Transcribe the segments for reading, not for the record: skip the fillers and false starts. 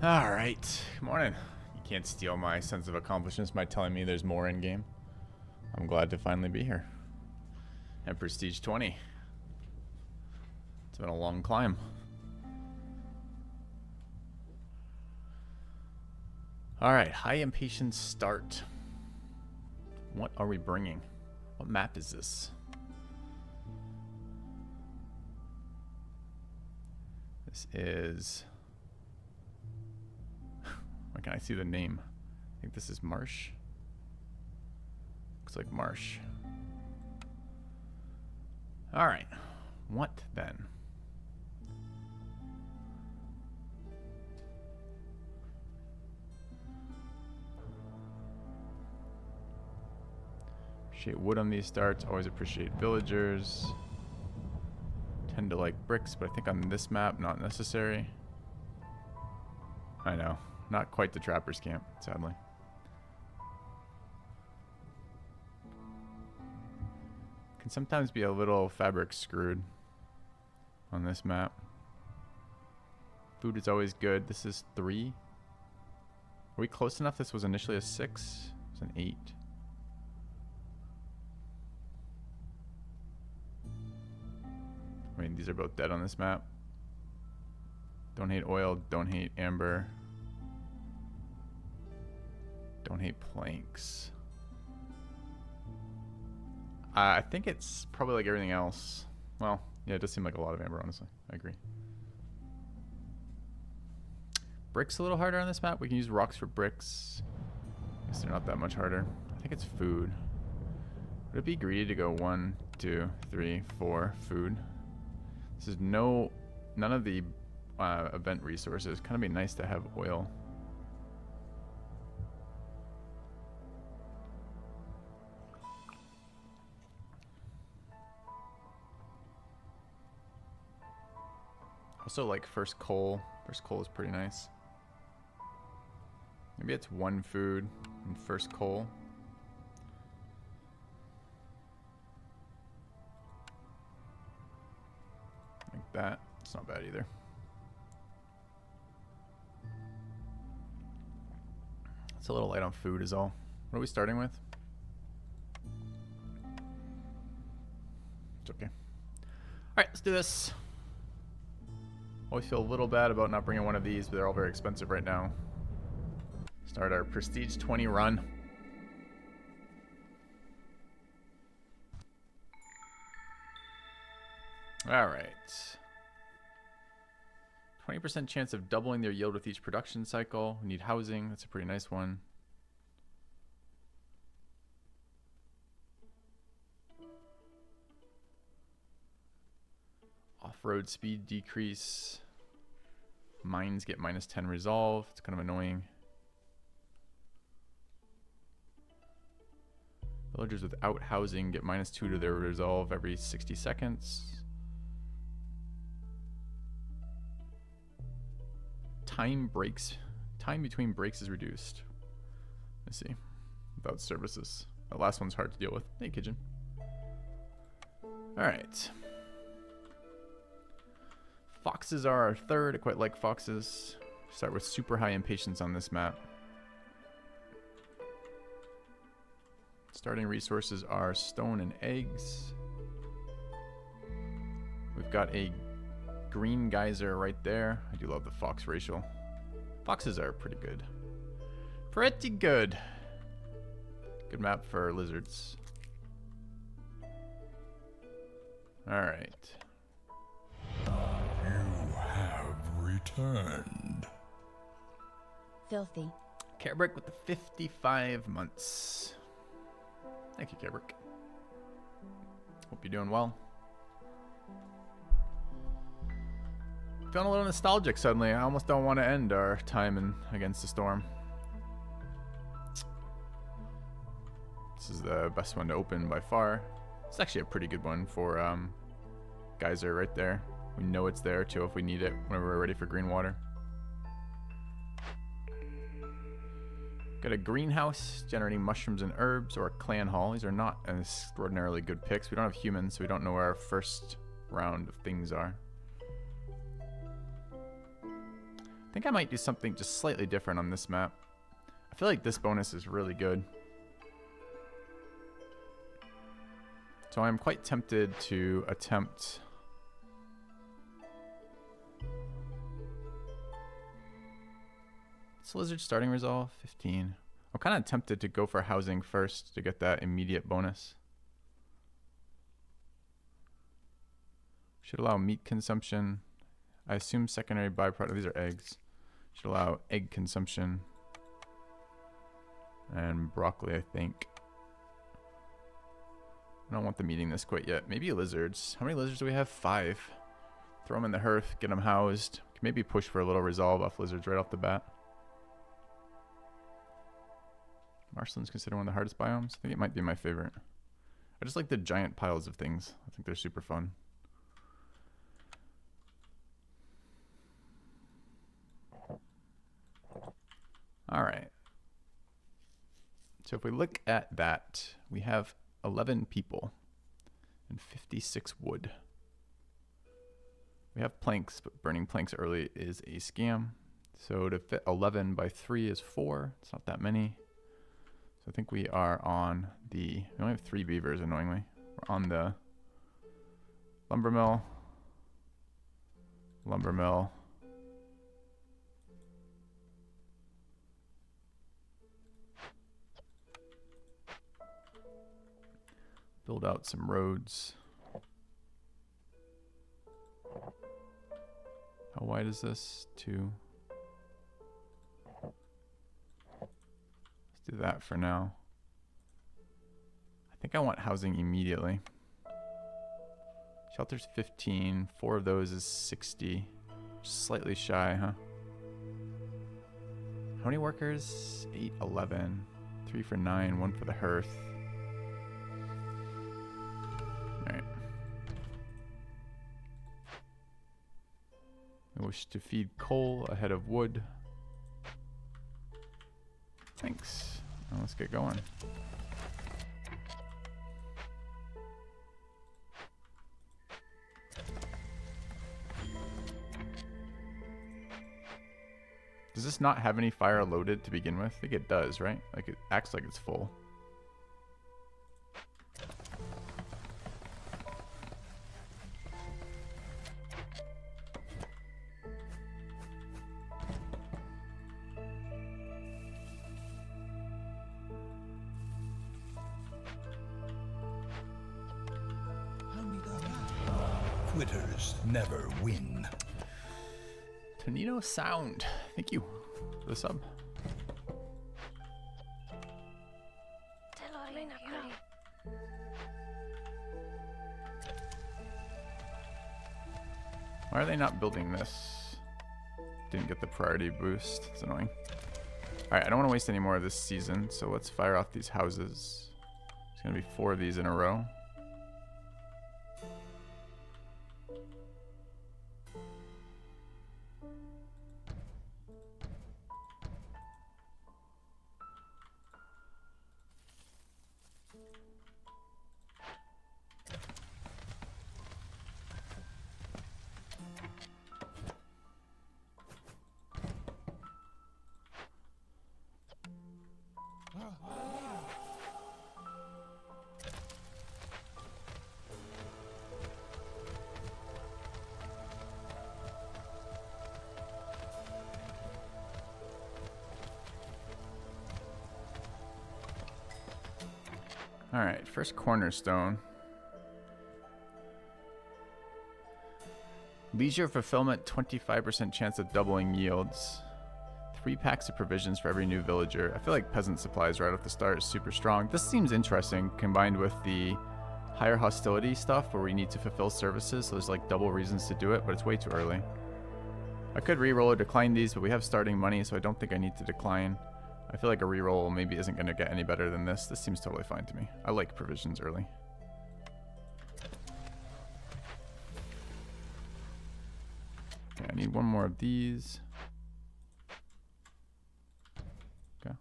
Alright, good morning. You can't steal my sense of accomplishments by telling me there's more in game. I'm glad to finally be here. And Prestige 20. It's been a long climb. Alright, high impatience start. What are we bringing? What map is this? This is... Why can't I see the name? I think this is Marsh. Looks like Marsh. Alright. What then? Appreciate wood on these starts. Always appreciate villagers. Tend to like bricks, but I think on this map, not necessary. I know. Not quite the trapper's camp, sadly. Can sometimes be a little fabric screwed on this map. Food is always good. This is 3. Are we close enough? This was initially a 6. It's an 8. I mean, these are both dead on this map. Don't hate oil. Don't hate amber. Don't hate planks. I think it's probably like everything else. Well, yeah, it does seem like a lot of amber, honestly. I agree. Bricks a little harder on this map. We can use rocks for bricks. Guess they're not that much harder. I think it's food. Would it be greedy to go 1, 2, 3, 4 food? This is none of the event resources. Kind of be nice to have oil. Also like first coal. First coal is pretty nice. Maybe it's 1 food and first coal. Like that. It's not bad either. It's a little light on food is all. What are we starting with? It's okay. Alright, let's do this. Always feel a little bad about not bringing one of these, but they're all very expensive right now. Start our Prestige 20 run. Alright. 20% chance of doubling their yield with each production cycle. We need housing. That's a pretty nice one. Off-road speed decrease. Mines get -10 resolve. It's kind of annoying. Villagers without housing get -2 to their resolve every 60 seconds. Time between breaks is reduced. Let's see. Without services. The last one's hard to deal with. Hey, Kitchen. Alright. Foxes are our third. I quite like foxes. Start with super high impatience on this map. Starting resources are stone and eggs. We've got a green geyser right there. I do love the fox racial. Foxes are pretty good. Pretty good. Good map for lizards. Alright. Returned. Filthy. Carebrick with the 55 months. Thank you, Carebrick. Hope you're doing well. Feeling a little nostalgic suddenly. I almost don't want to end our time in Against the Storm. This is the best one to open by far. It's actually a pretty good one for geyser right there. We know it's there too if we need it whenever we're ready for green water. Got a greenhouse generating mushrooms and herbs, or a clan hall. These are not extraordinarily good picks. We don't have humans, so we don't know where our first round of things are. I think I might do something just slightly different on this map. I feel like this bonus is really good. So I'm quite tempted to attempt... What's Lizard starting resolve? 15. I'm kind of tempted to go for housing first to get that immediate bonus. Should allow meat consumption. I assume secondary byproduct. These are eggs. Should allow egg consumption. And broccoli, I think. I don't want them eating this quite yet. Maybe lizards. How many lizards do we have? 5. Throw them in the hearth. Get them housed. Can maybe push for a little resolve off lizards right off the bat. Marshland's considered one of the hardest biomes. I think it might be my favorite. I just like the giant piles of things. I think they're super fun. All right. So if we look at that, we have 11 people and 56 wood. We have planks, but burning planks early is a scam. So to fit 11 by 3 is 4. It's not that many. So I think we are on the... We only have 3 beavers, annoyingly. We're on the lumber mill. Lumber mill. Build out some roads. How wide is this? 2. Let's do that for now. I think I want housing immediately. Shelter's 15. 4 of those is 60. Just slightly shy, huh? How many workers? 8, 11. 3 for 9, 1 for the hearth. Alright. I wish to feed coal ahead of wood. Thanks. Now let's get going. Does this not have any fire loaded to begin with? I think it does, right? Like it acts like it's full. Quitters never win. Tonino Sound. Thank you for the sub. Why are they not building this? Didn't get the priority boost. It's annoying. Alright, I don't want to waste any more of this season, so let's fire off these houses. There's going to be 4 of these in a row. Alright, first cornerstone. Leisure fulfillment, 25% chance of doubling yields. 3 packs of provisions for every new villager. I feel like peasant supplies right off the start is super strong. This seems interesting, combined with the higher hostility stuff where we need to fulfill services, so there's like double reasons to do it, but it's way too early. I could reroll or decline these, but we have starting money, so I don't think I need to decline. I feel like a reroll maybe isn't going to get any better than this. This seems totally fine to me. I like provisions early. Okay, I need 1 more of these. Okay.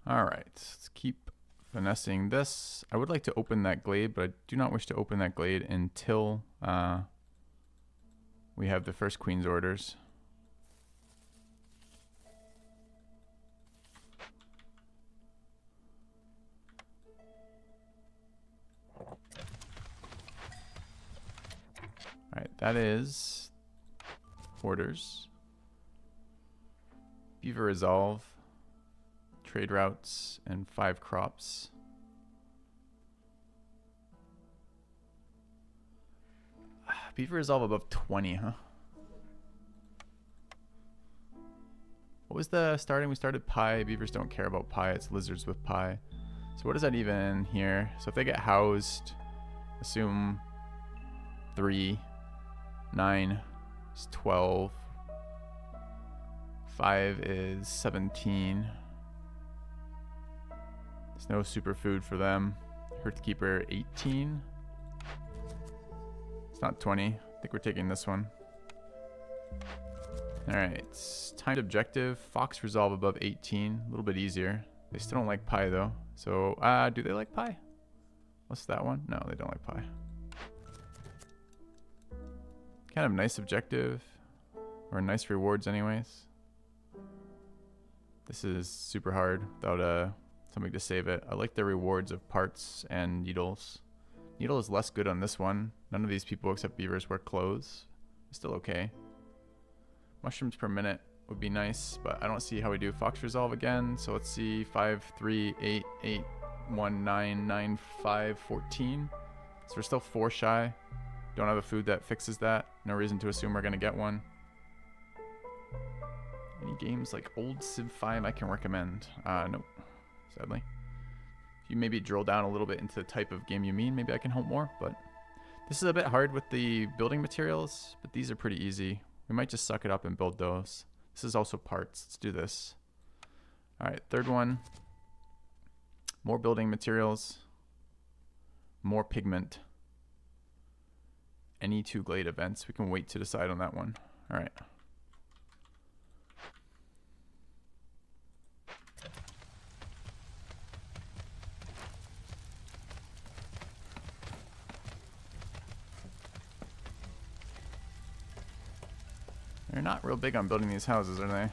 All right, let's keep finessing this. I would like to open that glade, but I do not wish to open that glade until we have the first queen's orders. All right, that is orders. Beaver resolve, trade routes, and 5 crops. Beaver resolve above 20, huh? What was the starting? We started pie. Beavers don't care about pie. It's lizards with pie. So what is that even here? So if they get housed, assume 3, 9 is 12. 5 is 17. There's no superfood for them. Hearthkeeper 18. It's not 20. I think we're taking this one. Alright, timed objective. Fox resolve above 18. A little bit easier. They still don't like pie though. So, do they like pie? What's that one? No, they don't like pie. Kind of nice objective. Or nice rewards anyways. This is super hard without something to save it. I like the rewards of parts and needles. Needle is less good on this one. None of these people except beavers wear clothes. Still okay. Mushrooms per minute would be nice, but I don't see how we do Fox resolve again. So let's see, 5, 3, 8, 8, 1, 9, 9, 5, 14. So we're still 4 shy. Don't have a food that fixes that. No reason to assume we're gonna get one. Any games like old Civ 5 I can recommend? Nope, sadly. If you maybe drill down a little bit into the type of game you mean, maybe I can help more, but this is a bit hard with the building materials, but these are pretty easy. We might just suck it up and build those. This is also parts. Let's do this. All right, third one. More building materials. More pigment. Any 2 glade events. We can wait to decide on that one. All right. They're not real big on building these houses, are they?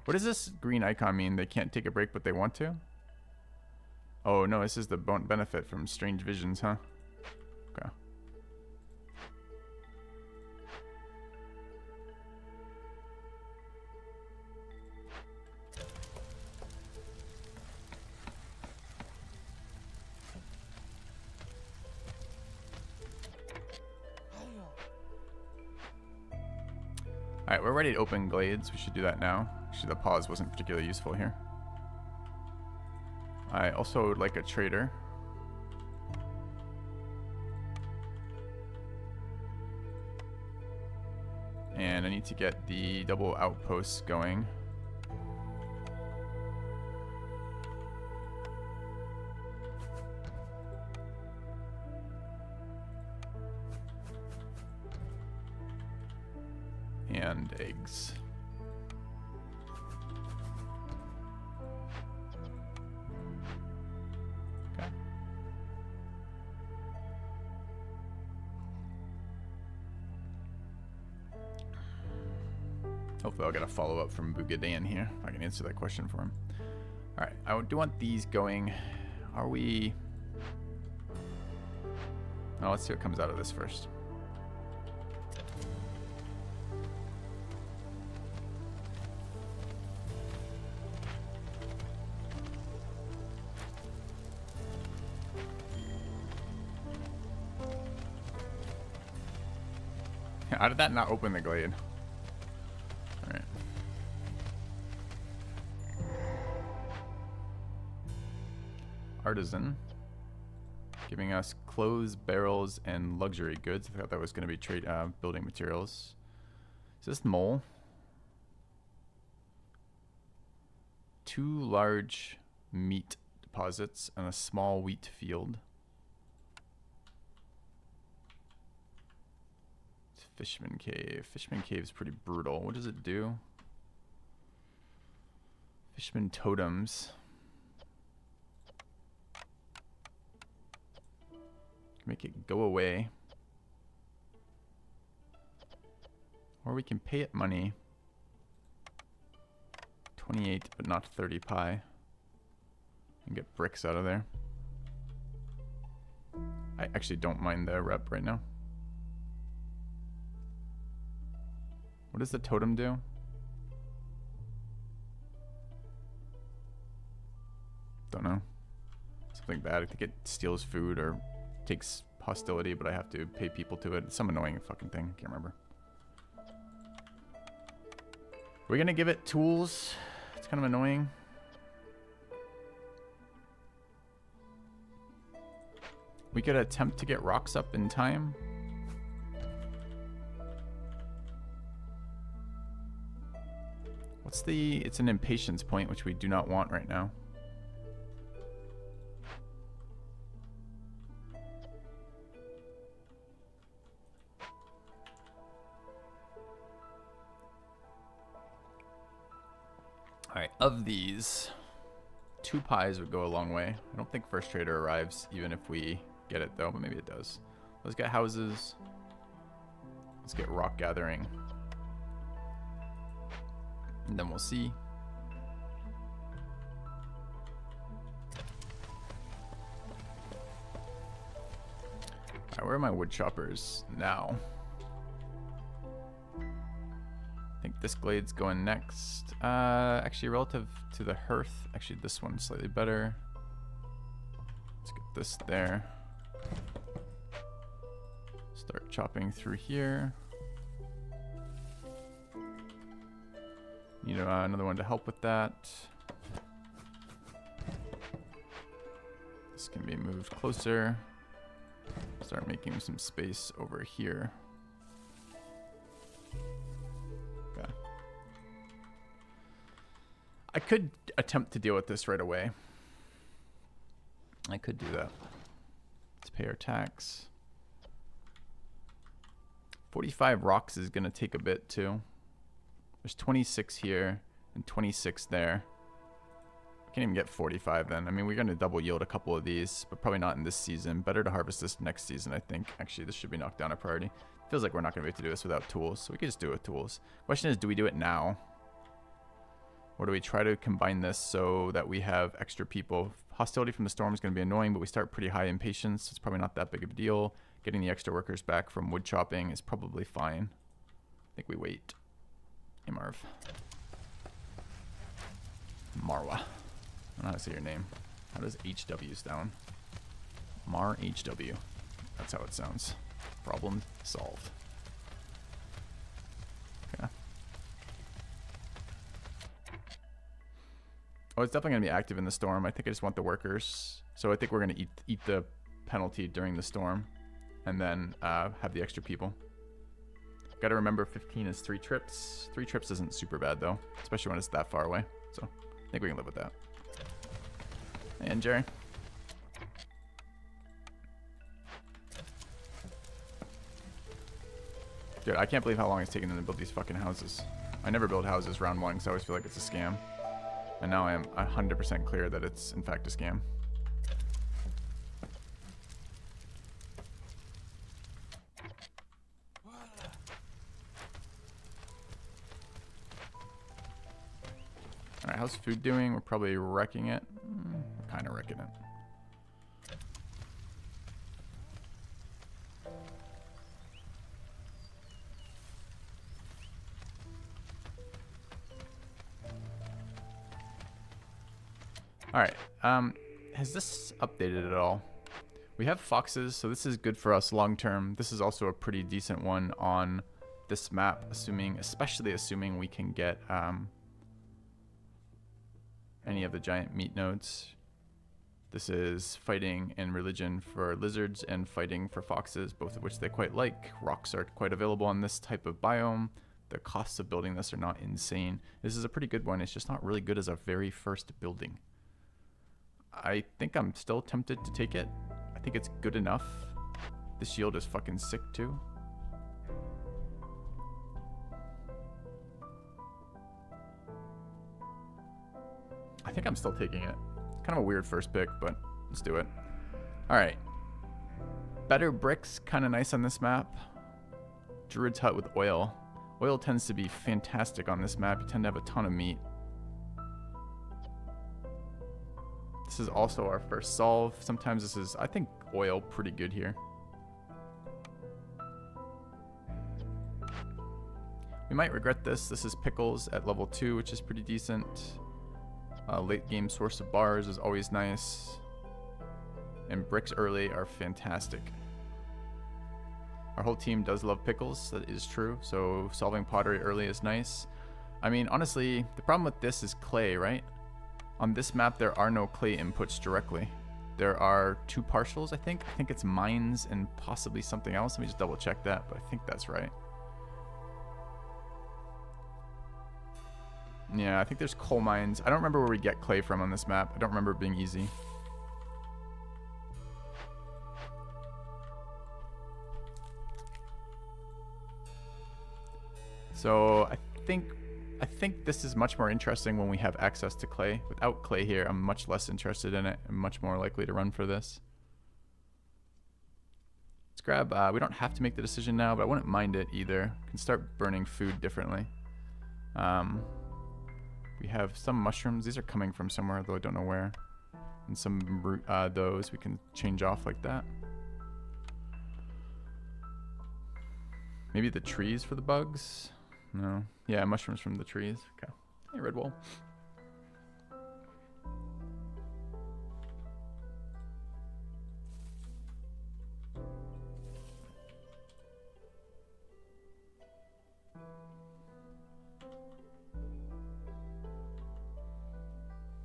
What does this green icon mean? They can't take a break, but they want to? Oh, no, this is the benefit from strange visions, huh? Okay. Alright, we're ready to open glades. We should do that now. Actually, the pause wasn't particularly useful here. I also would like a trader. And I need to get the double outposts going. And eggs. Okay. Hopefully I'll get a follow-up from Bugadan here, if I can answer that question for him. Alright, I do want these going. Are we... Oh, let's see what comes out of this first. How did that not open the glade? Alright. Artisan. Giving us clothes, barrels, and luxury goods. I thought that was going to be trade building materials. Is this mole? 2 large meat deposits and a small wheat field. Fishman Cave. Fishman Cave is pretty brutal. What does it do? Fishman totems. Make it go away. Or we can pay it money. 28, but not 30 pi. And get bricks out of there. I actually don't mind the rep right now. What does the totem do? Don't know. Something bad. I think it steals food or takes hostility, but I have to pay people to it. It's some annoying fucking thing. Can't remember. We're gonna give it tools. It's kind of annoying. We could attempt to get rocks up in time. What's the... It's an impatience point, which we do not want right now. Alright, of these, 2 pies would go a long way. I don't think first trader arrives, even if we get it though, but maybe it does. Let's get houses. Let's get rock gathering. And then we'll see. Alright, where are my wood choppers now? I think this glade's going next. Actually, relative to the hearth, actually this one's slightly better. Let's get this there. Start chopping through here. Need another one to help with that. This can be moved closer. Start making some space over here. Okay. I could attempt to deal with this right away. I could do that. Let's pay our tax. 45 rocks is going to take a bit too. There's 26 here and 26 there. Can't even get 45 then. I mean, we're going to double yield a couple of these, but probably not in this season. Better to harvest this next season, I think. Actually, this should be knocked down a priority. Feels like we're not going to be able to do this without tools, so we can just do it with tools. Question is, do we do it now? Or do we try to combine this so that we have extra people? Hostility from the storm is going to be annoying, but we start pretty high in patience, so it's probably not that big of a deal. Getting the extra workers back from wood chopping is probably fine. I think we wait. Hey, Marv. Marwa. I don't know how to say your name. How does HW sound? Mar HW. That's how it sounds. Problem solved. Okay. Oh, it's definitely going to be active in the storm. I think I just want the workers. So I think we're going to eat the penalty during the storm. And then have the extra people. Got to remember 15 is 3 trips. 3 trips isn't super bad though, especially when it's that far away. So I think we can live with that. And Jerry. Dude, I can't believe how long it's taken them to build these fucking houses. I never build houses round 1 because I always feel like it's a scam. And now I am 100% clear that it's in fact a scam. Alright, how's food doing? We're probably wrecking it. We're kind of wrecking it. Alright, has this updated at all? We have foxes, so this is good for us long term. This is also a pretty decent one on this map, especially assuming we can get any of the giant meat nodes. This is fighting in religion for lizards and fighting for foxes, both of which they quite like. Rocks are quite available on this type of biome. The costs of building this are not insane. This is a pretty good one. It's just not really good as a very first building. I think I'm still tempted to take it. I think it's good enough. This shield is fucking sick too. think I'm still taking it. Kind of a weird first pick, but let's do it. All right. Better bricks, kind of nice on this map. Druid's hut with oil. Oil tends to be fantastic on this map. You tend to have a ton of meat. This is also our first solve. Sometimes this is, I think, oil pretty good here. We might regret this. This is pickles at level 2, which is pretty decent. Late game source of bars is always nice. And bricks early are fantastic. Our whole team does love pickles, that is true. So solving pottery early is nice. I mean, honestly, the problem with this is clay, right? On this map, there are no clay inputs directly. There are 2 partials, I think. I think it's mines and possibly something else. Let me just double check that, but I think that's right. Yeah, I think there's coal mines. I don't remember where we get clay from on this map. I don't remember it being easy. So I think this is much more interesting when we have access to clay. Without clay here, I'm much less interested in it. I'm much more likely to run for this. Let's grab, we don't have to make the decision now, but I wouldn't mind it either. We can start burning food differently. We have some mushrooms. These are coming from somewhere, though I don't know where. And some root, those we can change off like that. Maybe the trees for the bugs? No. Yeah, mushrooms from the trees. Okay. Hey, red wool.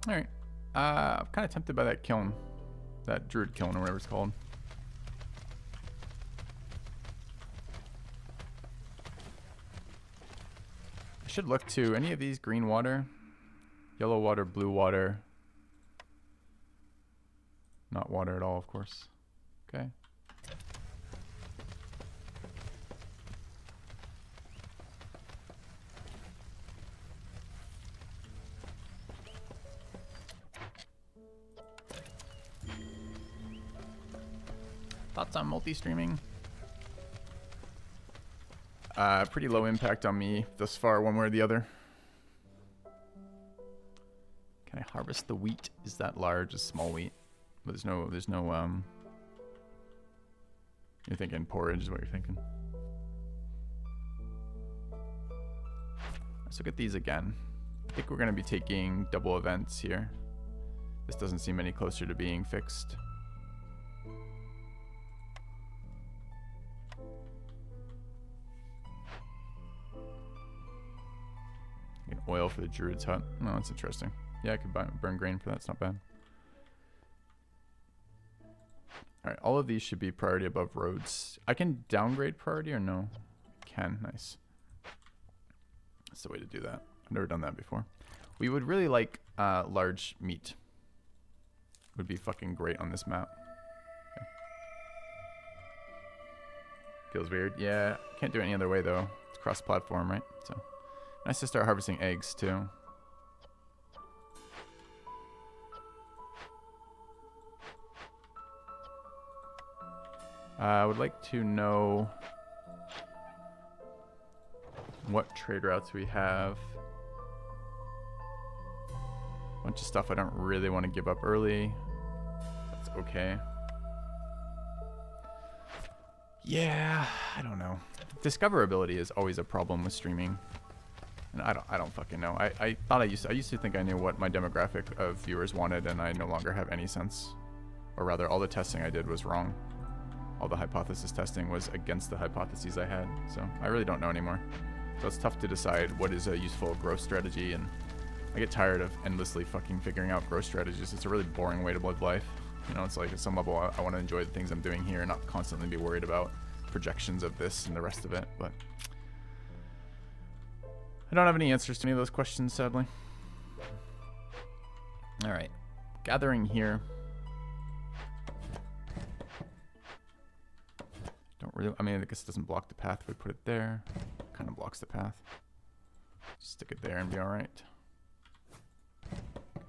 Alright. I'm kind of tempted by that kiln. That druid kiln or whatever it's called. I should look to any of these green water, yellow water, blue water. Not water at all, of course. Okay. Thoughts on multi-streaming? Pretty low impact on me thus far, one way or the other. Can I harvest the wheat? Is that large? Is small wheat? But there's no you're thinking porridge is what you're thinking. Let's look at these again. I think we're gonna be taking double events here. This doesn't seem any closer to being fixed. Oil for the druid's hut. No, that's interesting. Yeah, I could burn grain for that. It's not bad. All right, all of these should be priority above roads. I can downgrade priority or no? I can. Nice. That's the way to do that. I've never done that before. We would really like large meat. Would be fucking great on this map. Okay. Feels weird. Yeah, can't do it any other way though. It's cross-platform, right? So. Nice to start harvesting eggs too. I would like to know what trade routes we have. Bunch of stuff I don't really want to give up early. That's okay. Yeah, I don't know. Discoverability is always a problem with streaming. And I don't fucking know. I thought I used to think I knew what my demographic of viewers wanted, and I no longer have any sense. Or rather, all the testing I did was wrong. All the hypothesis testing was against the hypotheses I had. So I really don't know anymore. So it's tough to decide what is a useful growth strategy, and I get tired of endlessly fucking figuring out growth strategies. It's a really boring way to live life. You know, it's like at some level I want to enjoy the things I'm doing here and not constantly be worried about projections of this and the rest of it, but I don't have any answers to any of those questions, sadly. All right, gathering here. Don't really, I mean, I guess it doesn't block the path if we put it there. Kind of blocks the path. Stick it there and be all right. Okay.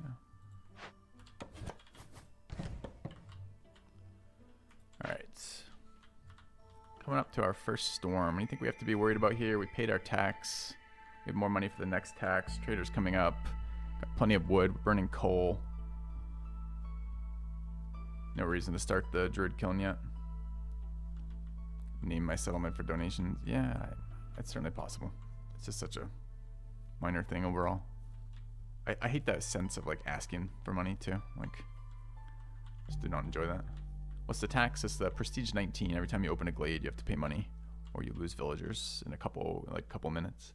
Coming up to our first storm. What do you think we have to be worried about here? We paid our tax. We have more money for the next tax. Trader's coming up. Got plenty of wood. We're burning coal. No reason to start the druid kiln yet. Name my settlement for donations. Yeah, it's certainly possible. It's just such a minor thing overall. I hate that sense of like asking for money too. Like, just do not enjoy that. What's the tax? It's the prestige 19. Every time you open a glade, you have to pay money, or you lose villagers in a couple minutes.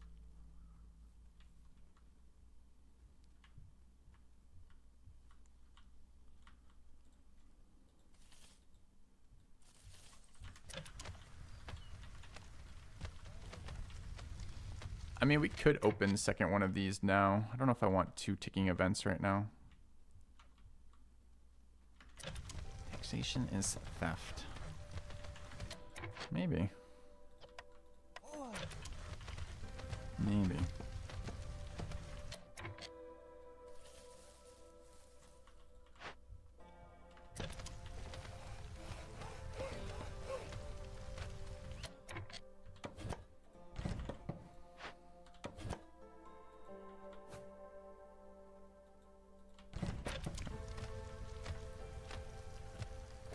I mean, we could open the second one of these now. I don't know if I want 2 ticking events right now. Taxation is theft. Maybe. Maybe.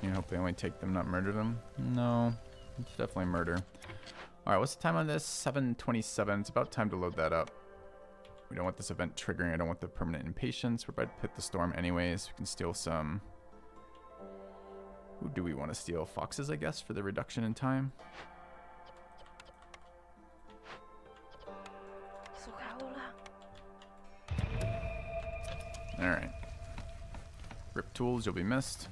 You hope they only take them, not murder them? No, it's definitely murder. Alright, what's the time on this? 7:27. It's about time to load that up. We don't want this event triggering. I don't want the permanent impatience. We're about to hit the storm anyways. We can steal some... Who do we want to steal? Foxes, I guess, for the reduction in time. Alright. Rip tools, you'll be missed.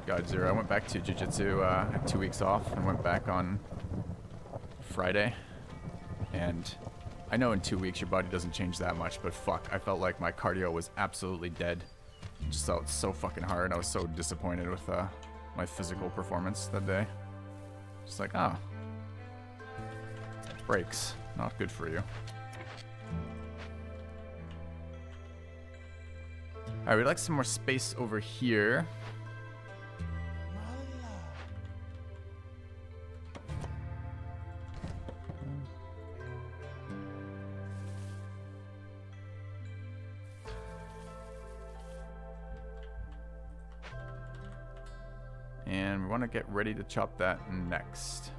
God, Zero. I went back to jiu-jitsu, had 2 weeks off and went back on Friday. And I know in 2 weeks your body doesn't change that much, but fuck, I felt like my cardio was absolutely dead. Just felt so fucking hard. I was so disappointed with my physical performance that day. Just like, oh. Breaks. Not good for you. Alright, we'd like some more space over here. And we want to get ready to chop that next.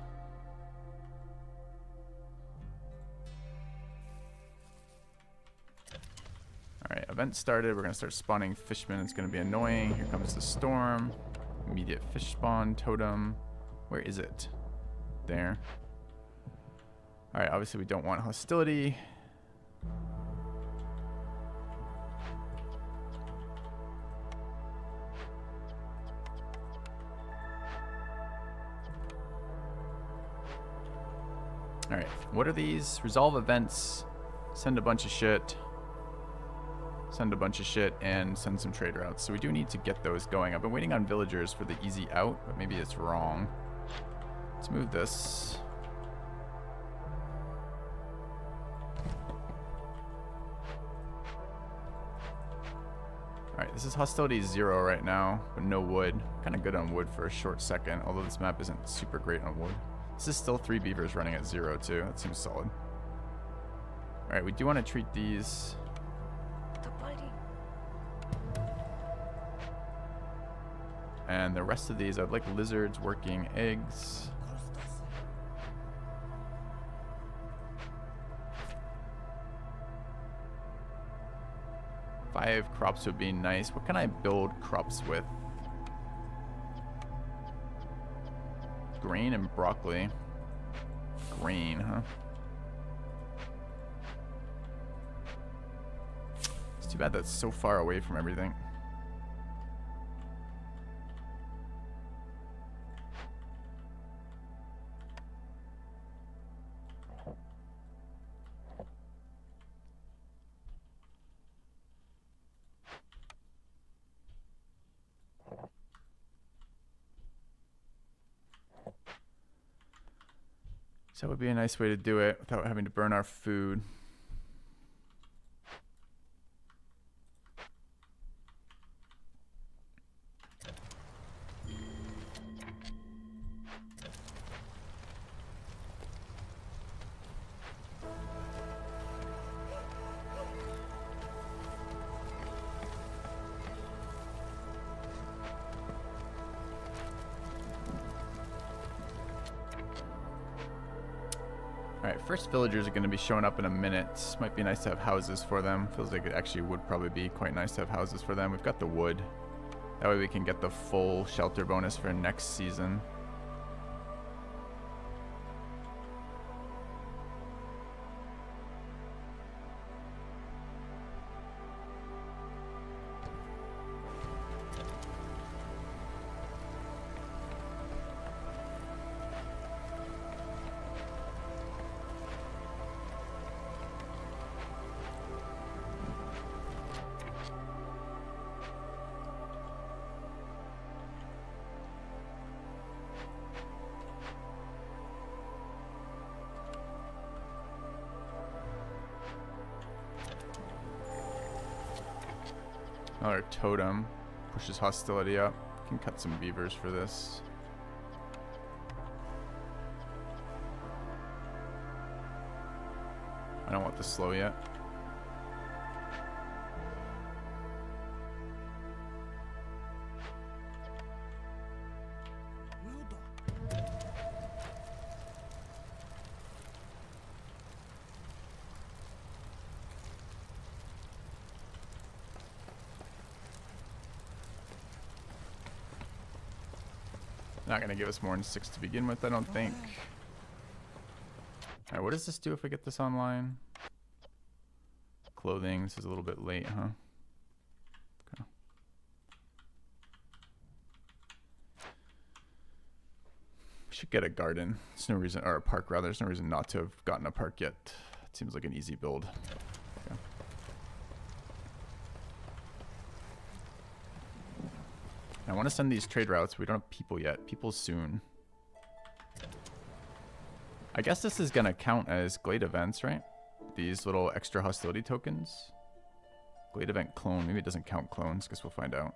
Alright, event started. We're going to start spawning fishmen. It's going to be annoying. Here comes the storm. Immediate fish spawn totem. Where is it? There. Alright, obviously we don't want hostility. Alright, what are these? Resolve events, send a bunch of shit, send a bunch of shit, and send some trade routes. So we do need to get those going. I've been waiting on villagers for the easy out, but maybe it's wrong. Let's move this. Alright, this is hostility 0 right now, but no wood. Kind of good on wood for a short second, although this map isn't super great on wood. This is still 3 beavers running at 0 too. That seems solid. Alright, we do want to treat these. And the rest of these, I'd like lizards working eggs. Five crops would be nice. What can I build crops with? Grain and broccoli. Grain, huh? It's too bad that's so far away from everything. So that would be a nice way to do it without having to burn our food. Alright, first villagers are going to be showing up in a minute. Might be nice to have houses for them. Feels like it actually would probably be quite nice to have houses for them. We've got the wood. That way we can get the full shelter bonus for next season. Another totem pushes hostility up. Can cut some beavers for this. I don't want the slow yet. Not gonna give us more than 6 to begin with, I don't think. Alright, what does this do if we get this online? Clothing, this is a little bit late, huh? Okay. We should get a garden. There's no reason, or a park rather, there's no reason not to have gotten a park yet. It seems like an easy build. Okay. I want to send these trade routes. We don't have people yet. People soon. I guess this is going to count as Glade events, right? These little extra hostility tokens. Glade event clone. Maybe it doesn't count clones. Guess we'll find out.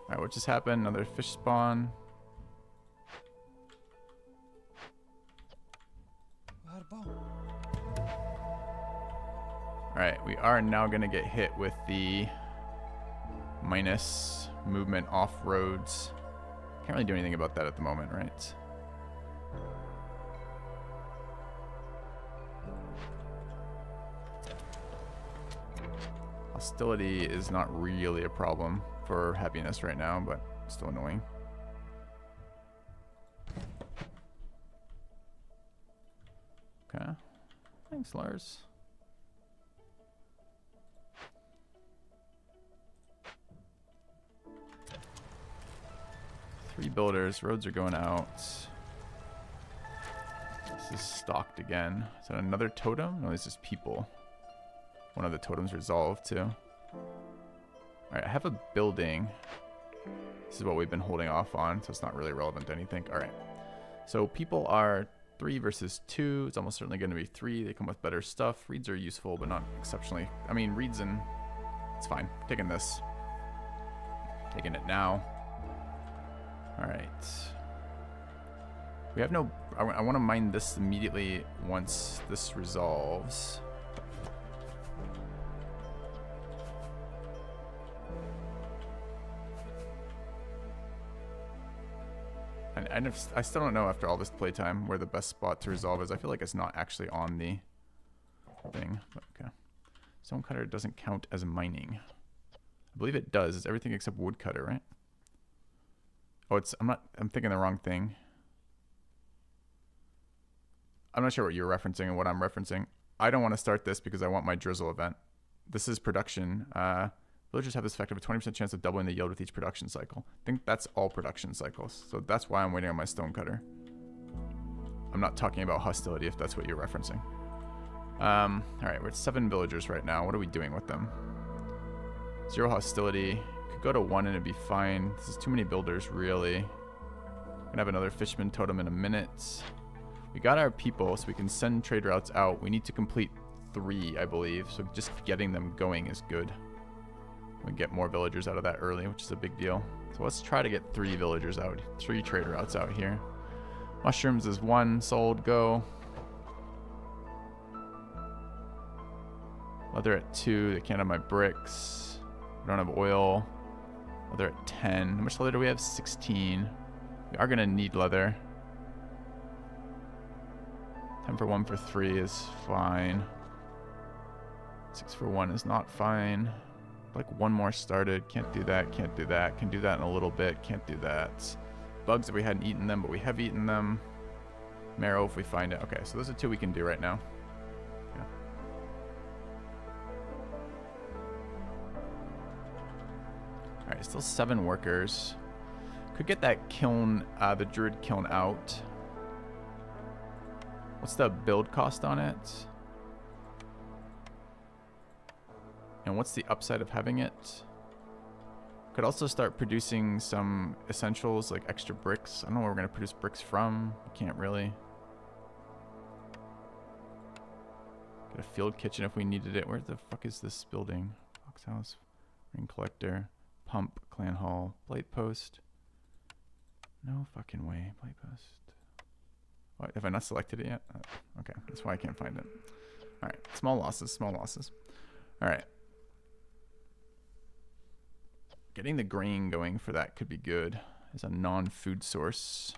Alright, what just happened? Another fish spawn. Alright, we are now going to get hit with the minus movement off roads. Can't really do anything about that at the moment, right? Hostility is not really a problem for happiness right now, but still annoying. Okay. Thanks, Lars. Three builders. Roads are going out. This is stocked again. Is that another totem? No, it's just people. One of the totems resolved too. Alright, I have a building. This is what we've been holding off on, so it's not really relevant to anything. Alright. So people are 3 versus 2. It's almost certainly going to be 3. They come with better stuff. Reeds are useful, but not exceptionally. I mean, reeds and... It's fine. Taking this. Taking it now. Alright. We have no... I want to mine this immediately once this resolves. I still don't know after all this playtime where the best spot to resolve is. I feel like it's not actually on the thing. But okay. Stonecutter doesn't count as mining. I believe it does. It's everything except woodcutter, right? Oh, it's... I'm thinking the wrong thing. I'm not sure what you're referencing and what I'm referencing. I don't want to start this because I want my drizzle event. This is production. Villagers have this effect of a 20% chance of doubling the yield with each production cycle. I think that's all production cycles. So that's why I'm waiting on my stonecutter. I'm not talking about hostility if that's what you're referencing. Alright, we're at 7 villagers right now. What are we doing with them? 0 hostility. Could go to 1 and it'd be fine. This is too many builders, really. Gonna have another fishman totem in a minute. We got our people, so we can send trade routes out. We need to complete 3, I believe. So just getting them going is good. We get more villagers out of that early, which is a big deal. So let's try to get 3 villagers out. 3 trade routes out here. Mushrooms is 1 sold. Go. Leather at 2. They can't have my bricks. I don't have oil. Leather at 10. How much leather do we have? 16. We are going to need leather. 10 for 1 for 3 is fine. 6 for 1 is not fine. Like one more started. Can't do that. Can't do that. Can do that in a little bit. Can't do that. Bugs if we hadn't eaten them, but we have eaten them. Marrow if we find it. Okay, so those are 2 we can do right now. Yeah. Alright, still 7 workers. Could get that kiln, the druid kiln out. What's the build cost on it? And what's the upside of having it? Could also start producing some essentials like extra bricks. I don't know where we're going to produce bricks from. Can't really. Get a field kitchen if we needed it. Where the fuck is this building? Box house, ring collector, pump, clan hall, blight post. No fucking way, blight post. What, have I not selected it yet? Okay, that's why I can't find it. All right, small losses, small losses. All right. Getting the grain going for that could be good as a non-food source.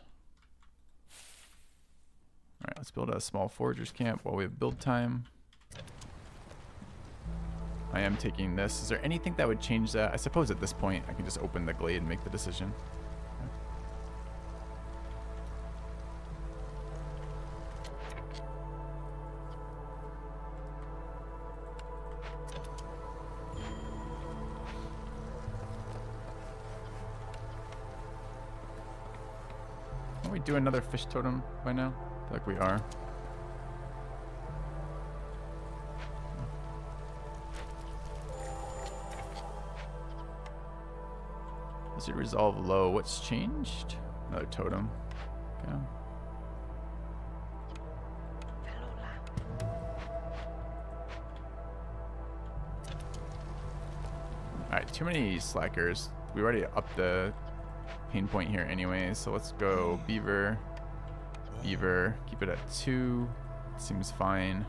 All right, let's build a small foragers camp while we have build time. I am taking this. Is there anything that would change that? I suppose at this point I can just open the glade and make the decision. Can we do another fish totem by now? I feel like we are. Does it resolve low? What's changed? Another totem. Okay. Alright, too many slackers. We already upped the pain point here anyways, so let's go beaver. Beaver. Keep it at 2. Seems fine.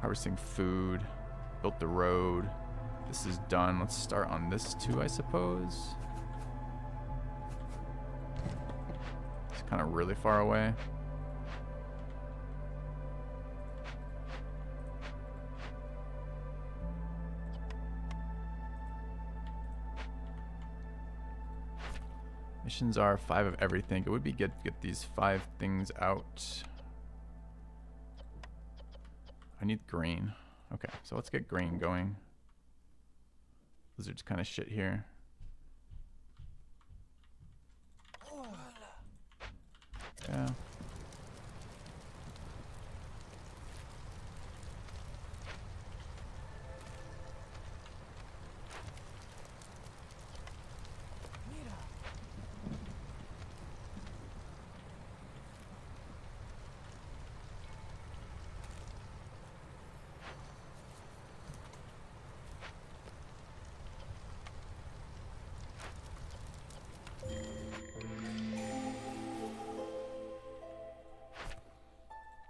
Harvesting food. Built the road. This is done. Let's start on this too, I suppose. It's kind of really far away. Missions are 5 of everything. It would be good to get these 5 things out. I need grain. Okay, so let's get grain going. Lizard's kind of shit here. Yeah.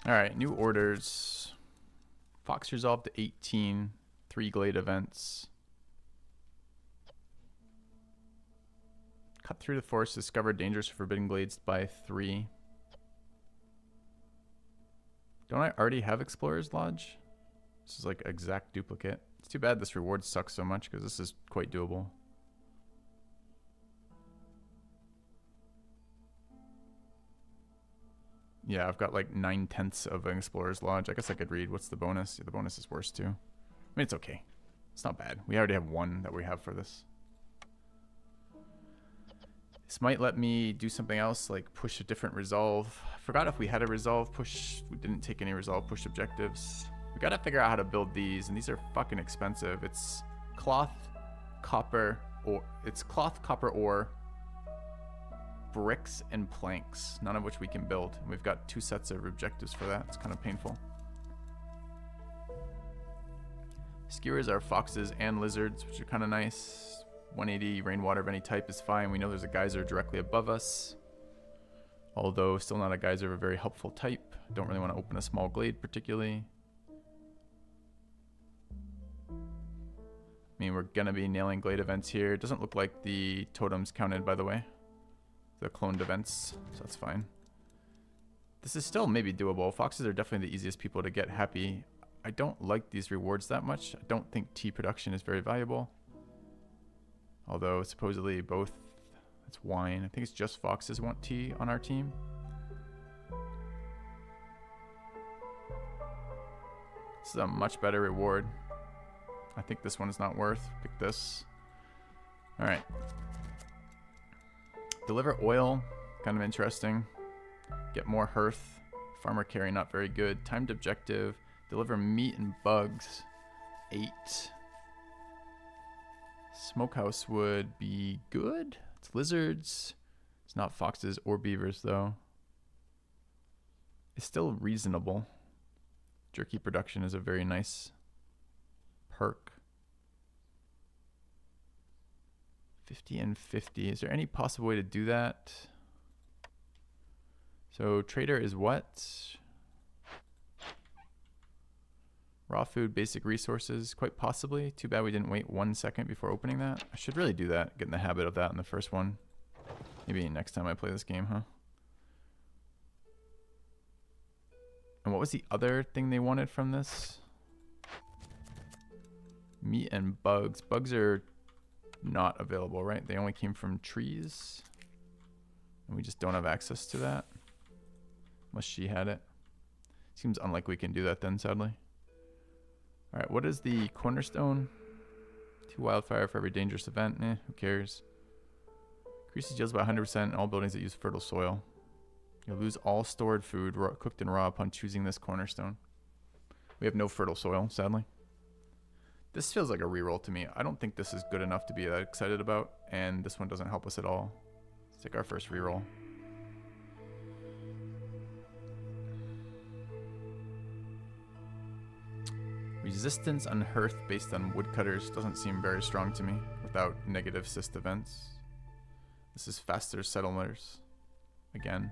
Alright, new orders. Fox resolved to 18. 3 glade events. Cut through the forest, discover dangerous forbidden glades by 3. Don't I already have Explorer's Lodge? This is like exact duplicate. It's too bad this reward sucks so much because this is quite doable. Yeah, I've got like 9/10 of an Explorer's Lodge. I guess I could read. What's the bonus? Yeah, the bonus is worse too. I mean, it's okay. It's not bad. We already have 1 that we have for this. This might let me do something else, like push a different resolve. I forgot if we had a resolve push. We didn't take any resolve push objectives. We gotta figure out how to build these, and these are fucking expensive. It's cloth, copper, ore, bricks, and planks, none of which we can build. And we've got 2 sets of objectives for that. It's kind of painful. Skewers are foxes and lizards, which are kind of nice. 180 rainwater of any type is fine. We know there's a geyser directly above us, although still not a geyser of a very helpful type. Don't really want to open a small glade particularly. I mean, we're going to be nailing glade events here. It doesn't look like the totems counted, by the way. The cloned events, so that's fine. This is still maybe doable. Foxes are definitely the easiest people to get happy. I don't like these rewards that much. I don't think tea production is very valuable. Although supposedly both, it's wine. I think it's just foxes want tea on our team. This is a much better reward. I think this one is not worth. Pick this. All right. Deliver oil, kind of interesting. Get more hearth. Farmer carry, not very good. Timed objective. Deliver meat and bugs. 8. Smokehouse would be good. It's lizards. It's not foxes or beavers though. It's still reasonable. Jerky production is a very nice perk. 50 and 50. Is there any possible way to do that? So trader is what? Raw food, basic resources, quite possibly. Too bad we didn't wait 1 second before opening that. I should really do that, get in the habit of that in the first one. Maybe next time I play this game, huh? And what was the other thing they wanted from this? Meat and bugs. Bugs are not available, right? They only came from trees. And we just don't have access to that. Unless she had it. Seems unlikely we can do that then, sadly. Alright, what is the cornerstone? 2 wildfire for every dangerous event. Who cares? Increases yields by 100% in all buildings that use fertile soil. You'll lose all stored food cooked and raw upon choosing this cornerstone. We have no fertile soil, sadly. This feels like a reroll to me. I don't think this is good enough to be that excited about, and this one doesn't help us at all. Let's take our first reroll. Resistance on hearth based on woodcutters doesn't seem very strong to me without negative cyst events. This is faster settlers again.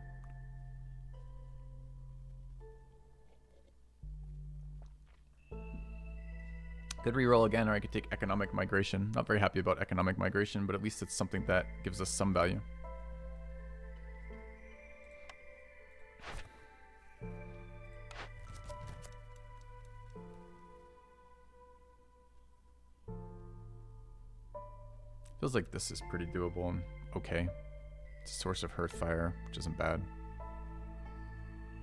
Could reroll again, or I could take economic migration. Not very happy about economic migration, but at least it's something that gives us some value. Feels like this is pretty doable and okay. It's a source of hearth fire, which isn't bad.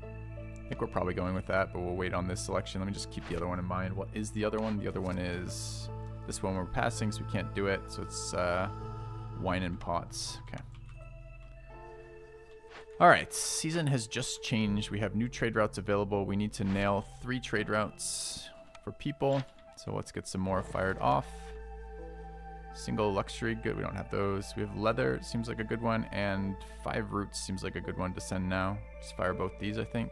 I think we're probably going with that, but we'll wait on this selection. Let me just keep the other one in mind. What is the other one? The other one is this one we're passing, so we can't do it. So it's wine and pots. Okay. All right, season has just changed. We have new trade routes available. We need to nail 3 trade routes for people. So let's get some more fired off. Single luxury, good. We don't have those. We have leather, it seems like a good one, and 5 roots seems like a good one to send now. Just fire both these, I think.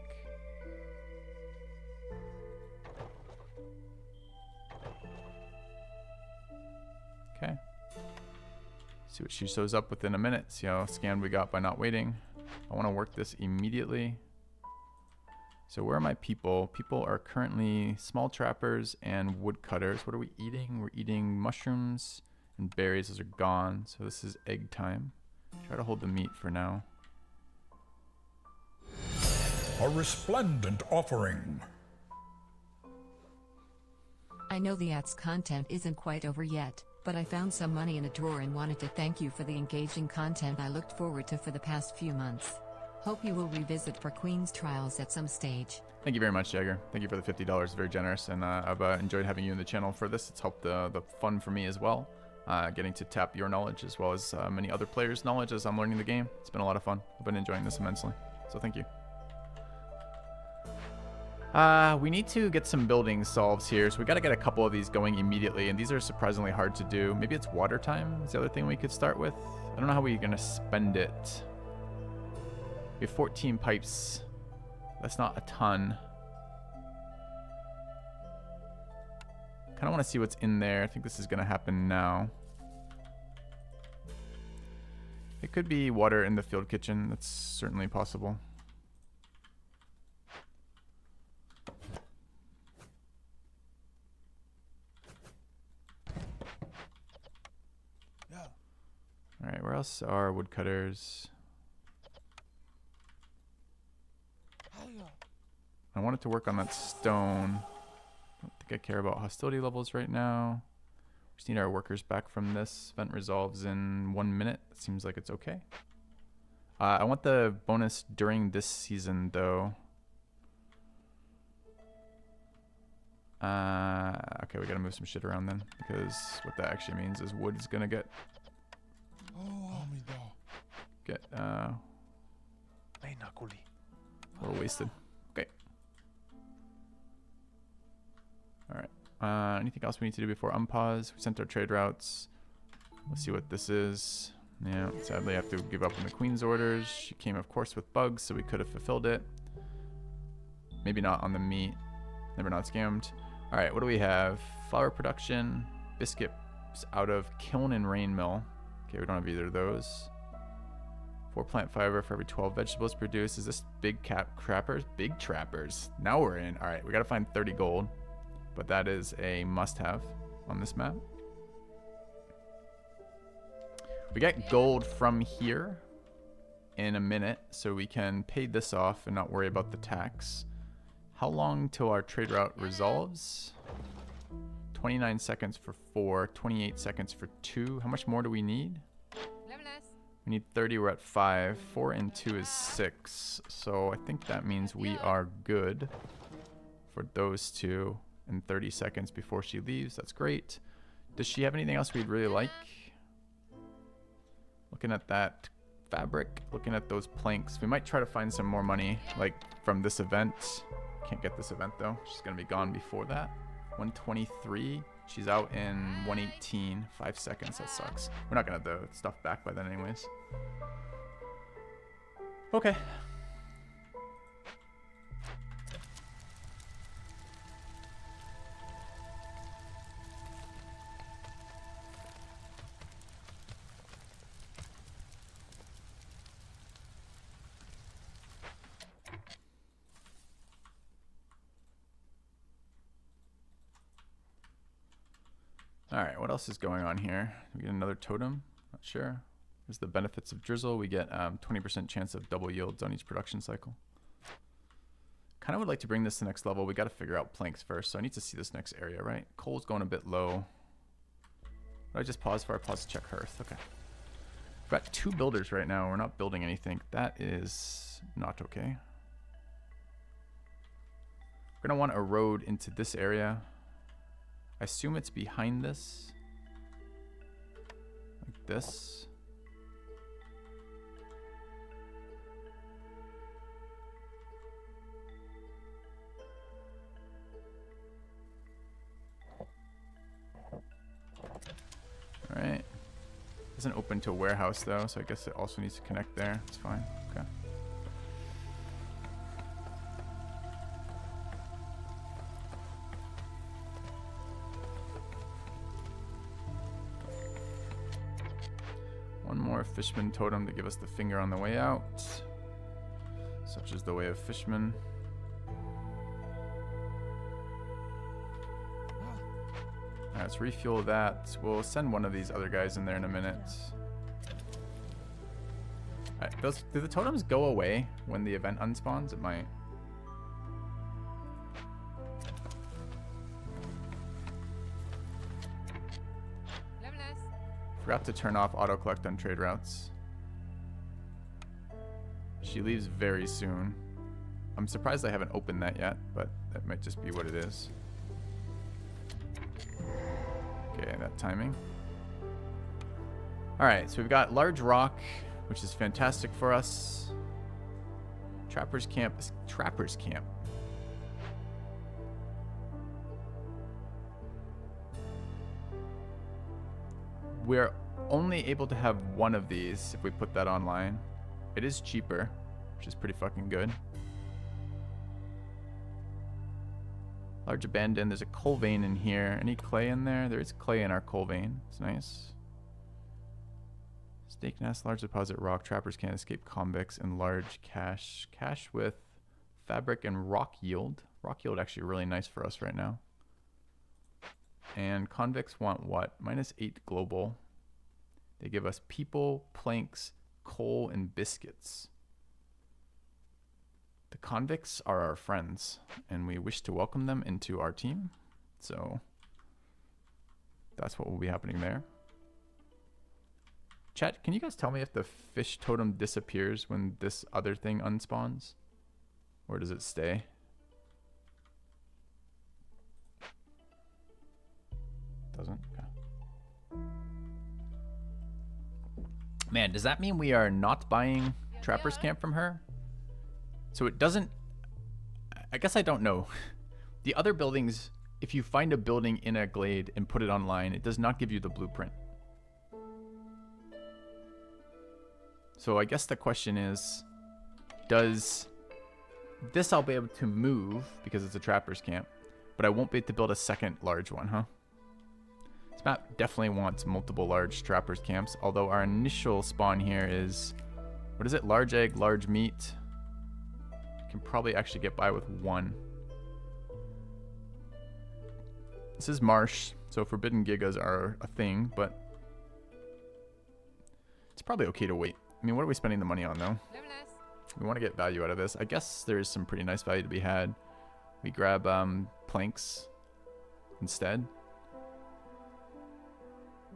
Okay. See what she shows up within a minute. See how scanned we got by not waiting. I want to work this immediately. So where are my people? People are currently small trappers and woodcutters. What are we eating? We're eating mushrooms and berries. Those are gone. So this is egg time. Try to hold the meat for now. A resplendent offering. I know the ads content isn't quite over yet, but I found some money in a drawer and wanted to thank you for the engaging content I looked forward to for the past few months. Hope you will revisit for Queen's Trials at some stage. Thank you very much, Jagger. Thank you for the $50. Very generous, and I've enjoyed having you in the channel for this. It's helped the fun for me as well. Getting to tap your knowledge as well as many other players' knowledge as I'm learning the game. It's been a lot of fun. I've been enjoying this immensely. So thank you. We need to get some building solves here, so we got to get a couple of these going immediately, and these are surprisingly hard to do. Maybe it's water time is the other thing we could start with. I don't know how we're going to spend it. We have 14 pipes. That's not a ton. Kind of want to see what's in there. I think this is going to happen now. It could be water in the field kitchen. That's certainly possible. else are woodcutters? I wanted to work on that stone. I don't think I care about hostility levels right now. We just need our workers back from this. Event resolves in 1 minute. It seems like it's okay. I want the bonus during this season, though. Okay, we gotta move some shit around then, because what that actually means is wood is gonna get a little wasted. Okay. All right. Anything else we need to do before unpause? We sent our trade routes. Let's see what this is. Yeah, sadly I have to give up on the queen's orders. She came, of course, with bugs, so we could have fulfilled it. Maybe not on the meat. Never not scammed. All right, what do we have? Flour production, biscuits out of kiln and rain mill. Okay, we don't have either of those. 4 plant fiber for every 12 vegetables produced. Is this big trappers? Big trappers. Now we're in. All right, we got to find 30 gold, but that is a must-have on this map. We get gold from here in a minute, so we can pay this off and not worry about the tax. How long till our trade route resolves? 29 seconds for 4, 28 seconds for 2. How much more do we need? We need 30, we're at 5. 4 and 2 is 6. So I think that means we are good for those two in 30 seconds before she leaves. That's great. Does she have anything else we'd really like? Looking at that fabric, looking at those planks. We might try to find some more money, like from this event. Can't get this event though. She's gonna be gone before that. 123. She's out in 118. 5 seconds. That sucks. We're not gonna have the stuff back by then anyways. Okay. Alright, what else is going on here? We get another totem? Not sure. There's the benefits of drizzle. We get 20% chance of double yields on each production cycle. Kind of would like to bring this to the next level. We got to figure out planks first, so I need to see this next area, right? Coal's going a bit low. What did I just pause for? I paused to check hearth. Okay. We've got 2 builders right now. We're not building anything. That is not okay. We're going to want a road into this area. I assume it's behind this. Like this. Alright. Doesn't open to a warehouse though, so I guess it also needs to connect there. It's fine. Okay. One more Fishman totem to give us the finger on the way out. Such is the way of fishmen. Alright, let's refuel that. We'll send one of these other guys in there in a minute. Alright, do the totems go away when the event unspawns? It might. Forgot to turn off auto collect on trade routes. She leaves very soon. I'm surprised I haven't opened that yet, but that might just be what it is. Okay, that timing. Alright, so we've got large rock, which is fantastic for us. Trapper's camp is Trapper's camp. We're only able to have one of these if we put that online. It is cheaper, which is pretty fucking good. Large abandon. There's a coal vein in here. Any clay in there? There is clay in our coal vein. It's nice. Snake nest, large deposit rock. Trappers can't escape convicts, and large cache. Cache with fabric and rock yield. Rock yield actually really nice for us right now. And convicts want what? -8 global. They give us people, planks, coal, and biscuits. The convicts are our friends, and we wish to welcome them into our team. So that's what will be happening there. Chat, can you guys tell me if the fish totem disappears when this other thing unspawns? Or does it stay? Doesn't? Okay. Man, does that mean we are not buying Trapper's Camp from her? So it doesn't... I guess I don't know. The other buildings, if you find a building in a glade and put it online, it does not give you the blueprint. So I guess the question is, does this I'll be able to move because it's a Trapper's Camp, but I won't be able to build a second large one, huh? This map definitely wants multiple large Trapper's Camps, although our initial spawn here is, what is it? Large egg, large meat. Can probably actually get by with one. This is marsh, so forbidden gigas are a thing, but it's probably okay to wait. I mean, what are we spending the money on, though? We want to get value out of this. I guess there's some pretty nice value to be had. We grab planks instead.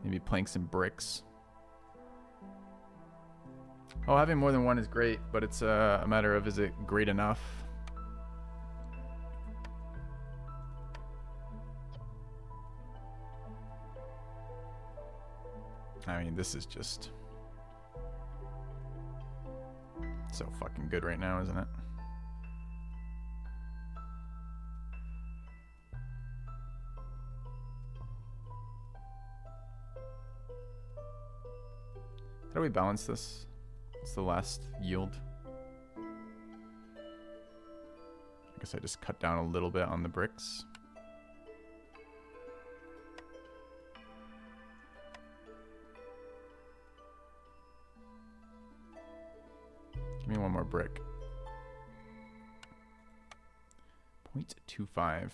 Maybe planks and bricks. Oh, having more than one is great, but it's a matter of, is it great enough? I mean, this is just so fucking good right now, isn't it? How do we balance this? It's the last yield. I guess I just cut down a little bit on the bricks. Give me one more brick. 0.25.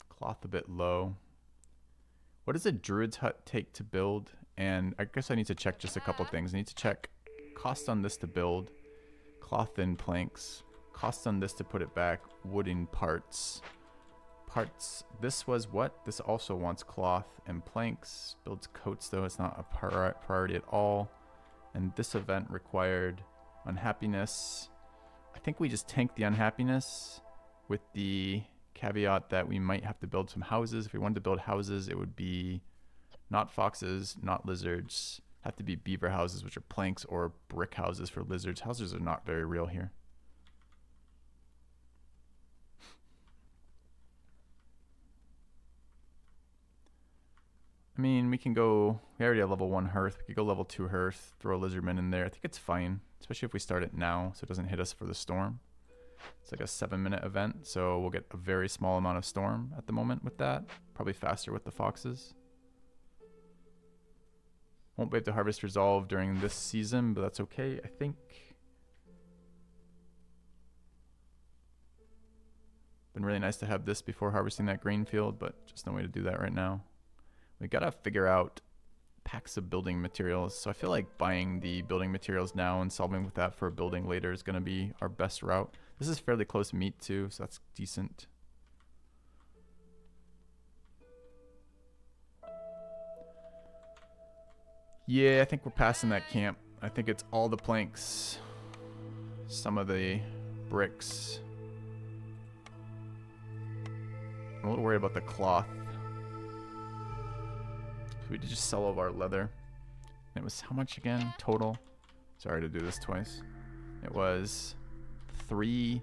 Cloth a bit low. What does a druid's hut take to build? And I guess I need to check just a couple things. I need to check cost on this to build, cloth and planks, cost on this to put it back, wooden parts. This was what? This also wants cloth and planks. Builds coats though, it's not a priority at all. And this event required unhappiness. I think we just tank the unhappiness with the caveat that we might have to build some houses. If we wanted to build houses, it would be not foxes, not lizards. Have to be beaver houses, which are planks, or brick houses for lizards. Houses are not very real here. I mean, we can go, we already have level 1 hearth. We could go level 2 hearth, throw a lizardman in there. I think it's fine, especially if we start it now so it doesn't hit us for the storm. It's like a 7-minute event, so we'll get a very small amount of storm at the moment with that. Probably faster with the foxes. Won't be able to harvest resolve during this season, but that's okay, I think. Been really nice to have this before harvesting that grain field, but just no way to do that right now. We gotta figure out packs of building materials. So I feel like buying the building materials now and solving with that for a building later is gonna be our best route. This is fairly close meat too, so that's decent. Yeah, I think we're passing that camp. I think it's all the planks, some of the bricks. I'm a little worried about the cloth. So we did just sell all of our leather. And it was how much again total? Sorry to do this twice. It was 3.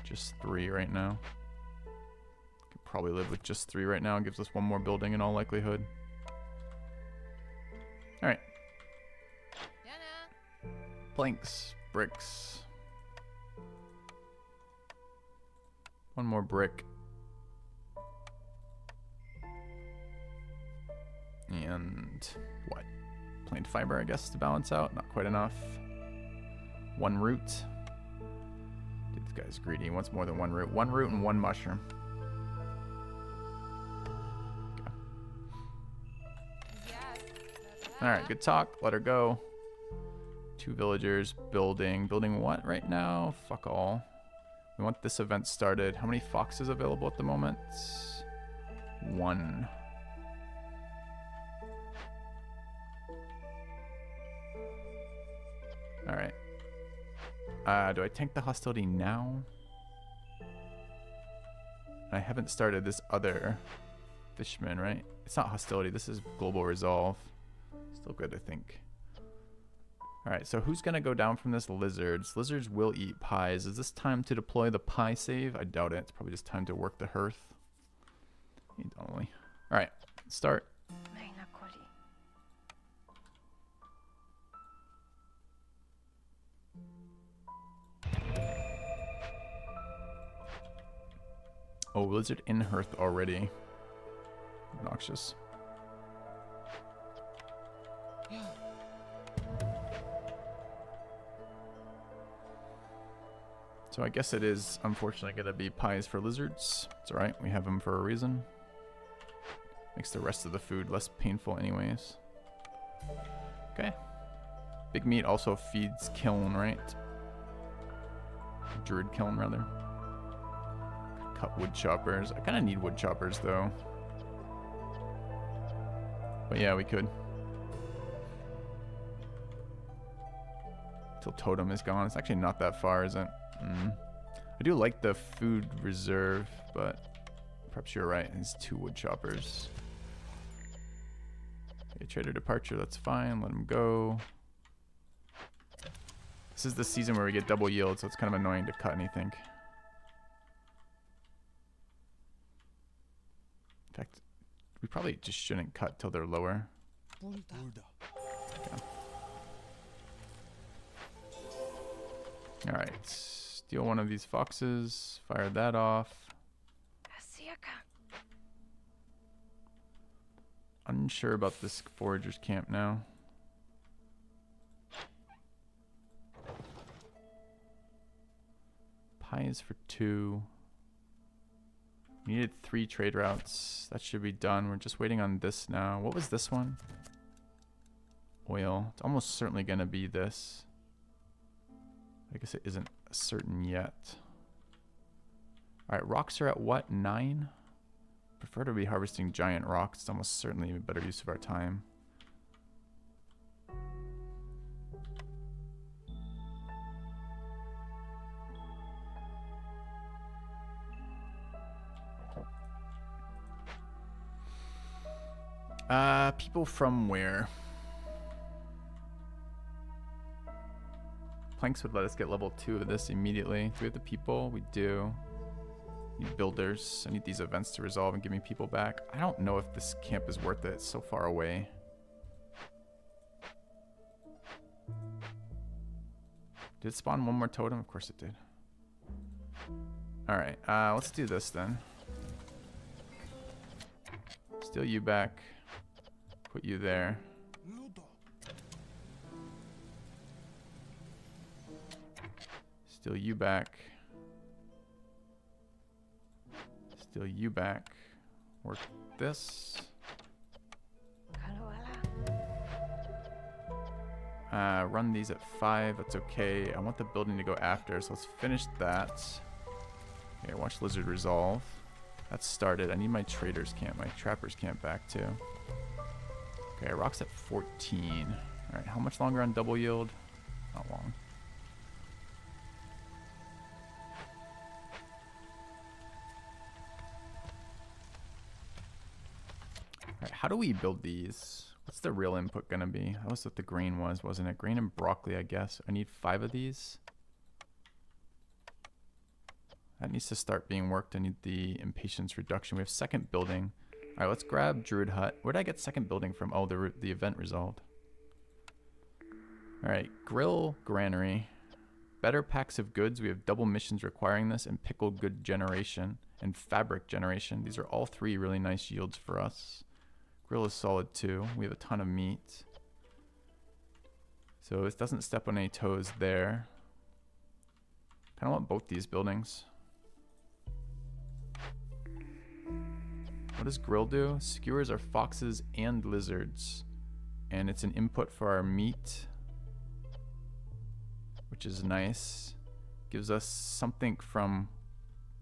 Just 3 right now. Could probably live with just 3 right now. It gives us 1 more building in all likelihood. Alright. Planks, bricks. 1 more brick. And what? Planed fiber, I guess, to balance out. Not quite enough. 1 root. Dude, this guy's greedy. He wants more than 1 root. 1 root and 1 mushroom. Alright, good talk. Let her go. 2 villagers building. Building what right now? Fuck all. We want this event started. How many foxes available at the moment? 1. Alright. Do I tank the hostility now? I haven't started this other fishman, right? It's not hostility. This is global resolve. Still good, I think. Alright, so who's going to go down from this? Lizards. Lizards will eat pies. Is this time to deploy the pie save? I doubt it. It's probably just time to work the hearth. Only. Alright, start. Oh, lizard in hearth already. Obnoxious. So I guess it is unfortunately going to be pies for lizards. It's alright, we have them for a reason. Makes the rest of the food less painful anyways. Okay. Big meat also feeds kiln, right? Druid kiln, rather. Cut wood choppers. I kind of need wood choppers, though. But yeah, we could. Till totem is gone. It's actually not that far, is it? I do like the food reserve, but perhaps you're right. It's 2 wood choppers. Okay, trader departure, that's fine. Let him go. This is the season where we get double yield, so it's kind of annoying to cut anything. In fact, we probably just shouldn't cut till they're lower. Okay. Alright, steal one of these foxes, fire that off. Unsure about this forager's camp now. Pies for 2. We needed 3 trade routes. That should be done. We're just waiting on this now. What was this one? Oil. It's almost certainly going to be this. I guess it isn't certain yet. Alright, rocks are at what? 9? Prefer to be harvesting giant rocks. It's almost certainly a better use of our time. People from where? Planks would let us get level 2 of this immediately. Do we have the people? We do. Need builders. I need these events to resolve and give me people back. I don't know if this camp is worth it. It's so far away. Did it spawn one more totem? Of course it did. Alright, let's do this then. Steal you back. Put you there. Steal you back. Steal you back. Work this. Run these at 5. That's okay. I want the building to go after, so let's finish that. Okay, watch lizard resolve. That's started. I need my traders camp, my trappers camp back too. Okay, rocks at 14. Alright, how much longer on double yield? Not long. Alright, how do we build these? What's the real input gonna be? That was what the grain was, wasn't it? Grain and broccoli, I guess. I need 5 of these. That needs to start being worked. I need the impatience reduction. We have second building. All right, let's grab Druid Hut. Where did I get second building from? Oh, the event resolved. All right, Grill Granary. Better packs of goods. We have double missions requiring this, and pickled good generation and fabric generation. These are all 3 really nice yields for us. Grill is solid too. We have a ton of meat. So this doesn't step on any toes there. Kind of want both these buildings. What does grill do? Skewers are foxes and lizards. and it's an input for our meat, which is nice. Gives us something from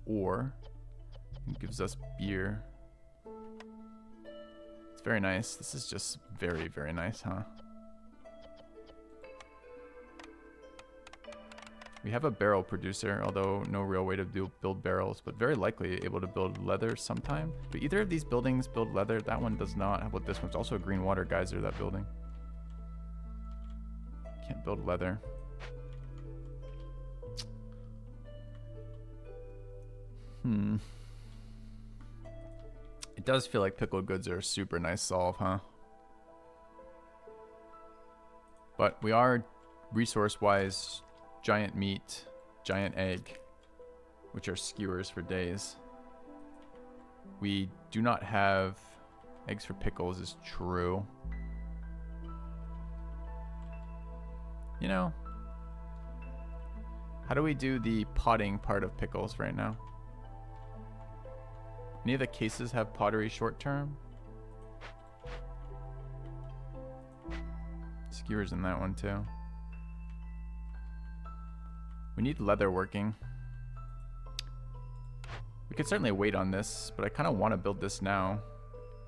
ore. It gives us beer. It's very nice. This is just very, very nice, huh? We have a barrel producer, although no real way to build barrels, but very likely able to build leather sometime. Do either of these buildings build leather? That one does not. How about this one? It's also a green water geyser, that building. Can't build leather. It does feel like pickled goods are a super nice solve, huh? But we are resource-wise giant meat, giant egg, which are skewers for days. We do not have eggs for pickles, is true. You know, how do we do the potting part of pickles right now? Any of the cases have pottery short term? Skewers in that one too. We need leather working. We could certainly wait on this, but I kind of want to build this now.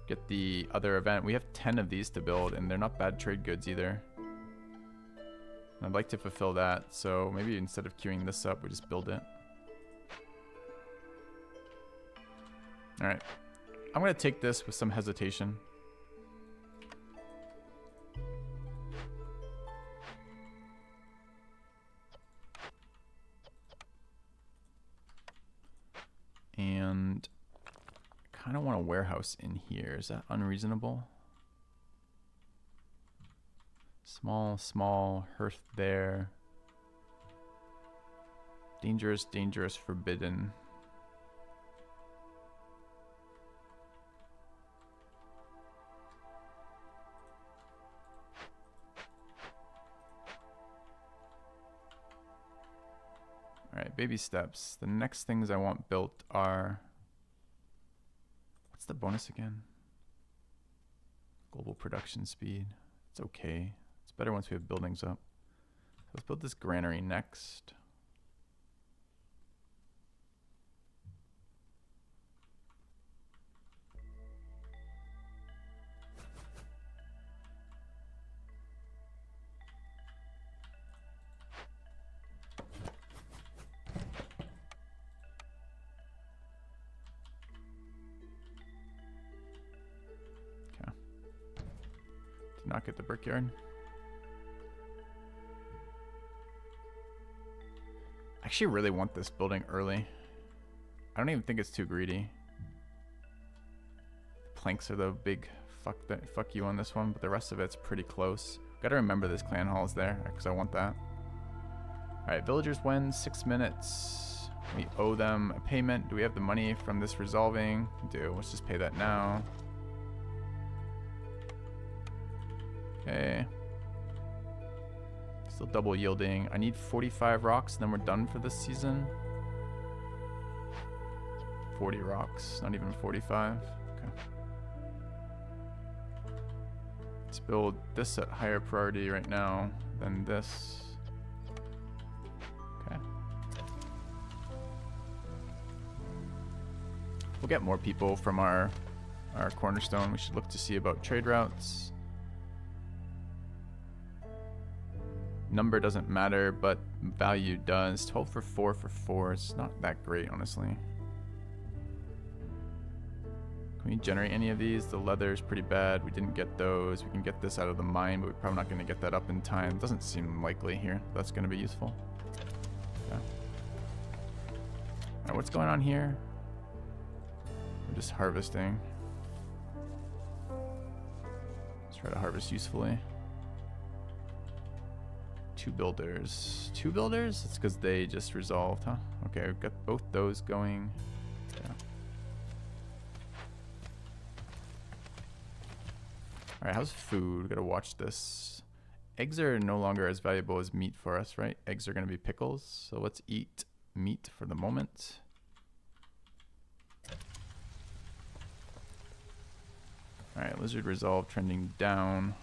Get the other event. We have 10 of these to build, and they're not bad trade goods either. And I'd like to fulfill that, so maybe instead of queuing this up, we just build it. Alright. I'm going to take this with some hesitation. And I kind of want a warehouse in here. Is that unreasonable? Small hearth there. Dangerous, forbidden. Alright, baby steps. The next things I want built are... What's the bonus again? Global production speed. It's okay. It's better once we have buildings up. Let's build this granary next. Not get the brickyard. I actually really want this building early. I don't even think it's too greedy. Planks are the big fuck you on this one, but the rest of it's pretty close. Gotta remember this clan hall is there because I want that. Alright, villagers win 6 minutes. We owe them a payment. Do we have the money from this resolving? We do. Let's just pay that now. Okay. Still double yielding. I need 45 rocks, and then we're done for this season. 40 rocks, not even 45. Okay. Let's build this at higher priority right now than this. Okay. We'll get more people from our cornerstone. We should look to see about trade routes. Number doesn't matter, but value does. 12 for 4 for 4. It's not that great, honestly. Can we generate any of these? The leather is pretty bad. We didn't get those. We can get this out of the mine, but we're probably not going to get that up in time. It doesn't seem likely here. That's going to be useful. Okay. Alright, what's going on here? We're just harvesting. Let's try to harvest usefully. 2 builders. 2 builders? It's because they just resolved, huh? Okay, we've got both those going. Yeah. Alright, how's food? Gotta watch this. Eggs are no longer as valuable as meat for us, right? Eggs are gonna be pickles. So let's eat meat for the moment. Alright, lizard resolve trending down.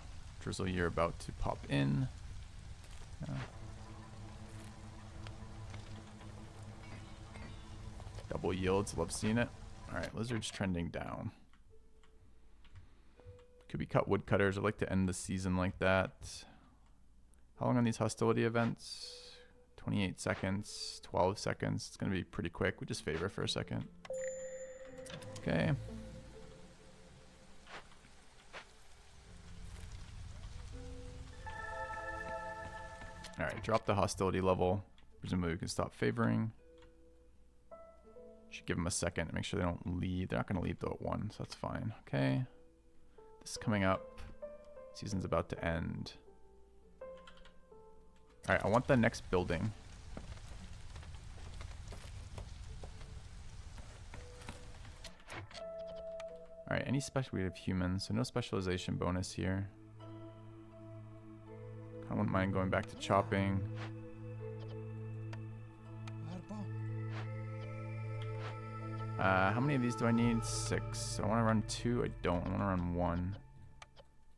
drizzle year about to pop in. Yeah. Double yields, love seeing it. Alright, lizards trending down. Could be cut woodcutters. I'd like to end the season like that. How long on these hostility events? 28 seconds, 12 seconds. It's going to be pretty quick. We just favor for a second. Okay. Alright, drop the hostility level. Presumably we can stop favoring. Should give them a second to make sure they don't leave. They're not going to leave though at 1, so that's fine. Okay. This is coming up. Season's about to end. Alright, I want the next building. Alright, any special, we have humans, so no specialization bonus here. I wouldn't mind going back to chopping. How many of these do I need? 6. I want to run 2. I don't. I want to run 1.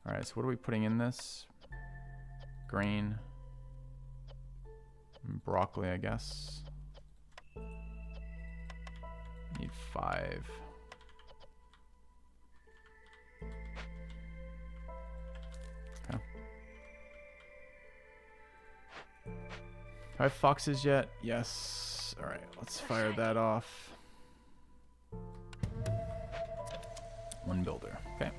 Alright, so what are we putting in this? Grain. And broccoli, I guess. Need 5. Okay. 5 foxes yet? Yes. Alright, let's fire that off. 1 builder. Okay.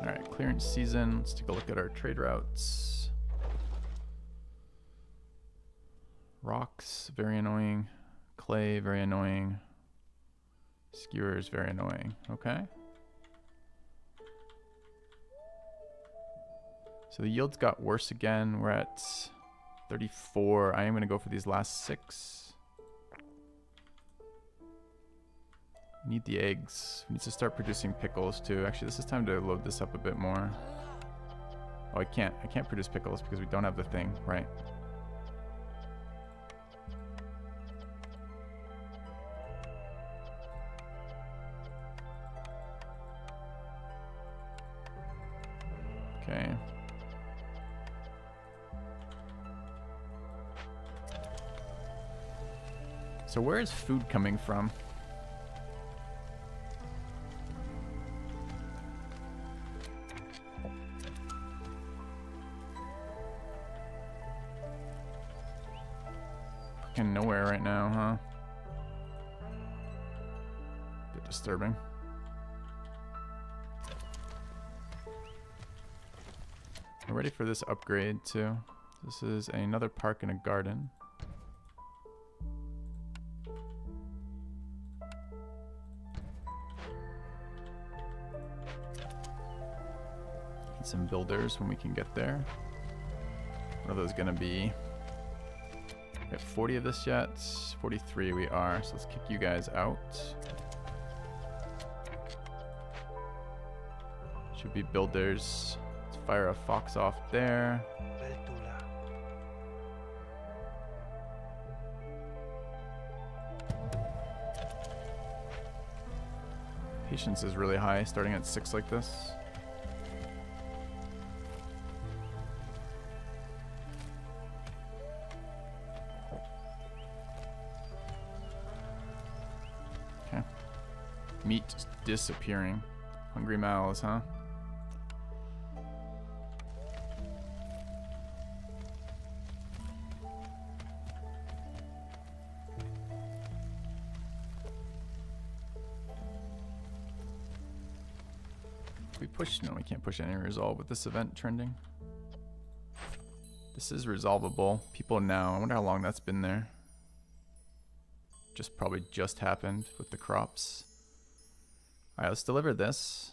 Alright, clearance season. Let's take a look at our trade routes. Rocks, very annoying. Clay, very annoying. Skewers, very annoying. Okay. So the yields got worse again. We're at 34. I am going to go for these last 6. Need the eggs. We need to start producing pickles too. Actually, this is time to load this up a bit more. Oh, I can't produce pickles because we don't have the thing, right? Okay. So where is food coming from? Fucking nowhere right now, huh? Bit disturbing. We're ready for this upgrade too. This is another park and a garden. Need some builders when we can get there. What are those gonna be? We have 40 of this yet. 43 we are, so let's kick you guys out. Should be builders. Let's fire a fox off there. Patience is really high, starting at 6 like this. Okay. Meat just disappearing. Hungry mouths, huh? We push? No, we can't push any resolve with this event trending. This is resolvable. People now. I wonder how long that's been there. Probably just happened with the crops. Alright, let's deliver this.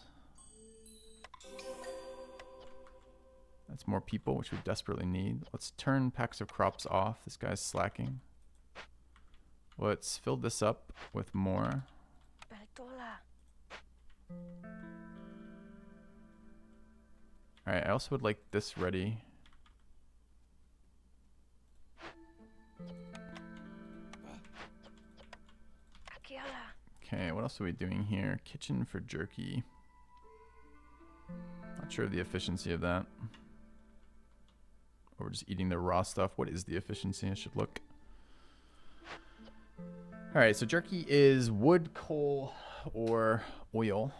That's more people, which we desperately need. Let's turn packs of crops off. This guy's slacking. Let's fill this up with more. Alright, I also would like this ready. Okay, what else are we doing here? Kitchen for jerky. Not sure of the efficiency of that. Or we're just eating the raw stuff. What is the efficiency? I should look. Alright, so jerky is wood, coal, or oil.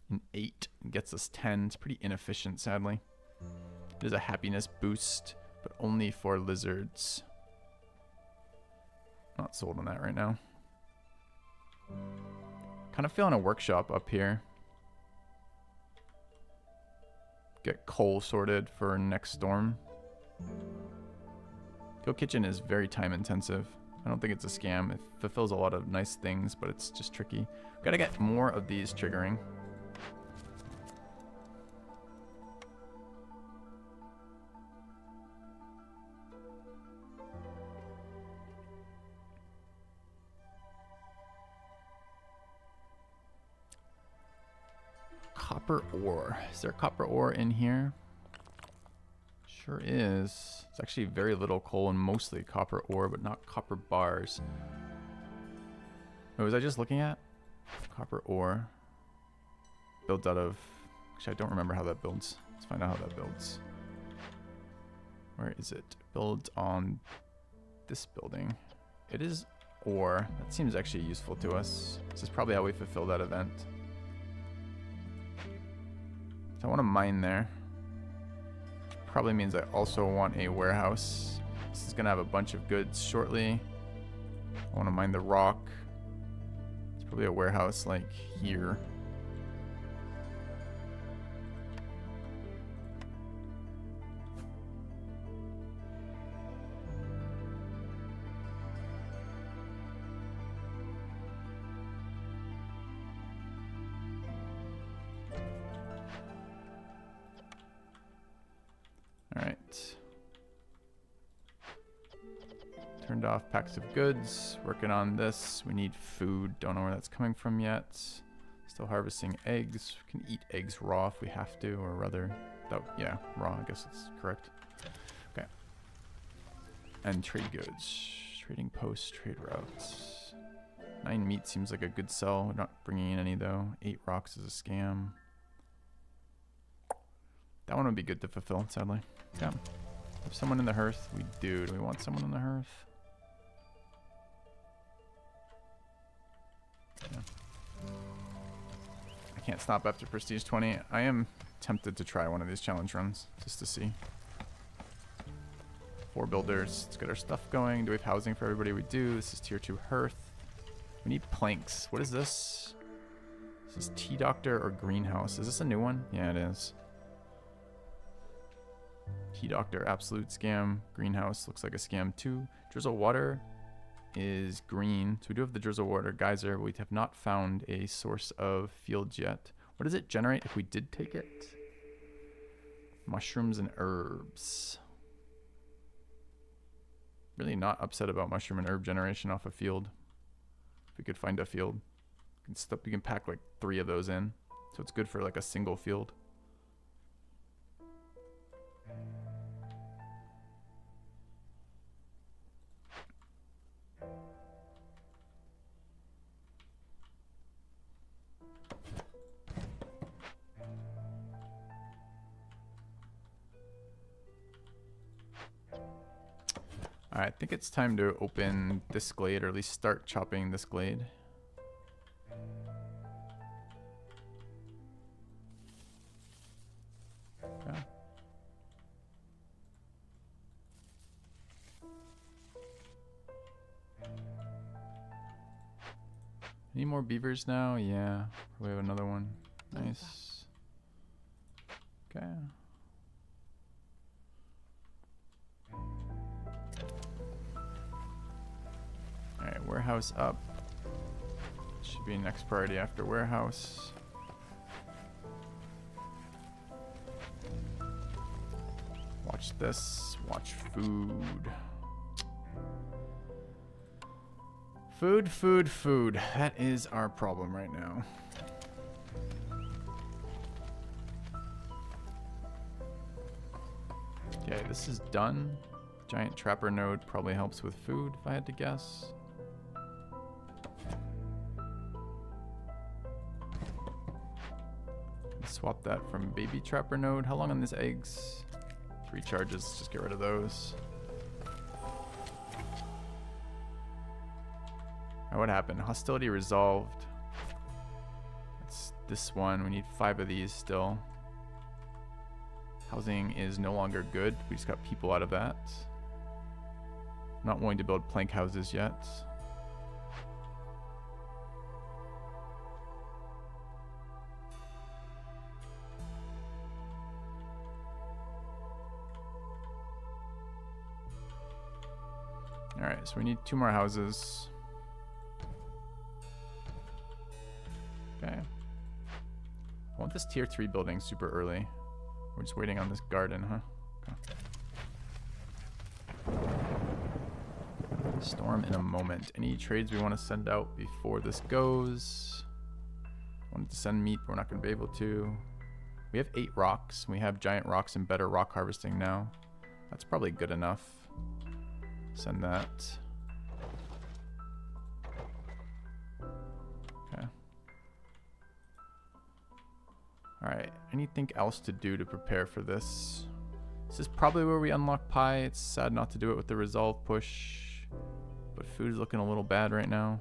And 8 gets us 10. It's pretty inefficient, sadly. It is a happiness boost, but only for lizards. Not sold on that right now. Kind of feeling a workshop up here. Get coal sorted for next storm. Kill Kitchen is very time intensive. I don't think it's a scam. It fulfills a lot of nice things, but it's just tricky. Gotta get more of these triggering. Copper ore. Is there copper ore in here? Sure is. It's actually very little coal and mostly copper ore, but not copper bars. What was I just looking at? Copper ore. Builds out of... Actually, I don't remember how that builds. Let's find out how that builds. Where is it? Builds on this building. It is ore. That seems actually useful to us. This is probably how we fulfill that event. So I want to mine there. Probably means I also want a warehouse. This is going to have a bunch of goods shortly. I want to mine the rock. It's probably a warehouse like here. Alright. Turned off packs of goods. Working on this. We need food. Don't know where that's coming from yet. Still harvesting eggs. We can eat eggs raw if we have to, or rather, yeah, raw, I guess that's correct. Okay. And trade goods. Trading posts, trade routes. 9 meat seems like a good sell. We're not bringing in any though. 8 rocks is a scam. That one would be good to fulfill, sadly. Yeah. Have someone in the hearth? We do. Do we want someone in the hearth? Yeah. I can't stop after Prestige 20. I am tempted to try one of these challenge runs, just to see. 4 builders. Let's get our stuff going. Do we have housing for everybody? We do. This is tier 2 hearth. We need planks. What is this? This is Tea Doctor or Greenhouse. Is this a new one? Yeah, it is. Tea Doctor, absolute scam. Greenhouse looks like a scam too. Drizzle water is green. So we do have the drizzle water geyser, but we have not found a source of fields yet. What does it generate if we did take it? Mushrooms and herbs. Really not upset about mushroom and herb generation off a field. If we could find a field. We can pack like 3 of those in. So it's good for like a single field. Alright, I think it's time to open this glade, or at least start chopping this glade. Okay. Any more beavers now? Yeah, we have another one. Nice. Okay. Alright, warehouse up. Should be next priority after warehouse. Watch this. Watch food. Food, food, food. That is our problem right now. Okay, this is done. Giant trapper node probably helps with food, if I had to guess. swap that from baby trapper node. How long on this eggs? 3 charges. Let's just get rid of those. Alright, what happened? Hostility resolved. That's this one. We need 5 of these still. Housing is no longer good. We just got people out of that. Not willing to build plank houses yet. Alright, so we need 2 more houses. Okay. I want this tier 3 building super early. We're just waiting on this garden, huh? Okay. Storm in a moment. Any trades we want to send out before this goes? Wanted to send meat, but we're not going to be able to. We have 8 rocks. We have giant rocks and better rock harvesting now. That's probably good enough. Send that. Okay. Alright, anything else to do to prepare for this? This is probably where we unlock pie. It's sad not to do it with the resolve push. But food's looking a little bad right now.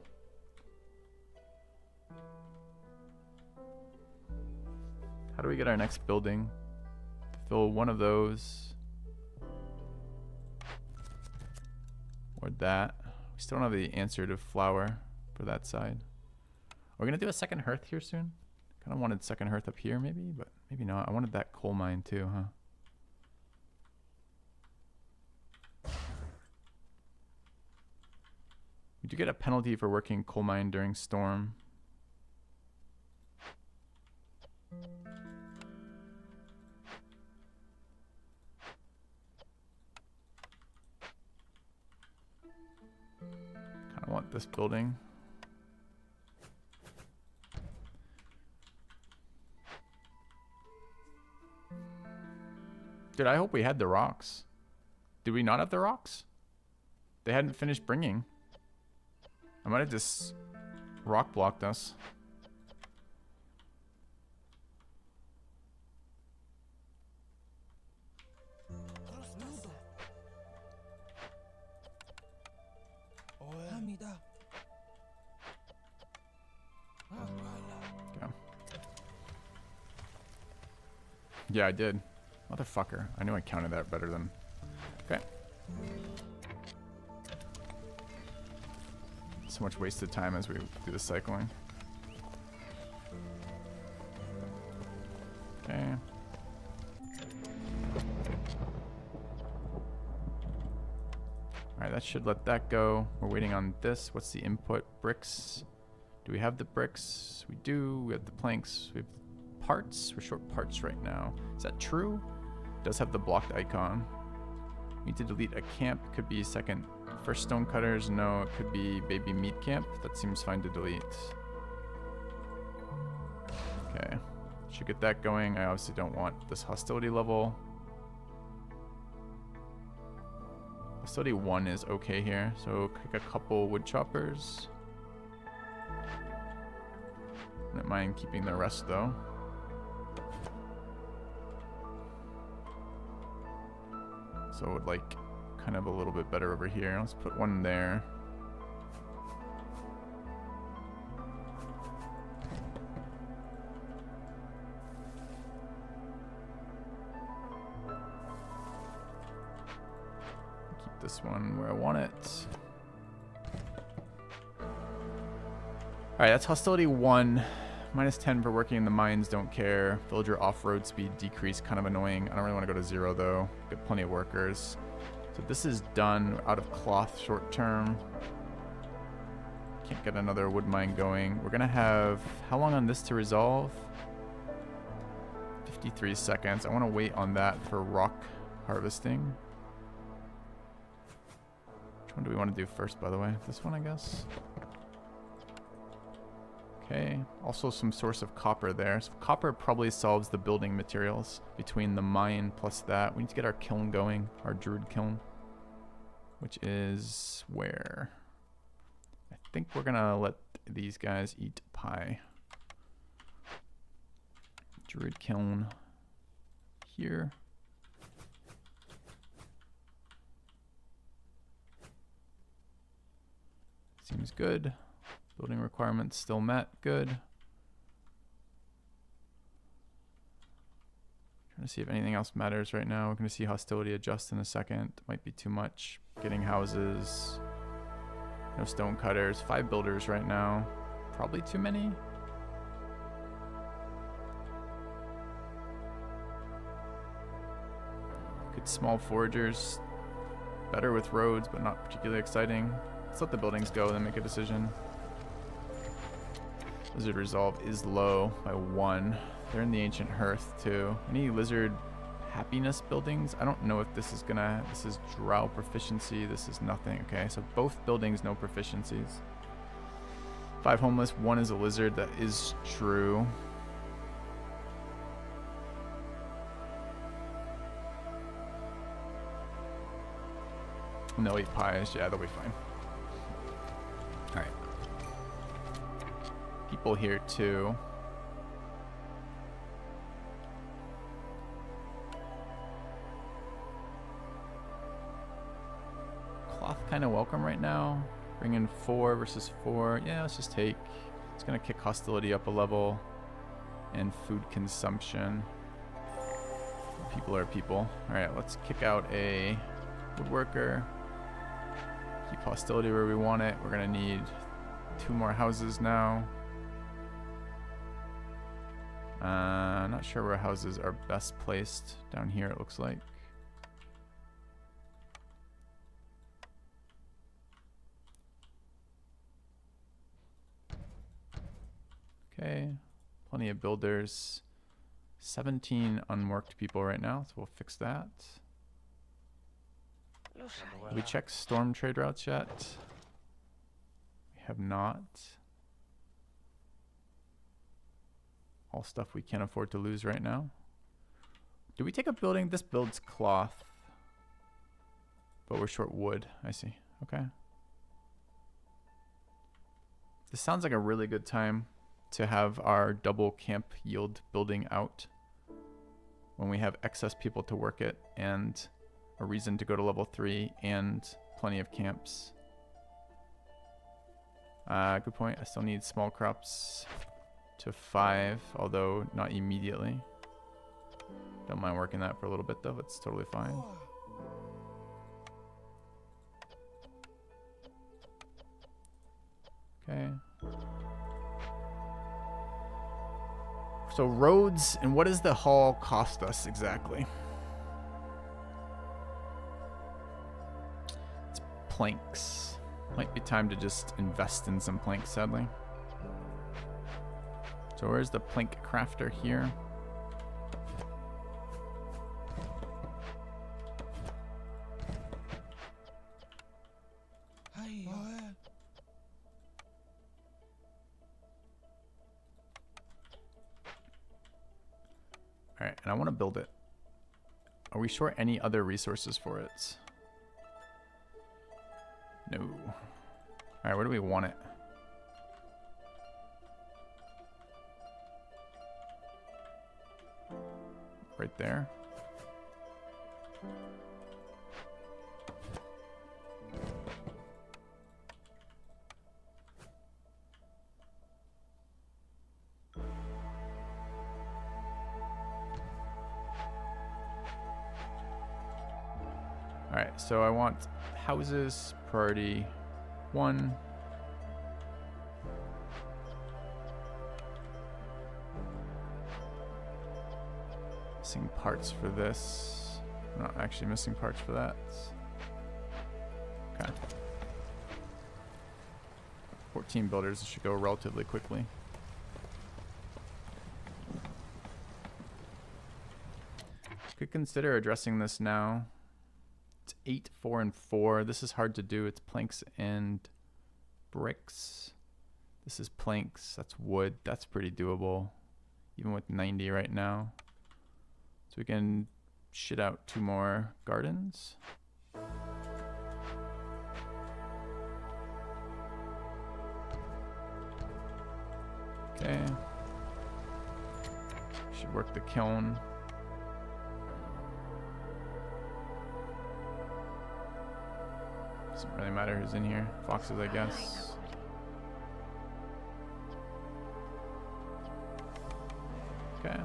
How do we get our next building? Fill one of those. Or that. We still don't have the answer to flour for that side. We're gonna do a second hearth here soon. Kind of wanted second hearth up here maybe, but maybe not. I wanted that coal mine too, huh? We do get a penalty for working coal mine during storm. Kind of want this building. Dude, I hope we had the rocks. Did we not have the rocks? They hadn't finished bringing. I might have just rock blocked us. Okay. Yeah, I did. Motherfucker. I knew I counted that better than... Okay. So much wasted time as we do the cycling. Okay. Alright, that should let that go. We're waiting on this. What's the input? Bricks. Do we have the bricks? We do. We have the planks. We have parts. We're short parts right now. Is that true? It does have the blocked icon. We need to delete a camp. Could be second. First stone cutters. No, it could be baby meat camp. That seems fine to delete. Okay. Should get that going. I obviously don't want this hostility level. Hostility 1 is okay here. So kick a couple wood choppers. Wouldn't mind keeping the rest though. So would like kind of a little bit better over here. Let's put one there. Keep this one where I want it. Alright, that's hostility 1. Minus 10 for working in the mines, don't care. Villager off-road speed decrease, kind of annoying. I don't really want to go to 0 though. Got plenty of workers. So this is done. Out of cloth short term. Can't get another wood mine going. We're gonna have, how long on this to resolve? 53 seconds. I want to wait on that for rock harvesting. Which one do we want to do first, by the way? This one, I guess. Okay, also some source of copper there. So copper probably solves the building materials between the mine plus that. We need to get our kiln going, our druid kiln, which is where? I think we're gonna let these guys eat pie. Druid kiln here. Seems good. Building requirements still met. Good. Trying to see if anything else matters right now. We're going to see hostility adjust in a second. Might be too much. Getting houses. No stone cutters. 5 builders right now. Probably too many. Good small foragers. Better with roads, but not particularly exciting. Let's let the buildings go, then make a decision. Lizard resolve is low by 1. They're in the ancient hearth too. Any lizard happiness buildings? I don't know if this is gonna. This is drow proficiency. This is nothing. Okay, so both buildings no proficiencies. 5 homeless. 1 is a lizard. That is true. And they'll eat pies. Yeah, they'll be fine. All right. People here too. Cloth kind of welcome right now. Bring in 4 versus 4. Yeah, let's just take. It's gonna kick hostility up a level, and food consumption. People are people. All right, let's kick out a woodworker. Keep hostility where we want it. We're gonna need 2 more houses now. Not sure where houses are best placed. Down here it looks like. Okay, plenty of builders. 17 unworked people right now, so we'll fix that. Have we checked storm trade routes yet? We have not. All stuff we can't afford to lose right now. Do we take a building? This builds cloth. But we're short wood. I see. Okay. This sounds like a really good time to have our double camp yield building out. When we have excess people to work it and a reason to go to level 3 and plenty of camps. Good point. I still need small crops to 5, although not immediately. Don't mind working that for a little bit though. It's totally fine. Okay. So roads, and what does the haul cost us exactly? It's planks. Might be time to just invest in some planks, sadly. So where's the plank crafter here? All right, and I want to build it. Are we short any other resources for it? No. All right, where do we want it? Right there. All right, so I want houses, priority 1. Missing parts for this. I'm not actually missing parts for that. Okay. 14 builders. This should go relatively quickly. Could consider addressing this now. It's 8, 4, and 4. This is hard to do. It's planks and bricks. This is planks. That's wood. That's pretty doable, even with 90 right now. So we can shit out 2 more gardens. Okay. Should Should work the kiln. Doesn't really matter who's in here. Foxes, I guess. Okay.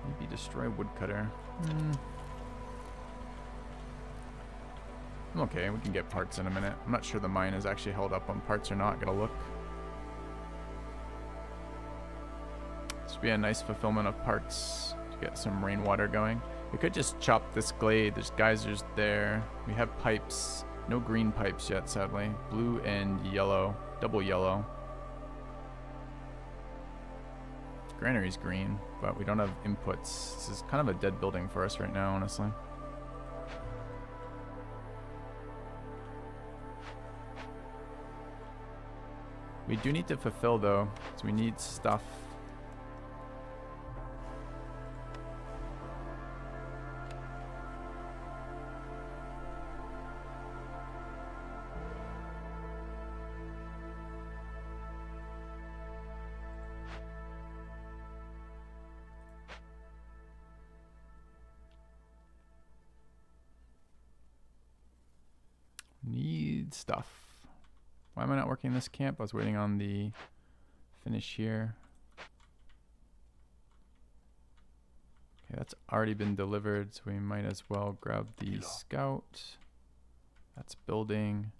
Maybe destroy woodcutter. I'm okay, we can get parts in a minute. I'm not sure the mine is actually held up on parts or not. Gotta look. This would be a nice fulfillment of parts to get some rainwater going. We could just chop this glade. There's geysers there. We have pipes. No green pipes yet, sadly. Blue and yellow. Double yellow. Granary's green, but we don't have inputs. This is kind of a dead building for us right now, honestly. We do need to fulfill, though, so we need stuff. Need stuff. Why am I not working this camp? I was waiting on the finish here. Okay, that's already been delivered, so we might as well grab the scout. That's building.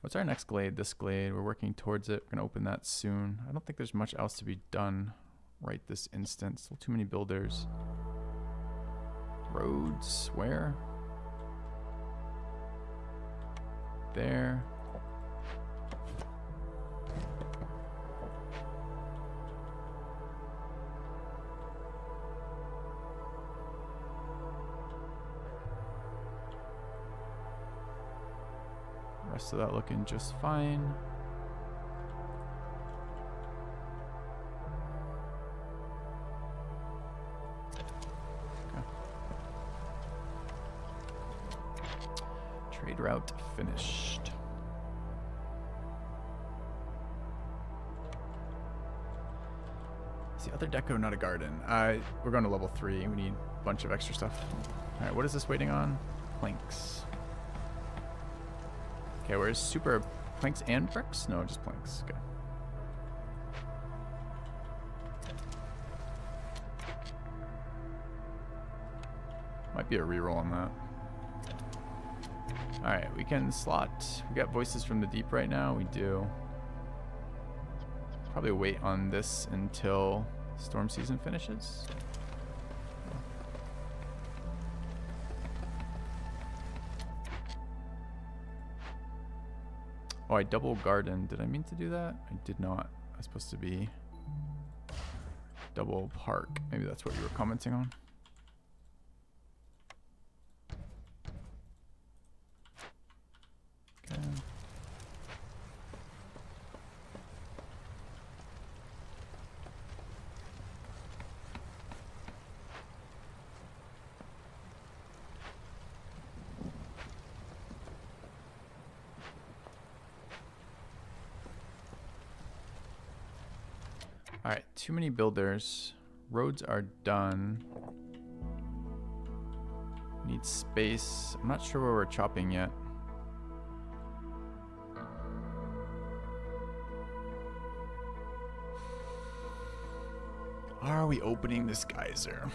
What's our next glade? This glade. We're working towards it. We're going to open that soon. I don't think there's much else to be done right this instant. Still too many builders. Roads. Where? There. Rest of that looking just fine. Okay. Trade route finished. Is the other deco not a garden? We're going to level 3. We need a bunch of extra stuff. All right, what is this waiting on? Planks. Okay, where's super planks and bricks? No, just planks. Okay. Might be a reroll on that. Alright, we can slot. We got voices from the deep right now. We do. Probably wait on this until storm season finishes. Oh, I double garden. Did I mean to do that? I did not. I was supposed to be double park. Maybe that's what you were commenting on. Okay. All right, too many builders. Roads are done. Need space. I'm not sure where we're chopping yet. Are we opening this geyser?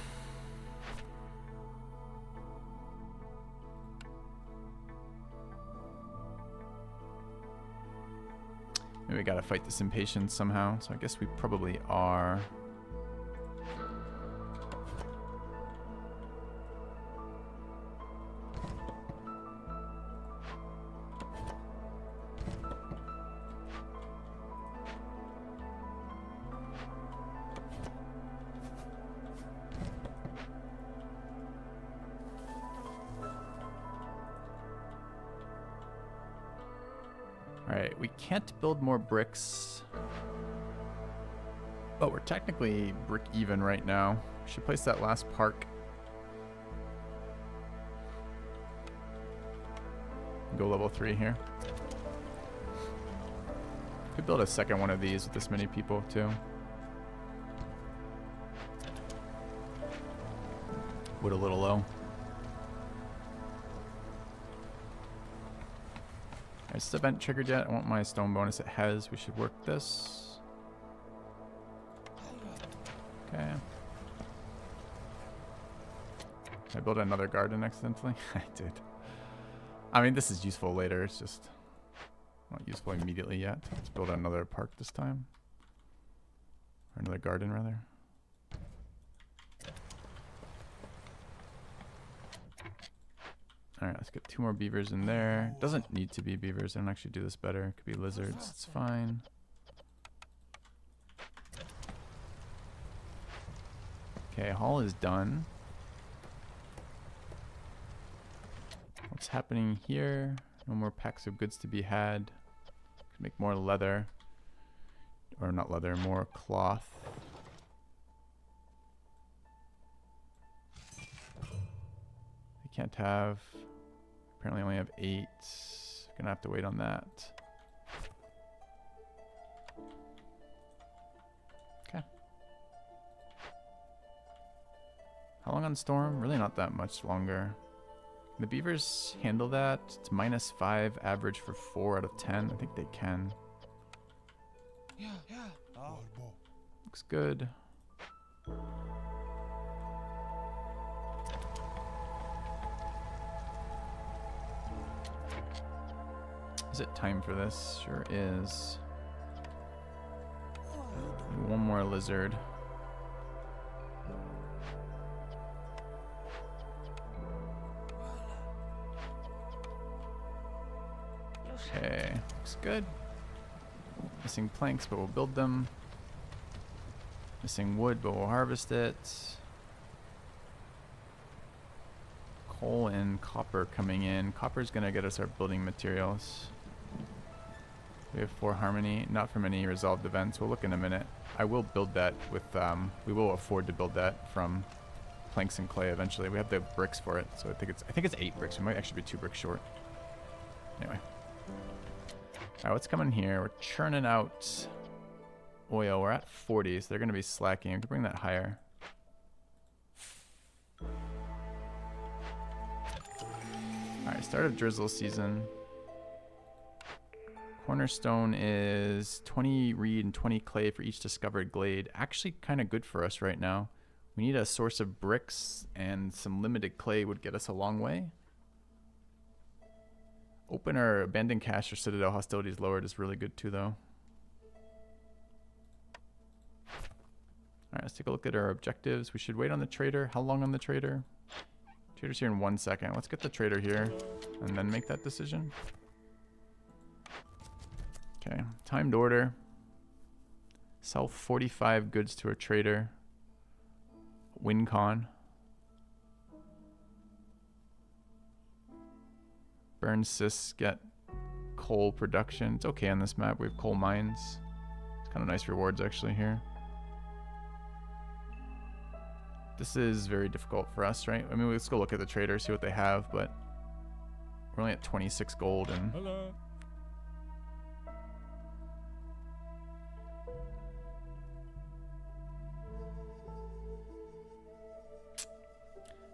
Maybe we gotta fight this impatience somehow, so I guess we probably are. Alright, we can't build more bricks. But we're technically brick even right now. We should place that last park. Go level 3 here. Could build a second one of these with this many people too. Wood a little low. Is this event triggered yet? I want my stone bonus. It has. We should work this. Okay. Did I build another garden accidentally? I did. I mean, this is useful later. It's just not useful immediately yet. Let's build another park this time. Or another garden, rather. Alright, let's get 2 more beavers in there. Doesn't need to be beavers. I don't actually do this better. It could be lizards. It's fine. Okay, hall is done. What's happening here? No more packs of goods to be had. Could make more leather. Or not leather, more cloth. I can't have... Apparently only have 8. Gonna have to wait on that. Okay. How long on storm? Really not that much longer. Can the beavers handle that? It's -5 average for 4 out of 10. I think they can. Looks good. Is it time for this? Sure is. One more lizard. Okay, looks good. Missing planks, but we'll build them. Missing wood, but we'll harvest it. Coal and copper coming in. Copper's gonna get us our building materials. We have 4 harmony, not from any resolved events. We'll look in a minute. I will build that with, we will afford to build that from planks and clay eventually. We have the bricks for it, so I think it's 8 bricks. We might actually be 2 bricks short. Anyway. Alright, what's coming here? We're churning out oil. We're at 40, so they're going to be slacking. I have to bring that higher. Alright, start of drizzle season. Cornerstone is 20 reed and 20 clay for each discovered glade. Actually kind of good for us right now. We need a source of bricks, and some limited clay would get us a long way. Open or abandoned cache or citadel hostilities lowered is really good too, though. Alright, let's take a look at our objectives. We should wait on the trader. How long on the trader? Trader's here in 1 second. Let's get the trader here and then make that decision. Okay, timed order. Sell 45 goods to a trader. Win con. Burn cysts, get coal production. It's okay on this map. We have coal mines. It's kind of nice rewards actually here. This is very difficult for us, right? I mean, let's go look at the trader, see what they have, but we're only at 26 gold and... Hello.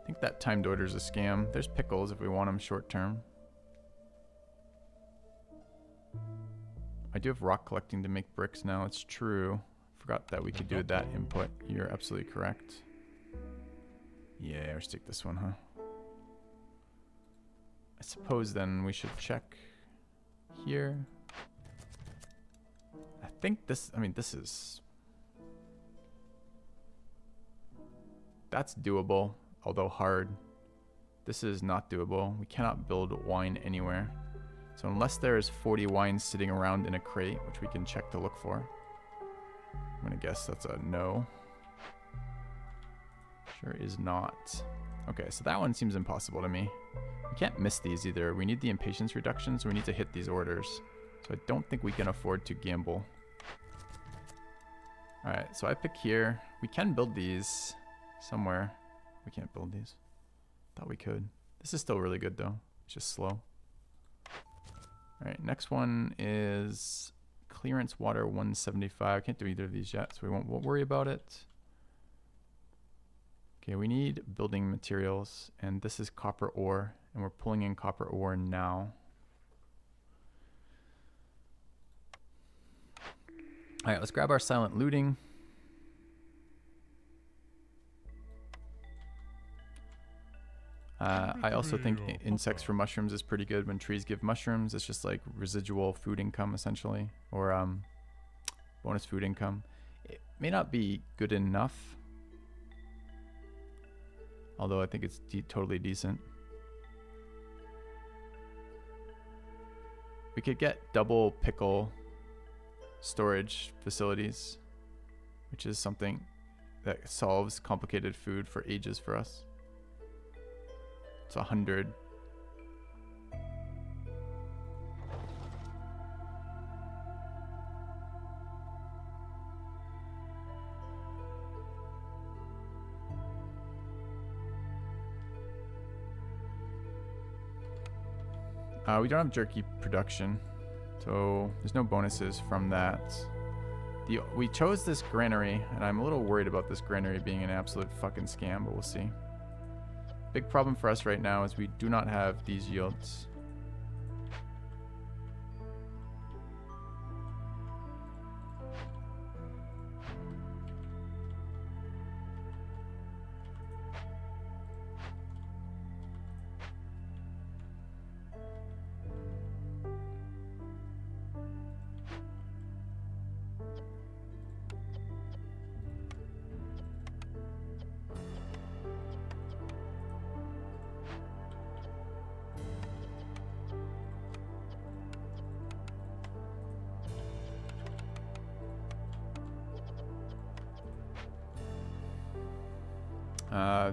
I think that timed order is a scam. There's pickles if we want them short term. I do have rock collecting to make bricks now. It's true. Forgot that we could do that input. You're absolutely correct. Yeah, let's take this one, huh? I suppose then we should check here. I think this, I mean, this is... That's doable, although hard. This is not doable. We cannot build wine anywhere. So unless there is 40 wines sitting around in a crate, which we can check to look for. I'm gonna guess that's a no. Sure is not. Okay, so that one seems impossible to me. We can't miss these either. We need the impatience reduction, so we need to hit these orders. So I don't think we can afford to gamble. Alright, so I pick here. We can build these somewhere. We can't build these. Thought we could. This is still really good though. It's just slow. Alright, next one is clearance water 175. I can't do either of these yet, so we won't worry about it. Okay, we need building materials, and this is copper ore, and we're pulling in copper ore now. All right, let's grab our silent looting. I also think insects for mushrooms is pretty good. When trees give mushrooms, it's just like residual food income, essentially, or bonus food income. It may not be good enough, although I think it's totally decent. We could get double pickle storage facilities, which is something that solves complicated food for ages for us. It's 100. We don't have jerky production, so there's no bonuses from that. We chose this granary, and I'm a little worried about this granary being an absolute fucking scam, but we'll see. Big problem for us right now is we do not have these yields.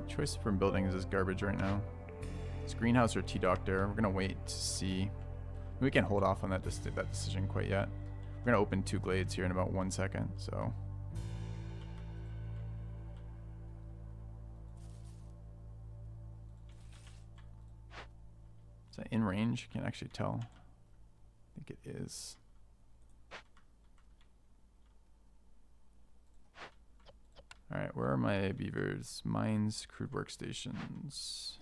Choice from buildings is garbage right now. It's greenhouse or T-Doctor. We're going to wait to see. We can't hold off on that decision quite yet. We're going to open 2 glades here in about 1 second, so. Is that in range? Can't actually tell. I think it is. All right, where are my beavers? Mines, crude workstations.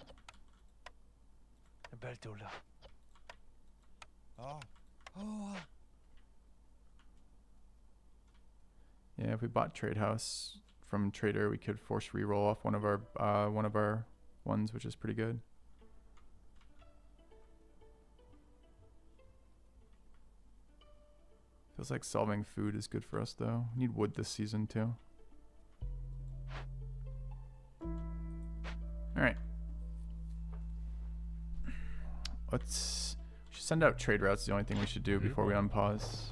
Yeah, if we bought trade house from trader, we could force reroll off one of our ones, which is pretty good. Feels like solving food is good for us though. We need wood this season too. All right. We should send out trade routes. The only thing we should do before we unpause.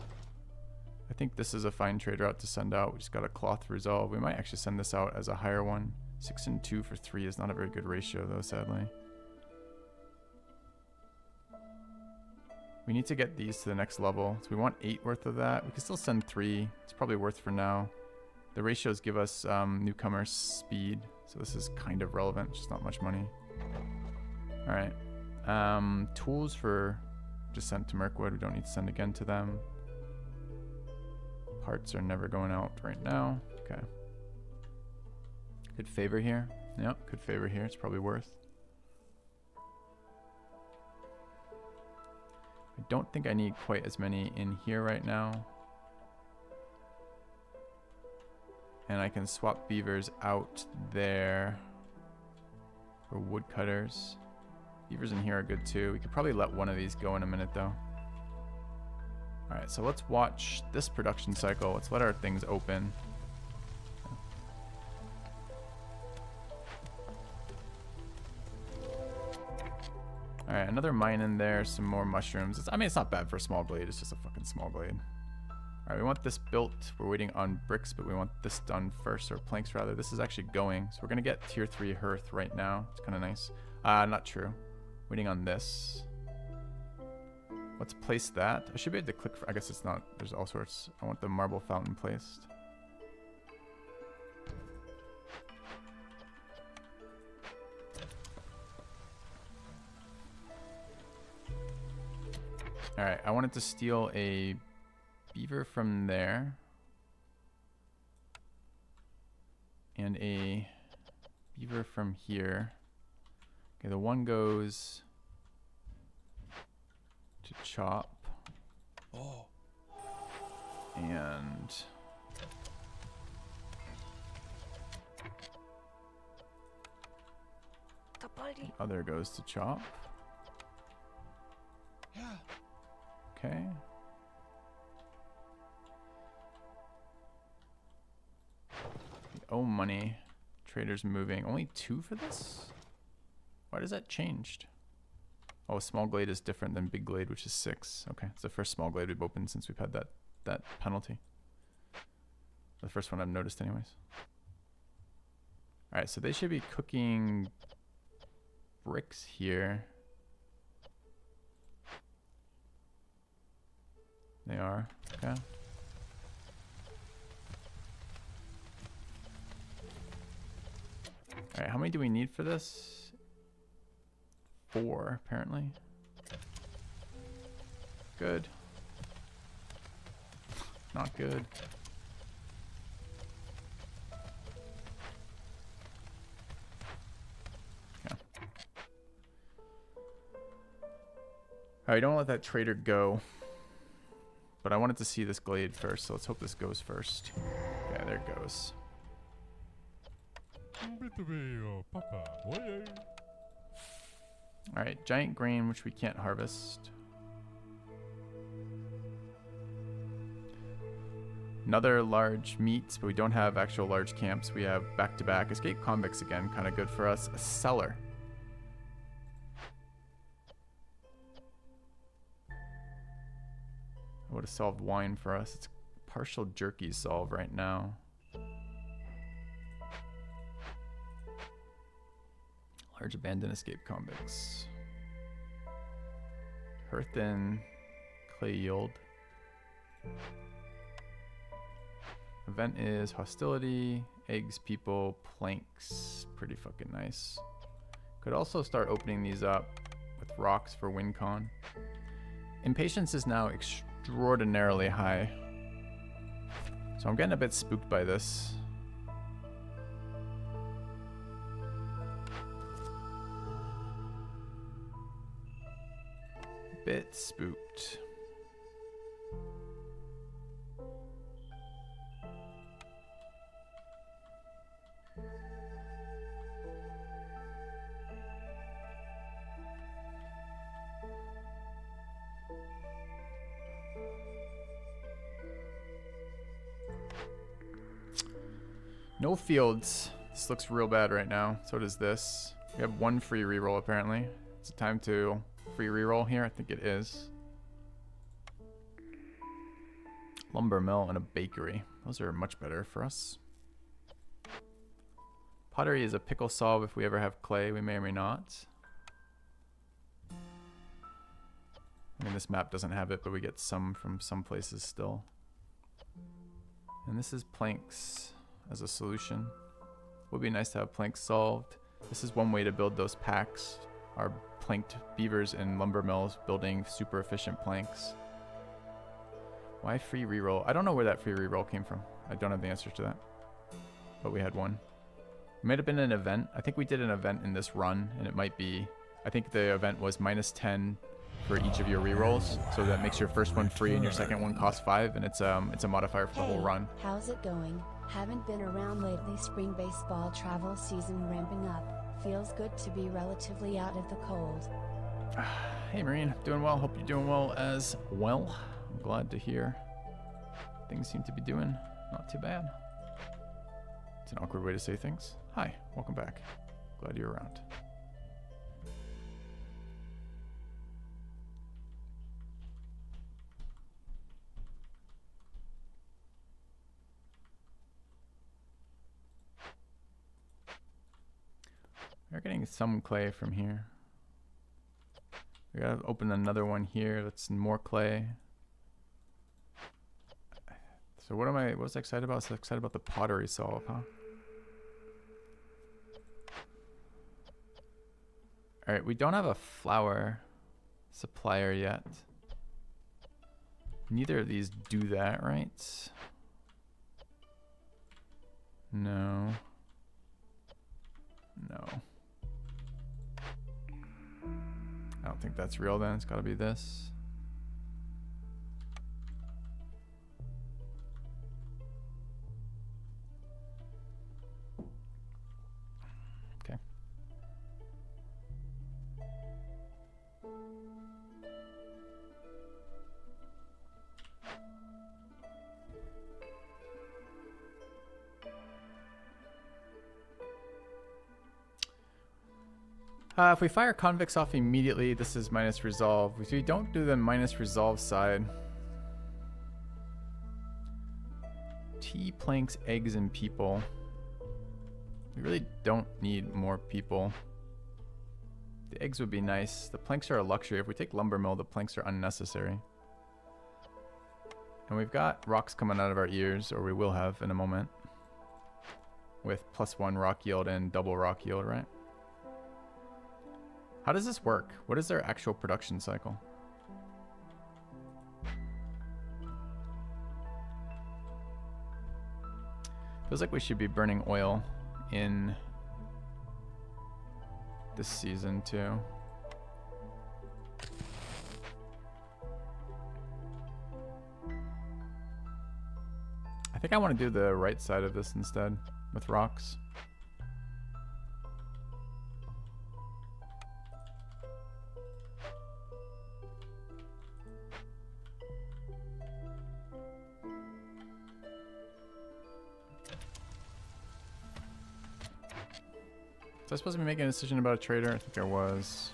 I think this is a fine trade route to send out. We just got a cloth resolve. We might actually send this out as a higher one. 6 and 2 for 3 is not a very good ratio though, sadly. We need to get these to the next level. So we want 8 worth of that. We can still send 3. It's probably worth for now. The ratios give us newcomer speed. So this is kind of relevant, just not much money. All right. Tools for just sent to Mirkwood. We don't need to send again to them. Parts are never going out right now. Okay. Could favor here. Yep, could favor here. It's probably worth. I don't think I need quite as many in here right now. And I can swap beavers out there for woodcutters. Beavers in here are good too. We could probably let one of these go in a minute though. All right, so let's watch this production cycle. Let's let our things open. All right, another mine in there, some more mushrooms. I mean, it's not bad for a small blade. It's just a fucking small blade. All right, we want this built. We're waiting on bricks, but we want this done first, or planks rather. This is actually going, so we're gonna get tier 3 hearth right now. It's kind of nice. Not true. Waiting on this. Let's place that. I should be able to click for, I guess it's not. There's all sorts. I want the marble fountain placed. All right, I wanted to steal a beaver from there. And a beaver from here. Okay, the one goes to chop. Oh. And the other goes to chop. Yeah. Okay. Oh, money. Trader's moving. Only 2 for this? Why does that changed? Oh, small glade is different than big glade, which is 6. Okay, it's the first small glade we've opened since we've had that penalty. The first one I've noticed anyways. Alright, so they should be cooking bricks here. They are. Okay. Alright, how many do we need for this? 4, apparently. Good. Not good. Yeah. Alright, don't let that trader go. But I wanted to see this glade first, so let's hope this goes first. Yeah, there it goes. Alright, giant grain, which we can't harvest. Another large meat, but we don't have actual large camps. We have back-to-back. Escape convicts again, kind of good for us. A cellar. I would have solved wine for us. It's partial jerky solve right now. Large abandoned escape convicts. Hearth in clay yield. Event is hostility, eggs, people, planks. Pretty fucking nice. Could also start opening these up with rocks for WinCon. Impatience is now extraordinarily high. So I'm getting a bit spooked by this. Bit spooked. No fields. This looks real bad right now. So does this. We have 1 free reroll apparently. It's time to free reroll here. I think it is. Lumber mill and a bakery. Those are much better for us. Pottery is a pickle solve if we ever have clay. We may or may not. I mean, this map doesn't have it, but we get some from some places still. And this is planks as a solution. Would be nice to have planks solved. This is one way to build those packs. Our planked beavers in lumber mills building super efficient planks. Why free reroll? I don't know where that free reroll came from. I don't have the answer to that. But we had one. It might have been an event. I think we did an event in this run, and it might be... I think the event was -10 for each of your rerolls, so that makes your first one free and your second one costs 5, and it's a modifier for the whole run. How's it going? Haven't been around lately. Spring baseball travel season ramping up. Feels good to be relatively out of the cold. Hey Marine, doing well. Hope you're doing well as well. I'm glad to hear. Things seem to be doing not too bad. It's an awkward way to say things. Hi, welcome back. Glad you're around. We're getting some clay from here. We gotta open another one here. That's more clay. So what was I excited about? So excited about the pottery solve, huh? Alright, we don't have a flour supplier yet. Neither of these do that, right? No. No. I don't think that's real then. It's got to be this. Okay. If we fire convicts off immediately, this is minus resolve. If we don't do the minus resolve side. Tea, planks, eggs, and people. We really don't need more people. The eggs would be nice. The planks are a luxury. If we take lumber mill, the planks are unnecessary. And we've got rocks coming out of our ears, or we will have in a moment. With +1 rock yield and double rock yield, right? How does this work? What is their actual production cycle? Feels like we should be burning oil in this season too. I think I want to do the right side of this instead with rocks. Was I supposed to be making a decision about a trader? I think I was.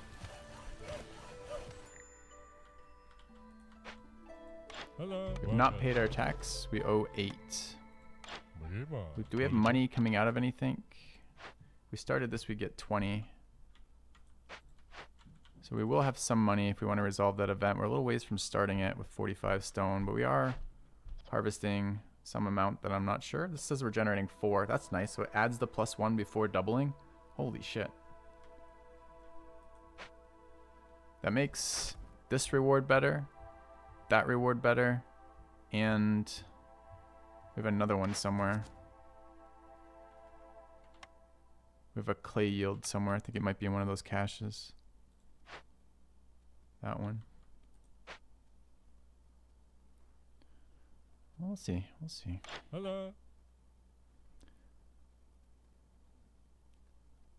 We've not paid our tax. We owe 8. Do we have money coming out of anything? We started this, we get 20. So we will have some money if we want to resolve that event. We're a little ways from starting it with 45 stone, but we are harvesting some amount that I'm not sure. This says we're generating 4. That's nice. So it adds the +1 before doubling. Holy shit. That makes this reward better, that reward better, and we have another one somewhere. We have a clay yield somewhere. I think it might be in one of those caches. That one. We'll see. We'll see. Hello.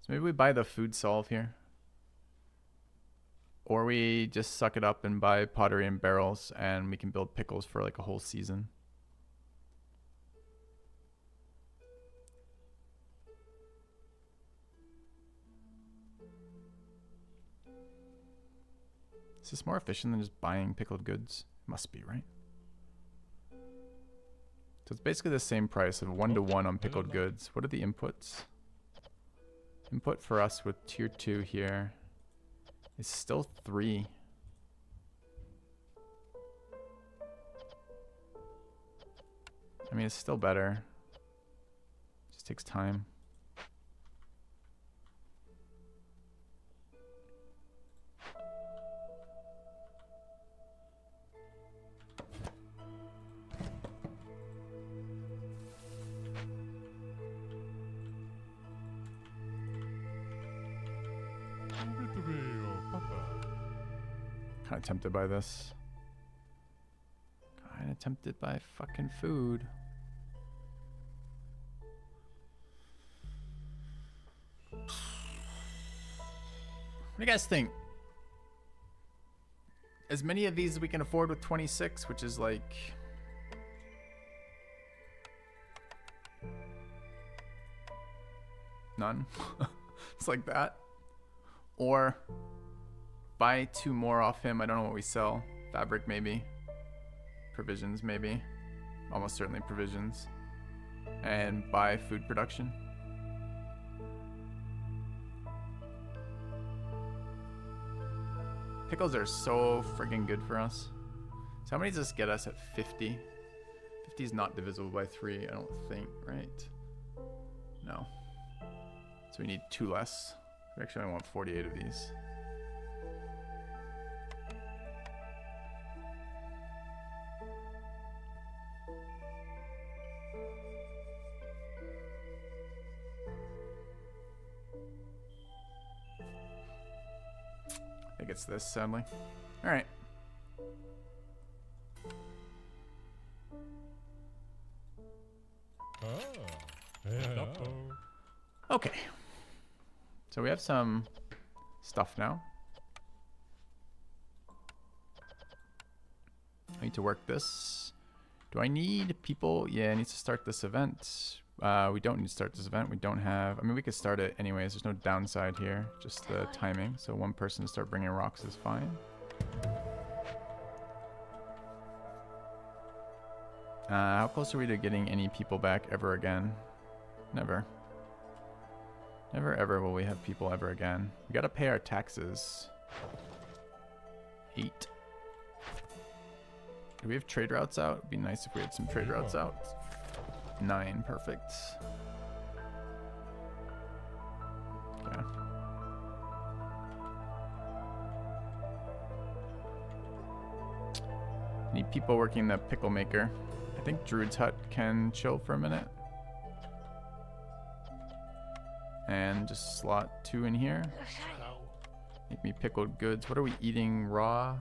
So maybe we buy the food solve here. Or we just suck it up and buy pottery and barrels and we can build pickles for like a whole season. Is this more efficient than just buying pickled goods? Must be, right? So it's basically the same price of 1-to-1 on pickled goods. What are the inputs? Input for us with tier 2 here is still 3. I mean, it's still better. Just takes time. Kind of tempted by this. Kind of tempted by fucking food. What do you guys think? As many of these as we can afford with 26, which is like... none. It's like that. Or... buy 2 more off him. I don't know what we sell. Fabric, maybe. Provisions, maybe. Almost certainly provisions. And buy food production. Pickles are so friggin' good for us. So how many does this get us at 50? 50 is not divisible by 3, I don't think, right? No. So we need 2 less. We actually only want 48 of these. gets this, sadly. All right. Okay. So we have some stuff now. I need to work this. Do I need people? Yeah, I need to start this event. We don't need to start this event. We don't have... I mean, we could start it anyways. There's no downside here. Just the timing. So one person to start bringing rocks is fine. How close are we to getting any people back ever again? Never. Never ever will we have people ever again. We gotta pay our taxes. 8. Do we have trade routes out? It'd be nice if we had some trade routes out. 9, perfect. Okay. Need people working the pickle maker. I think Druid's Hut can chill for a minute. And just slot 2 in here. Make me pickled goods. What are we eating raw?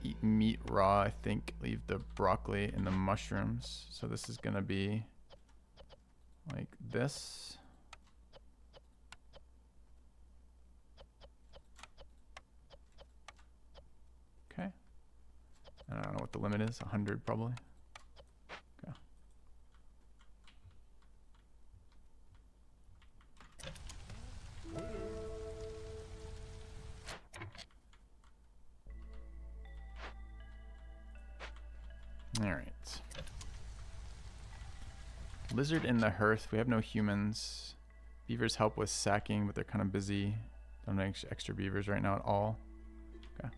Eat meat raw, I think. Leave the broccoli and the mushrooms. So this is gonna be like this. Okay. I don't know what the limit is. 100 probably. Okay. All right. Lizard in the hearth. We have no humans. Beavers help with sacking, but they're kind of busy. Don't have extra beavers right now at all. Okay.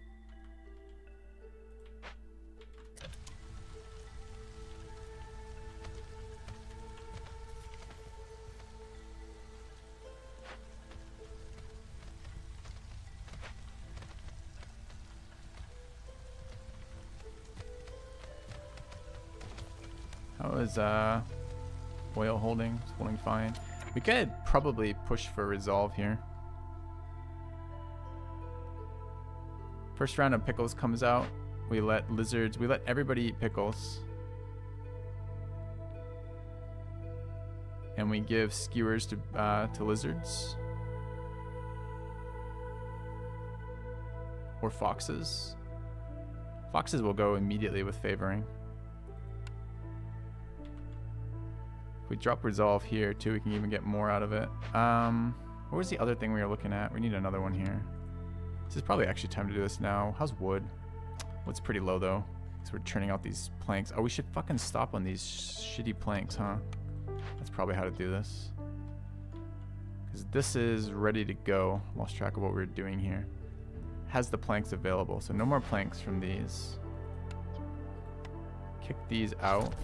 How is oil holding? It's holding fine. We could probably push for resolve here. First round of pickles comes out. We let lizards, we let everybody eat pickles. And we give skewers to lizards. Or foxes. Foxes will go immediately with favoring. If we drop resolve here too, we can even get more out of it. What was the other thing we were looking at? We need another one here. This is probably actually time to do this now. How's wood? Wood's pretty low though, because we're churning out these planks. Oh, we should fucking stop on these shitty planks, huh? That's probably how to do this. Because this is ready to go. Lost track of what we were doing here. Has the planks available, so no more planks from these. Kick these out.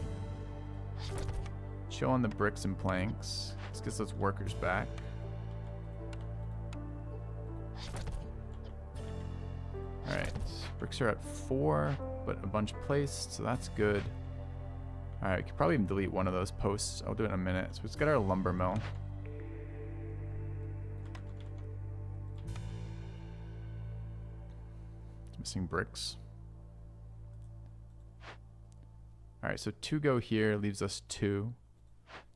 Chill on the bricks and planks. Let's get those workers back. Alright, bricks are at 4, but a bunch placed, so that's good. Alright, we could probably even delete one of those posts. I'll do it in a minute. So let's get our lumber mill. It's missing bricks. Alright, so 2 go here, leaves us 2.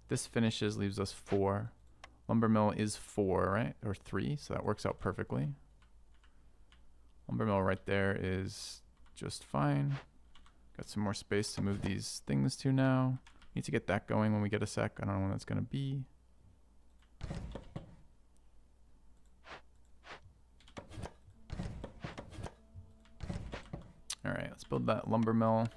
This finishes, leaves us 4. Lumber mill is 4, right? Or 3, so that works out perfectly. Lumber mill right there is just fine. Got some more space to move these things to now. Need to get that going when we get a sec. I don't know when that's going to be. Alright, let's build that lumber mill.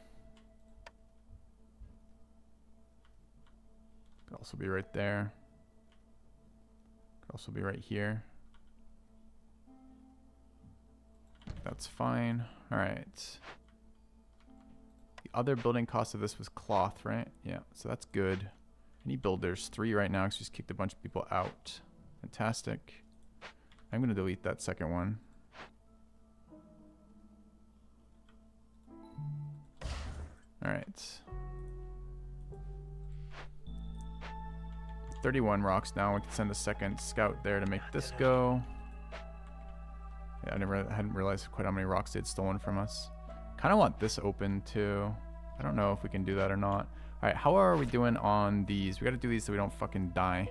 Could also be right there. Could also be right here. That's fine. All right. The other building cost of this was cloth, right? Yeah, so that's good. Any builders? 3 right now because we just kicked a bunch of people out. Fantastic. I'm going to delete that second one. All right. 31 rocks now. We can send a second scout there to make this go. I hadn't realized quite how many rocks they'd stolen from us. Kind of want this open too. I don't know if we can do that or not. All right, how are we doing on these? We got to do these so we don't fucking die.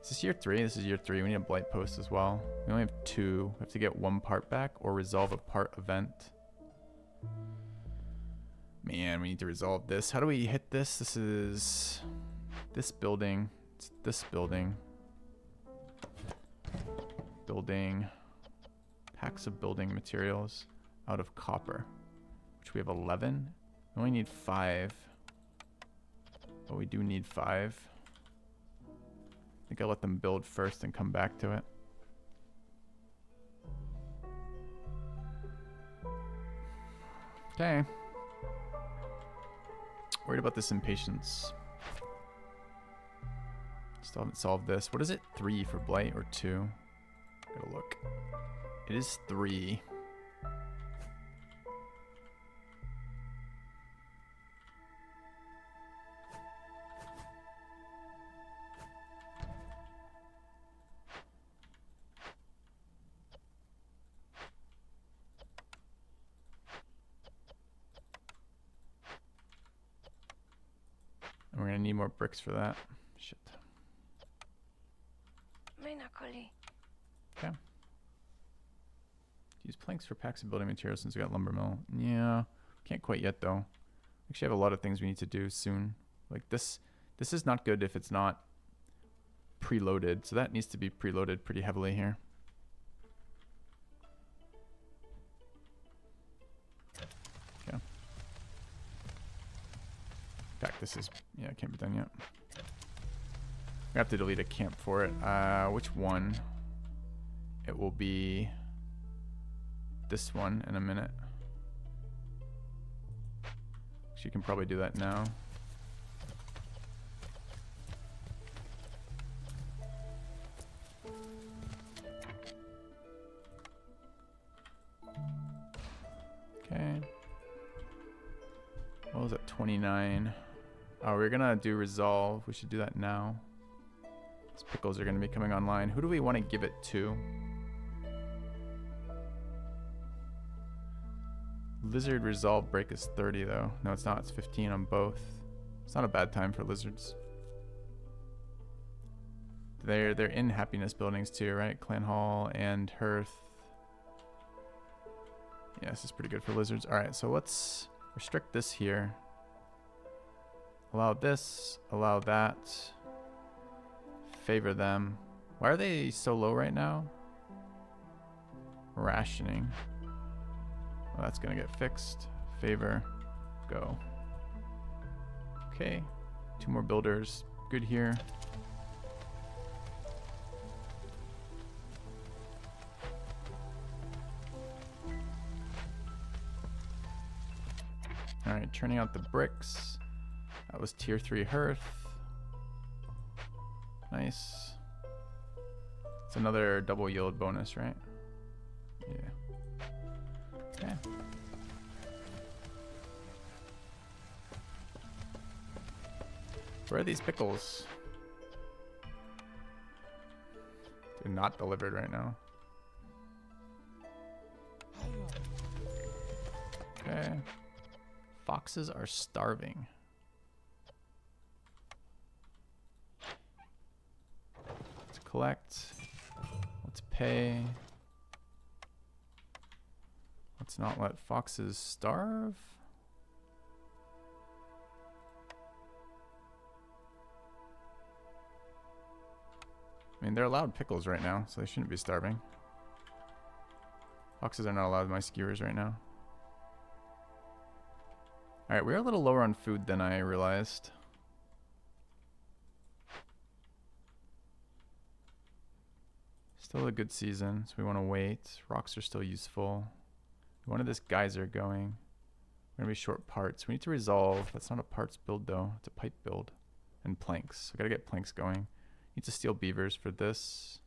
Is this year 3? This is year 3. We need a blight post as well. We only have 2. We have to get 1 part back or resolve a part event. Man, we need to resolve this. How do we hit this? This is this building. It's this building. Building. Packs of building materials out of copper, which we have 11. We only need 5. But we do need 5. I think I'll let them build first and come back to it. Okay. Worried about this impatience. Still haven't solved this. What is it? 3 for blight or 2? Gotta look. It is 3. And we're gonna need more bricks for that. Shit. Okay. Use planks for packs of building materials since we got lumber mill. Yeah, can't quite yet though. Actually, I have a lot of things we need to do soon. Like this is not good if it's not preloaded. So that needs to be preloaded pretty heavily here. Okay. In fact, this is, yeah, it can't be done yet. We have to delete a camp for it. Which one? It will be this one in a minute. So you can probably do that now. Okay. What was it? 29. Oh, we're gonna do resolve. We should do that now. These pickles are gonna be coming online. Who do we want to give it to? Lizard resolve break is 30 though. No, it's not. It's 15 on both. It's not a bad time for lizards. They're in happiness buildings too, right? Clan hall and hearth. Yeah, this is pretty good for lizards. All right, so let's restrict this here. Allow this, allow that. Favor them. Why are they so low right now? Rationing. Well, that's gonna get fixed. Favor, go. Okay, 2 more builders. Good here. All right, turning out the bricks. That was tier 3 hearth. Nice. It's another double yield bonus, right? Yeah. Okay. Where are these pickles? They're not delivered right now. Okay. Foxes are starving. Let's collect. Let's pay. Let's not let foxes starve. I mean, they're allowed pickles right now, so they shouldn't be starving. Foxes are not allowed my skewers right now. Alright, we're a little lower on food than I realized. Still a good season, so we want to wait. Rocks are still useful. We wanted this geyser going. We're going to be short parts. We need to resolve. That's not a parts build though. It's a pipe build. And planks. So I got to get planks going. Need to steal beavers for this.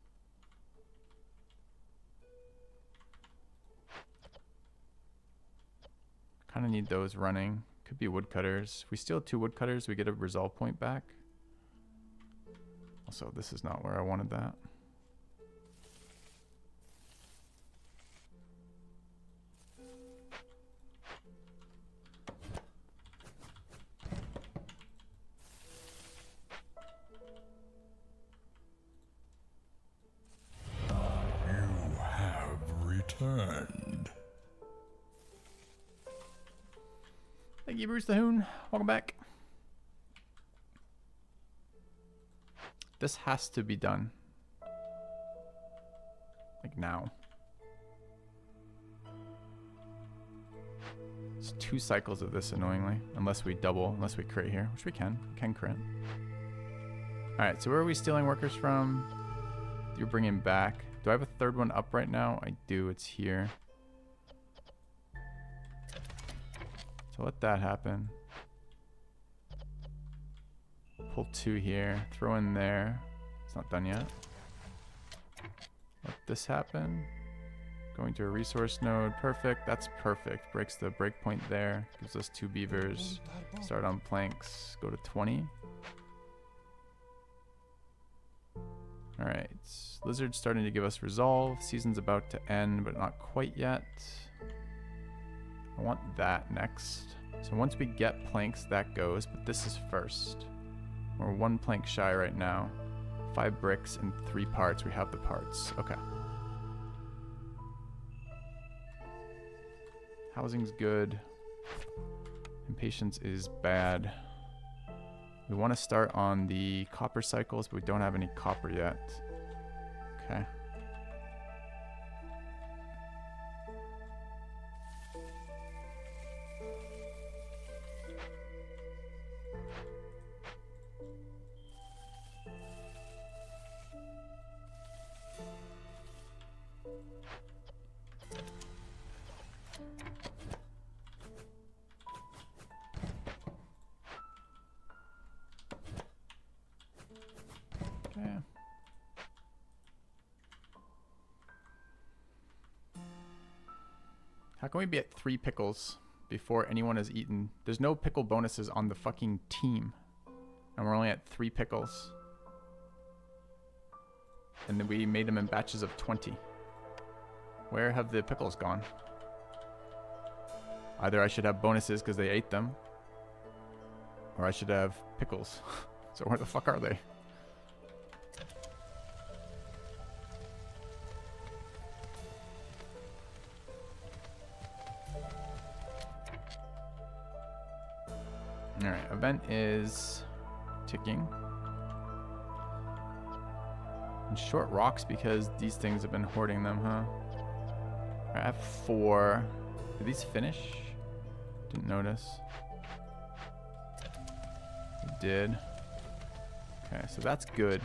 Kind of need those running. Could be woodcutters. If we steal 2 woodcutters, we get a resolve point back. Also, this is not where I wanted that. You have returned. Thank you, Bruce the Hoon. Welcome back. This has to be done. Like now. It's 2 cycles of this, annoyingly. Unless we double, unless we crit here, which we can. We can crit. Alright, so where are we stealing workers from? You're bringing back. Do I have a 3rd one up right now? I do. It's here. So let that happen. Pull 2 here. Throw in there. It's not done yet. Let this happen. Going to a resource node. Perfect. That's perfect. Breaks the breakpoint there. Gives us 2 beavers. Start on planks. Go to 20. Alright. Lizard's starting to give us resolve. Season's about to end, but not quite yet. I want that next. So once we get planks, that goes, but this is first. We're 1 plank shy right now. 5 bricks and 3 parts. We have the parts. Okay. Housing's good. Impatience is bad. We want to start on the copper cycles, but we don't have any copper yet. Okay. How can we be at 3 pickles before anyone has eaten? There's no pickle bonuses on the fucking team. And we're only at 3 pickles. And then we made them in batches of 20. Where have the pickles gone? Either I should have bonuses because they ate them. Or I should have pickles. So where the fuck are they? Alright, event is ticking. And short rocks because these things have been hoarding them, huh? I have 4. Did these finish? Didn't notice. It did. Okay, so that's good.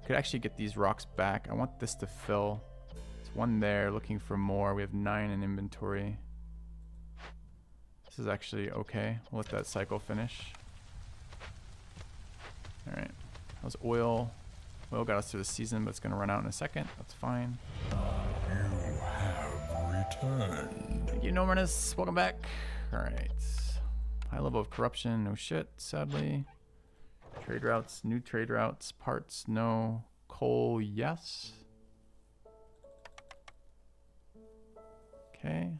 Could actually get these rocks back. I want this to fill. There's 1 there, looking for more. We have 9 in inventory. This is actually okay. We'll let that cycle finish. Alright. How's oil? Oil got us through the season, but it's going to run out in a second. That's fine. You have returned. Thank you, Nominus. Welcome back. Alright. High level of corruption. No shit, sadly. Trade routes. New trade routes. Parts. No. Coal. Yes. Okay.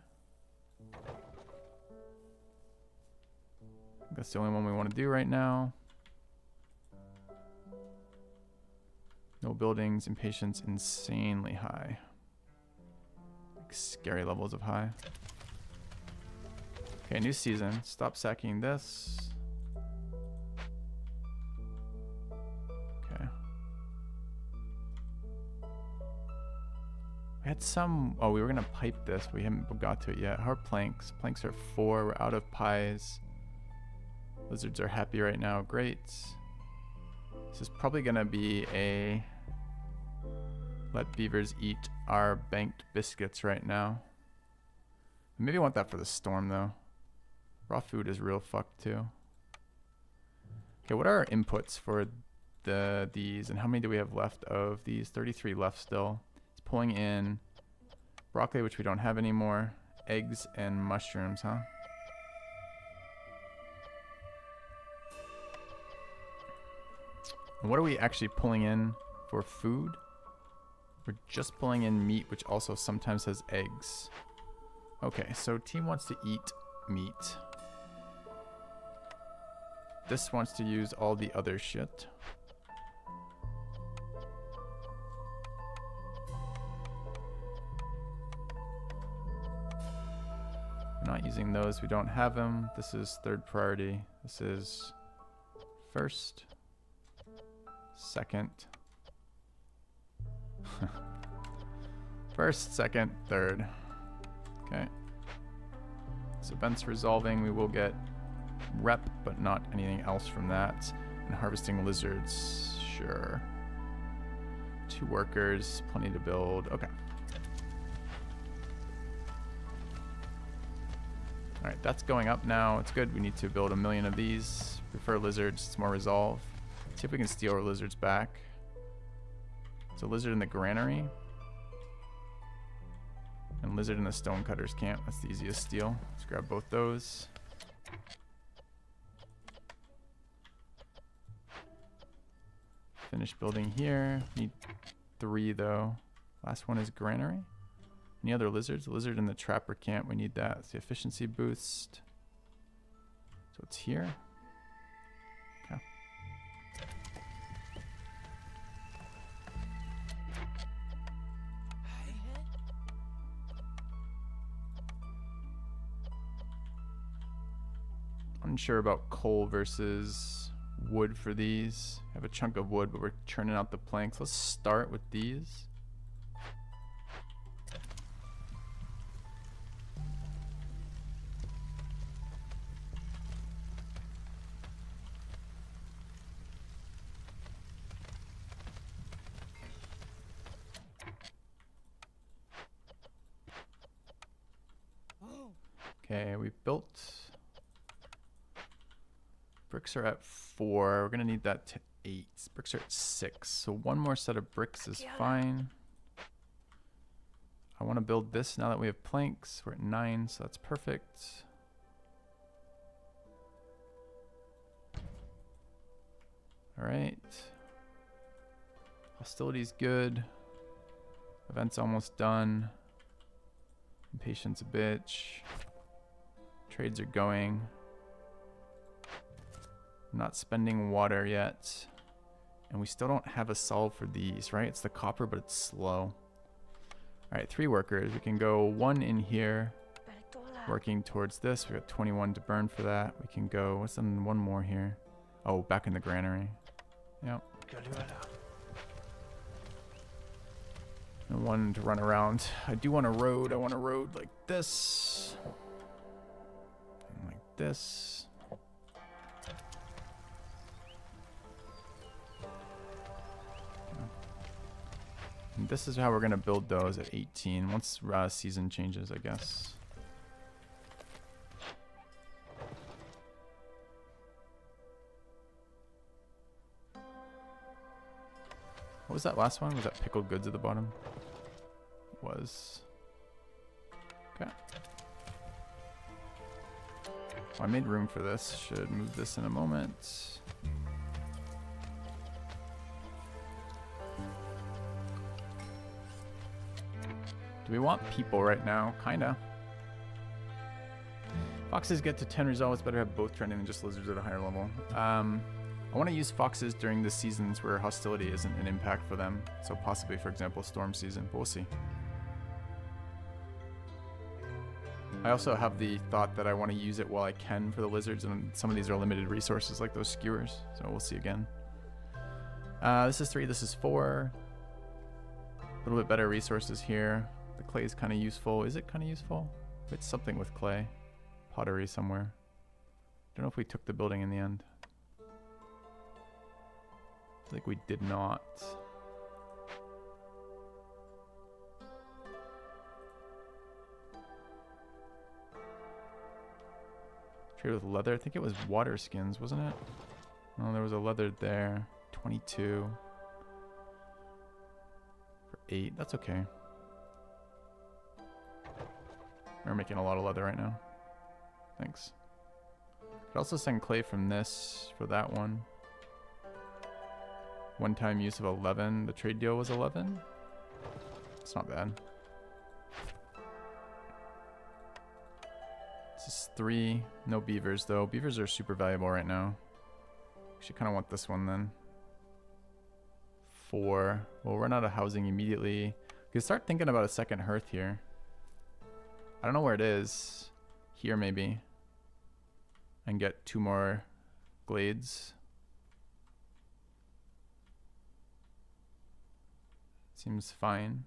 That's the only one we want to do right now. No buildings. Impatience insanely high. Like scary levels of high. Okay, new season. Stop sacking this. Okay. We had some... Oh, we were going to pipe this. We haven't got to it yet. Hard planks. Planks are 4. We're out of pies. Lizards are happy right now. Great. This is probably going to be a... Let beavers eat our banked biscuits right now. Maybe I want that for the storm, though. Raw food is real fucked, too. Okay, what are our inputs for these? And how many do we have left of these? 33 left still. It's pulling in broccoli, which we don't have anymore. Eggs and mushrooms, huh? And what are we actually pulling in for food? We're just pulling in meat, which also sometimes has eggs. Okay, so team wants to eat meat. This wants to use all the other shit. We're not using those. We don't have them. This is third priority. This is first, second. First, second, third. Okay. So events resolving, we will get rep, but not anything else from that. And harvesting lizards, sure. 2 workers, plenty to build. Okay. All right, that's going up now. It's good. We need to build 1 million of these. Prefer lizards. It's more resolve. See if we can steal our lizards back. It's a lizard in the granary. And lizard in the stonecutter's camp. That's the easiest steal. Let's grab both those. Finish building here. Need 3 though. Last one is granary. Any other lizards? Lizard in the trapper camp. We need that. It's the efficiency boost. So it's here. Okay. Unsure about coal versus wood for these. I have a chunk of wood, but we're churning out the planks. Let's start with these. Okay, we built. Bricks are at 4. We're gonna need that to 8. Bricks are at 6. So 1 more set of bricks is fine. I want to build this now that we have planks. We're at 9, so that's perfect. All right. Hostility's good. Event's almost done. Impatience a bitch. Trades are going. I'm not spending water yet. And we still don't have a solve for these, right? It's the copper, but it's slow. All right, 3 workers. We can go 1 in here, working towards this. We got 21 to burn for that. We can go, what's in 1 more here? Oh, back in the granary. Yep. And 1 to run around. I do want a road. I want a road like this. And like this. And this is how we're going to build those at 18. Once season changes, I guess. What was that last one? Was that pickled goods at the bottom? It was. Okay. Oh, I made room for this. Should move this in a moment. Do we want people right now? Kinda. Foxes get to 10 resolve. It's better to have both trending than just lizards at a higher level. I want to use foxes during the seasons where hostility isn't an impact for them. So possibly, for example, storm season. But we'll see. I also have the thought that I want to use it while I can for the lizards, and some of these are limited resources like those skewers. So we'll see again. This is 3, this is 4. A little bit better resources here. The clay is kind of useful. Is it kind of useful? It's something with clay. Pottery somewhere. Don't know if we took the building in the end. I think we did not. Trade with leather. I think it was water skins, wasn't it? No, there was a leather there. 22. For 8. That's okay. We're making a lot of leather right now. Thanks. Could also send clay from this for that one. One-time use of 11. The trade deal was 11. It's not bad. This is 3. No beavers, though. Beavers are super valuable right now. We should kind of want this one, then. 4. We'll run out of housing immediately. We can start thinking about a second hearth here. I don't know where it is. Here, maybe. And get 2 more glades. Seems fine.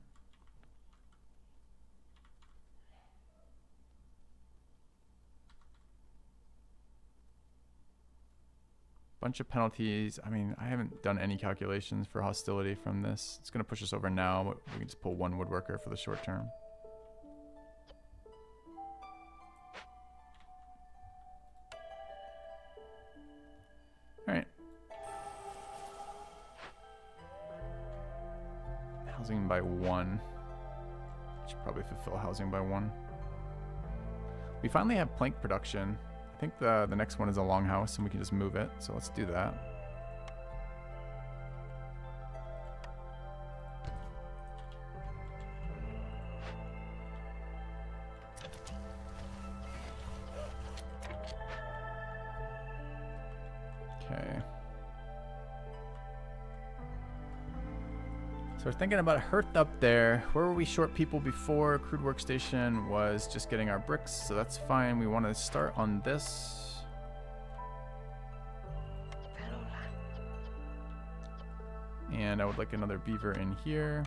Bunch of penalties. I mean, I haven't done any calculations for hostility from this. It's going to push us over now, but we can just pull 1 woodworker for the short term. Alright. Housing by 1. Should probably fulfill housing by 1. We finally have plank production. I think the next one is a longhouse and we can just move it. So let's do that. Okay. So we're thinking about a hearth up there. Where were we short people before? Crude workstation was just getting our bricks, so that's fine. We want to start on this. And I would like another beaver in here.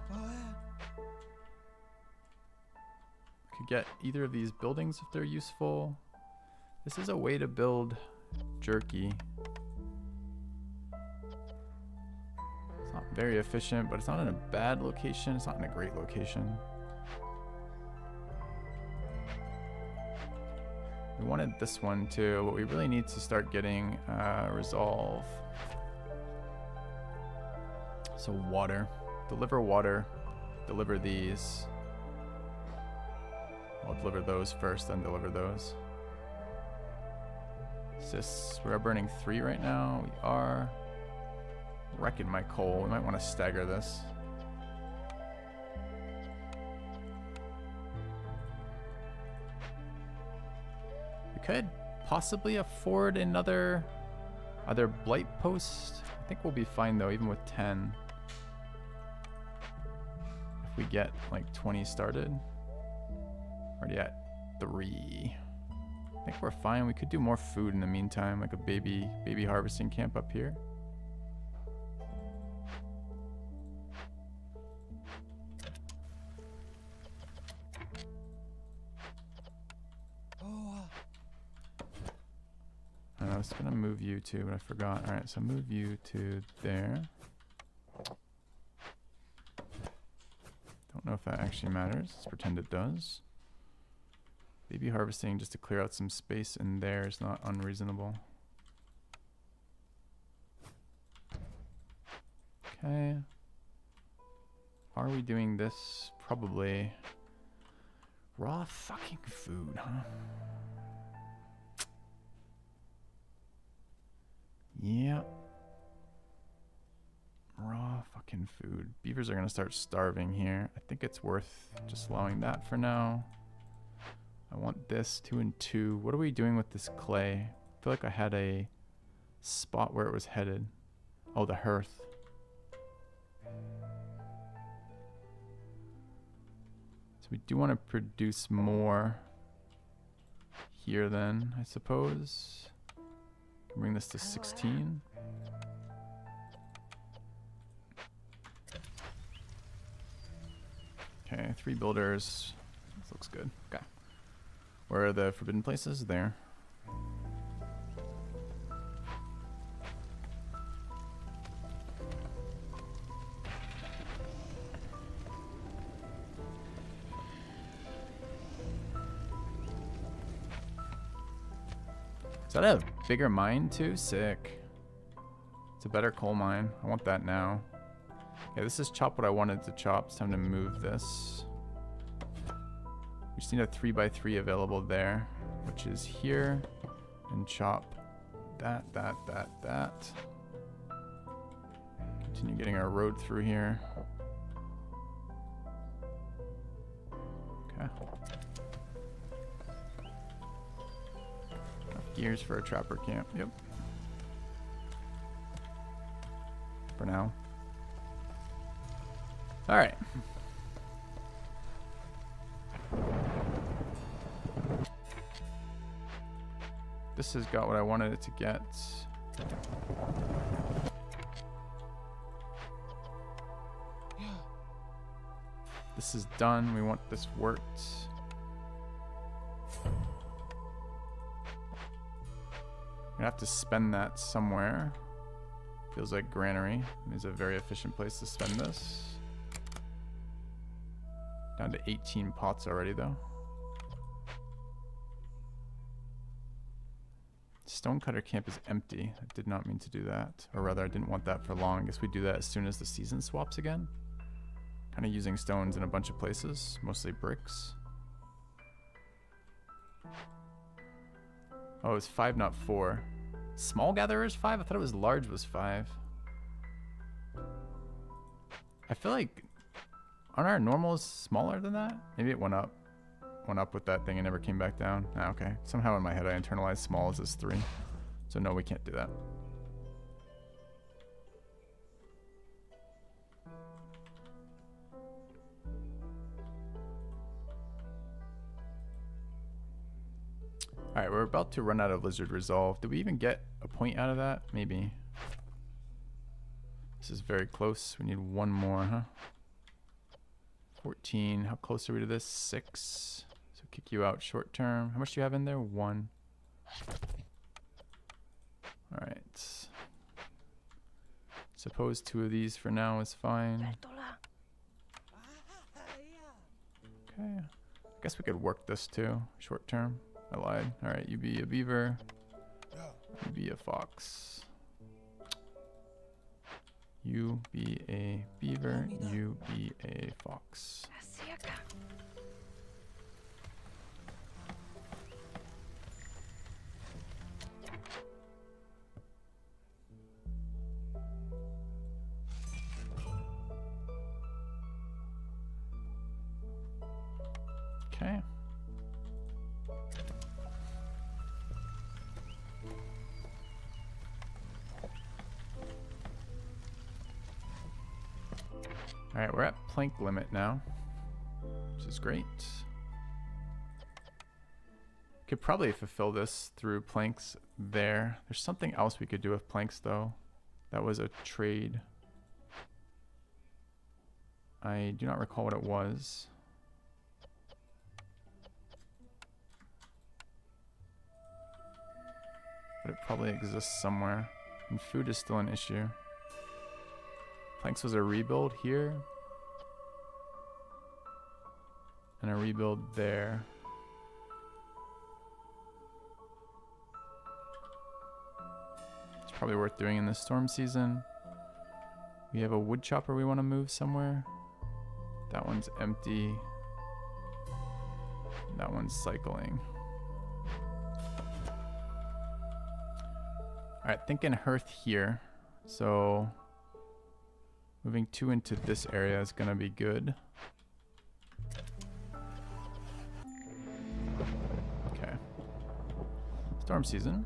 Could get either of these buildings if they're useful. This is a way to build jerky. Not very efficient, but it's not in a bad location. It's not in a great location. We wanted this one too, but we really need to start getting resolve. So water. Deliver these. I'll deliver those first, then deliver those. Is this, we are burning 3 right now. We are. Wrecking my coal. We might want to stagger this. We could possibly afford another other blight post. I think we'll be fine though, even with 10. If we get like 20 started. Already at 3. I think we're fine. We could do more food in the meantime, like a baby harvesting camp up here. I was gonna move you to, but I forgot. Alright, so move you to there. Don't know if that actually matters. Let's pretend it does. Baby harvesting just to clear out some space in there is not unreasonable. Okay. Are we doing this? Probably. Raw fucking food, huh? Yeah. Raw fucking food. Beavers are gonna start starving here. I think it's worth just allowing that for now. I want this 2 and 2. What are we doing with this clay? I feel like I had a spot where it was headed. Oh, the hearth. So we do want to produce more here then, I suppose. Bring this to 16. Okay, 3 builders. This looks good. Okay. Where are the forbidden places? There. Is that a bigger mine too? Sick. It's a better coal mine. I want that now. Okay, this is chop what I wanted to chop. It's time to move this. We just need a 3x3 available there, which is here. And chop that. Continue getting our road through here. Okay. Enough gears for a trapper camp. Yep. For now. Alright. This has got what I wanted it to get. This is done. We want this worked. I'm gonna have to spend that somewhere. Feels like granary is a very efficient place to spend this. Down to 18 pots already though. Stonecutter camp is empty. I did not mean to do that. Or rather, I didn't want that for long. I guess we do that as soon as the season swaps again. Kind of using stones in a bunch of places. Mostly bricks. Oh, it's 5, not 4. Small gatherer is 5? I thought it was large was 5. I feel like... Aren't our normals smaller than that? Maybe it went up. Went up with that thing and never came back down. Ah, okay. Somehow in my head I internalized small as 3. So no, we can't do that. Alright, we're about to run out of Lizard Resolve. Did we even get a point out of that? Maybe. This is very close. We need one more, huh? 14. How close are we to this? 6. So kick you out short term. How much do you have in there? 1. Alright. Suppose 2 of these for now is fine. Okay. I guess we could work this too. Short term. I lied. Alright, you be a beaver. You be a fox. You be a beaver. You be a fox. Okay. Alright, we're at plank limit now, which is great. Could probably fulfill this through planks there. There's something else we could do with planks though. That was a trade. I do not recall what it was. But it probably exists somewhere. And food is still an issue. Planks was a rebuild here. And a rebuild there. It's probably worth doing in this storm season. We have a wood chopper we want to move somewhere. That one's empty. That one's cycling. Alright, thinking hearth here. So moving 2 into this area is gonna be good. Okay. Storm season.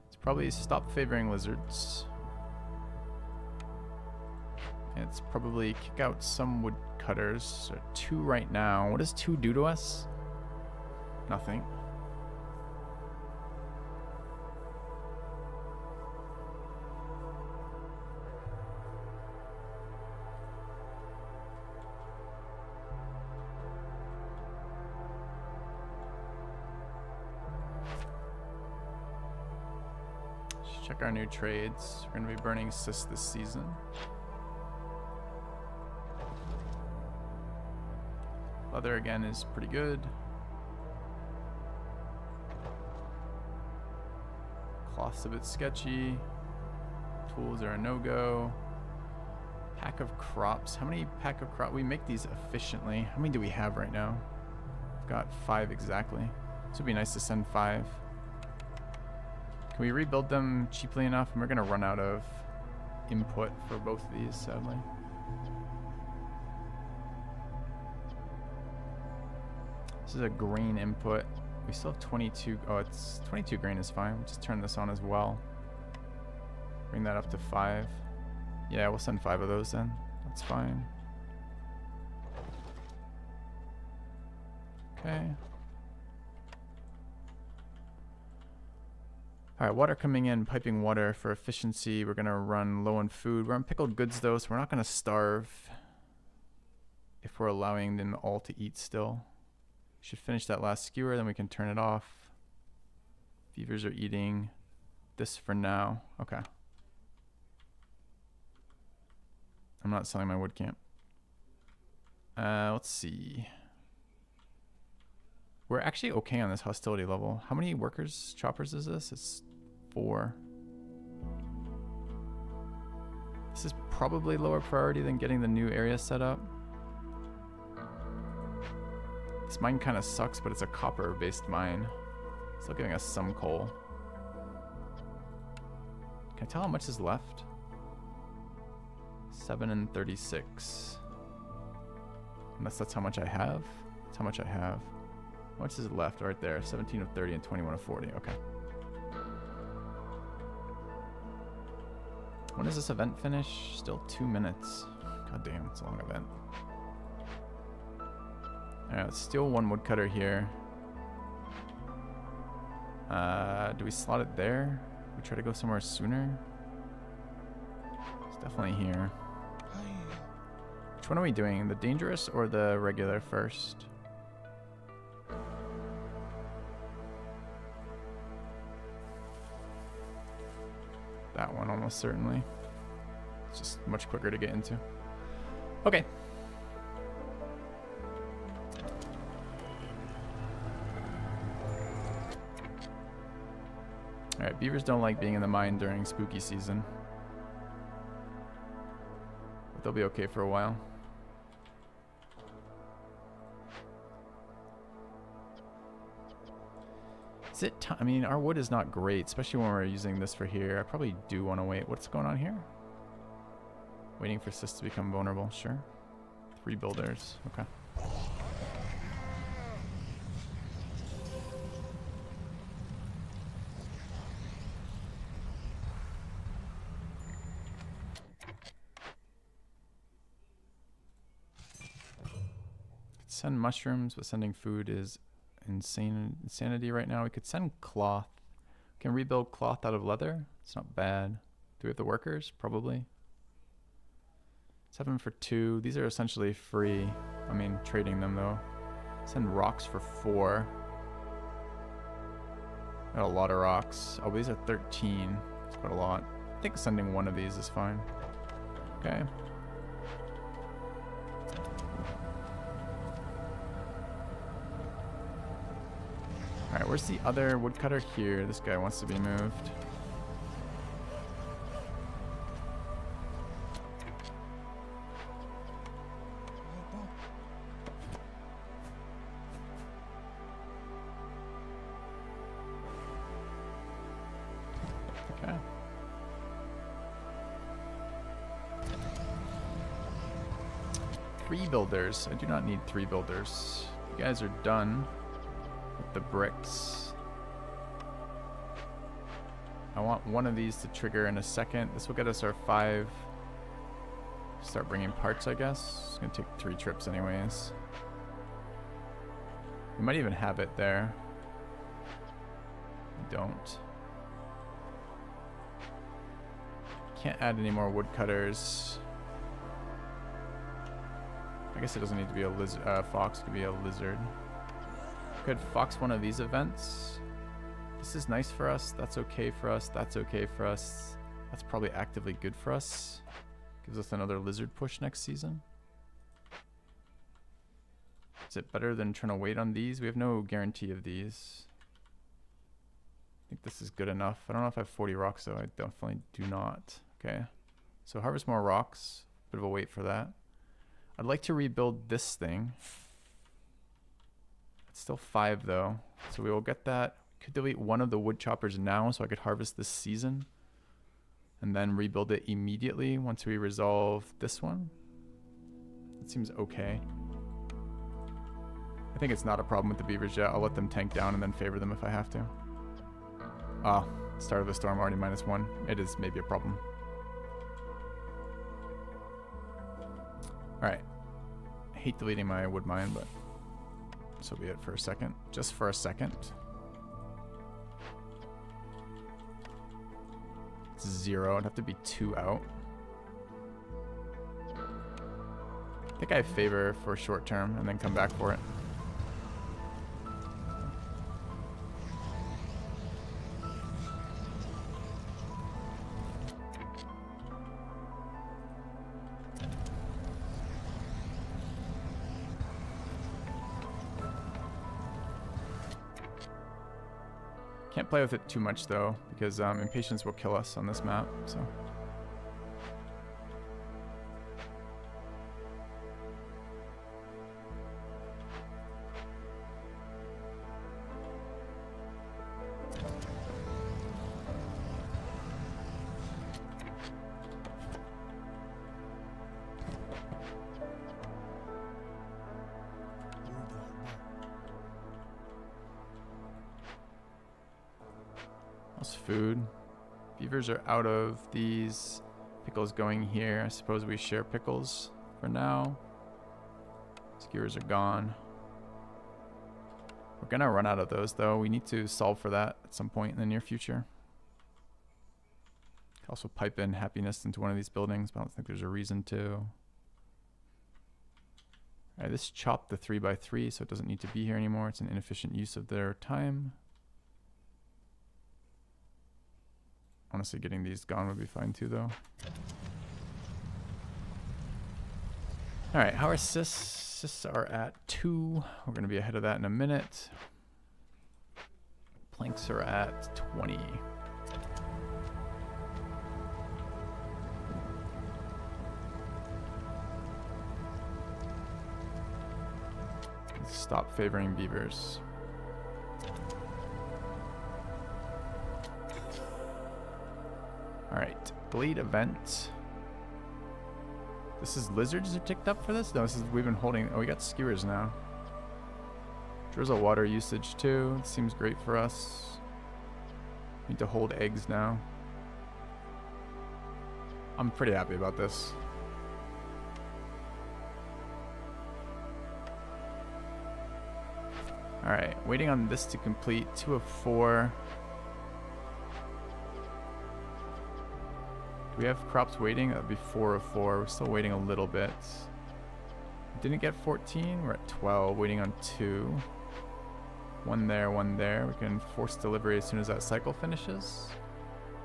It's probably stop favoring lizards. And it's probably kick out some woodcutters. So 2 right now. What does 2 do to us? Nothing. Check our new trades. We're going to be burning cyst this season. Leather again is pretty good. Cloth's a bit sketchy. Tools are a no-go. Pack of crops. How many pack of crops? We make these efficiently. How many do we have right now? We've got 5 exactly. This would be nice to send 5. Can we rebuild them cheaply enough? And we're going to run out of input for both of these, sadly. This is a grain input. We still have 22. Oh, it's 22 grain is fine. We'll just turn this on as well. Bring that up to 5. Yeah, we'll send 5 of those then. That's fine. Okay. All right, water coming in, piping water for efficiency. We're going to run low on food. We're on pickled goods, though, so we're not going to starve if we're allowing them all to eat still. Should finish that last skewer, then we can turn it off. Beavers are eating this for now. Okay. I'm not selling my wood camp. Let's see. We're actually okay on this hostility level. How many workers, choppers is this? It's 4. This is probably lower priority than getting the new area set up. This mine kind of sucks, but it's a copper-based mine. Still giving us some coal. Can I tell how much is left? 7 and 36. Unless that's how much I have. That's how much I have. How much is left? Right there. 17 of 30 and 21 of 40. Okay. When does this event finish? Still 2 minutes. God damn, it's a long event. Alright, let's steal 1 woodcutter here. Do we slot it there? We try to go somewhere sooner? It's definitely here. Which one are we doing? The dangerous or the regular first? That one almost certainly. It's just much quicker to get into. Okay. Alright, beavers don't like being in the mine during spooky season. But they'll be okay for a while. Is it time? I mean, our wood is not great, especially when we're using this for here. I probably do want to wait. What's going on here? Waiting for Sis to become vulnerable. Sure. 3 builders. Okay. Send mushrooms, but sending food is insanity right now. We could send cloth. We can rebuild cloth out of leather. It's not bad. Do we have the workers? Probably. 7 for 2. These are essentially free. I mean, trading them though. Send rocks for 4. Got a lot of rocks. Oh, these are 13. That's quite a lot. I think sending 1 of these is fine. Okay. Alright, where's the other woodcutter? Here. This guy wants to be moved. Okay. 3 builders. I do not need 3 builders. You guys are done with the bricks. I want 1 of these to trigger in a second. This will get us our 5. Start bringing parts, I guess. It's gonna take 3 trips anyways. We might even have it there. We don't. Can't add any more woodcutters. I guess it doesn't need to be a lizard. Fox could be a lizard. Could fox one of these events. This is nice for us. That's okay for us. That's okay for us. That's probably actively good for us. Gives us another lizard push next season. Is it better than trying to wait on these? We have no guarantee of these. I think this is good enough. I don't know if I have 40 rocks though. I definitely do not. Okay. So harvest more rocks. Bit of a wait for that. I'd like to rebuild this thing. It's still 5 though. So we will get that. Could delete one of the wood choppers now so I could harvest this season. And then rebuild it immediately once we resolve this one. That seems okay. I think it's not a problem with the beavers yet. I'll let them tank down and then favor them if I have to. Ah, start of the storm already -1. It is maybe a problem. Alright. I hate deleting my wood mine, but so be it for a second. Just for a second. It's 0. It'd have to be 2 out. I think I favor for short term and then come back for it. Can't play with it too much though, because impatience will kill us on this map, so. Food. Beavers are out of these. Pickles going here. I suppose we share pickles for now. Skewers are gone. We're gonna run out of those though. We need to solve for that at some point in the near future. Could also pipe in happiness into one of these buildings, but I don't think there's a reason to. Alright, this chopped the 3x3, so it doesn't need to be here anymore. It's an inefficient use of their time. Honestly, getting these gone would be fine too, though. All right, how are sys? Sys are at 2. We're going to be ahead of that in a minute. Planks are at 20. Let's stop favoring beavers. Alright, bleed event. This is lizards are ticked up for this? No, this is, we've been holding, oh, we got skewers now. Drizzle water usage too, seems great for us. Need to hold eggs now. I'm pretty happy about this. Alright, waiting on this to complete, 2 of 4. Do we have crops waiting? That would be 4 of 4. We're still waiting a little bit. Didn't get 14. We're at 12, waiting on 2. 1 there, 1 there. We can force delivery as soon as that cycle finishes.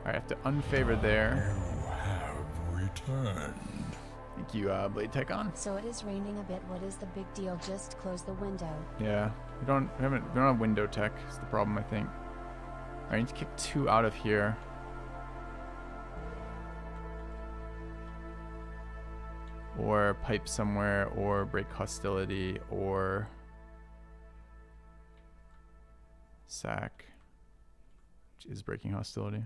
Alright, I have to unfavor there. You have returned. Thank you, Blade Tech on. So it is raining a bit. What is the big deal? Just close the window. Yeah, we don't have window tech. Is the problem, I think. Alright, I need to kick 2 out of here. Or pipe somewhere, or break hostility, or sack, which is breaking hostility.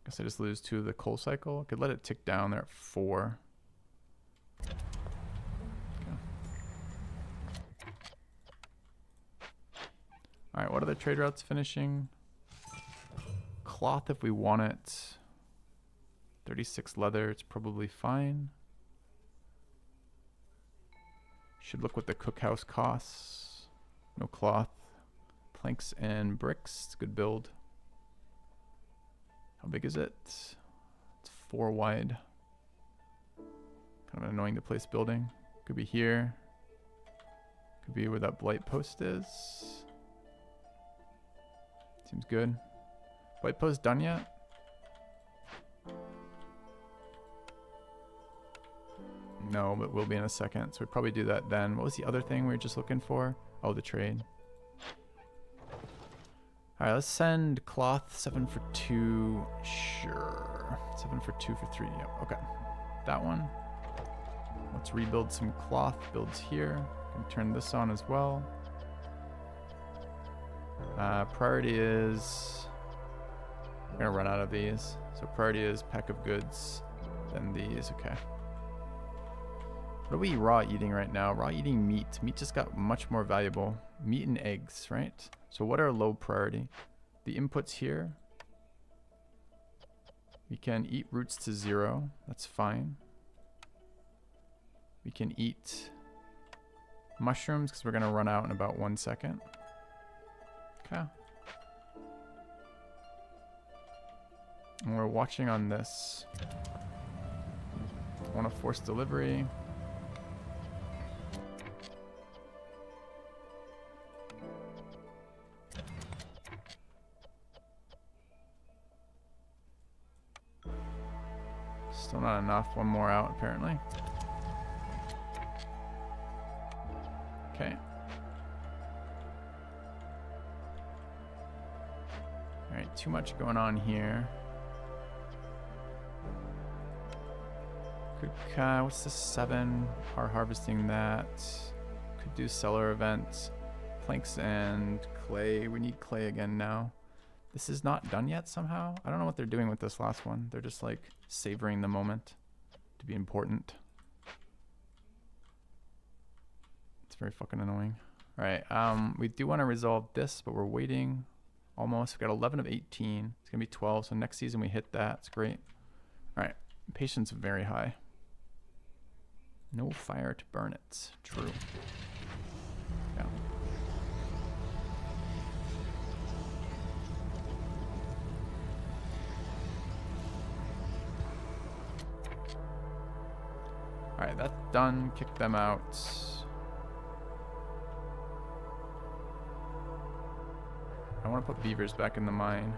Guess I just lose 2 of the coal cycle. Could let it tick down. They're at 4. Okay. All right, what are the trade routes finishing? Cloth if we want it. 36 leather, it's probably fine. Should look what the cookhouse costs. No cloth. Planks and bricks, it's a good build. How big is it? It's 4 wide. Kind of annoying to place building. Could be here. Could be where that blight post is. Seems good. Blight post done yet? No, but we'll be in a second. So we'd probably do that then. What was the other thing we were just looking for? Oh, the trade. Alright, let's send cloth 7 for 2. Sure. 7 for 2 for 3. Yep, okay. That one. Let's rebuild some cloth. Builds here. Can turn this on as well. Priority is... We're gonna run out of these. So priority is pack of goods, then these, okay. What are we raw eating right now? Raw eating meat. Meat just got much more valuable. Meat and eggs, right? So what are low priority? The inputs here. We can eat roots to 0. That's fine. We can eat mushrooms because we're going to run out in about 1 second. Okay. And we're watching on this. I want to force delivery. Still not enough. One more out, apparently. Okay. Alright, too much going on here. Could, what's the 7? Are harvesting that. Could do cellar event. Planks and clay. We need clay again now. This is not done yet somehow. I don't know what they're doing with this last one. They're just like savoring the moment to be important. It's very fucking annoying. All right, we do want to resolve this, but we're waiting almost. We've got 11 of 18. It's gonna be 12, so next season we hit that. It's great. All right, patience very high. No fire to burn it. True. Yeah. Alright, that's done. Kick them out. I want to put beavers back in the mine.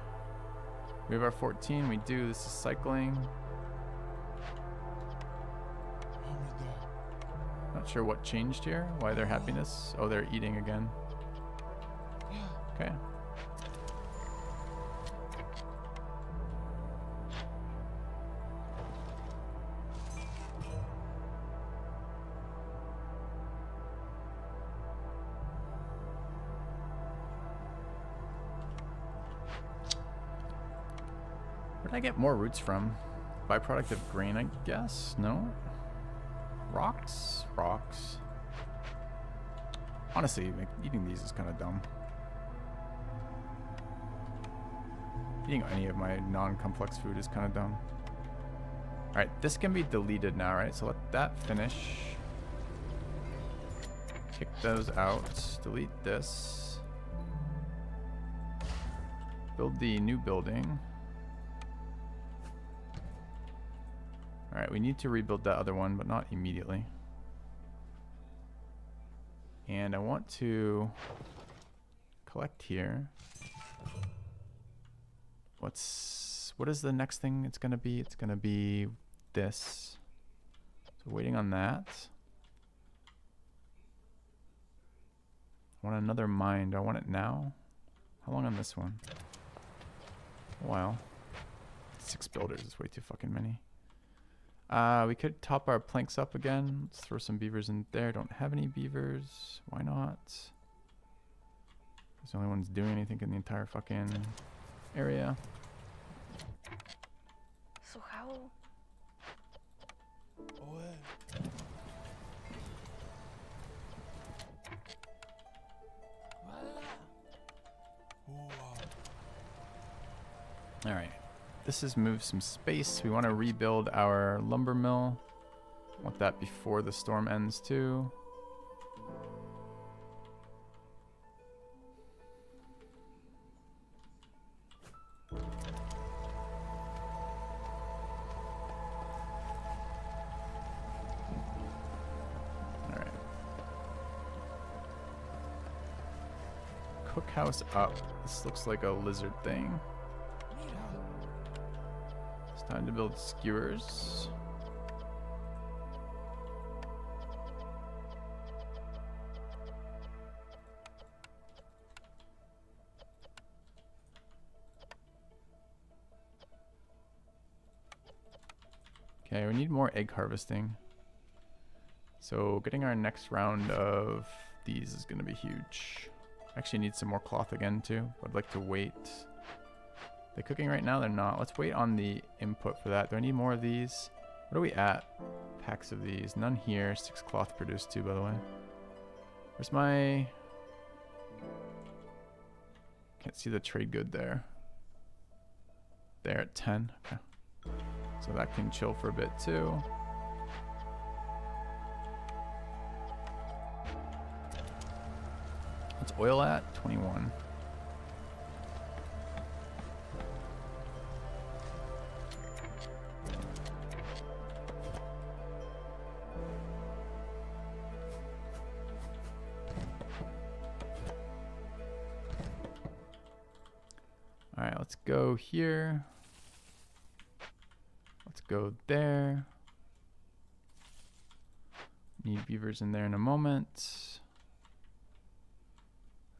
We have our 14. We do. This is cycling. Not sure what changed here. Why their happiness. Oh, they're eating again. Okay. Where did I get more roots from? Byproduct of grain, I guess? No? Rocks? Rocks. Honestly, like, eating these is kind of dumb. Eating any of my non-complex food is kind of dumb. Alright, this can be deleted now, right? So let that finish. Kick those out. Delete this. Build the new building. Alright, we need to rebuild that other one, but not immediately. And I want to collect here. What is the next thing it's gonna be? It's gonna be this. So waiting on that. I want another mine. Do I want it now? How long on this one? A while. 6 builders is way too fucking many. We could top our planks up again. Let's throw some beavers in there. Don't have any beavers. Why not? It's the only ones doing anything in the entire fucking area. So how? All right. This is move some space. We want to rebuild our lumber mill. Want that before the storm ends too. All right. Cookhouse up. This looks like a lizard thing. Time to build skewers. Okay, we need more egg harvesting. So getting our next round of these is going to be huge. Actually need some more cloth again too. I'd like to wait. They're cooking right now? They're not. Let's wait on the input for that. Do I need more of these? What are we at? Packs of these. None here. 6 cloth produced too, by the way. Where's my... Can't see the trade good there. There at 10. Okay. So that can chill for a bit too. What's oil at? 21. All right, let's go here. Let's go there. Need beavers in there in a moment.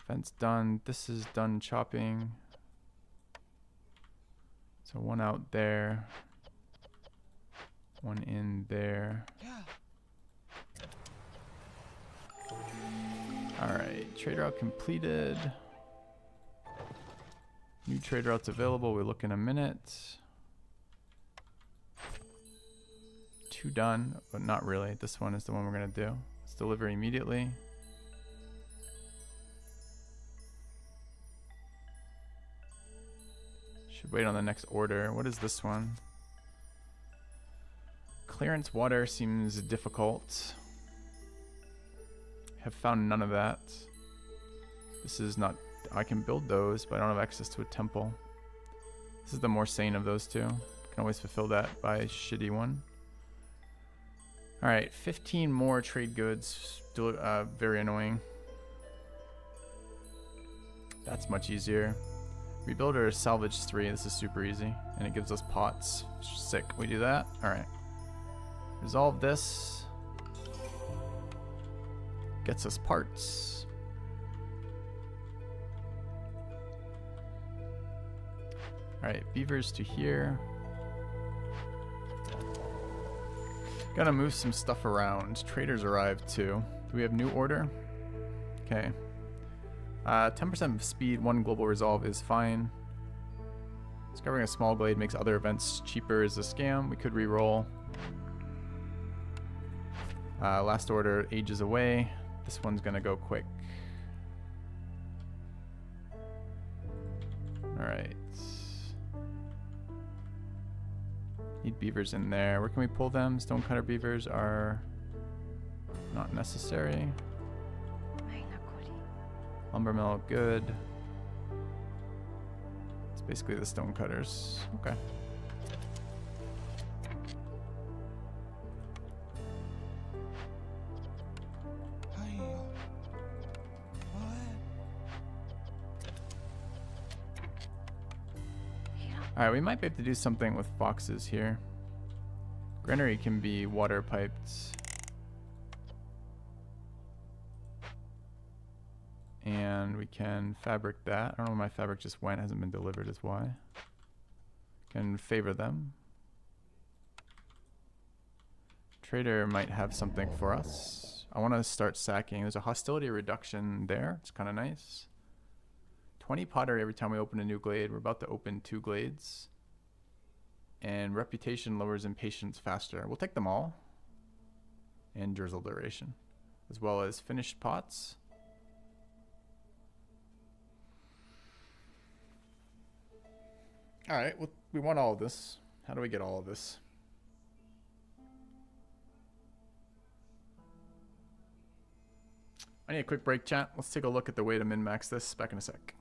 Fence done. This is done chopping. So one out there. One in there. All right, trade route completed. New trade routes available. We look in a minute. 2 done, but not really. This one is the one we're gonna do. Let's deliver immediately. Should wait on the next order. What is this one? Clearance water seems difficult. Have found none of that. This is not... I can build those, but I don't have access to a temple. This is the more sane of those two. Can always fulfill that by a shitty one. Alright, 15 more trade goods. Very annoying. That's much easier. Rebuild or salvage 3. This is super easy. And it gives us pots. Sick. We do that. Alright. Resolve this. Gets us parts. Alright, beavers to here. Gotta move some stuff around. Traders arrived too. Do we have new order? Okay. 10% speed, 1 global resolve is fine. Discovering a small glade makes other events cheaper is a scam. We could re-roll. Last order ages away. This one's gonna go quick. Alright. Need beavers in there. Where can we pull them? Stonecutter beavers are not necessary. Lumber mill, good. It's basically the stonecutters. Okay. Alright, we might be able to do something with foxes here. Granary can be water piped. And we can fabric that. I don't know where my fabric just went. It hasn't been delivered is why. Can favor them. Trader might have something for us. I want to start sacking. There's a hostility reduction there. It's kind of nice. 20 pottery every time we open a new glade. We're about to open 2 glades. And reputation lowers impatience faster. We'll take them all. And drizzle duration. As well as finished pots. Alright, well, we want all of this. How do we get all of this? I need a quick break, chat. Let's take a look at the way to min-max this. Back in a sec.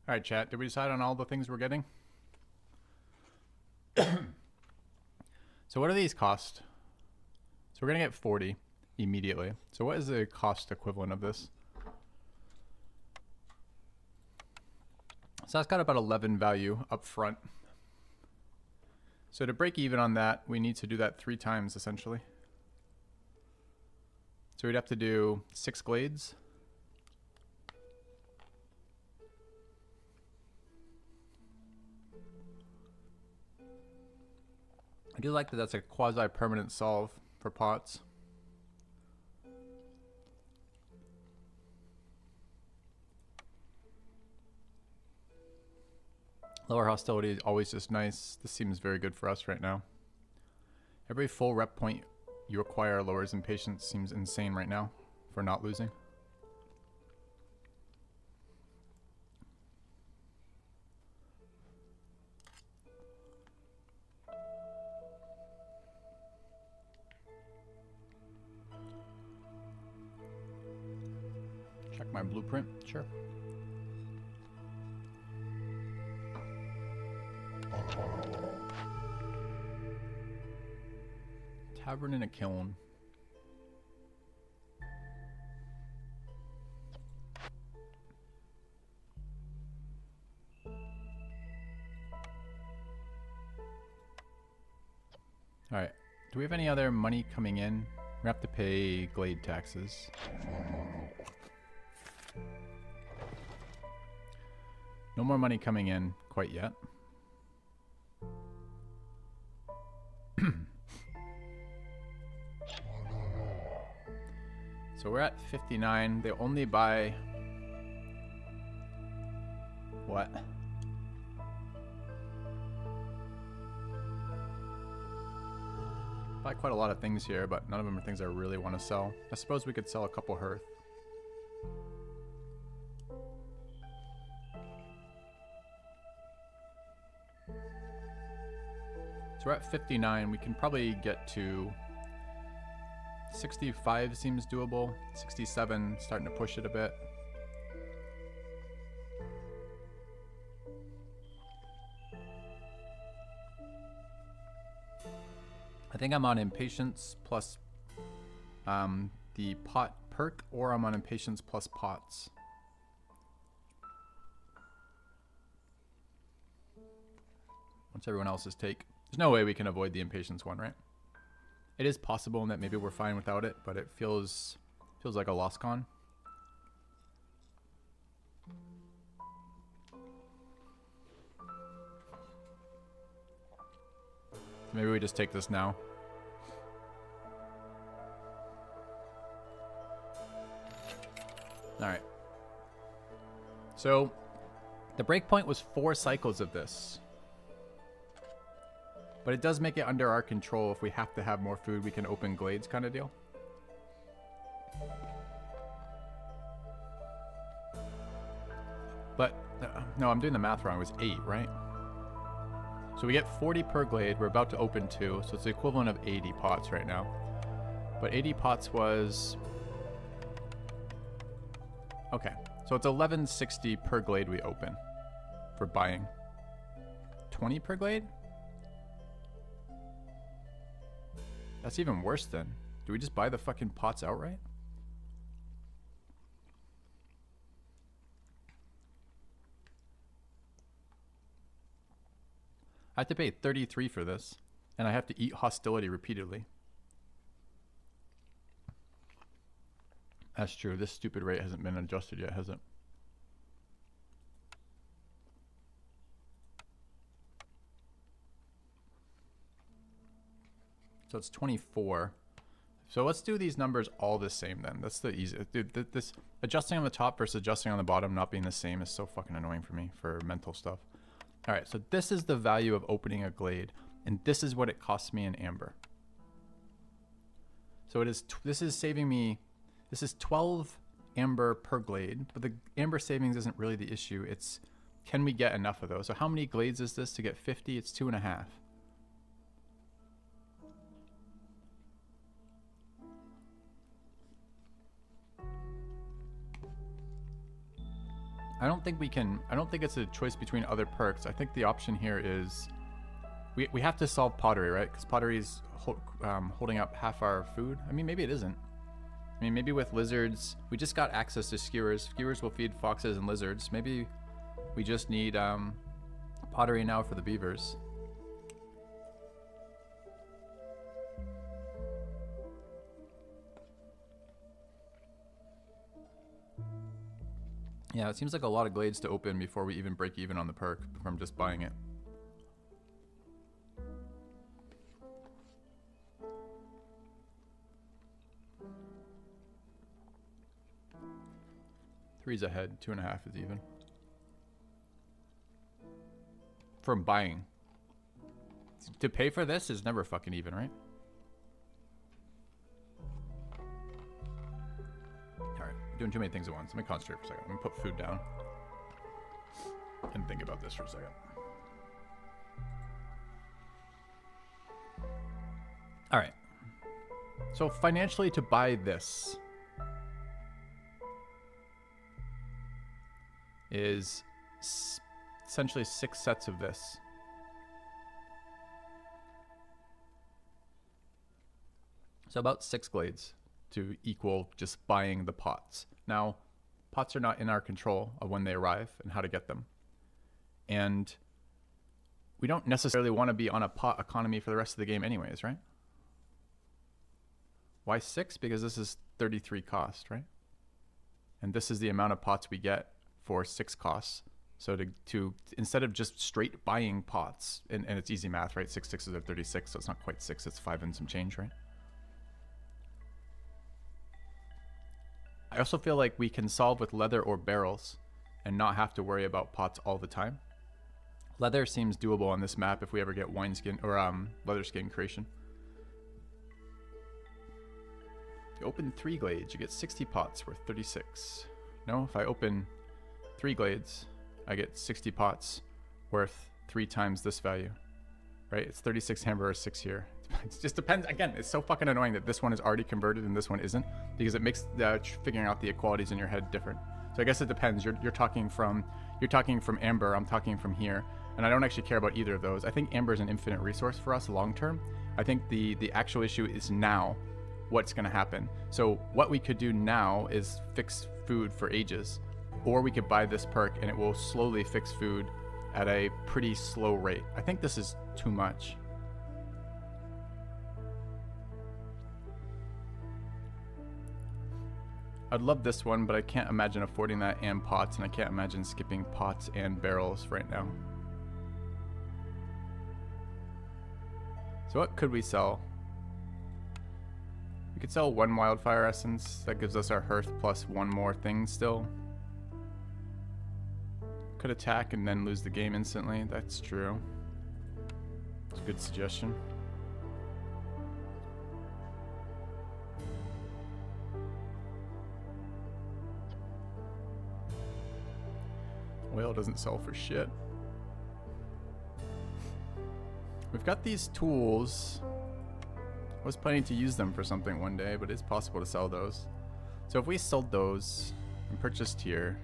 Alright, chat. Did we decide on all the things we're getting? So what do these cost? So we're going to get 40 immediately. So what is the cost equivalent of this? So that's got about 11 value up front. So to break even on that, we need to do that 3 times essentially. So we'd have to do 6 glades. I do like that that's a quasi-permanent solve for pots. Lower hostility is always just nice. This seems very good for us right now. Every full rep point you acquire lowers impatience seems insane right now for not losing. Check my blueprint, sure. Tavern in a kiln. Alright. Do we have any other money coming in? We have to pay glade taxes. No more money coming in quite yet. So we're at 59. They only buy... What? Buy quite a lot of things here, but none of them are things I really want to sell. I suppose we could sell a couple hearth. So we're at 59. We can probably get to 65 seems doable. 67, starting to push it a bit. I think I'm on impatience plus the pot perk, or I'm on impatience plus pots. Once everyone else's take. There's no way we can avoid the impatience one, right? It is possible that maybe we're fine without it, but it feels like a lost con. Maybe we just take this now. Alright. So, the breakpoint was 4 cycles of this. But it does make it under our control. If we have to have more food, we can open glades kind of deal. But, no, I'm doing the math wrong. It was 8, right? So we get 40 per glade. We're about to open 2. So it's the equivalent of 80 pots right now. But 80 pots was... Okay. So it's 1160 per glade we open for buying. 20 per glade? That's even worse then. Do we just buy the fucking pots outright? I have to pay 33 for this, and I have to eat hostility repeatedly. That's true. This stupid rate hasn't been adjusted yet, has it? So it's 24. So let's do these numbers all the same then. That's the easiest. Dude, this adjusting on the top versus adjusting on the bottom not being the same is so fucking annoying for me for mental stuff. All right, so this is the value of opening a glade, and this is what it costs me in amber. So it is. This is saving me. This is 12 amber per glade, but the amber savings isn't really the issue. It's can we get enough of those? So how many glades is this to get 50? It's 2.5. I don't think we can. I don't think it's a choice between other perks. I think the option here is we have to solve pottery, right? Because pottery is holding up half our food. I mean, maybe it isn't. I mean, maybe with lizards, we just got access to skewers. Skewers will feed foxes and lizards. Maybe we just need pottery now for the beavers. Yeah, it seems like a lot of glades to open before we even break even on the perk from just buying it. Three's ahead, 2.5 is even. From buying. To pay for this is never fucking even, right? Alright, doing too many things at once. Let me concentrate for a second. Let me put food down. And think about this for a second. Alright. So financially to buy this is essentially 6 sets of this. So about 6 glades to equal just buying the pots. Now, pots are not in our control of when they arrive and how to get them. And we don't necessarily want to be on a pot economy for the rest of the game anyways, right? Why 6? Because this is 33 cost, right? And this is the amount of pots we get for 6 costs. So to instead of just straight buying pots, and it's easy math, right? 6 6s are 36, so it's not quite 6, it's 5 and some change, right? I also feel like we can solve with leather or barrels and not have to worry about pots all the time. Leather seems doable on this map if we ever get wineskin or leather skin creation. You open 3 glades, you get 60 pots worth 36. No, if I open 3 glades, I get 60 pots worth 3 times this value, right? It's 36 hamburgers, 6 here. It just depends. Again, it's so fucking annoying that this one is already converted and this one isn't, because it makes figuring out the equalities in your head different. So I guess it depends. You're talking from amber. I'm talking from here, and I don't actually care about either of those. I think amber is an infinite resource for us long term. I think the actual issue is now what's going to happen. So what we could do now is fix food for ages, or we could buy this perk and it will slowly fix food at a pretty slow rate. I think this is too much. I'd love this one, but I can't imagine affording that and pots, and I can't imagine skipping pots and barrels right now. So what could we sell? We could sell 1 wildfire essence. That gives us our hearth plus 1 more thing still. Could attack and then lose the game instantly. That's true. It's a good suggestion. Oil doesn't sell for shit. We've got these tools. I was planning to use them for something one day, but it's possible to sell those. So if we sold those and purchased here,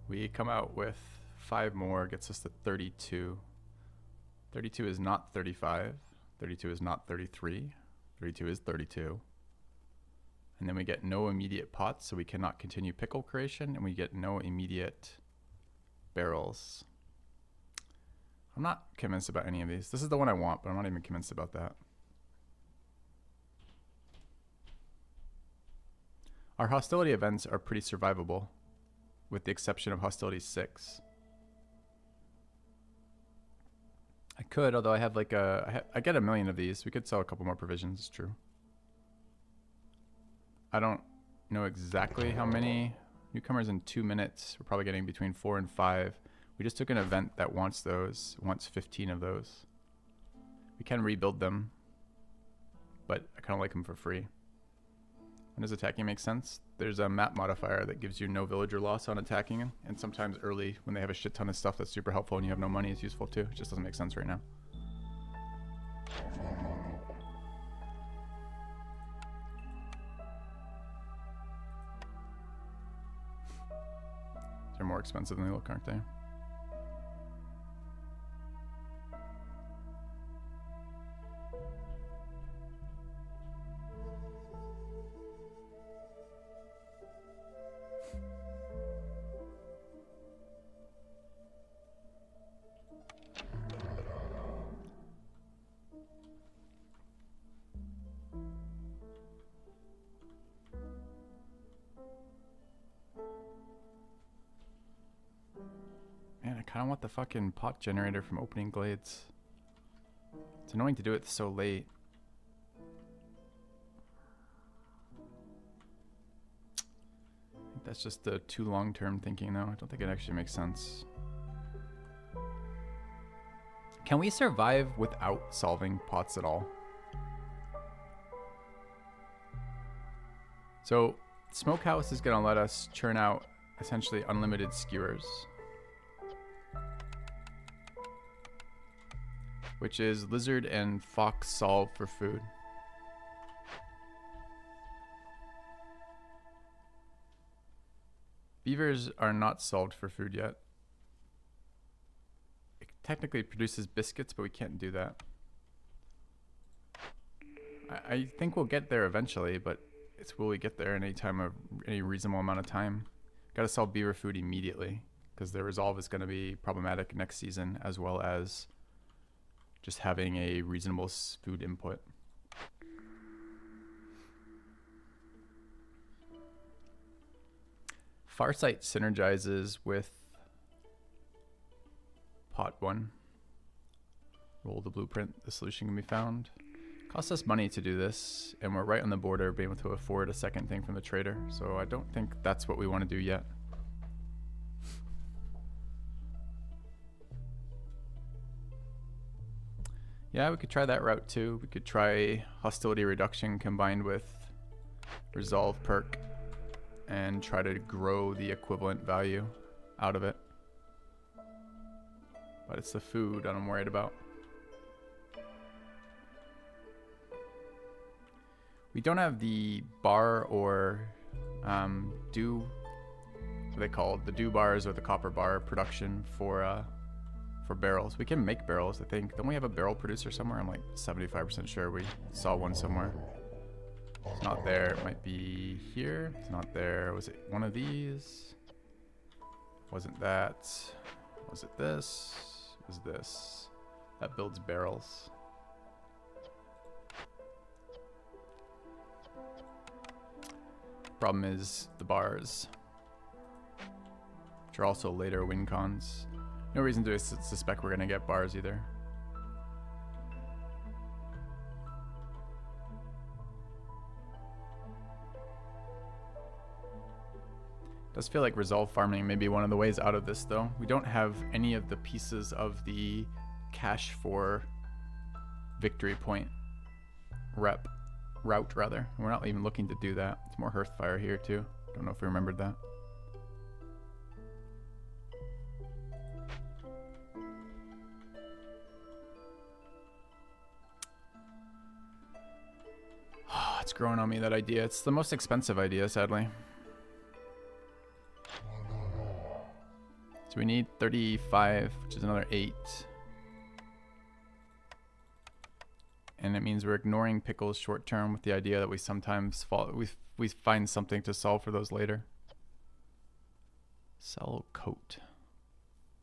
we come out with 5 more, gets us to 32. 32 is not 35. 32 is not 33. 32 is 32. And then we get no immediate pots, so we cannot continue pickle creation, and we get no immediate barrels. I'm not convinced about any of these. This is the one I want, but I'm not even convinced about that. Our hostility events are pretty survivable, with the exception of hostility 6. I could, although I have like I get 1 million of these. We could sell a couple more provisions, it's true. I don't know exactly how many newcomers in 2 minutes. We're probably getting between 4 and 5. We just took an event that wants 15 of those. We can rebuild them, but I kind of like them for free. When does attacking make sense? There's a map modifier that gives you no villager loss on attacking, and sometimes early when they have a shit ton of stuff that's super helpful and you have no money is useful too. It just doesn't make sense right now. They're more expensive than they look, aren't they? Man, I kind of want the fucking pot generator from Opening Glades. It's annoying to do it so late. I think that's just the too long-term thinking, though. I don't think it actually makes sense. Can we survive without solving pots at all? So, Smokehouse is going to let us churn out essentially unlimited skewers, which is lizard and fox solve for food. Beavers are not solved for food yet. It technically produces biscuits, but we can't do that. I think we'll get there eventually, but it's will we get there in any reasonable amount of time? Got to solve beaver food immediately, because their resolve is going to be problematic next season, as well as just having a reasonable food input. Farsight synergizes with pot 1. Roll the blueprint. The solution can be found. Costs us money to do this, and we're right on the border of being able to afford a second thing from the trader, so I don't think that's what we want to do yet. Yeah, we could try that route too. We could try hostility reduction combined with resolve perk and try to grow the equivalent value out of it. But it's the food that I'm worried about. We don't have the bar or dew, what are they called? The dew bars or the copper bar production for barrels. We can make barrels, I think. Don't we have a barrel producer somewhere? I'm like 75% sure we saw one somewhere. It's not there. It might be here. It's not there. Was it one of these? Wasn't that? Was it this? Was this? That builds barrels. Problem is the bars, which are also later win cons. No reason to suspect we're going to get bars either. Does feel like resolve farming may be one of the ways out of this, though. We don't have any of the pieces of the cash for victory point route. We're not even looking to do that. It's more hearth fire here too. Don't know if we remembered that. It's growing on me, that idea. It's the most expensive idea, sadly. So we need 35, which is another 8. And it means we're ignoring pickles short term with the idea that we sometimes we find something to solve for those later. Sell coat.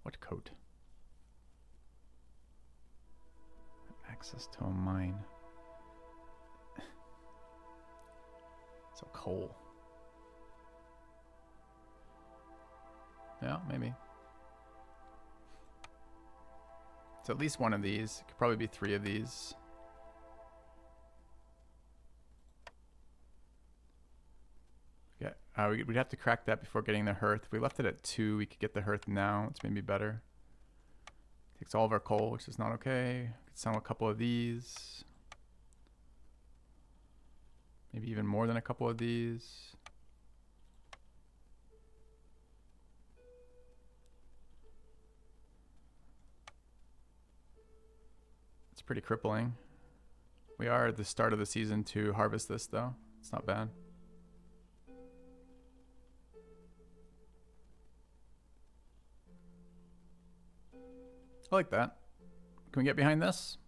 What coat? Access to a mine. So coal. Yeah, maybe. So at least one of these. Could probably be 3 of these. Yeah, we'd have to crack that before getting the hearth. If we left it at 2, we could get the hearth now. It's maybe better. Takes all of our coal, which is not okay. Could sell a couple of these. Maybe even more than a couple of these. It's pretty crippling. We are at the start of the season to harvest this, though. It's not bad. I like that. Can we get behind this?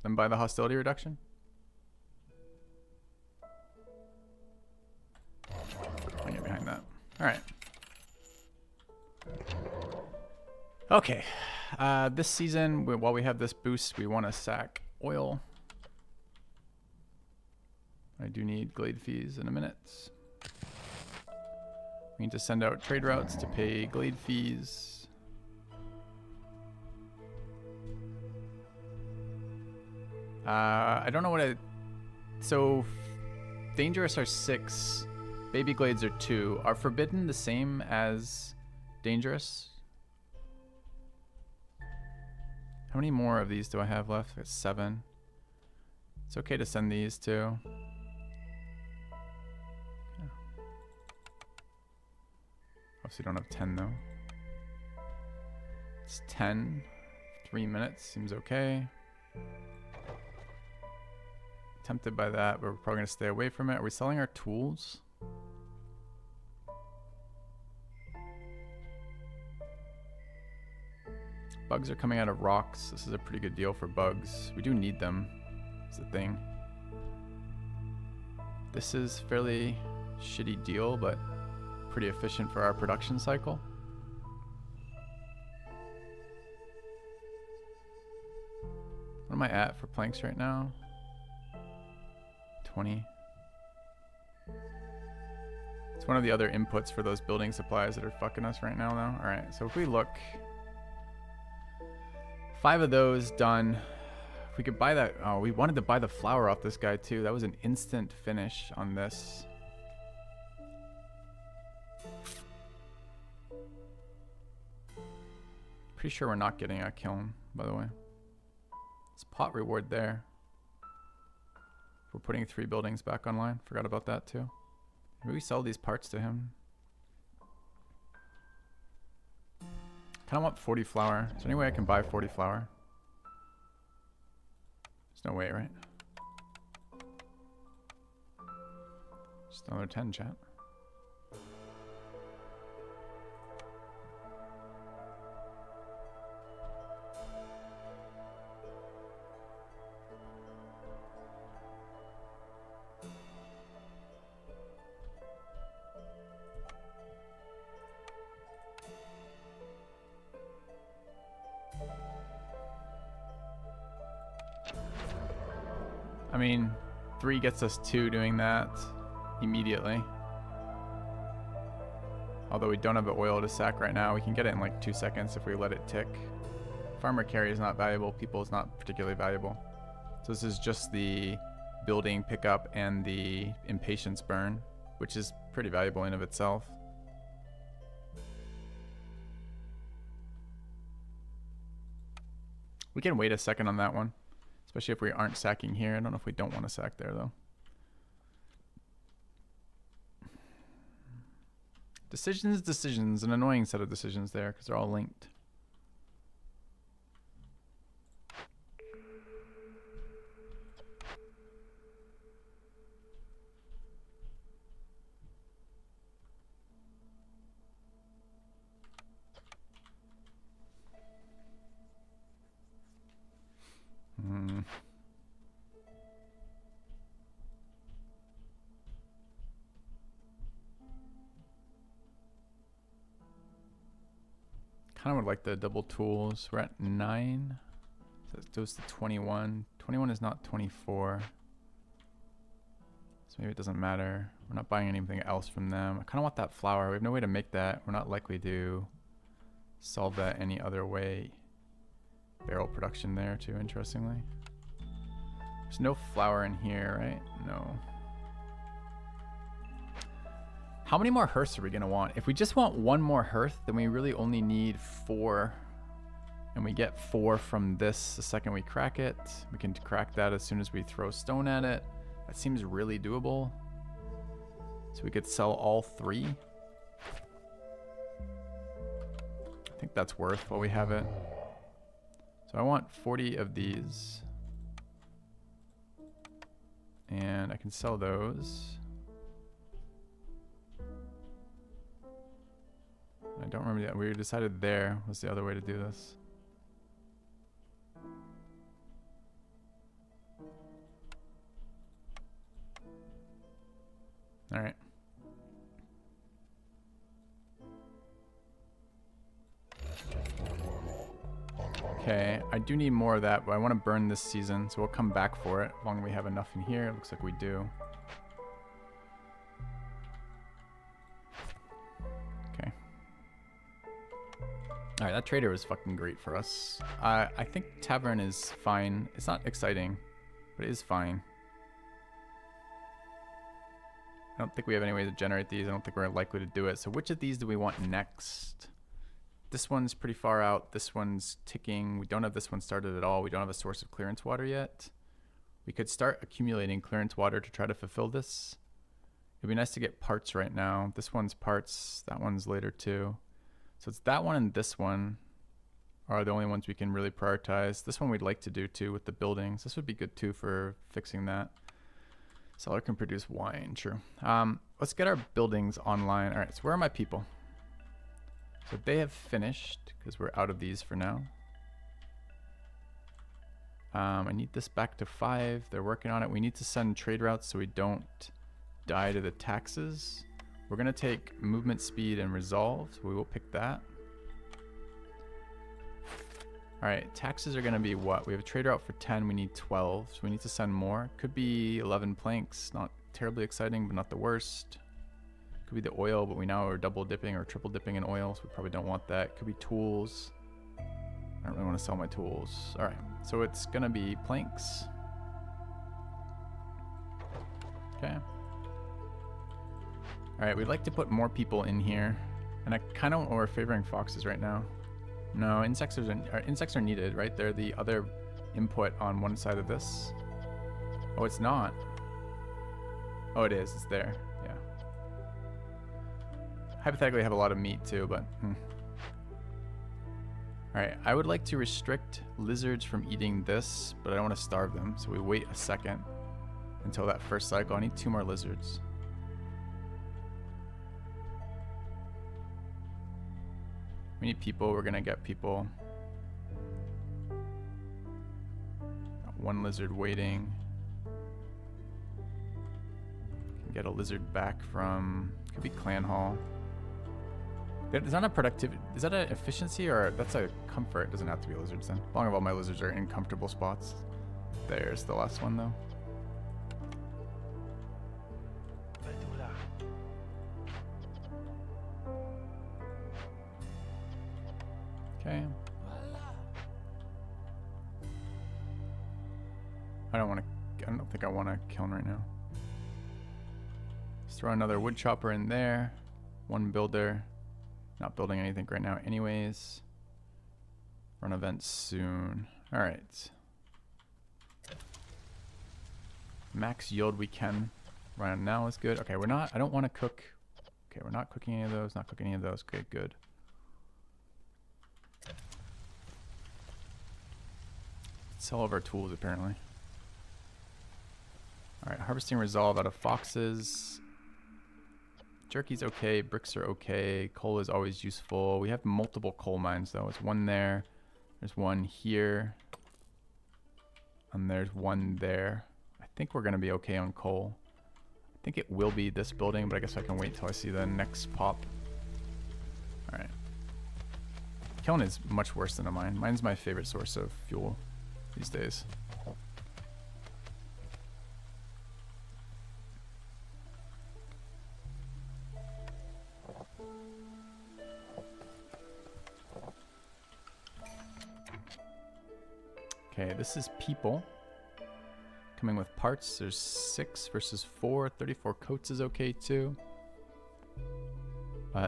Then buy the hostility reduction? I get behind that. Alright. Okay. This season, while we have this boost, we want to sack oil. I do need glade fees in a minute. We need to send out trade routes to pay glade fees. I don't know what I... So, dangerous are 6. Baby glades are 2. Are forbidden the same as dangerous? How many more of these do I have left? I got 7. It's okay to send these too. Yeah. Obviously don't have 10 though. It's 10. 3 minutes seems okay. Tempted by that, but we're probably gonna stay away from it. Are we selling our tools? Bugs are coming out of rocks. This is a pretty good deal for bugs. We do need them. It's the thing. This is fairly shitty deal, but pretty efficient for our production cycle. What am I at for planks right now? 20. It's one of the other inputs for those building supplies that are fucking us right now though. Alright, so if we look, 5 of those done. If we could buy that, oh, we wanted to buy the flour off this guy too. That was an instant finish on this. Pretty sure we're not getting a kiln, by the way. It's pot reward there. We're putting 3 buildings back online. Forgot about that too. Maybe we sell these parts to him. Kind of want 40 flour. Is there any way I can buy 40 flour? There's no way, right? Just another 10, chat. I mean, 3 gets us 2 doing that immediately. Although we don't have the oil to sack right now, we can get it in like 2 seconds if we let it tick. Farmer carry is not valuable, people is not particularly valuable. So this is just the building pickup and the impatience burn, which is pretty valuable in of itself. We can wait a second on that one. Especially if we aren't sacking here. I don't know if we don't want to sack there, though. Decisions. An annoying set of decisions there, because they're all linked. Kind of would like the double tools. We're at 9. So it goes to 21. 21 is not 24. So maybe it doesn't matter. We're not buying anything else from them. I kind of want that flour. We have no way to make that. We're not likely to solve that any other way. Barrel production there too, interestingly. There's no flour in here, right? No. How many more hearths are we gonna want? If we just want 1 more hearth, then we really only need 4. And we get 4 from this the second we crack it. We can crack that as soon as we throw stone at it. That seems really doable. So we could sell all 3. I think that's worth while we have it. So I want 40 of these. And I can sell those. I don't remember that. We decided there was the other way to do this. All right. Okay, I do need more of that, but I want to burn this season, so we'll come back for it. As long as we have enough in here, it looks like we do. Okay. All right, that trader was fucking great for us. I think tavern is fine. It's not exciting, but it is fine. I don't think we have any way to generate these. I don't think we're likely to do it. So which of these do we want next? This one's pretty far out. This one's ticking. We don't have this one started at all. We don't have a source of clearance water yet. We could start accumulating clearance water to try to fulfill this. It'd be nice to get parts right now. This one's parts. That one's later too. So it's that one and this one are the only ones we can really prioritize. This one we'd like to do too with the buildings. This would be good too for fixing that. Seller can produce wine, true. Let's get our buildings online. All right, so where are my people? So they have finished because we're out of these for now. I need this back to 5. They're working on it. We need to send trade routes so we don't die to the taxes. We're going to take movement speed and resolve, so we will pick that. All right, taxes are going to be what? We have a trade route for 10. We need 12, so we need to send more. Could be 11 planks. Not terribly exciting, but not the worst. Could be the oil, but we now are double dipping or triple dipping in oil, so we probably don't want that. Could be tools. I don't really want to sell my tools. All right, so it's going to be planks. Okay. All right, we'd like to put more people in here. And I kind of we're favoring foxes right now. No, insects are needed, right? They're the other input on one side of this. Oh, it's not. Oh, it is. It's there. Yeah. Hypothetically, I have a lot of meat too, but... All right, I would like to restrict lizards from eating this, but I don't want to starve them. So we wait a second until that first cycle. I need 2 more lizards. We need people. We're gonna get people. Got 1 lizard waiting. Can get a lizard back from, could be clan hall. Is that a productivity? Is that an efficiency or that's a comfort? It doesn't have to be lizards then. As long as all my lizards are in comfortable spots. There's the last one though. Okay. I don't think I want to kiln right now. Let's throw another wood chopper in there. 1 builder. Not building anything right now anyways. Run events soon. All right. Max yield we can run now is good. Okay, I don't want to cook. Okay, we're not cooking any of those, not cooking any of those. Okay, good. Sell all of our tools apparently. All right, harvesting resolve out of foxes. Jerky's okay, bricks are okay, coal is always useful. We have multiple coal mines though. There's 1 there, there's 1 here, and there's 1 there. I think we're gonna be okay on coal. I think it will be this building, but I guess I can wait till I see the next pop. All right. Kiln is much worse than a mine. Mine's my favorite source of fuel these days. Okay, this is people. Coming with parts, there's 6 versus 4. 34 coats is okay too.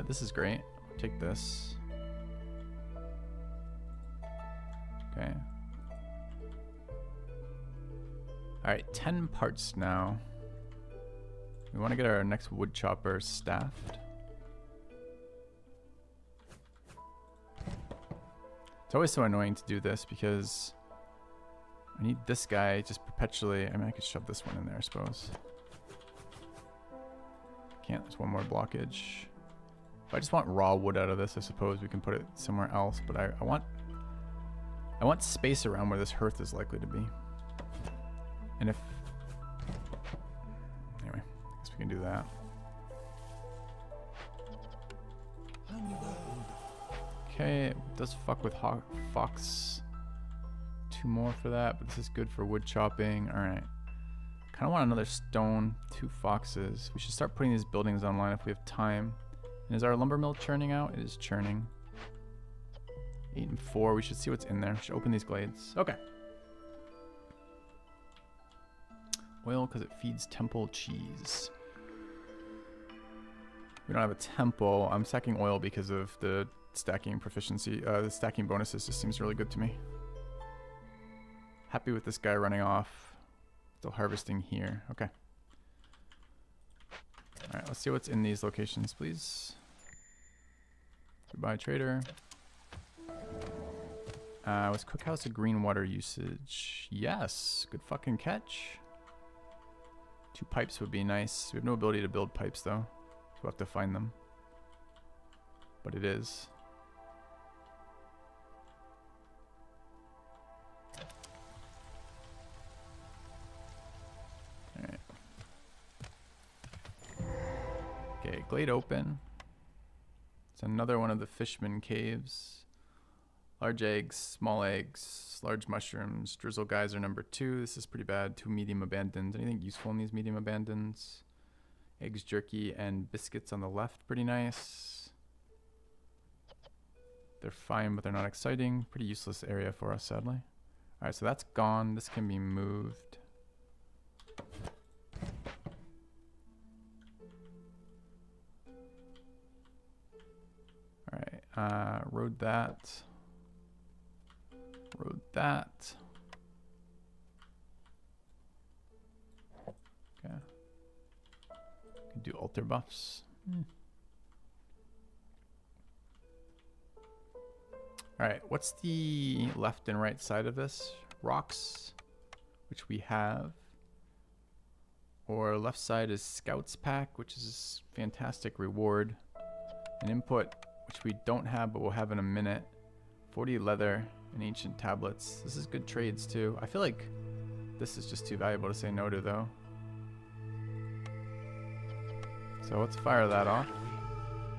This is great. I'll take this. Okay. Alright, 10 parts now. We want to get our next wood chopper staffed. It's always so annoying to do this because I need this guy just perpetually. I mean, I could shove this one in there, I suppose. Can't, there's 1 more blockage. If I just want raw wood out of this, I suppose we can put it somewhere else, but I want space around where this hearth is likely to be. And if, anyway, I guess we can do that. Okay, it does fuck with fox. 2 more for that, but this is good for wood chopping. Alright. Kind of want another stone, 2 foxes. We should start putting these buildings online if we have time. And is our lumber mill churning out? It is churning. 8 and 4. We should see what's in there. We should open these glades. Okay. Oil because it feeds temple cheese. We don't have a temple. I'm stacking oil because of the stacking proficiency. The stacking bonuses just seems really good to me. Happy with this guy running off. Still harvesting here. Okay. Alright, let's see what's in these locations, please. Goodbye, trader. Was cookhouse a green water usage? Yes. Good fucking catch. 2 pipes would be nice. We have no ability to build pipes, though. So we'll have to find them. But it is. Alright. Okay, glade open. It's another one of the Fishman caves. Large eggs, large mushrooms. Drizzle geyser number 2. This is pretty bad. 2 medium abandons. Anything useful in these medium abandons? Eggs, jerky, and biscuits on the left. Pretty nice. They're fine, but they're not exciting. Pretty useless area for us, sadly. Alright, so that's gone. This can be moved. Alright, road that. Road that. Okay. Can do altar buffs. Alright, what's the left and right side of this? Rocks, which we have. Or left side is Scouts Pack, which is a fantastic reward. An input, which we don't have, but we'll have in a minute. 40 leather and ancient tablets. This is good trades too. I feel like this is just too valuable to say no to, though. So let's fire that off.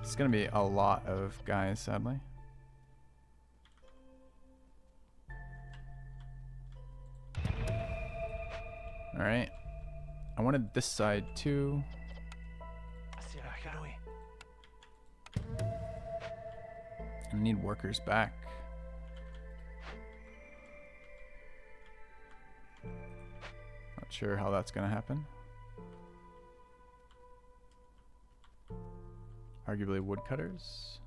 It's going to be a lot of guys, sadly. Alright. I wanted this side too. I need workers back. Not sure how that's going to happen. Arguably woodcutters.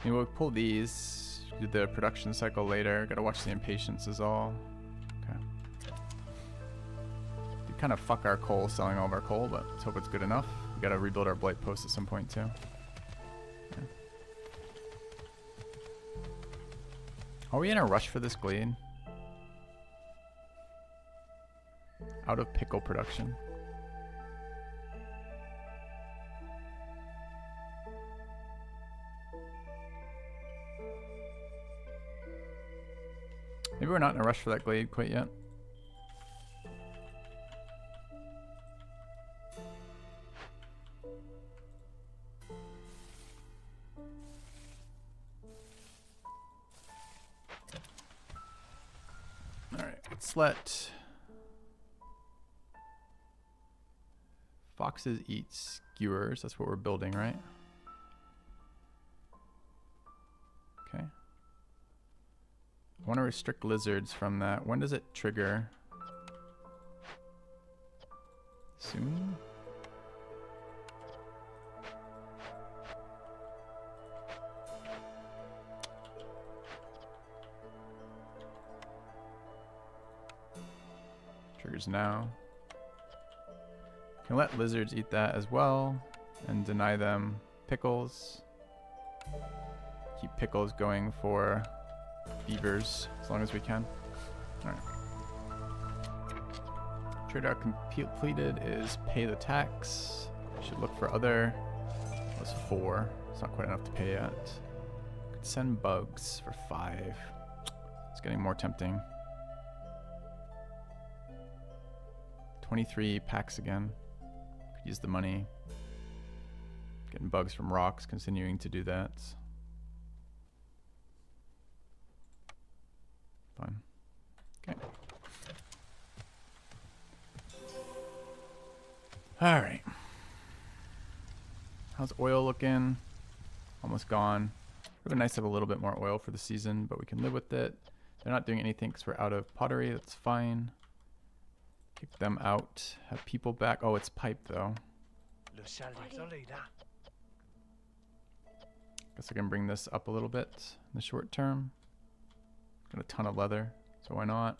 Maybe we'll pull these. Do the production cycle later. Gotta watch the impatience is all. Okay. Did kind of fuck our coal, selling all of our coal, but let's hope it's good enough. We gotta rebuild our blight post at some point too. Okay. Are we in a rush for this glade? Out of pickle production. Maybe we're not in a rush for that glade quite yet. Alright, let's let foxes eat skewers. That's what we're building, right? Okay. I want to restrict lizards from that. When does it trigger? Soon? Triggers now. Can let lizards eat that as well and deny them pickles. Keep pickles going for beavers as long as we can. Alright. Trade out completed is pay the tax. Should look for other. That's 4. It's not quite enough to pay yet. Could send bugs for 5. It's getting more tempting. 23 packs again. Could use the money. Getting bugs from rocks, continuing to do that. Fun. Okay. All right. How's oil looking? Almost gone. It would have been nice to have a little bit more oil for the season, but we can live with it. They're not doing anything because we're out of pottery. That's fine. Kick them out. Have people back. Oh, it's pipe though. Guess I can bring this up a little bit in the short term. Got a ton of leather, so why not?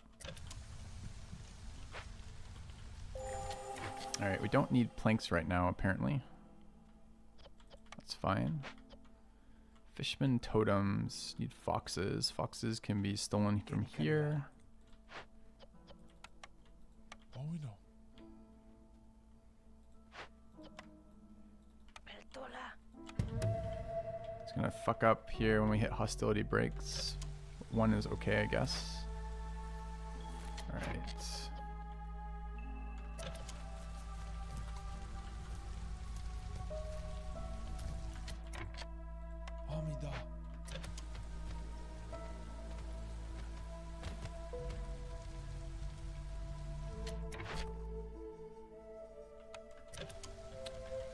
Alright, we don't need planks right now, apparently. That's fine. Fishman totems. Need foxes. Foxes can be stolen from here. Oh, we know. It's gonna fuck up here when we hit hostility breaks. One is okay, I guess. Alright. Amida.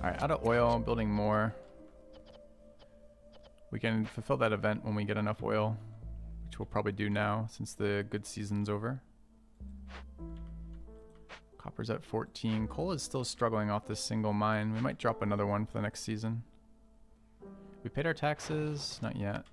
Alright, out of oil, building more. We can fulfill that event when we get enough oil, which we'll probably do now since the good season's over. Copper's at 14. Coal is still struggling off this single mine. We might drop another one for the next season. We paid our taxes? Not yet.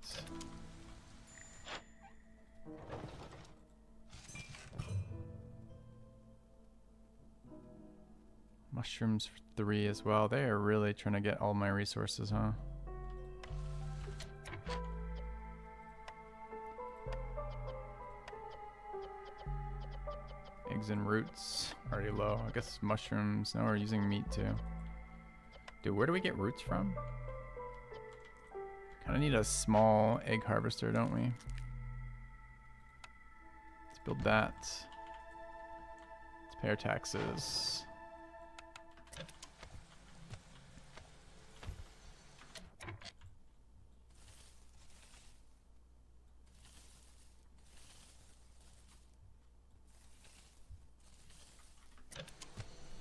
Mushrooms for 3 as well. They are really trying to get all my resources, huh? Eggs and roots already low. I guess mushrooms. Now we're using meat too. Dude, where do we get roots from? Kind of need a small egg harvester, don't we? Let's build that. Let's pay our taxes.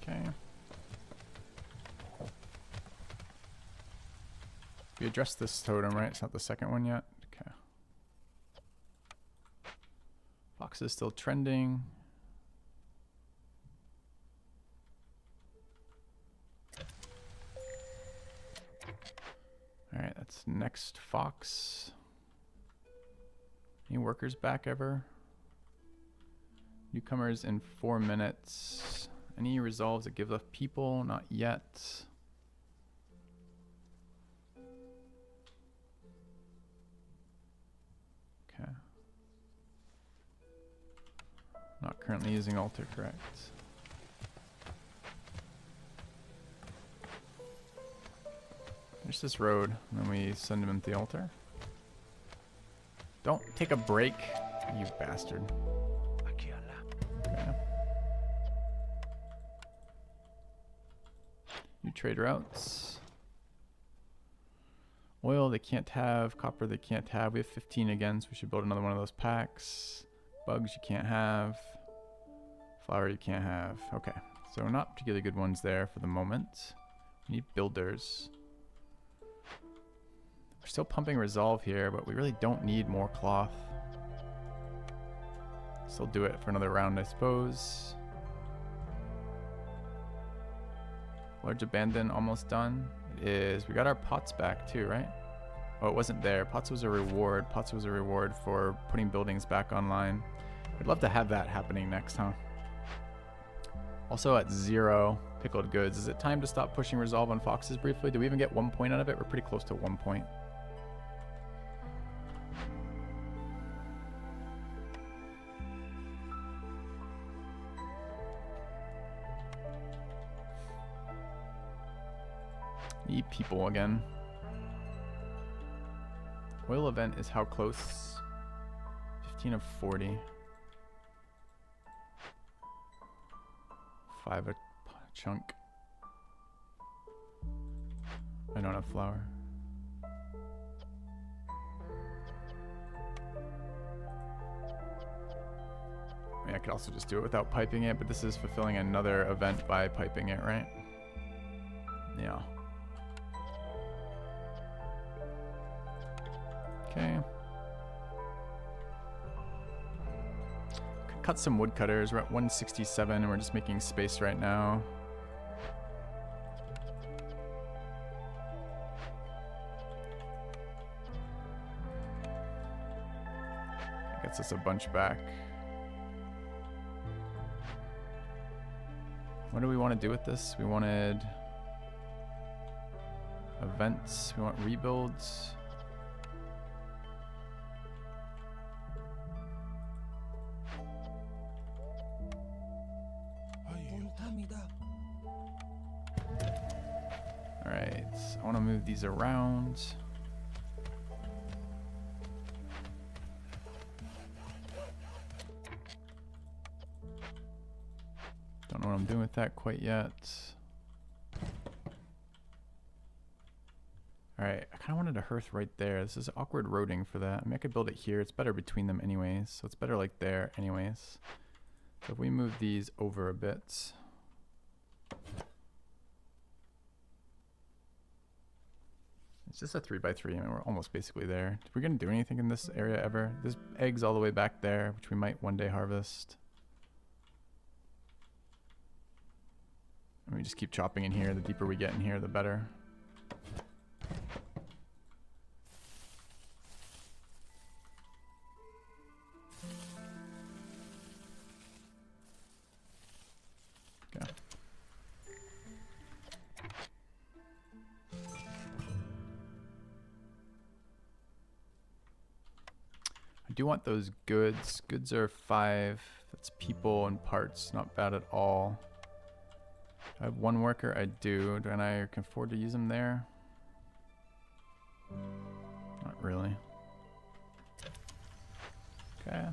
Okay. We addressed this totem, right? It's not the second one yet. Okay. Fox is still trending. Alright, that's next fox. Any workers back ever? Newcomers in 4 minutes. Any resolves that give up people? Not yet. Okay. Not currently using altar, correct. There's this road, and then we send him into the altar. Don't take a break, you bastard. Okay. New trade routes. Oil they can't have. Copper they can't have. We have 15 again, so we should build another one of those packs. Bugs you can't have. Flour you can't have. Okay, so not particularly good ones there for the moment. We need builders. We're still pumping resolve here, but we really don't need more cloth. Still do it for another round, I suppose. Large abandon almost done. It is. We got our pots back too, right? Oh, it wasn't there. Pots was a reward. Pots was a reward for putting buildings back online. I'd love to have that happening next, huh? Also at 0 pickled goods. Is it time to stop pushing resolve on foxes briefly? Did we even get 1 point out of it? We're pretty close to 1 point. Need people again. Oil event is how close? 15 of 40. 5 a chunk. I don't have flour. I mean, I could also just do it without piping it, but this is fulfilling another event by piping it, right? Yeah. Okay. Could cut some woodcutters. We're at 167 and we're just making space right now. Gets us a bunch back. What do we want to do with this? We wanted events. We want rebuilds. Alright, I want to move these around. Don't know what I'm doing with that quite yet. Alright, I kind of wanted a hearth right there. This is awkward roading for that. I mean, I could build it here. It's better between them anyways. So it's better like there anyways. So if we move these over a bit. It's just a 3x3. I mean, we're almost basically there. Are we going to do anything in this area ever? There's eggs all the way back there, which we might one day harvest. And we just keep chopping in here. The deeper we get in here, the better. Okay. I do want those goods. Goods are 5. That's people and parts. Not bad at all. I have one worker. I do. And I can afford to use them there? Not really. Okay.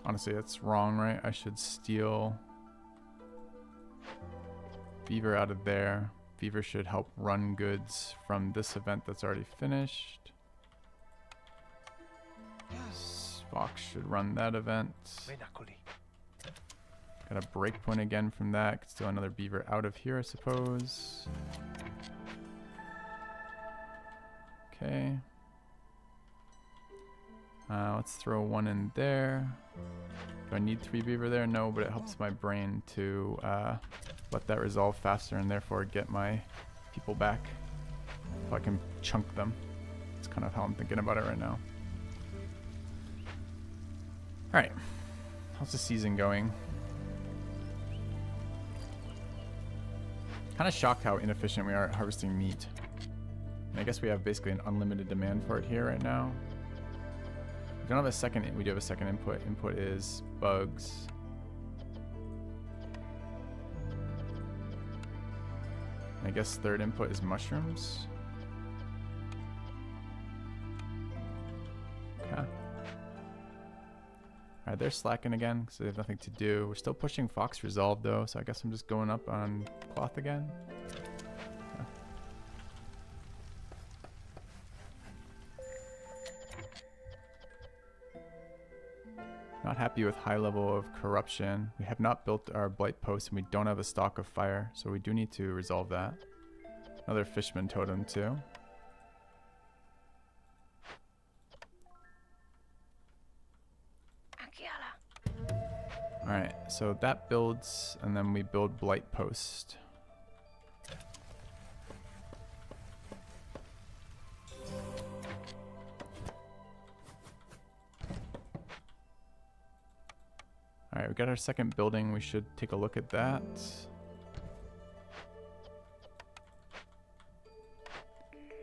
Honestly, that's wrong, right? I should steal Beaver out of there. Beaver should help run goods from this event that's already finished. Fox should run that event. Got a breakpoint again from that. Could steal another Beaver out of here, I suppose. Okay. Let's throw one in there. Do I need 3 Beaver there? No, but it helps my brain to let that resolve faster and therefore get my people back. So I can chunk them. That's kind of how I'm thinking about it right now. Alright. How's the season going? Kind of shocked how inefficient we are at harvesting meat. And I guess we have basically an unlimited demand for it here right now. We don't have a second, we do have a second input. Input is bugs. I guess third input is mushrooms. Okay. Alright, they're slacking again because they have nothing to do. We're still pushing Fox Resolve though, so I guess I'm just going up on cloth again. Okay. Not happy with high level of corruption. We have not built our blight post and we don't have a stock of fire, so we do need to resolve that. Another fishman totem too. Alright, so that builds and then we build blight post. Alright, we got our second building. We should take a look at that.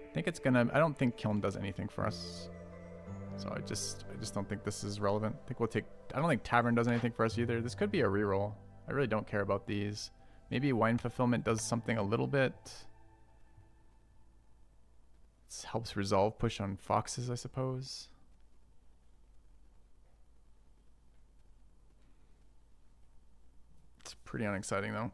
I think it's gonna... I don't think Kiln does anything for us. So I just don't think this is relevant. I think we'll take... I don't think Tavern does anything for us either. This could be a reroll. I really don't care about these. Maybe Wine Fulfillment does something a little bit. It helps resolve push on foxes, I suppose. It's pretty unexciting though.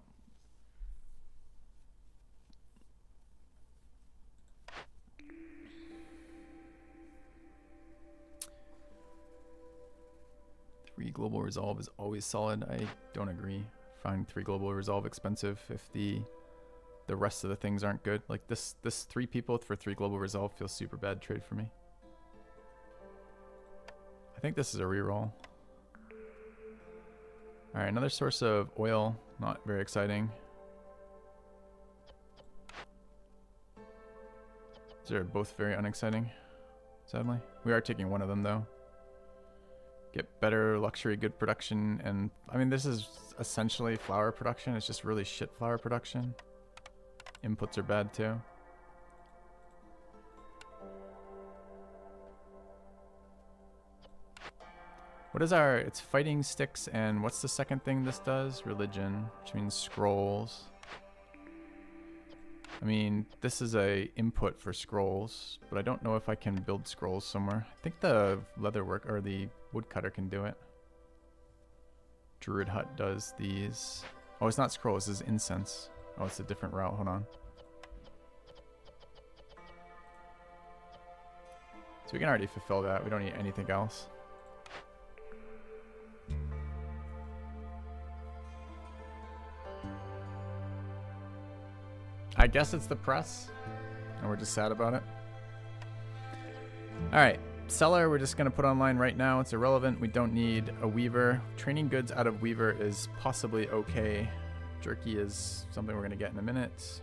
Three global resolve is always solid. I don't agree. Find 3 global resolve expensive if the rest of the things aren't good. Like this 3 people for 3 global resolve feels super bad trade for me. I think this is a reroll. All right, another source of oil. Not very exciting. These are both very unexciting, sadly. We are taking one of them though. Get better luxury good production, and I mean this is essentially flour production. It's just really shit flour production. Inputs are bad too. What is our, it's fighting sticks, and what's the second thing this does? Religion, which means scrolls. I mean, this is a input for scrolls, but I don't know if I can build scrolls somewhere. I think the leatherwork or the woodcutter can do it. Druid hut does these. Oh, it's not scrolls, this is incense. Oh, it's a different route, hold on. So we can already fulfill that. We don't need anything else. I guess it's the press, and we're just sad about it. All right, seller, we're just gonna put online right now. It's irrelevant. We don't need a weaver. Training goods out of weaver is possibly okay. Jerky is something we're gonna get in a minute.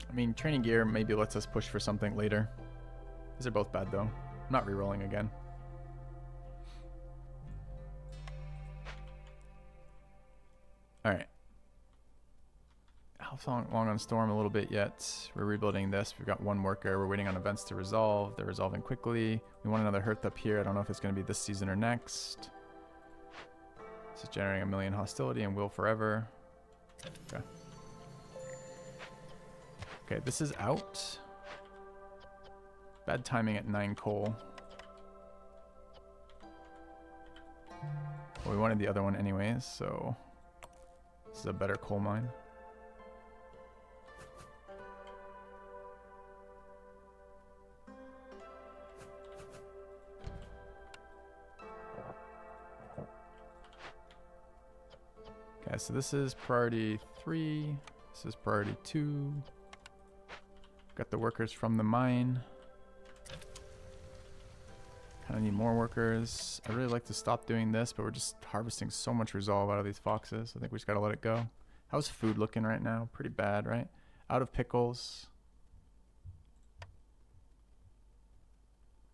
I mean, training gear maybe lets us push for something later. These are both bad though. I'm not re-rolling again. All right. How long on storm? A little bit yet. We're rebuilding this. We've got 1 worker. We're waiting on events to resolve. They're resolving quickly. We want another hearth up here. I don't know if it's going to be this season or next. This is generating 1 million hostility and will forever. Okay. Okay, this is out. Bad timing at 9 coal. Well, we wanted the other one anyways, so this is a better coal mine. Okay, so this is priority 3. This is priority 2. Got the workers from the mine. Kind of need more workers. I really like to stop doing this, but we're just harvesting so much resolve out of these foxes. I think we just gotta let it go. How's food looking right now? Pretty bad, right? Out of pickles.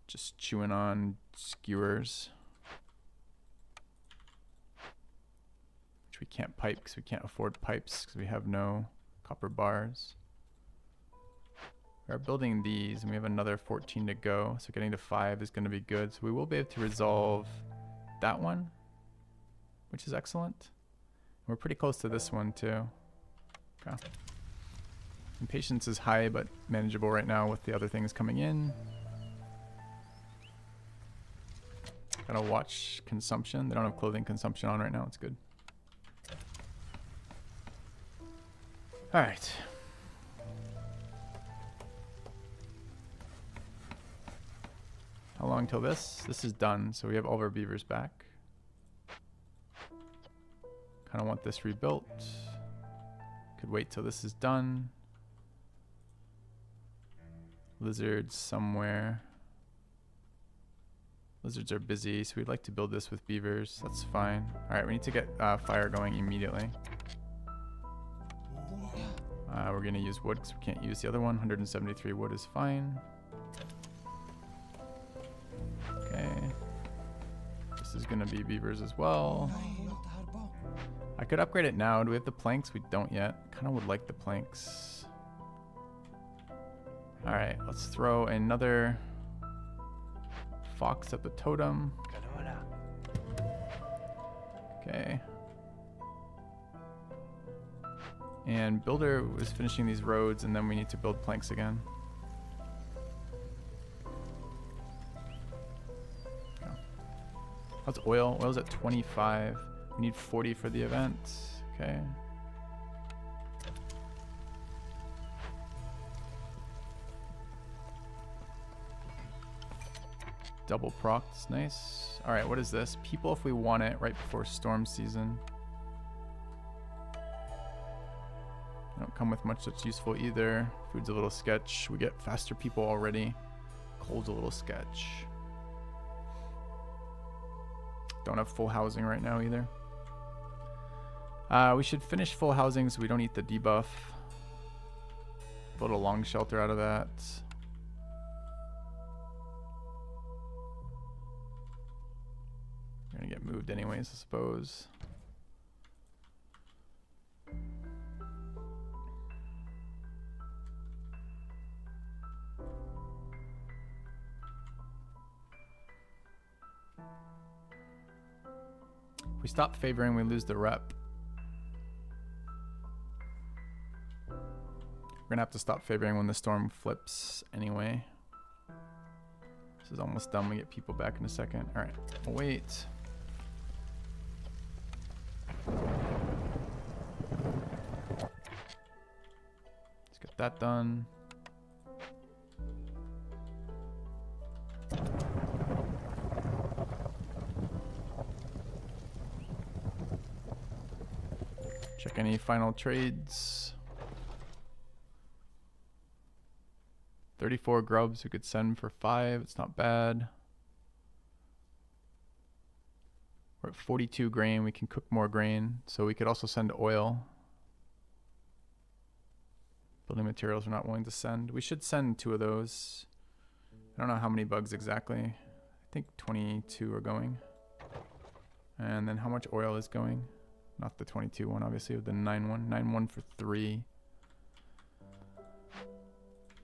Just chewing on skewers. Which we can't pipe because we can't afford pipes because we have no copper bars. We are building these, and we have another 14 to go, so getting to 5 is going to be good. So we will be able to resolve that one, which is excellent. We're pretty close to this one too. Okay. Impatience is high, but manageable right now with the other things coming in. Gotta watch consumption. They don't have clothing consumption on right now. It's good. All right. How long till this? This is done, so we have all of our beavers back. Kind of want this rebuilt. Could wait till this is done. Lizards somewhere. Lizards are busy, so we'd like to build this with beavers. That's fine. All right, we need to get fire going immediately. We're gonna use wood because we can't use the other one. 173 wood is fine. Okay. This is gonna be beavers as well. I could upgrade it now. Do we have the planks? We don't yet. Kind of would like the planks. All right, let's throw another fox at the totem. Okay. And builder was finishing these roads, and then we need to build planks again. Oh. How's oil? Oil's at 25. We need 40 for the event. Okay. Double procs, nice. All right, what is this? People if we want it right before storm season. Don't come with much that's useful either. Food's a little sketch. We get faster people already. Coal's a little sketch. Don't have full housing right now either. We should finish full housing so we don't eat the debuff. Build a long shelter out of that. We're gonna get moved anyways, I suppose. If we stop favoring, we lose the rep. We're gonna have to stop favoring when the storm flips anyway. This is almost done. We get people back in a second. All right, we'll wait. Let's get that done. Check any final trades. 34 grubs we could send for 5. It's not bad. We're at 42 grain. We can cook more grain. So we could also send oil. Building materials we're not willing to send. We should send 2 of those. I don't know how many bugs exactly. I think 22 are going. And then how much oil is going? Not the 22 one, obviously, with the 9-1. 9-1 for 3.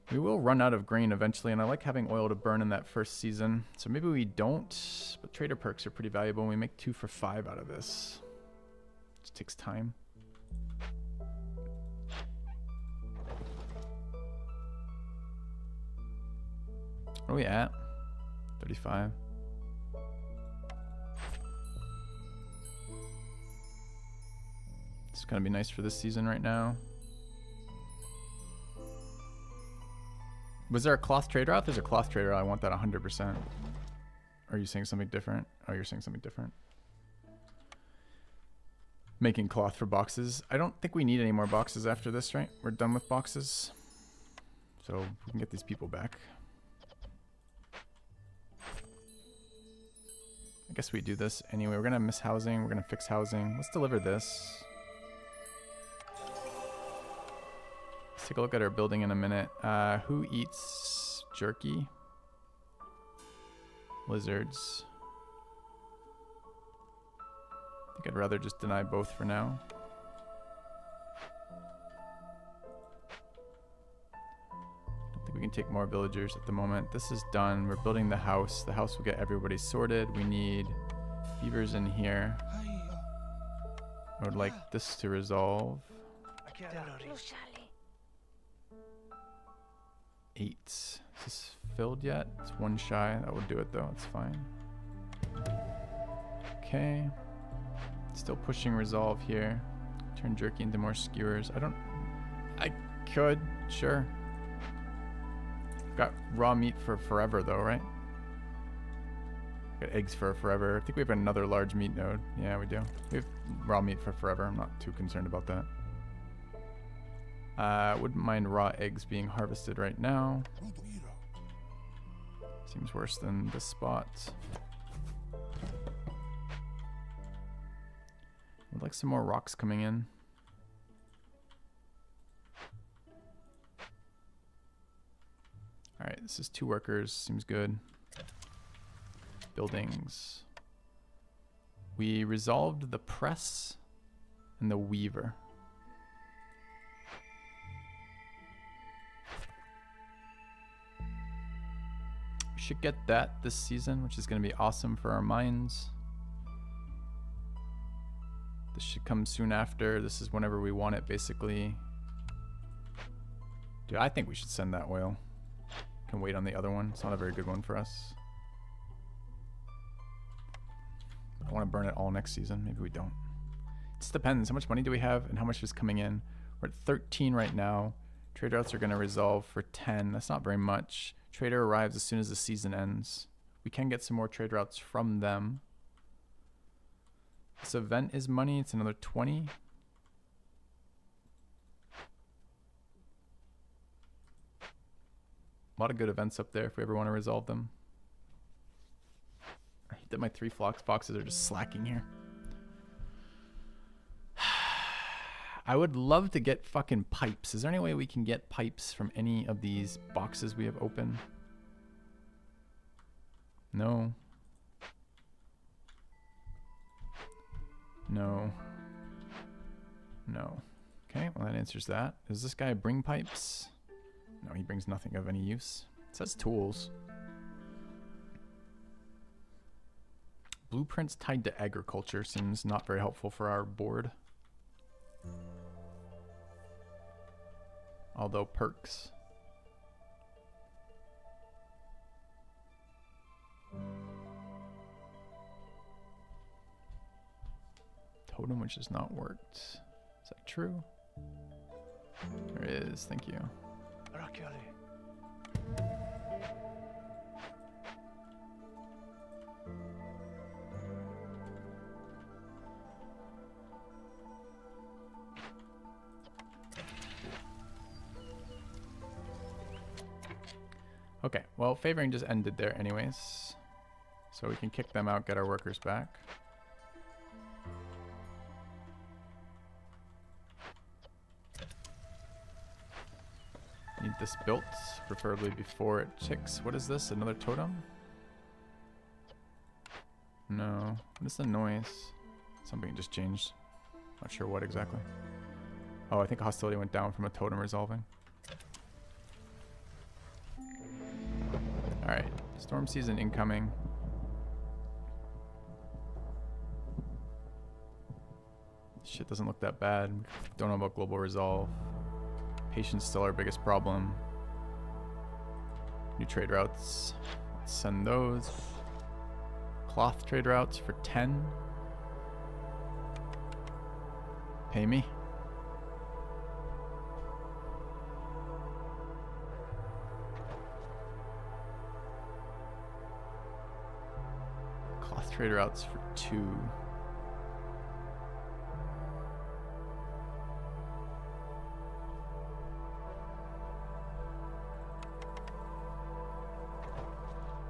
We will run out of grain eventually, and I like having oil to burn in that first season. So maybe we don't, but trader perks are pretty valuable, and we make 2 for 5 out of this. Just takes time. What are we at? 35. It's gonna be nice for this season right now. Was there a cloth trader out? There's a cloth trader. I want that 100%. Are you saying something different? Oh, you're saying something different. Making cloth for boxes. I don't think we need any more boxes after this, right? We're done with boxes. So we can get these people back. I guess we do this anyway. We're gonna miss housing. We're gonna fix housing. Let's deliver this. Let's take a look at our building in a minute. Who eats jerky? Lizards. I think I'd rather just deny both for now. Don't think we can take more villagers at the moment. This is done. We're building the house. The house will get everybody sorted. We need beavers in here. I would like this to resolve. 8. Is this filled yet? It's 1 shy. That would do it though. It's fine. Okay. Still pushing resolve here. Turn jerky into more skewers. I could. Sure. Got raw meat for forever though, right? Got eggs for forever. I think we have another large meat node. Yeah, we do. We have raw meat for forever. I'm not too concerned about that. Wouldn't mind raw eggs being harvested right now. Seems worse than this spot. Would like some more rocks coming in. Alright, this is 2 workers. Seems good. Buildings. We resolved the press and the weaver. We should get that this season, which is going to be awesome for our mines. This should come soon after. This is whenever we want it, basically. Dude, I think we should send that oil. Can wait on the other one. It's not a very good one for us. I want to burn it all next season. Maybe we don't. It just depends. How much money do we have and how much is coming in? We're at 13 right now. Trade routes are going to resolve for 10. That's not very much. Trader arrives as soon as the season ends. We can get some more trade routes from them. This event is money. It's another 20. A lot of good events up there if we ever want to resolve them. I hate that my 3 flocks boxes are just slacking here. I would love to get fucking pipes. Is there any way we can get pipes from any of these boxes we have open? No. No. No. Okay, well that answers that. Does this guy bring pipes? No, he brings nothing of any use. It says tools. Blueprints tied to agriculture seems not very helpful for our board. Although perks. Totem which has not worked. Is that true? There is, thank you. Okay, well, favoring just ended there anyways. So we can kick them out, get our workers back. Need this built, preferably before it ticks. What is this? Another totem? No. What is the noise? Something just changed. Not sure what exactly. Oh, I think hostility went down from a totem resolving. Alright, storm season incoming. Shit doesn't look that bad. Don't know about global resolve. Patience still our biggest problem. New trade routes. Let's send those. Cloth trade routes for 10. Pay me. Cloth trade routes for 2.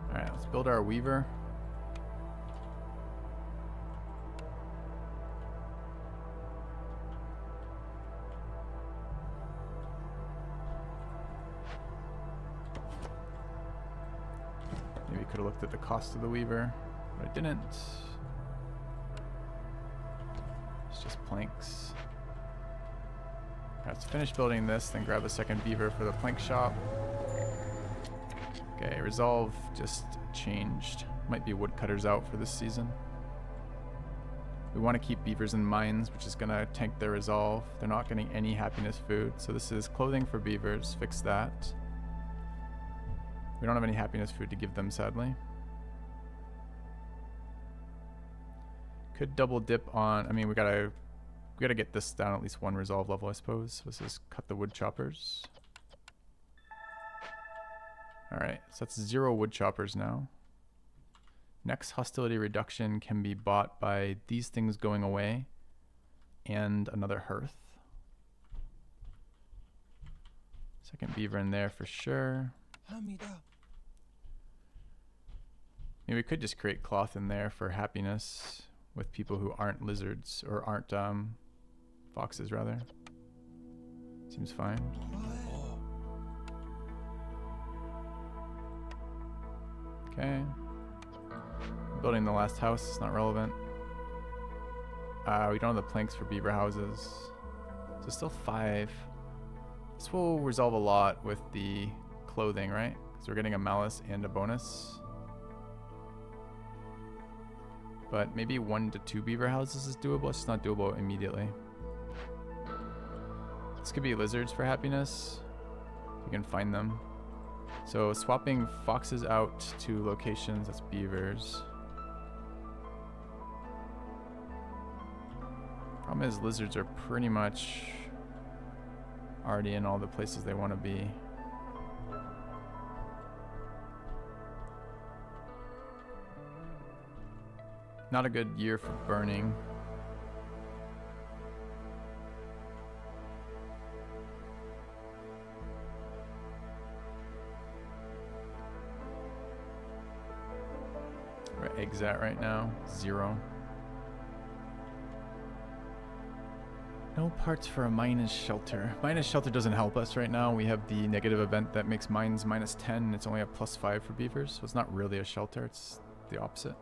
Alright, let's build our weaver. Maybe could have looked at the cost of the weaver, but I didn't. It's just planks. Let's finish building this, then grab a second beaver for the plank shop. Okay, resolve just changed. Might be woodcutters out for this season. We want to keep beavers in mines, which is going to tank their resolve. They're not getting any happiness food. So this is clothing for beavers. Fix that. We don't have any happiness food to give them, sadly. Could double dip on... I mean, we gotta get this down at least 1 resolve level, I suppose. Let's just cut the wood choppers. Alright, so that's 0 wood choppers now. Next hostility reduction can be bought by these things going away and another hearth. Second beaver in there for sure. Maybe we could just create cloth in there for happiness with people who aren't lizards, or aren't foxes rather. Seems fine. Okay. Building the last house, it's not relevant. We don't have the planks for beaver houses. So still 5. This will resolve a lot with the clothing, right? Because we're getting a malice and a bonus. but maybe 1 to 2 beaver houses is doable. It's just not doable immediately. This could be lizards for happiness. You can find them. So swapping foxes out to locations, that's beavers. Problem is lizards are pretty much already in all the places they want to be. Not a good year for burning. Where are eggs at right now? 0. No parts for a minus shelter. Minus shelter doesn't help us right now. We have the negative event that makes mines -10 and it's only a +5 for beavers. So it's not really a shelter, it's the opposite.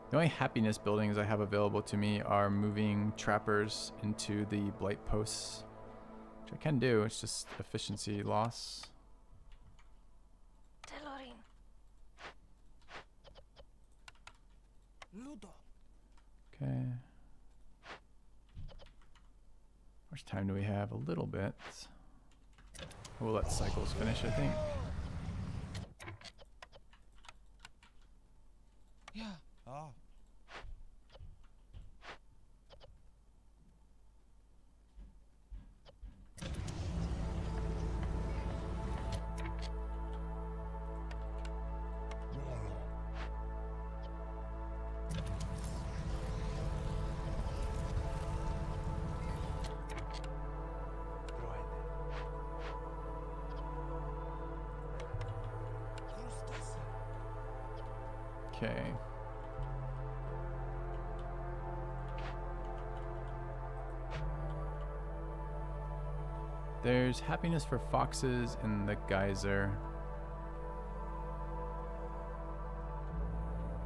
The only happiness buildings I have available to me are moving trappers into the blight posts, which I can do. It's just efficiency loss. Okay. How much time do we have? A little bit. We'll let cycles finish, I think. Yeah. Ah. Okay. There's happiness for foxes in the geyser.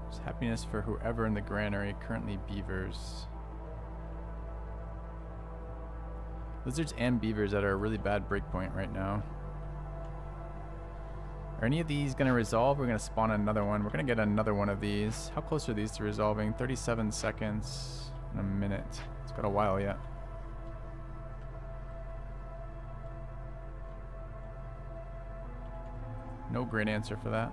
There's happiness for whoever in the granary, currently beavers. Lizards and beavers that are a really bad breakpoint right now. Are any of these going to resolve? We're going to spawn another one. We're going to get another one of these. How close are these to resolving? 37 seconds and a minute. It's got a while yet. No great answer for that.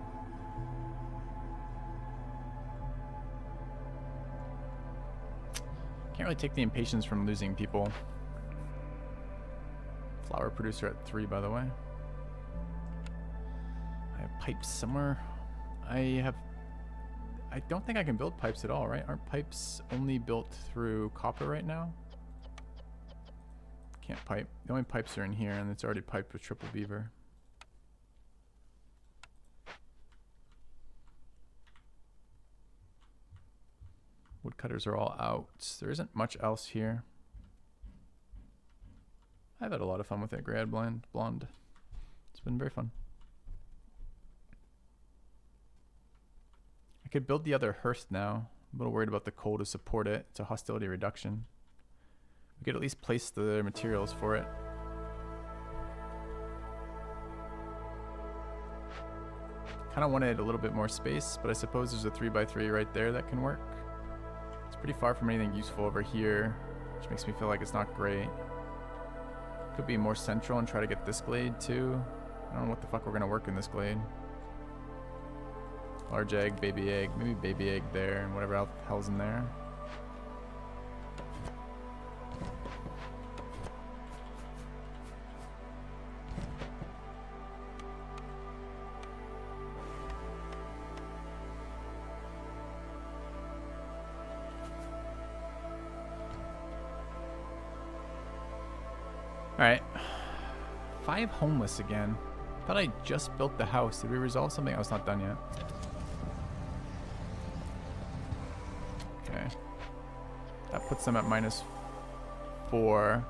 Can't really take the impatience from losing people. Flower producer at 3, by the way. I have pipes somewhere. I don't think I can build pipes at all, right? Aren't pipes only built through copper right now? Can't pipe. The only pipes are in here, and it's already piped with triple beaver. Woodcutters are all out. There isn't much else here. I've had a lot of fun with that Grad Blonde. It's been very fun. I could build the other hearth now. I'm a little worried about the coal to support it. It's a hostility reduction. We could at least place the materials for it. Kind of wanted a little bit more space, but I suppose there's a 3x3 right there that can work. It's pretty far from anything useful over here, which makes me feel like it's not great. Could be more central and try to get this glade too. I don't know what the fuck we're gonna work in this glade. Large egg, baby egg, maybe baby egg there, and whatever else hell's in there. Alright. 5 homeless again. Thought I just built the house. Did we resolve something? Oh, it's not done yet. Okay. That puts them at -4.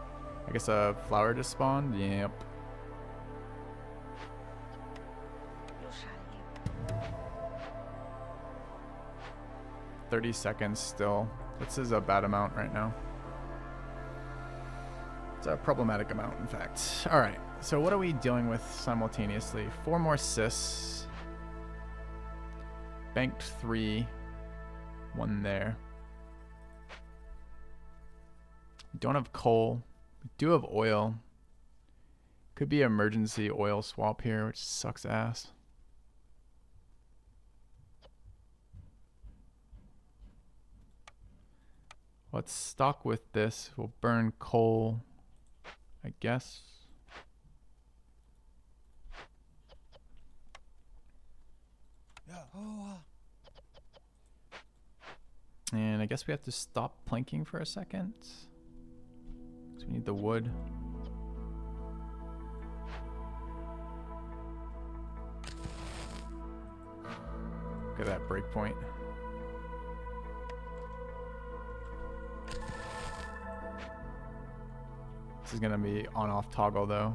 I guess a flower just spawned? Yep. 30 seconds still. This is a bad amount right now. It's a problematic amount, in fact. All right, so what are we dealing with simultaneously? 4 more cysts. Banked 3. 1 there. We don't have coal. We do have oil. Could be emergency oil swap here, which sucks ass. Let's stock with this. We'll burn coal, I guess. Yeah. Oh. And I guess we have to stop planking for a second. Because we need the wood. Look at that breakpoint. This is going to be on-off toggle though.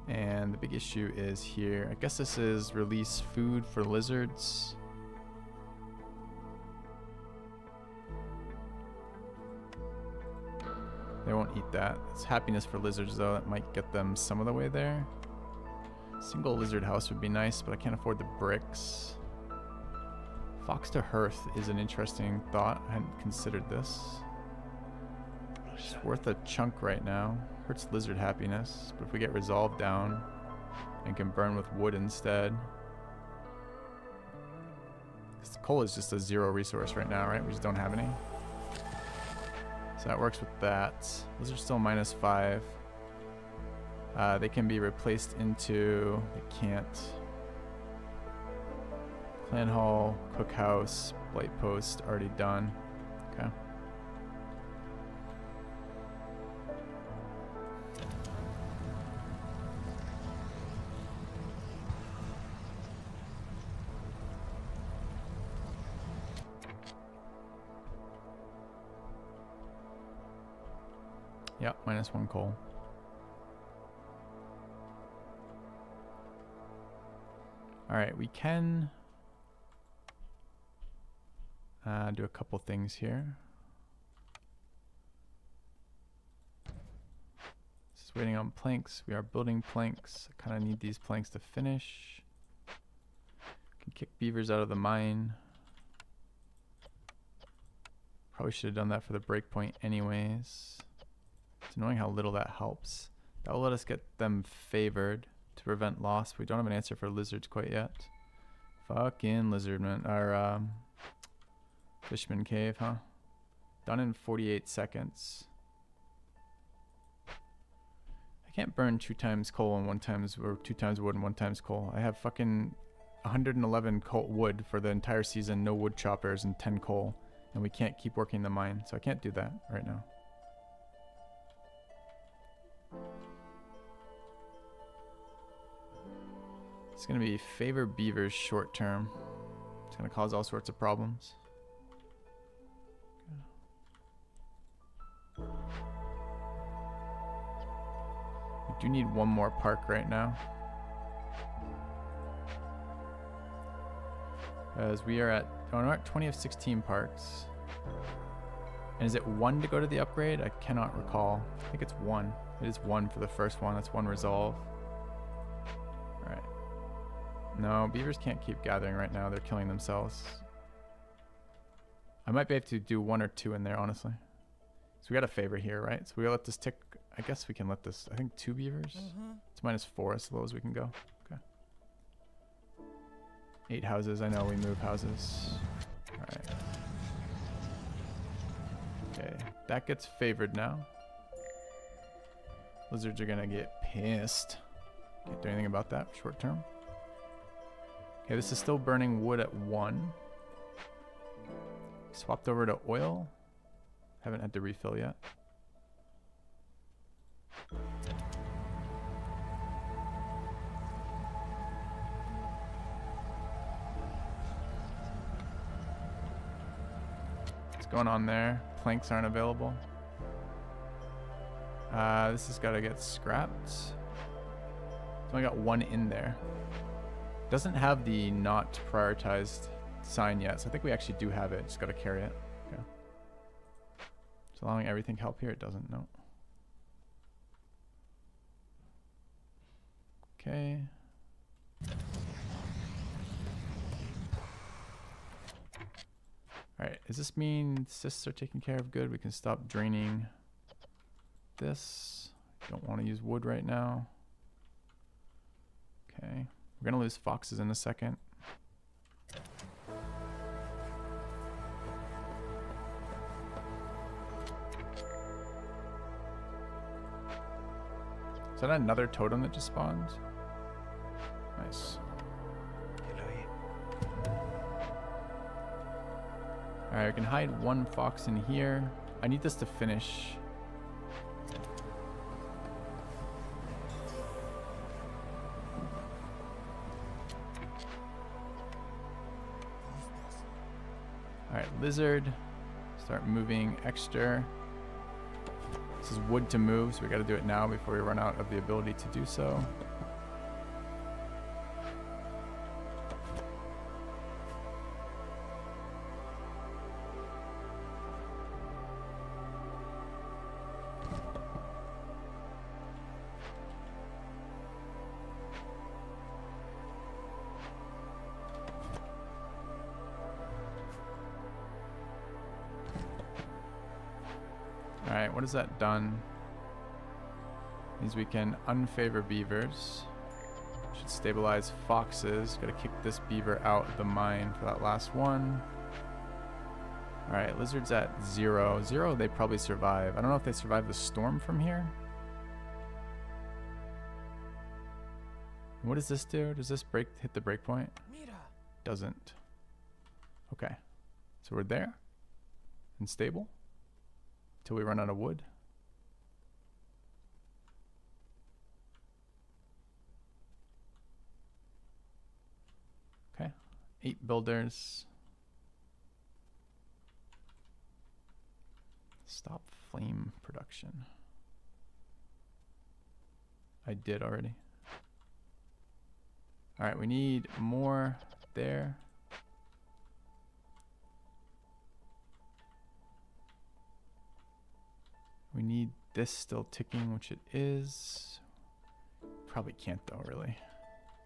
And the big issue is here. I guess this is release food for lizards. They won't eat that. It's happiness for lizards though. That might get them some of the way there. Single lizard house would be nice, but I can't afford the bricks. Fox to hearth is an interesting thought. I hadn't considered this. It's worth a chunk right now. Hurts lizard happiness, but if we get resolve down and can burn with wood instead. This coal is just a 0 resource right now, right? We just don't have any. So that works with that. Those are still -5. They can be replaced into... They can't. Clan hall, cookhouse, blight post, already done. Okay. Yep, -1 coal. Alright, we can do a couple things here. Just waiting on planks. We are building planks. I kind of need these planks to finish. Can kick beavers out of the mine. Probably should have done that for the breakpoint anyways. It's annoying how little that helps. That will let us get them favored to prevent loss. We don't have an answer for lizards quite yet. Fucking lizardman. Our Fishman cave, huh? Done in 48 seconds. I can't burn 2 times coal and 1 times, or 2 times wood and 1 times coal. I have fucking 111 coal wood for the entire season, no wood choppers and 10 coal. And we can't keep working the mine, so I can't do that right now. It's going to be favor beavers short term. It's going to cause all sorts of problems. We do need 1 more park right now. Because we are at, oh, we're at 20 of 16 parks. And is it 1 to go to the upgrade? I cannot recall. I think it's 1. It is 1 for the first one. That's 1 resolve. Alright. No, beavers can't keep gathering right now. They're killing themselves. I might be able to do 1 or 2 in there, honestly. So we got a favor here, right? So we let this tick. I guess we can let this, I think 2 beavers. It's -4 as low as we can go. Okay. 8 houses. I know we move houses. Alright. Okay. That gets favored now. Lizards are gonna get pissed. Can't do anything about that short term. Okay, this is still burning wood at 1. Swapped over to oil. Haven't had to refill yet. What's going on there? Planks aren't available. This has got to get scrapped. It's only got 1 in there. Doesn't have the not prioritized sign yet, so I think we actually do have it. Just got to carry it. Okay. It's allowing everything help here. It doesn't. No. Okay. Alright, does this mean cysts are taken care of? Good, we can stop draining this. Don't want to use wood right now. Okay, we're gonna lose foxes in a second. Is that another totem that just spawned? Nice. Alright, I can hide one fox in here. I need this to finish. Alright, lizard. Start moving extra. This is wood to move, so we gotta do it now before we run out of the ability to do so. Alright, what has that done? Means we can unfavor beavers. Should stabilize foxes. Gotta kick this beaver out of the mine for that last one. Alright, lizards at 0. 0, they probably survive. I don't know if they survive the storm from here. What does this do? Does this hit the breakpoint? Doesn't. Okay. So we're there. And stable. Till we run out of wood. Okay, 8 builders. Stop flame production. I did already. All right, we need more there. We need this still ticking, which it is. Probably can't though, really.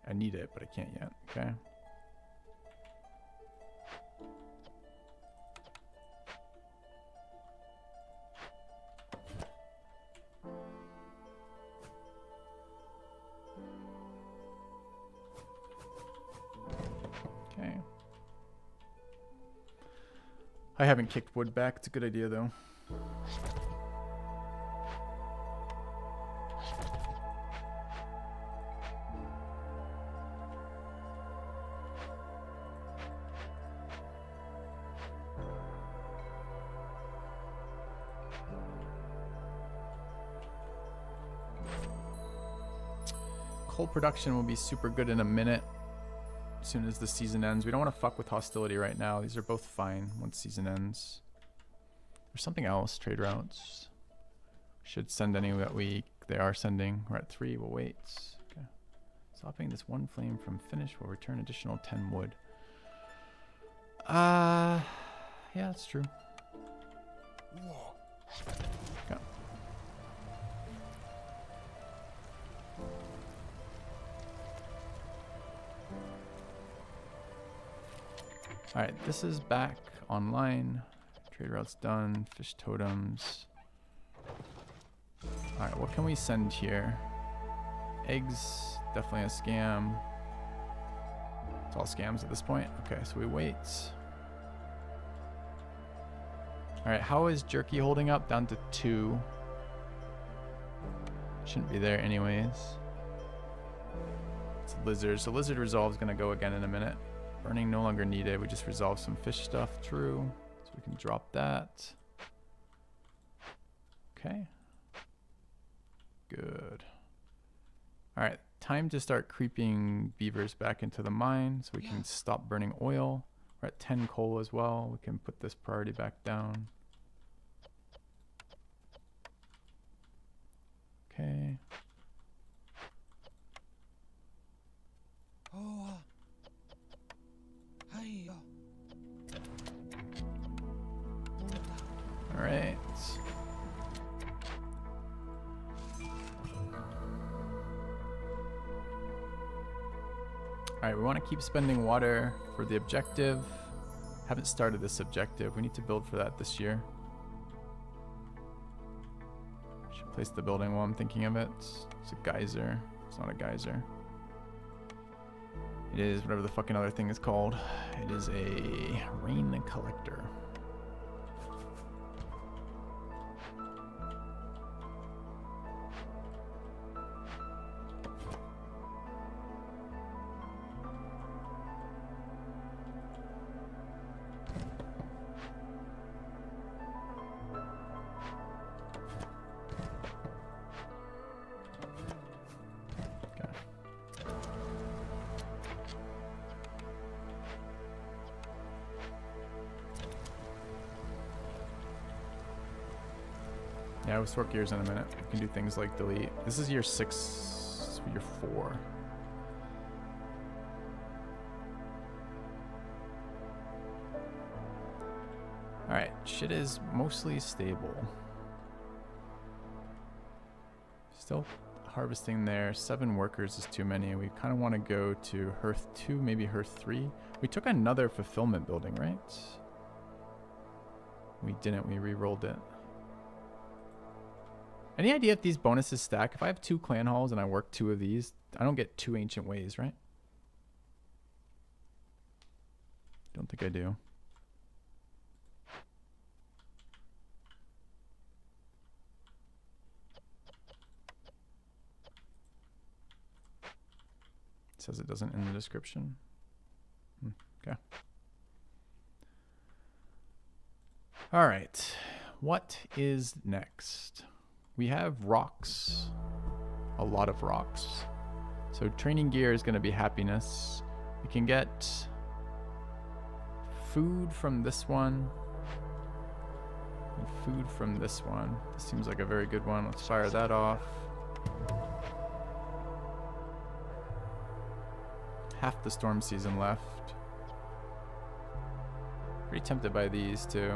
I need it, but I can't yet. Okay. Okay. I haven't kicked wood back. It's a good idea though. Coal production will be super good in a minute as soon as the season ends. We don't want to fuck with hostility right now. These are both fine once season ends. There's something else. Trade routes. Should send any that week. They are sending. We're at 3. We'll wait. Okay. Stopping this one flame from finish will return additional 10 wood. Yeah, that's true. Okay. Alright, this is back online. Trade routes done. Fish totems. Alright, what can we send here? Eggs, definitely a scam. It's all scams at this point. Okay, so we wait. Alright, how is jerky holding up? Down to 2. Shouldn't be there anyways. It's a lizard. So lizard resolve is going to go again in a minute. Burning no longer needed. We just resolve some fish stuff. True. So we can drop that. Okay. Good. Alright, time to start creeping beavers back into the mine so we can stop burning oil. We're at 10 coal as well. We can put this priority back down. Okay. Alright. Alright, we want to keep spending water for the objective. Haven't started this objective. We need to build for that this year. Should place the building while I'm thinking of it. It's a geyser. It's not a geyser. It is whatever the fucking other thing is called. It is a rain collector. Yeah, we'll sort gears in a minute. We can do things like delete. This is year 6, year 4. Alright, shit is mostly stable. Still harvesting there. 7 workers is too many. We kind of want to go to hearth 2, maybe hearth 3. We took another fulfillment building, right? We didn't. We re-rolled it. Any idea if these bonuses stack? If I have 2 clan halls and I work 2 of these, I don't get 2 ancient ways, right? Don't think I do. It says it doesn't in the description. Okay. All right. What is next? We have rocks. A lot of rocks. So training gear is going to be happiness. We can get food from this one. And food from this one. This seems like a very good one. Let's fire that off. Half the storm season left. Pretty tempted by these too.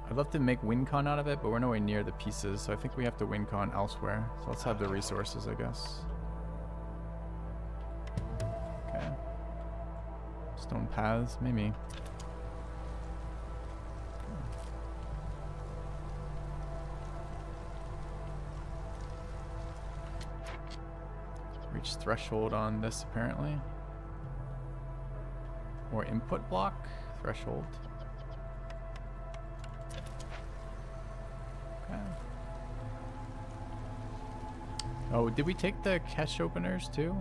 I'd love to make WinCon out of it, but we're nowhere near the pieces, so I think we have to WinCon elsewhere. So let's have the resources, I guess. Okay. Stone paths, maybe. Reach threshold on this, apparently. Or input block, threshold. Oh, did we take the cache openers too?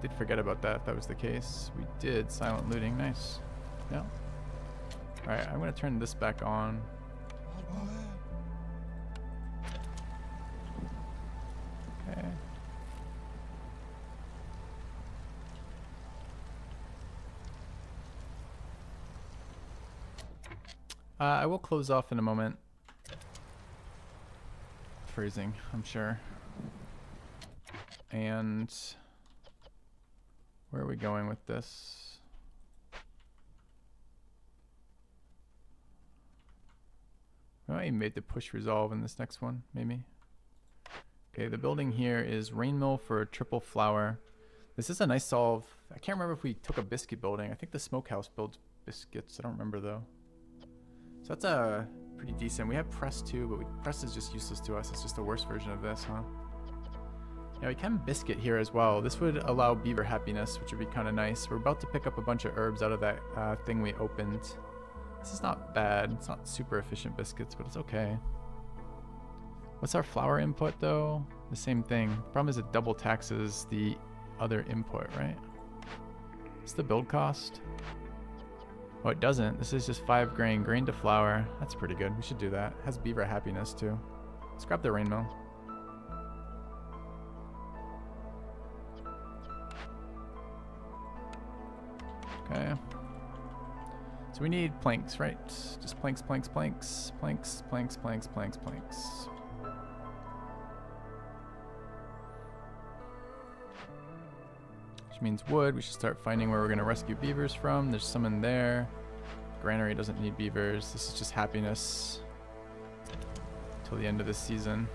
Did forget about that if that was the case. We did. Silent looting. Nice. Yeah. Alright, I'm going to turn this back on. Okay. I will close off in a moment. Freezing, I'm sure. And where are we going with this? Oh, I made the push resolve in this next one, maybe. Okay, the building here is rain mill for a triple flour. This is a nice solve. I can't remember if we took a biscuit building. I think the smokehouse builds biscuits. I don't remember though. So that's a pretty decent. We have press too, but press is just useless to us. It's just a worse version of this, huh? Yeah, we can biscuit here as well. This would allow beaver happiness, which would be kind of nice. We're about to pick up a bunch of herbs out of that thing we opened. This is not bad. It's not super efficient biscuits, but it's okay. What's our flour input though? The same thing. Problem is it double taxes the other input, right? What's the build cost? Oh, it doesn't. This is just 5 grain to flour. That's pretty good. We should do that. It has beaver happiness too. Let's grab the rain mill. Okay. So we need planks, right? Just planks, planks, planks, planks, planks, planks, planks, planks. Which means wood. We should start finding where we're going to rescue beavers from. There's some in there. Granary doesn't need beavers. This is just happiness till the end of this season.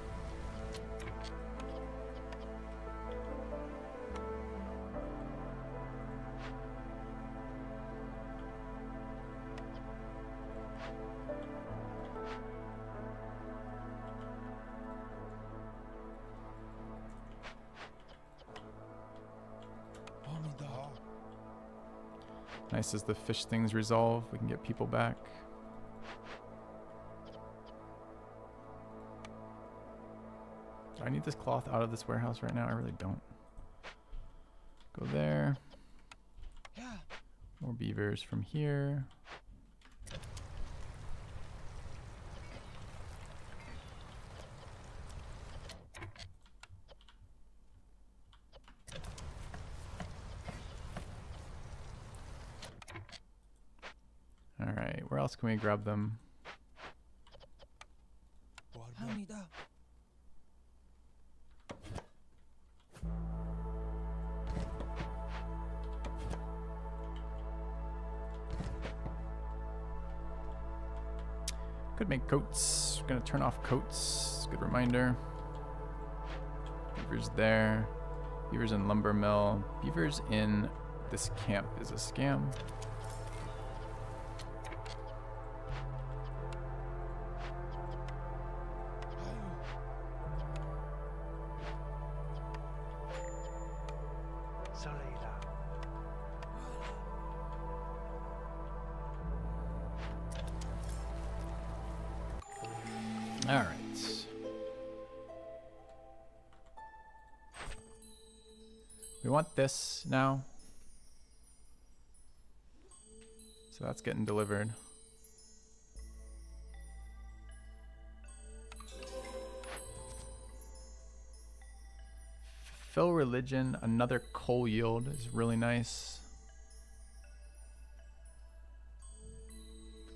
Nice as the fish things resolve, we can get people back. Do I need this cloth out of this warehouse right now? I really don't. Go there. Yeah. More beavers from here. All right, where else can we grab them? 합니다. Could make coats. Gonna turn off coats. Good reminder. Beavers there. Beavers in lumber mill. Beavers in this camp is a scam. All right. We want this now. So that's getting delivered. Fill religion, another coal yield is really nice.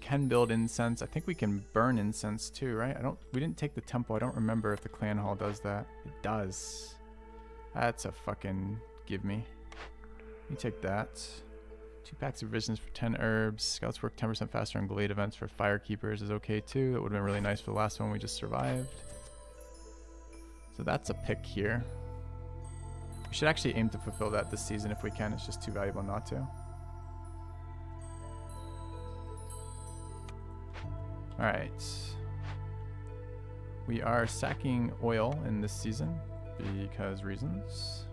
Can build incense. I think we can burn incense too, right? We didn't take the temple. I don't remember if the clan hall does that. It does. That's a fucking give me. Let me take that. 2 packs of provisions for 10 herbs. Scouts work 10% faster on glade events for firekeepers is okay too. That would have been really nice for the last one we just survived. So that's a pick here. We should actually aim to fulfill that this season if we can. It's just too valuable not to. Alright. We are sacking oil in this season because reasons.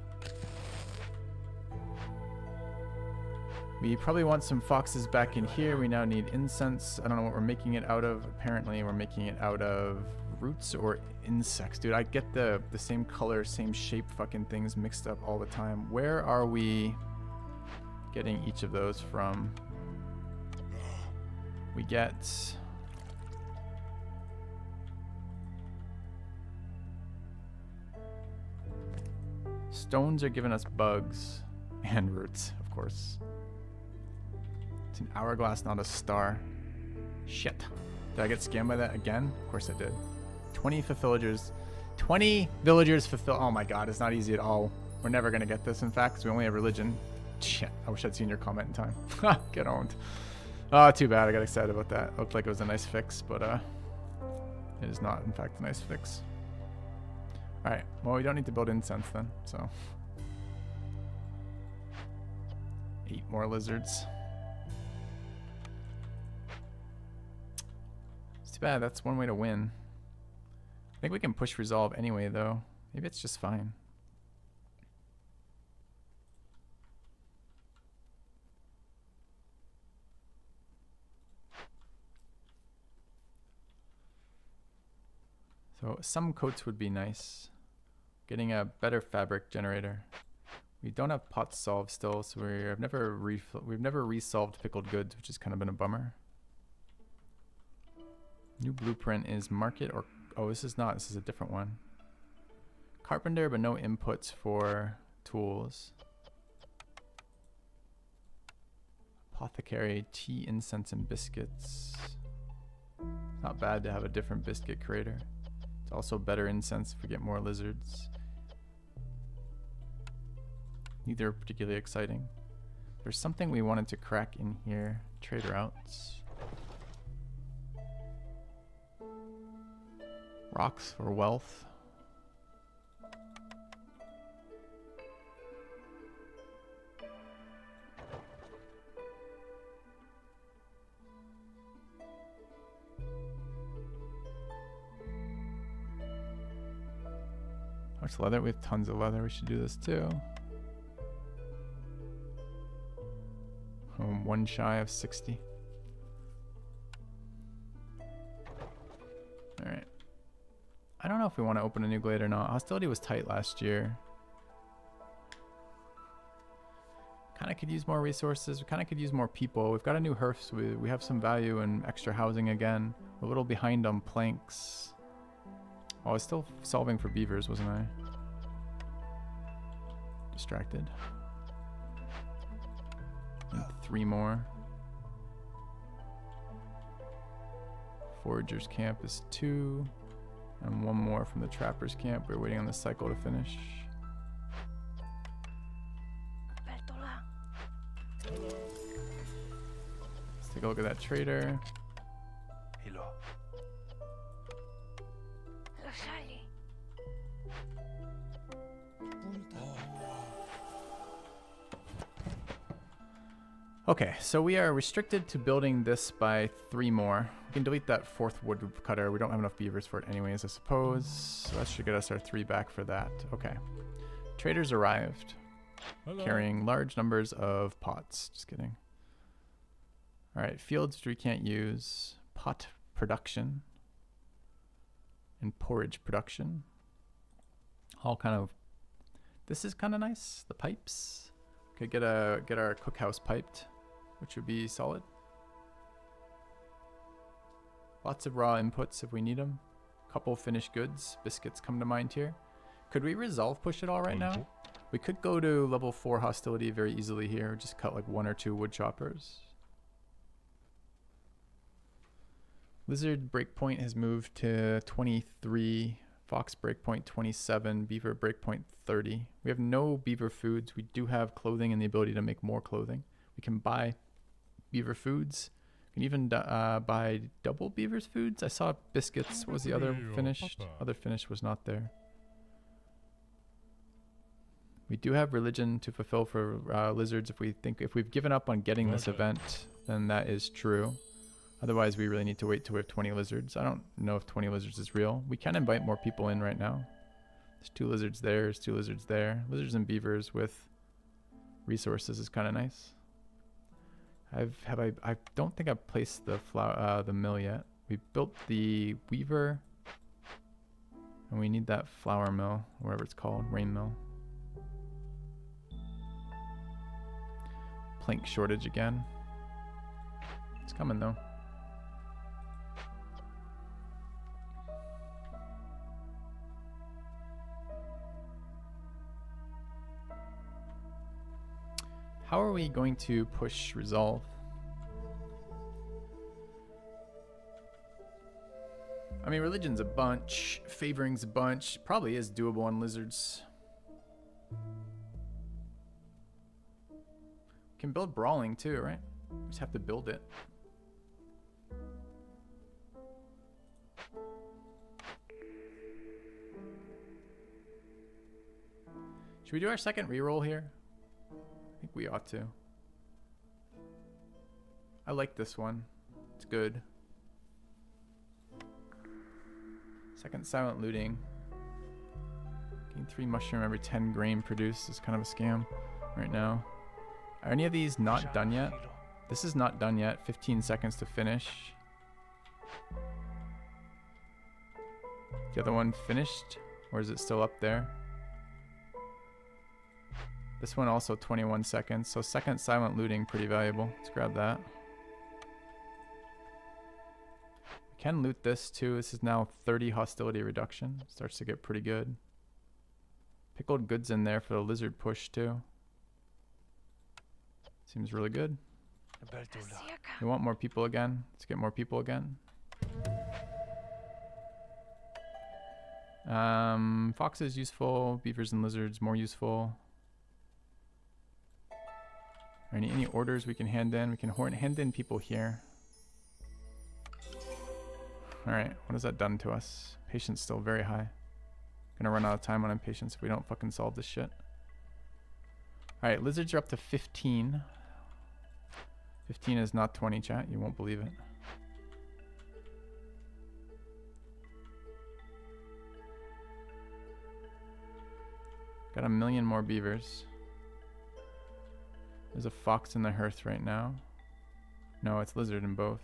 We probably want some foxes back in here. We now need incense. I don't know what we're making it out of. Apparently we're making it out of roots or insects. Dude, I get the same color, same shape fucking things mixed up all the time. Where are we getting each of those from? We get... stones are giving us bugs and roots, of course. It's an hourglass, not a star. Shit. Did I get scammed by that again? Of course I did. 20 villagers. 20 villagers fulfill. Oh my god, it's not easy at all. We're never going to get this, in fact, because we only have religion. Shit. I wish I'd seen your comment in time. Get owned. Oh, too bad. I got excited about that. Looked like it was a nice fix, but it is not, in fact, a nice fix. Alright, well, we don't need to build incense then, so. 8 more lizards. It's too bad, that's one way to win. I think we can push resolve anyway, though. Maybe it's just fine. So some coats would be nice. Getting a better fabric generator. We don't have pots solved still, so we've never resolved pickled goods, which has kind of been a bummer. New blueprint is market or this is not. This is a different one. Carpenter, but no inputs for tools. Apothecary, tea, incense, and biscuits. Not bad to have a different biscuit creator. It's also better incense if we get more lizards. Neither particularly exciting. There's something we wanted to crack in here. Trade routes. Rocks for wealth. How much leather? We have tons of leather. We should do this too. one shy of 60. Alright. I don't know if we want to open a new glade or not. Hostility was tight last year. Kind of could use more resources. We kind of could use more people. We've got a new hearth, so we have some value in extra housing again. We're a little behind on planks. Oh, I was still solving for beavers, wasn't I? Distracted. And 3 more. Forager's camp is 2. And 1 more from the trapper's camp. We're waiting on the cycle to finish. Let's take a look at that trader. Hello. Okay, so we are restricted to building this by 3 more. We can delete that 4th wood cutter. We don't have enough beavers for it anyways, I suppose. So that should get us our 3 back for that. Okay. Traders arrived. Hello. Carrying large numbers of pots. Just kidding. Alright, fields which we can't use. Pot production. And porridge production. All kind of... This is kind of nice. The pipes. Could get our cookhouse piped, which would be solid. Lots of raw inputs if we need them. Couple finished goods. Biscuits come to mind here. Could we resolve push it all right now? We could go to level 4 hostility very easily here. Just cut like 1 or 2 wood choppers. Lizard breakpoint has moved to 23. Fox breakpoint 27. Beaver breakpoint 30. We have no beaver foods. We do have clothing and the ability to make more clothing. We can buy beaver foods. We can even buy double beaver's foods. I saw biscuits. What was the other finished? Other finish was not there. We do have religion to fulfill for lizards. If we've given up on getting this event, then that is true. Otherwise, we really need to wait till we have 20 lizards. I don't know if 20 lizards is real. We can invite more people in right now. There's 2 lizards there. There's 2 lizards there. Lizards and beavers with resources is kind of nice. I don't think I've placed the mill yet. We built the weaver, and we need that flour mill, whatever it's called, rain mill. Plank shortage again. It's coming though. How are we going to push resolve? I mean, religion's a bunch, favoring's a bunch. Probably is doable on lizards. Can build brawling too, right? We just have to build it. Should we do our second reroll here? I think we ought to. I like this one. It's good. Second silent looting. Gain 3 mushroom every 10 grain produced is kind of a scam right now. Are any of these not done yet? This is not done yet. 15 seconds to finish. The other one finished? Or is it still up there? This one also 21 seconds. So second silent looting, pretty valuable. Let's grab that. We can loot this too. This is now 30 hostility reduction. Starts to get pretty good. Pickled goods in there for the lizard push too. Seems really good. We want more people again. Let's get more people again. Foxes useful. Beavers and lizards more useful. Any orders we can hand in? We can hand in people here. Alright, what has that done to us? Patience still very high. Gonna run out of time on impatience if we don't fucking solve this shit. Alright, lizards are up to 15. 15 is not 20, chat. You won't believe it. Got 1 million more beavers. There's a fox in the hearth right now. No, it's lizard in both.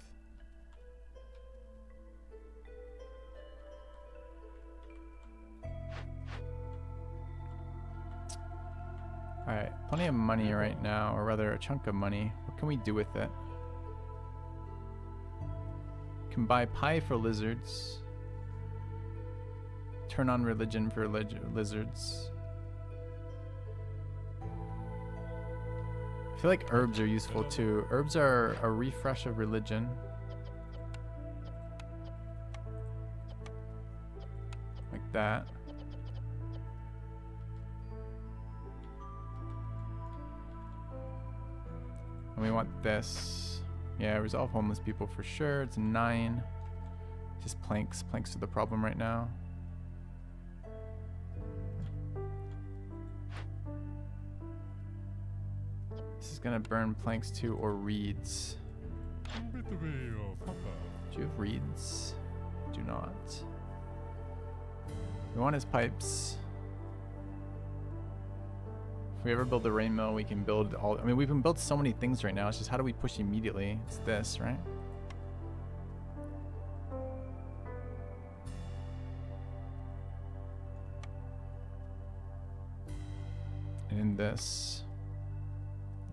Alright, plenty of money right now, or rather a chunk of money. What can we do with it? Can buy pie for lizards. Turn on religion for lizards. I feel like herbs are useful too. Herbs are a refresh of religion. Like that. And we want this. Yeah, resolve homeless people for sure. It's 9. Just planks. Planks are the problem right now. This is gonna burn planks too, or reeds. Do you have reeds? Do not. We want his pipes. If we ever build the rain mill, we can build all. I mean, we can build so many things right now. It's just how do we push immediately? It's this, right? And in this,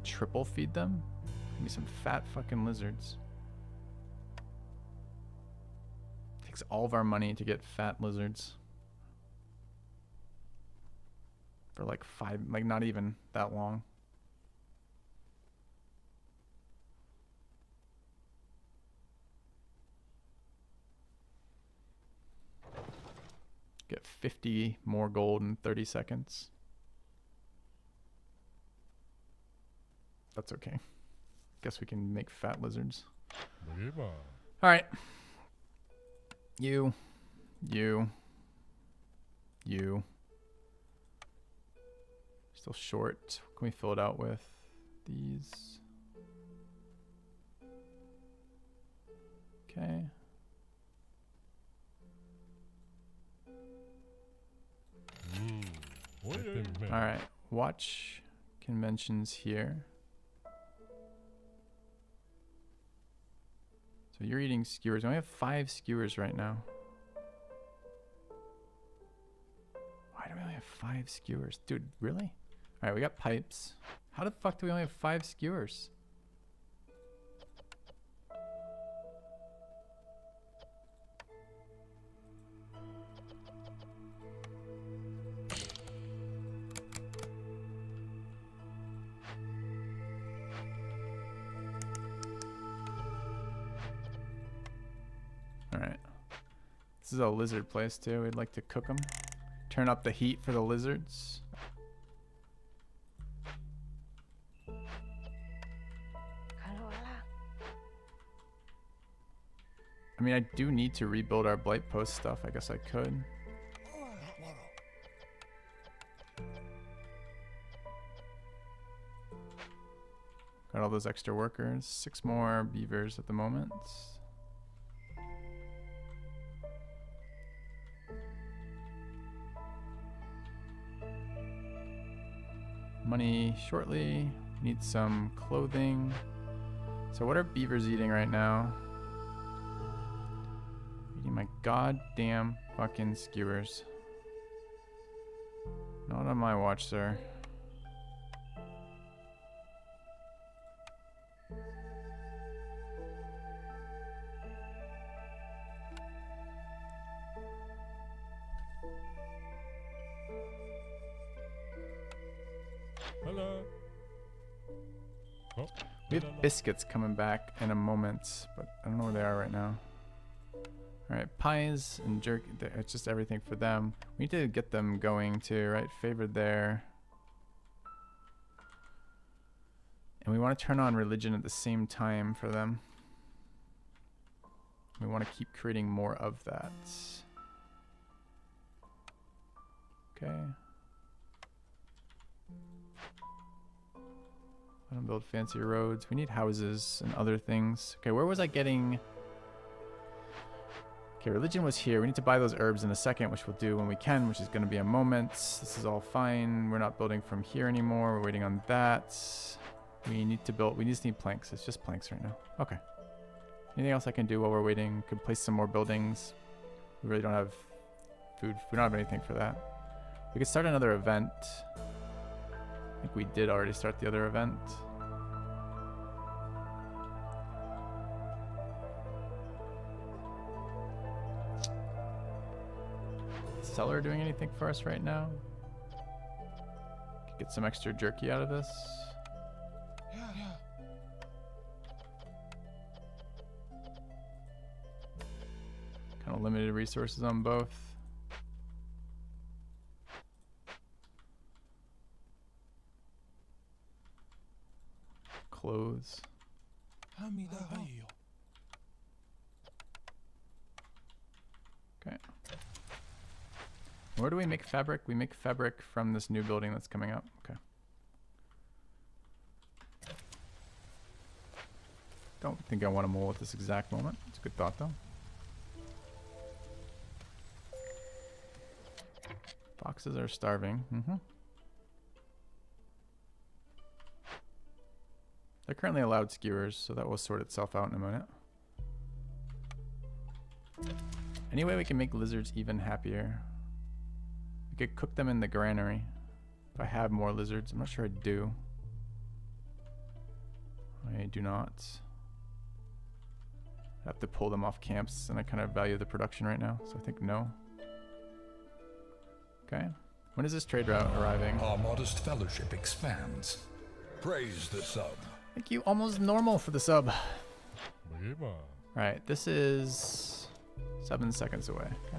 triple feed them. Give me some fat fucking lizards. Takes all of our money to get fat lizards. For like 5, like not even that long. Get 50 more gold in 30 seconds. That's okay. Guess we can make fat lizards. All right. You. Still short. What can we fill it out with? These. Okay. All right. Watch conventions here. So you're eating skewers. We only have 5 skewers right now. Why do we only have 5 skewers? Dude, really? Alright, we got pipes. How the fuck do we only have 5 skewers? Alright. This is a lizard place too. We'd like to cook them. Turn up the heat for the lizards. I mean, I do need to rebuild our blight post stuff. I guess I could. Got all those extra workers. 6 more beavers at the moment. Money shortly. Need some clothing. So what are beavers eating right now? Eating my goddamn fucking skewers. Not on my watch, sir. Hello. Oh, We have biscuits coming back in a moment, but I don't know where they are right now. Alright, pies and jerky. It's just everything for them. We need to get them going too, right? Favored there. And we want to turn on religion at the same time for them. We want to keep creating more of that. Okay. Let them build fancy roads. We need houses and other things. Okay, where was I getting... Okay, religion was here. We need to buy those herbs in a second, which we'll do when we can, which is going to be a moment. This is all fine. We're not building from here anymore. We're waiting on that. We just need planks. It's just planks right now. Okay. Anything else I can do while we're waiting? Could place some more buildings. We really don't have food. We don't have anything for that. We could start another event. I think we did already start the other event. Seller doing anything for us right now? Could get some extra jerky out of this. Kind of limited resources on both. Clothes. Okay. Where do we make fabric? We make fabric from this new building that's coming up. Okay. Don't think I want a mole at this exact moment. It's a good thought though. Foxes are starving. They're currently allowed skewers, so that will sort itself out in a minute. Anyway, we can make lizards even happier. We could cook them in the granary. If I have more lizards, I'm not sure I do. I do not. I have to pull them off camps, and I kind of value the production right now, so I think no. Okay. When is this trade route arriving? Our modest fellowship expands. Praise the sub. Thank you. Almost normal for the sub. Weeba. Alright, this is 7 seconds away. Okay.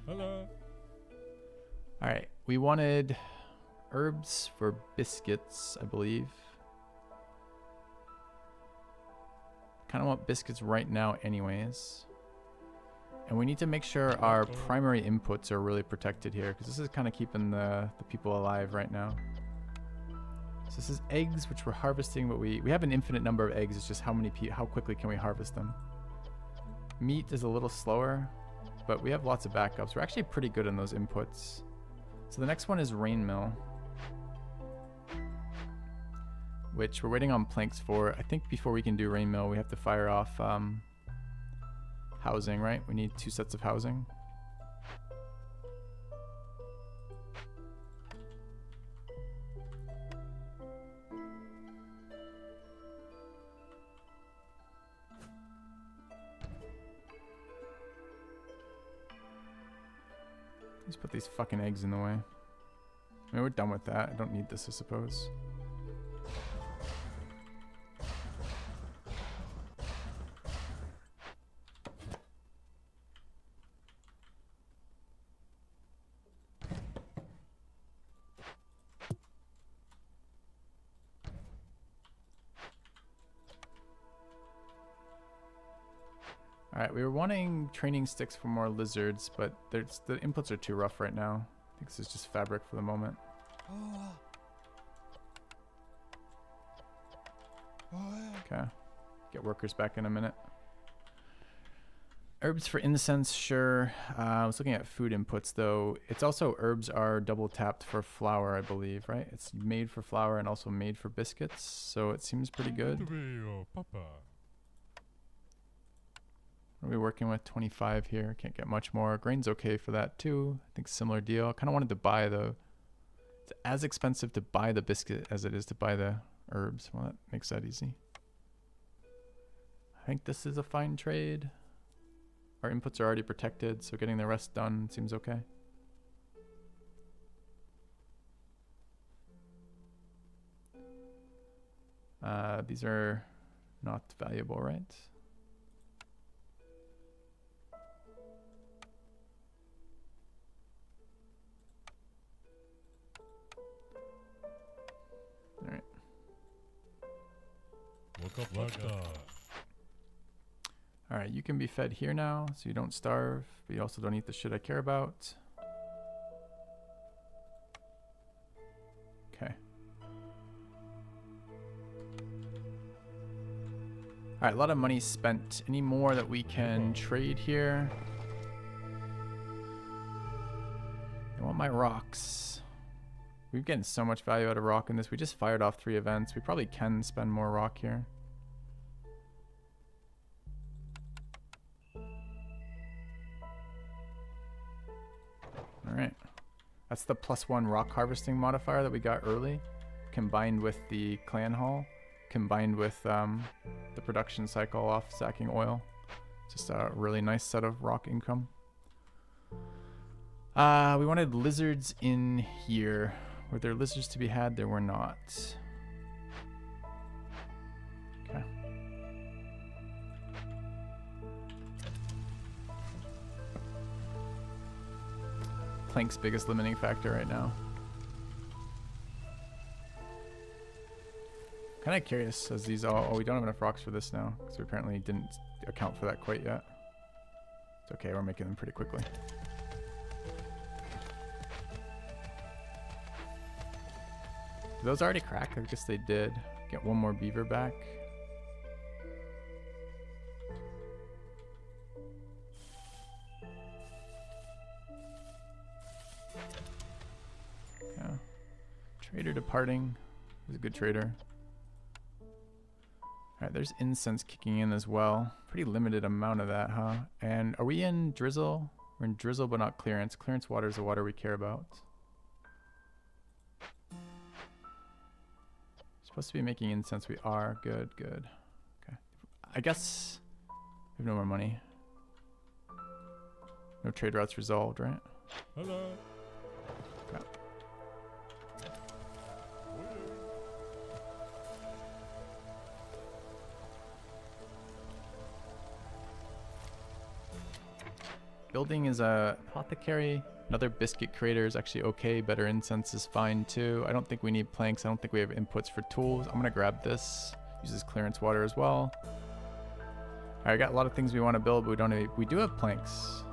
Hello. Alright, we wanted herbs for biscuits, I believe. Kind of want biscuits right now anyways. And we need to make sure our primary inputs are really protected here, because this is kind of keeping the people alive right now. So this is eggs, which we're harvesting, but we have an infinite number of eggs. It's just how quickly can we harvest them. Meat is a little slower, but we have lots of backups. We're actually pretty good on those inputs. So the next one is rain mill, which we're waiting on planks for. I think before we can do rain mill, we have to fire off housing, right? We need 2 sets of housing. Just put these fucking eggs in the way. I mean, we're done with that. I don't need this, I suppose. Alright, we were wanting training sticks for more lizards, but the inputs are too rough right now. I think this is just fabric for the moment. Okay. Get workers back in a minute. Herbs for incense, sure. I was looking at food inputs though. It's also herbs are double tapped for flour, I believe, right? It's made for flour and also made for biscuits, so it seems pretty good. Papa. What are we working with? 25 here. Can't get much more. Grain's okay for that too. I think similar deal. I kind of wanted to buy the... It's as expensive to buy the biscuit as it is to buy the herbs. Well, that makes that easy. I think this is a fine trade. Our inputs are already protected, so getting the rest done seems okay. These are not valuable, right? Alright. Woke up like that. Alright, you can be fed here now, so you don't starve, but you also don't eat the shit I care about. Okay. Alright, a lot of money spent. Any more that we can trade here? I want my rocks. We're getting so much value out of rock in this. We just fired off 3 events. We probably can spend more rock here. Alright. That's the +1 rock harvesting modifier that we got early, combined with the clan hall, combined with the production cycle off sacking oil. Just a really nice set of rock income. We wanted lizards in here. Were there lizards to be had? There were not. Okay. Plank's biggest limiting factor right now. Kind of curious as these all... Oh, we don't have enough rocks for this now, because we apparently didn't account for that quite yet. It's okay, we're making them pretty quickly. Did those already crack? I guess they did. Get one more beaver back. Yeah. Trader departing. He's a good trader. Alright, there's incense kicking in as well. Pretty limited amount of that, huh? And are we in drizzle? We're in drizzle but not clearance. Clearance water is the water we care about. Supposed to be making incense. We are. Good, good. Okay. I guess we have no more money. No trade routes resolved, right? Hello. Okay. Building is a apothecary. Another biscuit creator is actually okay. Better incense is fine too. I don't think we need planks. I don't think we have inputs for tools. I'm gonna grab this. Uses clearance water as well. Alright, got a lot of things we want to build, but we don't have, we do have planks.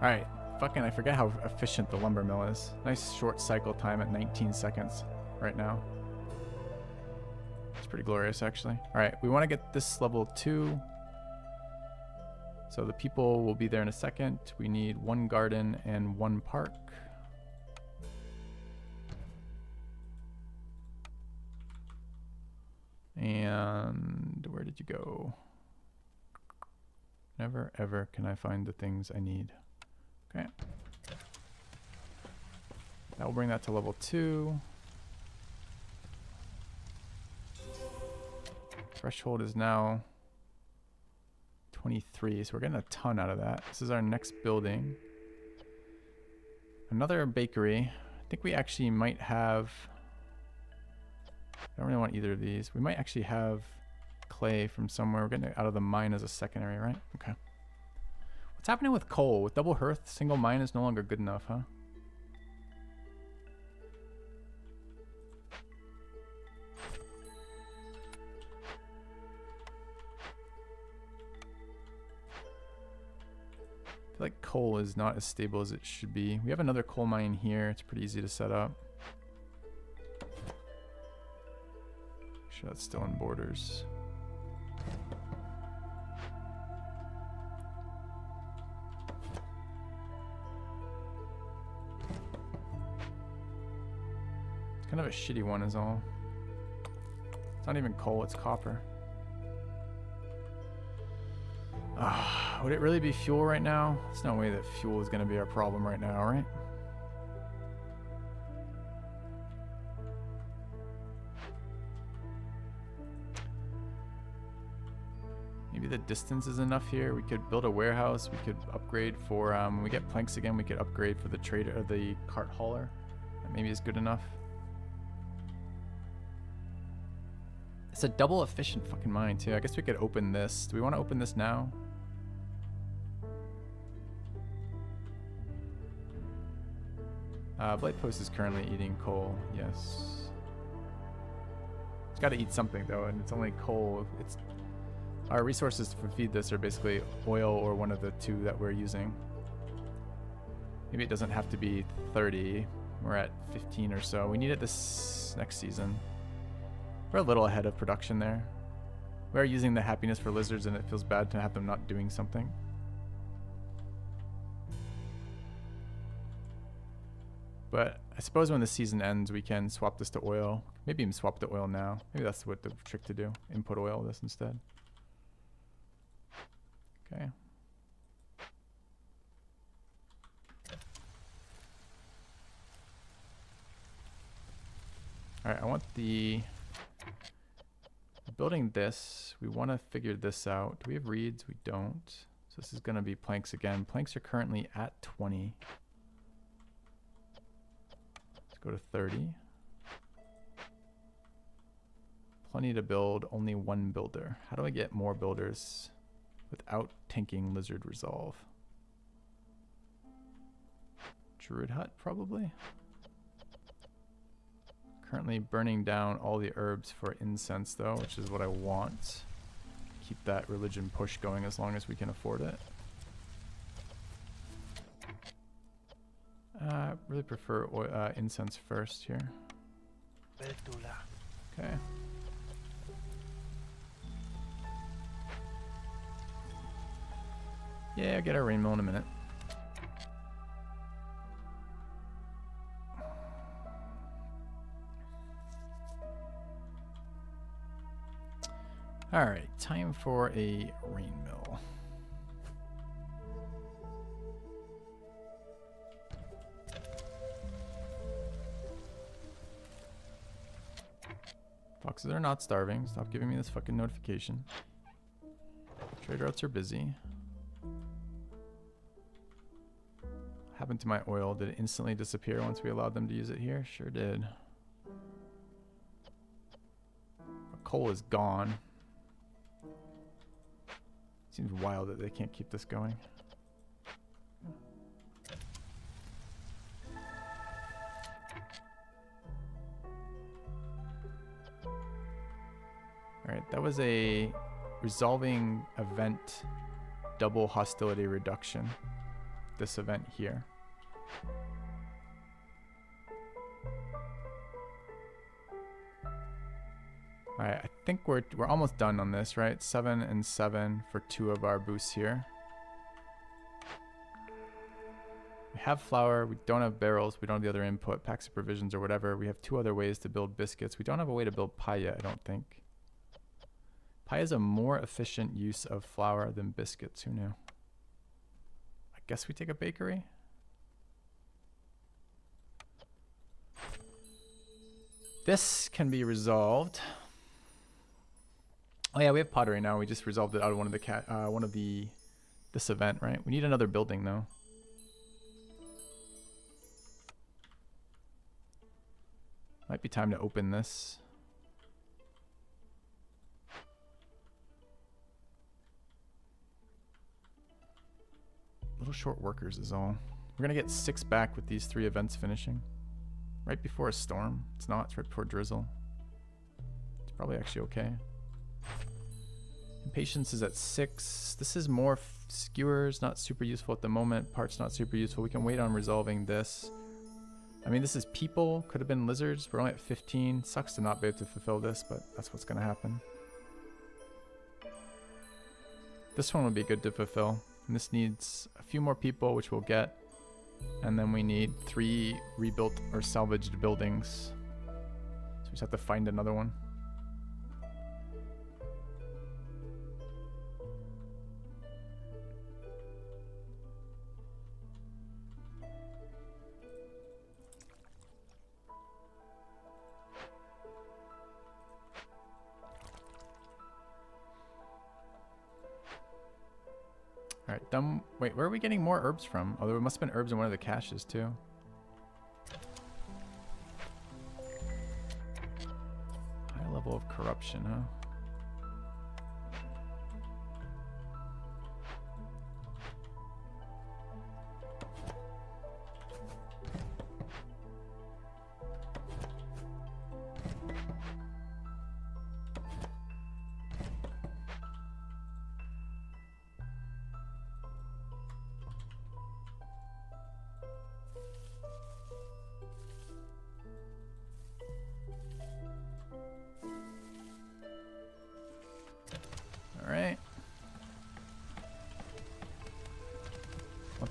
Alright, fucking I forget how efficient the lumber mill is. Nice short cycle time at 19 seconds right now. It's pretty glorious actually. Alright, we want to get this level 2. So the people will be there in a second. We need 1 garden and 1 park. And where did you go? Never ever can I find the things I need. Okay. That will bring that to level 2. Threshold is now 23, so we're getting a ton out of that. This is our next building. Another bakery. I think we actually might have... I don't really want either of these. We might actually have clay from somewhere. We're getting it out of the mine as a secondary, right? Okay. What's happening with coal? With double hearth, single mine is no longer good enough, huh? I feel like coal is not as stable as it should be. We have another coal mine here. It's pretty easy to set up. Make sure that's still in borders. It's kind of a shitty one is all. It's not even coal, it's copper. Would it really be fuel right now? There's no way that fuel is going to be our problem right now, right? Maybe the distance is enough here. We could build a warehouse. We could upgrade for, when we get planks again, we could upgrade for the trader, or the cart hauler. That maybe is good enough. It's a double efficient fucking mine too. I guess we could open this. Do we want to open this now? Blight Post is currently eating coal, yes. It's got to eat something though, and it's only coal. It's our resources to feed this are basically oil or one of the 2 that we're using. Maybe it doesn't have to be 30. We're at 15 or so. We need it this next season. We're a little ahead of production there. We are using the happiness for lizards, and it feels bad to have them not doing something. But I suppose when the season ends, we can swap this to oil. Maybe even swap to oil now. Maybe that's what the trick to do. Input oil this instead. Okay. Alright, I want the... Building this, we want to figure this out. Do we have reeds? We don't. So this is going to be planks again. Planks are currently at 20. Let's go to 30. Plenty to build, only one builder. How do I get more builders without tanking lizard resolve? Druid hut, probably? Currently burning down all the herbs for incense though, which is what I want. Keep that religion push going as long as we can afford it. Really prefer incense first here. Okay. Yeah, I'll get our rain mill in a minute. Alright, time for a rain mill. Foxes are not starving. Stop giving me this fucking notification. Trade routes are busy. What happened to my oil? Did it instantly disappear once we allowed them to use it here? Sure did. Our coal is gone. Seems wild that they can't keep this going. Alright, that was a resolving event double hostility reduction. This event here. Alright, I think we're almost done on this, right? 7 and 7 for 2 of our boosts here. We have flour, we don't have barrels, we don't have the other input, packs of provisions or whatever. We have 2 other ways to build biscuits. We don't have a way to build pie yet, I don't think. Pie is a more efficient use of flour than biscuits, who knew? I guess we take a bakery? This can be resolved. Oh yeah, we have pottery now. We just resolved it out of one of this event, right? We need another building though. Might be time to open this. Little short workers is all. We're gonna get 6 back with these 3 events finishing. Right before a storm. It's not, it's right before drizzle. It's probably actually okay. Impatience is at 6. This is more skewers, not super useful at the moment. Parts not super useful. We can wait on resolving this. I mean, this is people. Could have been lizards. We're only at 15. Sucks to not be able to fulfill this, but that's what's going to happen. This one would be good to fulfill. And this needs a few more people, which we'll get. And then we need 3 rebuilt or salvaged buildings. So we just have to find another one. Alright, done. Wait, where are we getting more herbs from? Oh, there must have been herbs in one of the caches too. High level of corruption, huh?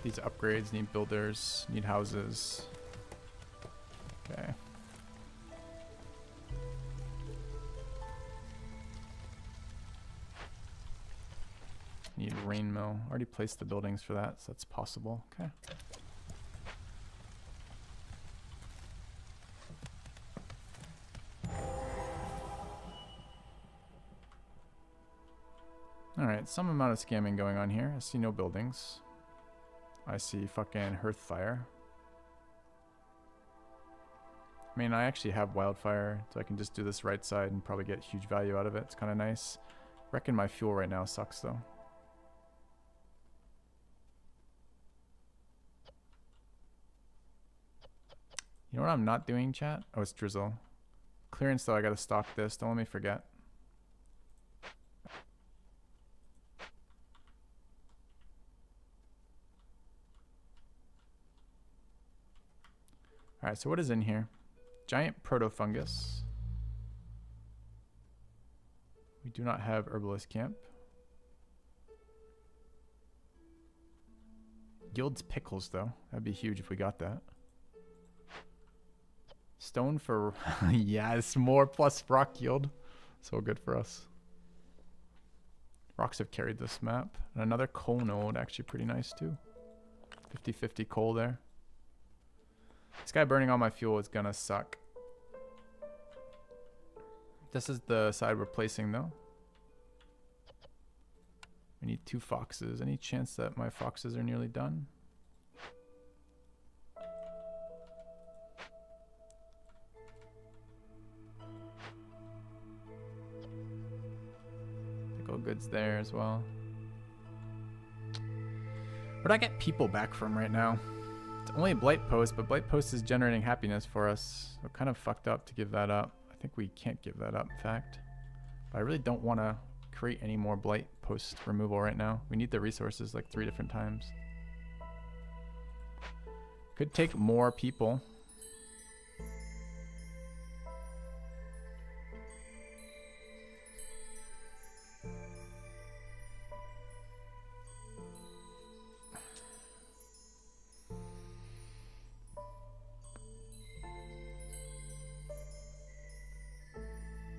These upgrades need builders, need houses. Okay. Need rain mill. Already placed the buildings for that, so that's possible. Okay. Alright, some amount of scamming going on here. I see no buildings. I see fucking hearth fire. I mean, I actually have wildfire, so I can just do this right side and probably get huge value out of it. It's kind of nice. Reckon my fuel right now sucks though. You know what I'm not doing, chat? Oh, it's drizzle. Clearance though, I gotta stock this. Don't let me forget. Alright, so what is in here? Giant protofungus. We do not have herbalist camp. Yields pickles though. That'd be huge if we got that. Stone for yes, more plus rock yield. So good for us. Rocks have carried this map. And another coal node, actually pretty nice too. 50-50 coal there. This guy burning all my fuel is gonna suck. This is the side we're placing though. We need 2 foxes. Any chance that my foxes are nearly done? Pickle goods there as well. Where do I get people back from right now? It's only Blight Post, but Blight Post is generating happiness for us. So kind of fucked up to give that up. I think we can't give that up, in fact. But I really don't want to create any more Blight Post removal right now. We need the resources like 3 different times. Could take more people.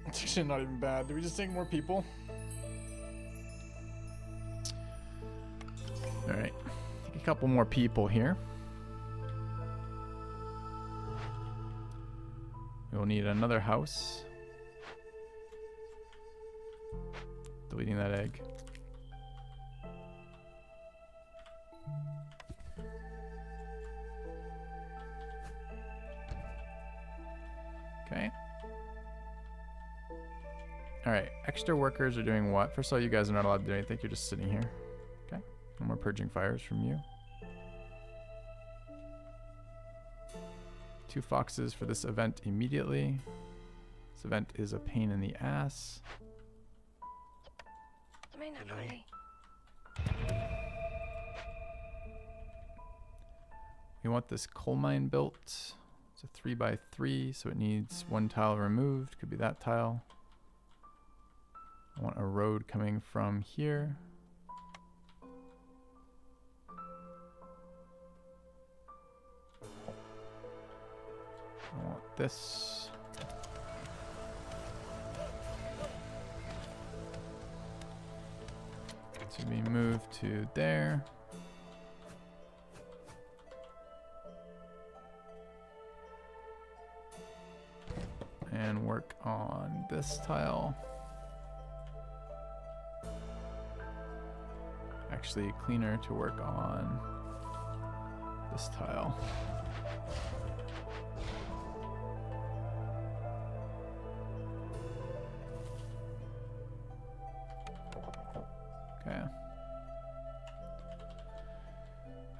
It's actually not even bad. Do we just take more people? Alright. Take a couple more people here. We'll need another house. Deleting that egg. Okay. Alright, extra workers are doing what? First of all, you guys are not allowed to do anything. You're just sitting here. Okay. No more purging fires from you. 2 foxes for this event immediately. This event is a pain in the ass. We want this coal mine built. It's a 3x3, so it needs 1 tile removed. Could be that tile. I want a road coming from here. I want this. To be moved to there. And work on this tile. Actually, cleaner to work on this tile. Okay.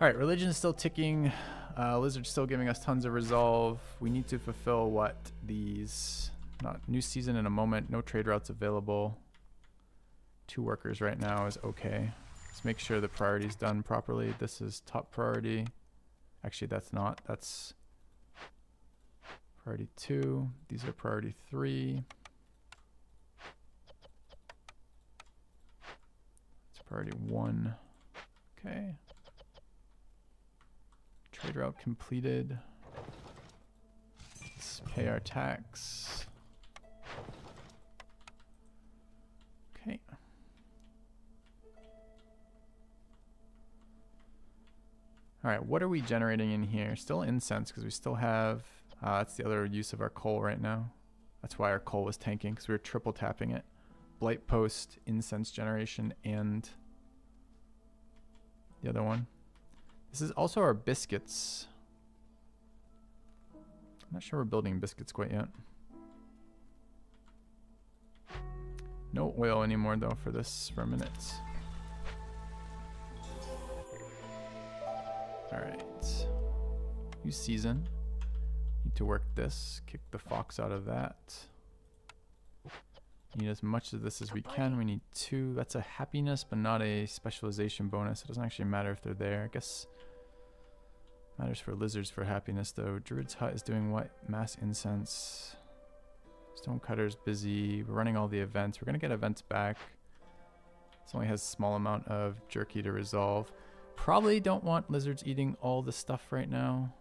Alright, religion's still ticking. Lizard's still giving us tons of resolve. We need to fulfill what these... Not new season in a moment. No trade routes available. 2 workers right now is okay. Let's make sure the priority's done properly. This is top priority. Actually, that's not. That's priority 2. These are priority 3. It's priority 1. Okay. Trade route completed. Let's pay our tax. Okay. All right, what are we generating in here? Still incense because we still have, that's the other use of our coal right now. That's why our coal was tanking because we were triple tapping it. Blight post, incense generation, and the other one. This is also our biscuits. I'm not sure we're building biscuits quite yet. No oil anymore though for this for a minute. Alright. New season. Need to work this. Kick the fox out of that. Need as much of this as we can. We need 2. That's a happiness, but not a specialization bonus. It doesn't actually matter if they're there. I guess matters for lizards for happiness though. Druid's hut is doing what? Mass incense. Stonecutter's busy. We're running all the events. We're gonna get events back. This only has a small amount of jerky to resolve. Probably don't want lizards eating all the stuff right now.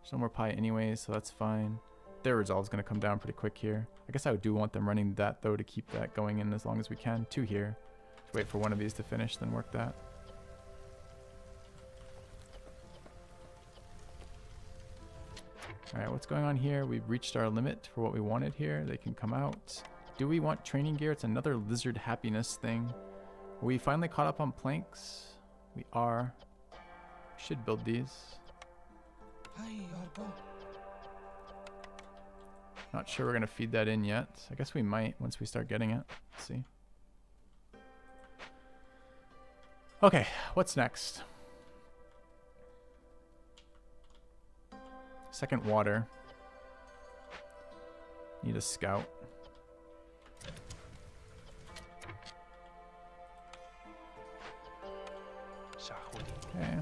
There's no more pie anyway, so that's fine. Their resolve's gonna come down pretty quick here. I guess I do want them running that though to keep that going in as long as we can. 2 here. Let's wait for one of these to finish, then work that. Alright, what's going on here? We've reached our limit for what we wanted here. They can come out. Do we want training gear? It's another lizard happiness thing. Are we finally caught up on planks? We are. We should build these. Not sure we're going to feed that in yet. I guess we might once we start getting it. Let's see. Okay, what's next? Second water. Need a scout. Okay.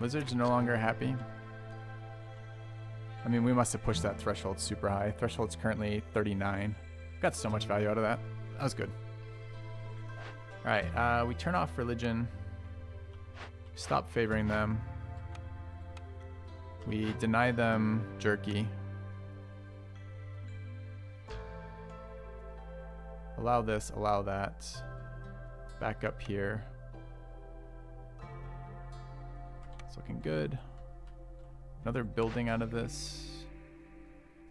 Lizards are no longer happy. I mean, we must have pushed that threshold super high. Threshold's currently 39. Got so much value out of that. That was good. Alright, we turn off religion. Stop favoring them. We deny them jerky. Allow this, allow that. Back up here. It's looking good. Another building out of this.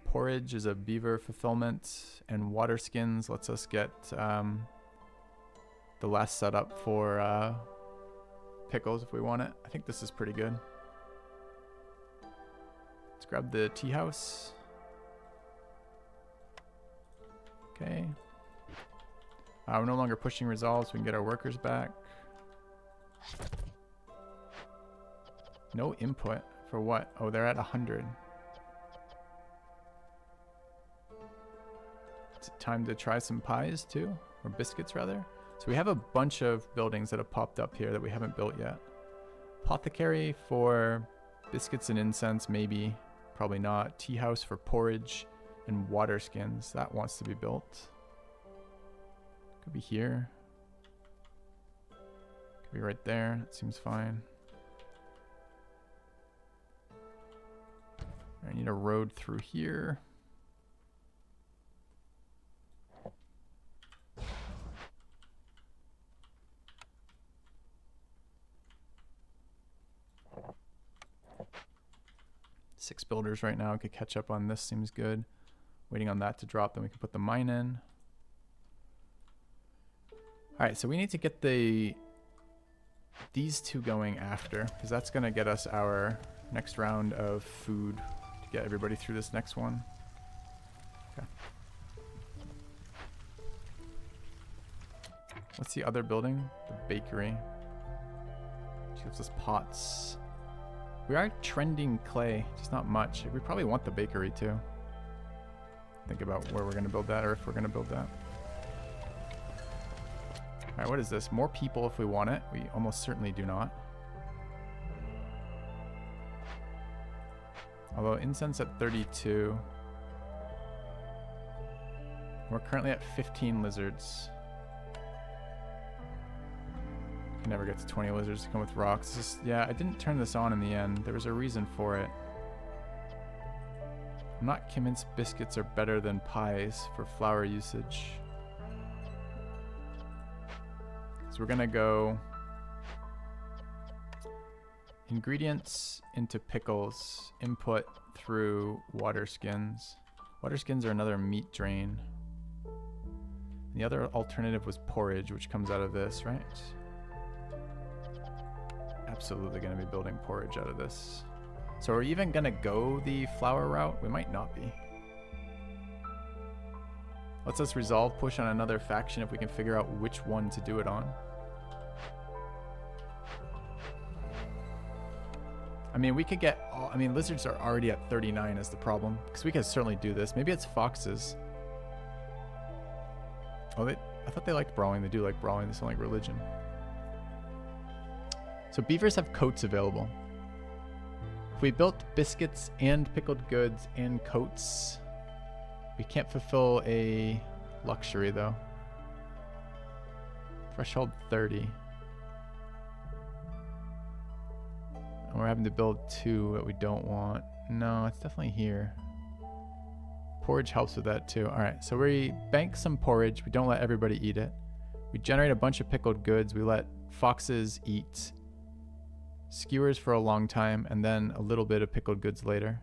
Porridge is a beaver fulfillment, and water skins lets us get the last setup for pickles if we want it. I think this is pretty good. Let's grab the tea house. Okay. We're no longer pushing resolves. We can get our workers back. No input for what? Oh, they're at 100. Is it time to try some pies too? Or biscuits rather? So we have a bunch of buildings that have popped up here that we haven't built yet. Apothecary for biscuits and incense, maybe. Probably not. Tea house for porridge and water skins. That wants to be built. Could be here. Could be right there. That seems fine. I need a road through here. Six builders right now. Could catch up on this. Seems good. Waiting on that to drop, then we can put the mine in. Alright, so we need to get these two going after, because that's going to get us our next round of food to get everybody through this next one. Okay. What's the other building? The bakery. She gives us pots. We are trending clay, just not much. We probably want the bakery too. Think about where we're going to build that, or if we're going to build that. Alright, what is this? More people if we want it. We almost certainly do not. Although incense at 32. We're currently at 15 lizards. Can never get to 20 lizards to come with rocks. Yeah, I didn't turn this on in the end. There was a reason for it. I'm not convinced biscuits are better than pies for flour usage. So we're gonna go ingredients into pickles, input through water skins. Water skins are another meat drain. The other alternative was porridge, which comes out of this, right? Absolutely going to be building porridge out of this. So are we even going to go the flour route? We might not be. Let's us resolve push on another faction if we can figure out which one to do it on. I mean, we could get all, I mean, lizards are already at 39 is the problem, because we could certainly do this. Maybe it's foxes. Oh, I thought they liked brawling. They do like brawling. They sound like religion. So beavers have coats available. If we built biscuits and pickled goods and coats, we can't fulfill a luxury though. Threshold 30. And we're having to build 2 that we don't want. No, it's definitely here. Porridge helps with that too. All right, so we bank some porridge. We don't let everybody eat it. We generate a bunch of pickled goods. We let foxes eat skewers for a long time and then a little bit of pickled goods later.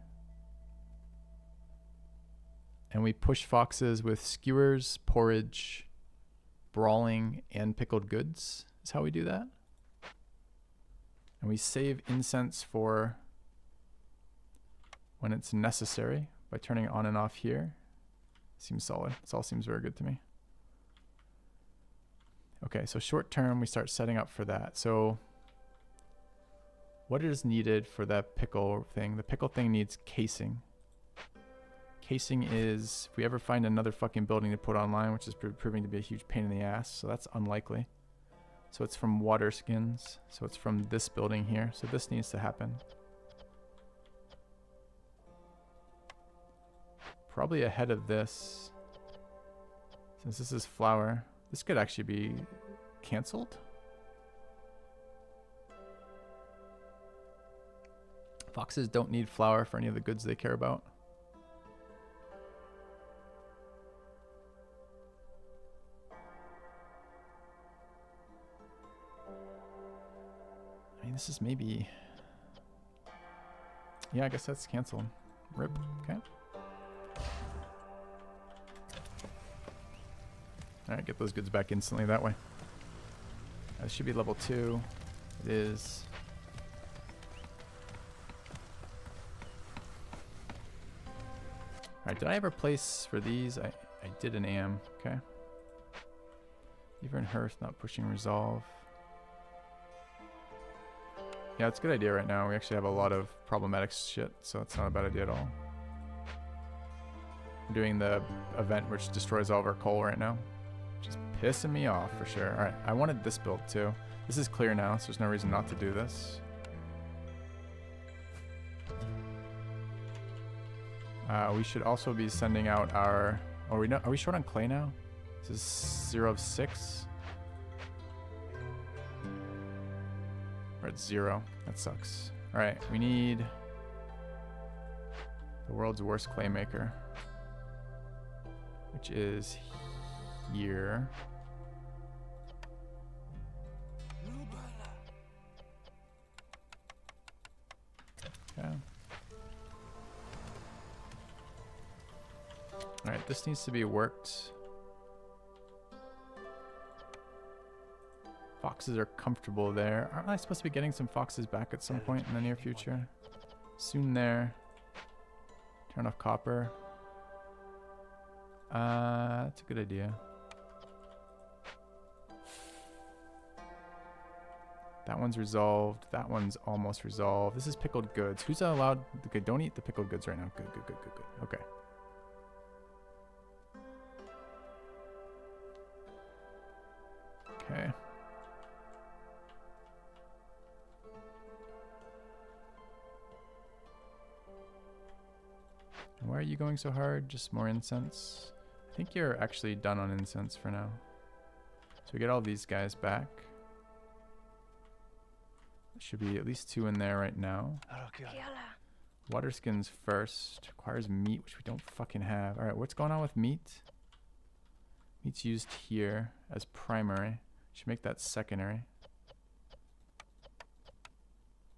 And we push foxes with skewers, porridge, brawling, and pickled goods is how we do that. And we save incense for when it's necessary by turning it on and off here. Seems solid. This all seems very good to me. Okay, so short term, we start setting up for that. So what is needed for that pickle thing? The pickle thing needs casing. Casing is, if we ever find another fucking building to put online, which is proving to be a huge pain in the ass, so that's unlikely. So it's from water skins. So it's from this building here. So this needs to happen. Probably ahead of this. Since this is flour, this could actually be canceled. Foxes don't need flour for any of the goods they care about. I mean, this is maybe... Yeah, I guess that's canceled. RIP. Okay. Alright, get those goods back instantly that way. This should be level 2. It is. Alright, did I ever place for these? I did an AM. Okay. Even hearth, not pushing resolve. Yeah, it's a good idea right now. We actually have a lot of problematic shit, so it's not a bad idea at all. I'm doing the event which destroys all of our coal right now. Just pissing me off for sure. Alright, I wanted this built too. This is clear now, so there's no reason not to do this. We should also be sending out our... Are we short on clay now? This is 0 of 6. We're at 0. That sucks. Alright, we need the world's worst clay maker, which is here. Okay. Alright, this needs to be worked. Foxes are comfortable there. Aren't I supposed to be getting some foxes back at some point in the near future? Soon there. Turn off copper. That's a good idea. That one's resolved. That one's almost resolved. This is pickled goods. Who's allowed? Okay, don't eat the pickled goods right now. Good, good, good, good, good. Okay. Okay. And why are you going so hard? Just more incense. I I think you're actually done on incense for now. So we get all these guys back. There should be at least 2 in there right now. Water skins first. Requires meat, which we don't fucking have. Alright, what's going on with meat? Meat's used here as primary. Should make that secondary.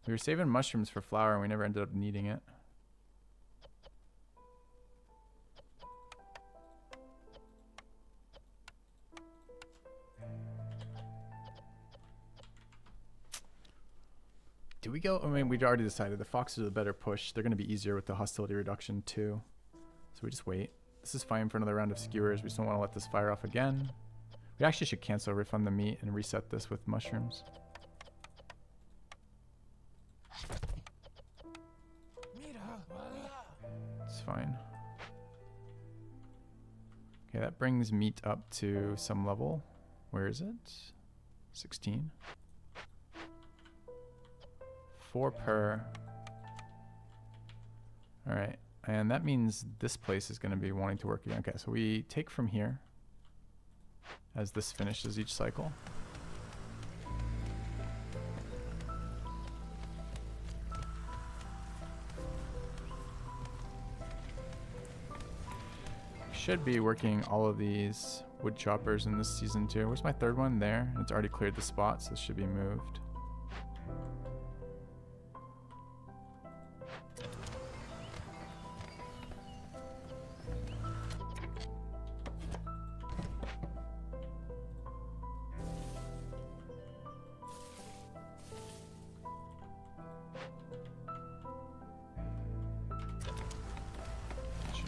We were saving mushrooms for flour and we never ended up needing it. Do we go? I mean, we'd already decided the foxes are the better push. They're going to be easier with the hostility reduction too. So we just wait. This is fine for another round of skewers. We just don't want to let this fire off again. We actually should cancel refund the meat and reset this with mushrooms. It's fine. Okay, that brings meat up to some level. Where is it? 16. 4 per. Alright, and that means this place is going to be wanting to work again. Okay, so we take from here as this finishes each cycle. Should be working all of these wood choppers in this season too. Where's my 3rd one? There. It's already cleared the spot, so this should be moved.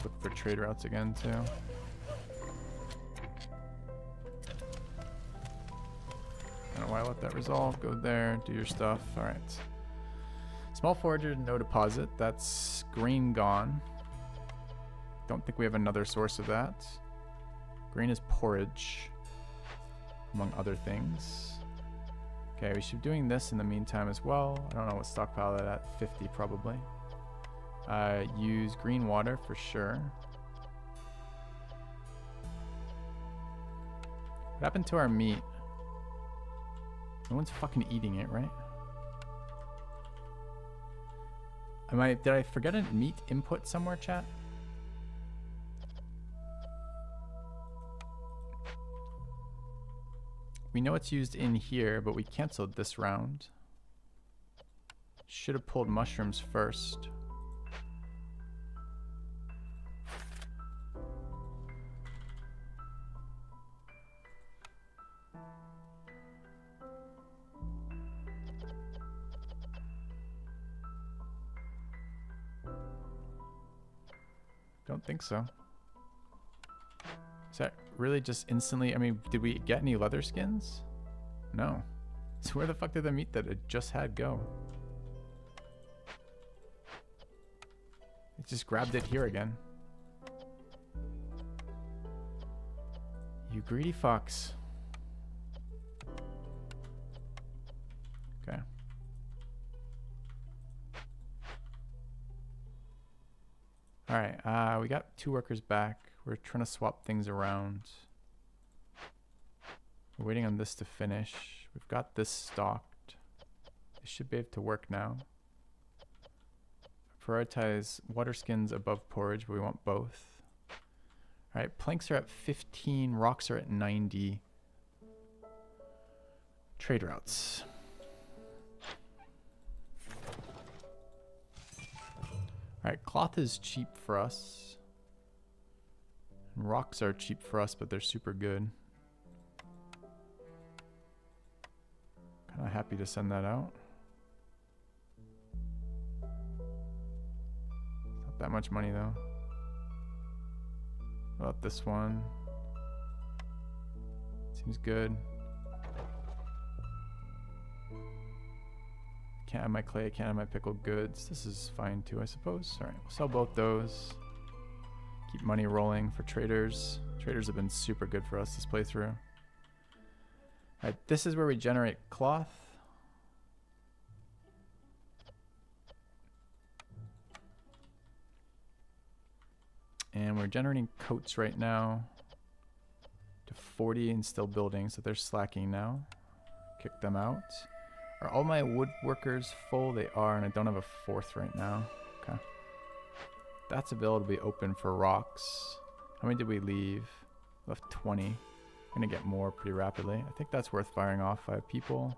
Look for trade routes again too. I don't know why I let that resolve. Go there, do your stuff. Alright. Small forager, no deposit. That's green gone. Don't think we have another source of that. Green is porridge, among other things. Okay, we should be doing this in the meantime as well. I don't know what stockpile that at. 50 probably. Use green water for sure. What happened to our meat? No one's fucking eating it, right? Did I forget a meat input somewhere, chat? We know it's used in here, but we canceled this round. Should have pulled mushrooms first. Don't think so. Is that really just instantly? I mean, did we get any leather skins? No. So where the fuck did the meat that it just had go? It just grabbed it here again. You greedy fox. Okay. Alright, we got 2 workers back. We're trying to swap things around. We're waiting on this to finish. We've got this stocked. This should be able to work now. Prioritize water skins above porridge, but we want both. Alright, planks are at 15, rocks are at 90. Trade routes. Alright, cloth is cheap for us. And rocks are cheap for us, but they're super good. Kind of happy to send that out. Not that much money though. What about this one? Seems good. Can't have my clay, I can't have my pickled goods. This is fine too, I suppose. Alright, we'll sell both those. Keep money rolling for traders. Traders have been super good for us this playthrough. Alright, this is where we generate cloth. And we're generating coats right now. to 40 and still building, so they're slacking now. Kick them out. Are all my woodworkers full? They are, and I don't have a fourth right now. Okay. That's available to be open for rocks. How many did we leave? Left 20. I'm gonna get more pretty rapidly. I think that's worth firing off 5 people.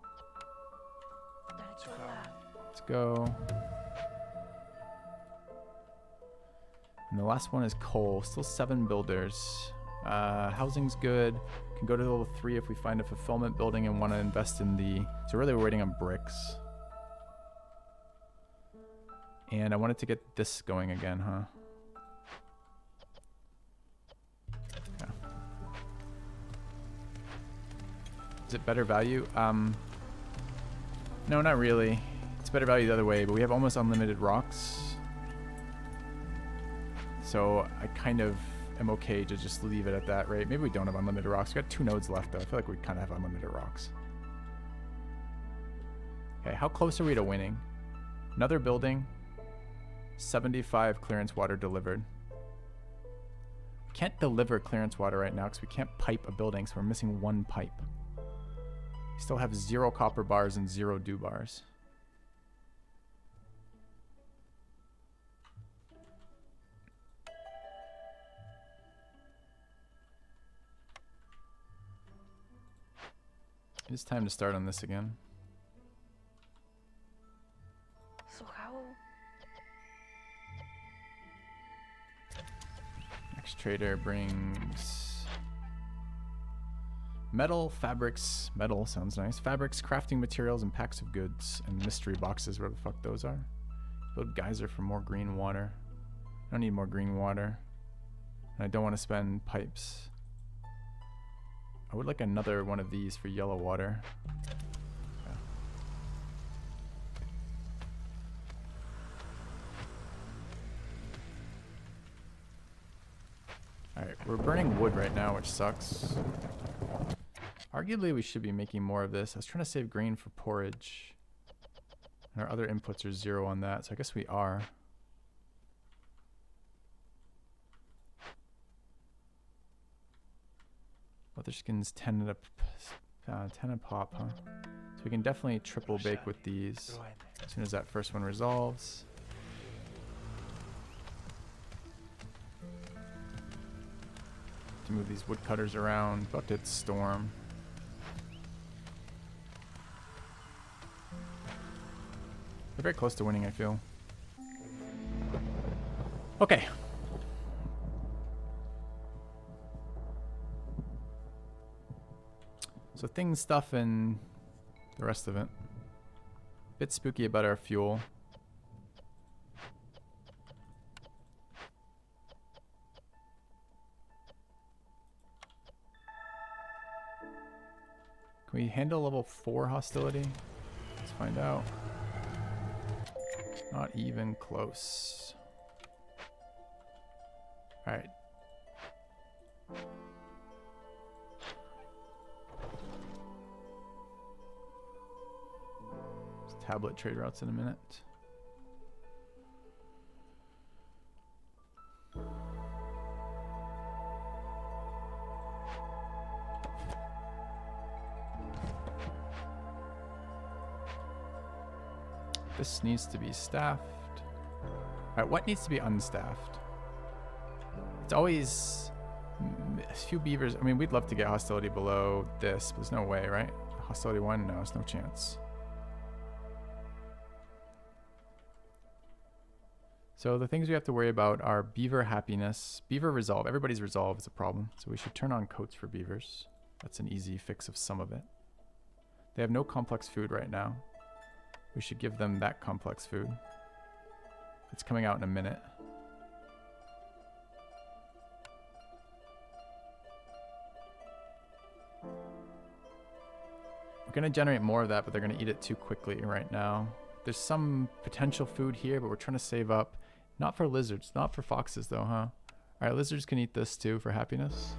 Let's go. And the last one is coal. Still 7 builders. Housing's good. Can go to level 3 if we find a fulfillment building and want to invest in the... So really we're waiting on bricks. And I wanted to get this going again, huh? Okay. Is it better value? No, not really. It's better value the other way, but we have almost unlimited rocks. So I kind of am okay to just leave it at that rate. Maybe we don't have unlimited rocks. We got 2 nodes left though. I feel like we kind of have unlimited rocks. Okay, how close are we to winning? Another building. 75 clearance water delivered. We can't deliver clearance water right now because we can't pipe a building, so we're missing 1 pipe. We still have 0 copper bars and 0 dew bars. It's time to start on this again. So how? Next trader brings metal, fabrics. Metal sounds nice. Fabrics, crafting materials, and packs of goods. And mystery boxes, where the fuck those are. Build geyser for more green water. I don't need more green water. And I don't want to spend pipes. I would like another one of these for yellow water. Okay. Alright, we're burning wood right now, which sucks. Arguably, we should be making more of this. I was trying to save grain for porridge. And our other inputs are 0 on that, so I guess we are. Leather skins 10 a pop, huh? So we can definitely triple bake with these as soon as that first one resolves. To move these woodcutters around. Bucket storm. We're very close to winning, I feel. Okay. So things, stuff, and the rest of it. Bit spooky about our fuel. Can we handle level 4 hostility? Let's find out. Not even close. Alright. Tablet trade routes in a minute. This needs to be staffed. Alright, what needs to be unstaffed? It's always a few beavers. I mean, we'd love to get hostility below this, but there's no way, right? Hostility 1? No, there's no chance. So the things we have to worry about are beaver happiness, beaver resolve. Everybody's resolve is a problem, so we should turn on coats for beavers. That's an easy fix of some of it. They have no complex food right now. We should give them that complex food. It's coming out in a minute. We're going to generate more of that, but they're going to eat it too quickly right now. There's some potential food here, but we're trying to save up. Not for lizards, not for foxes though, huh? Alright, lizards can eat this too for happiness.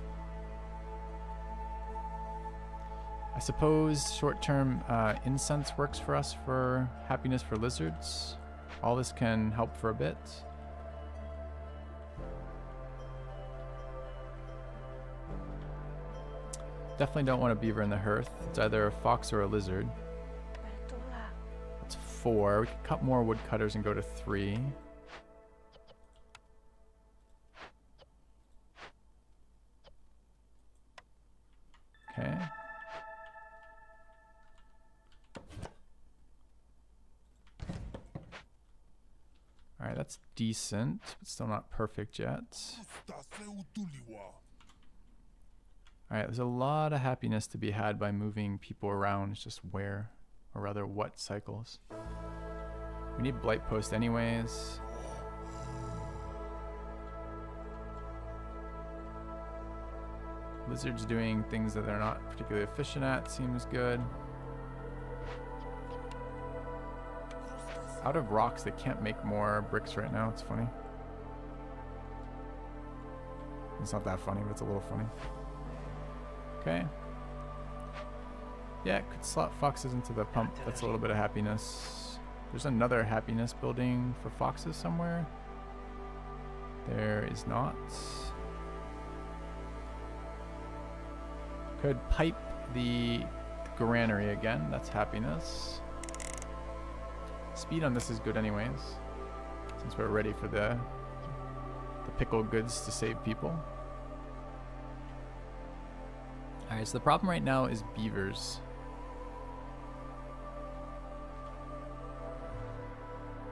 I suppose short-term incense works for us for happiness for lizards. All this can help for a bit. Definitely don't want a beaver in the hearth. It's either a fox or a lizard. Bertula. That's 4. We could cut more woodcutters and go to 3. Okay. Alright, that's decent, but still not perfect yet. Alright, there's a lot of happiness to be had by moving people around. It's just where, or rather what cycles. We need blight post anyways. Lizards doing things that they're not particularly efficient at seems good. Out of rocks, they can't make more bricks right now. It's funny. It's not that funny, but it's a little funny. Okay. Yeah, could slot foxes into the pump. That's a little bit of happiness. There's another happiness building for foxes somewhere. There is not. Could pipe the granary again. That's happiness. Speed on this is good anyways, since we're ready for the pickled goods to save people. Alright, so the problem right now is beavers.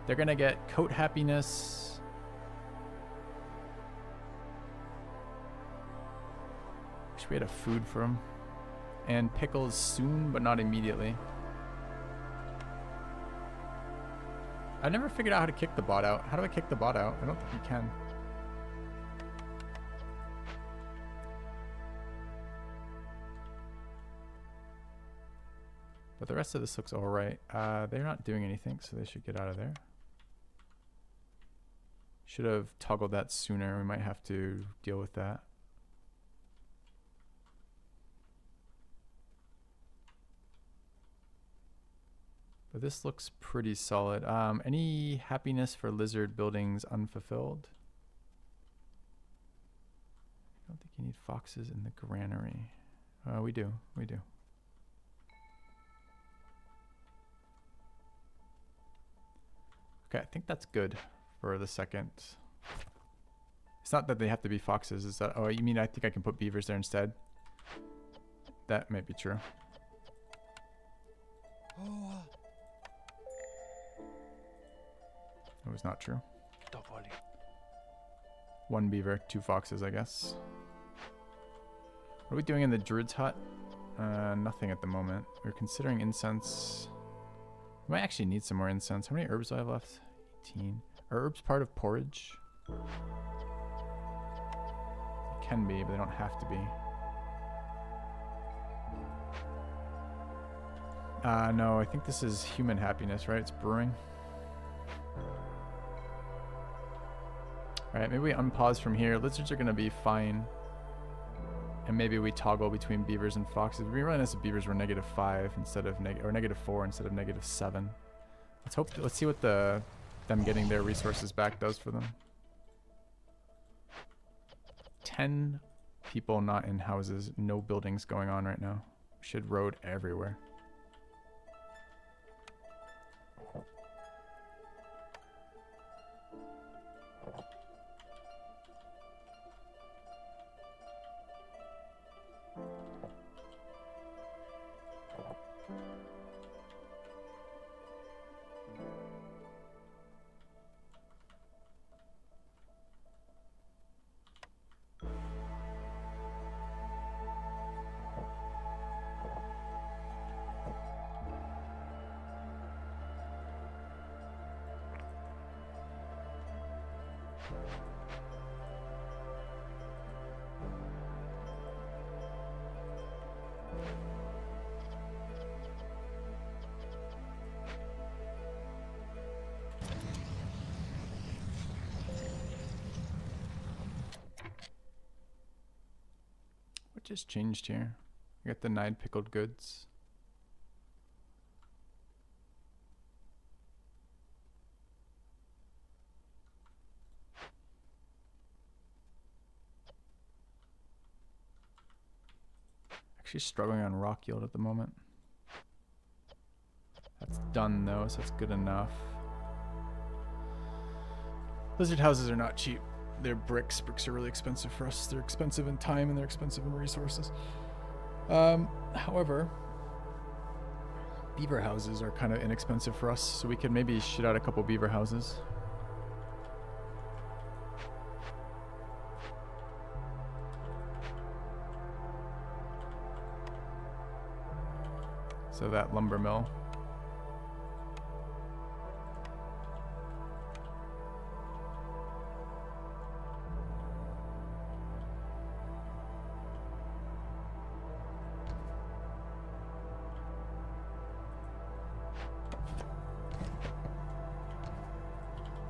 They're gonna get coat happiness. Wish we had a food for them. And pickles soon, but not immediately. I never figured out how to kick the bot out. How do I kick the bot out? I don't think you can. But the rest of this looks alright. They're not doing anything, so they should get out of there. Should have toggled that sooner. We might have to deal with that. But this looks pretty solid. Any happiness for lizard buildings unfulfilled? I don't think you need foxes in the granary. We do. We do. Okay, I think that's good for the second. It's not that they have to be foxes. Is that? Oh, you mean I think I can put beavers there instead? That might be true. It was not true. 1 beaver, 2 foxes, I guess. What are we doing in the druid's hut? Nothing at the moment. We're considering incense. We might actually need some more incense. How many herbs do I have left? 18. Are herbs part of porridge? They can be, but they don't have to be. No, I think this is human happiness, right? It's brewing. Alright, maybe we unpause from here. Lizards are going to be fine. And maybe we toggle between beavers and foxes. We really nice if beavers were -5 instead of -4 instead of -7. Let's hope. Let's see what them getting their resources back does for them. 10 people not in houses. No buildings going on right now. We should road everywhere. What just changed here? We got denied pickled goods. Actually struggling on rock yield at the moment. That's done though, so that's good enough. Lizard houses are not cheap. They're bricks. Bricks are really expensive for us. They're expensive in time and they're expensive in resources. However, beaver houses are kind of inexpensive for us, so we could maybe shit out a couple beaver houses. So that lumber mill.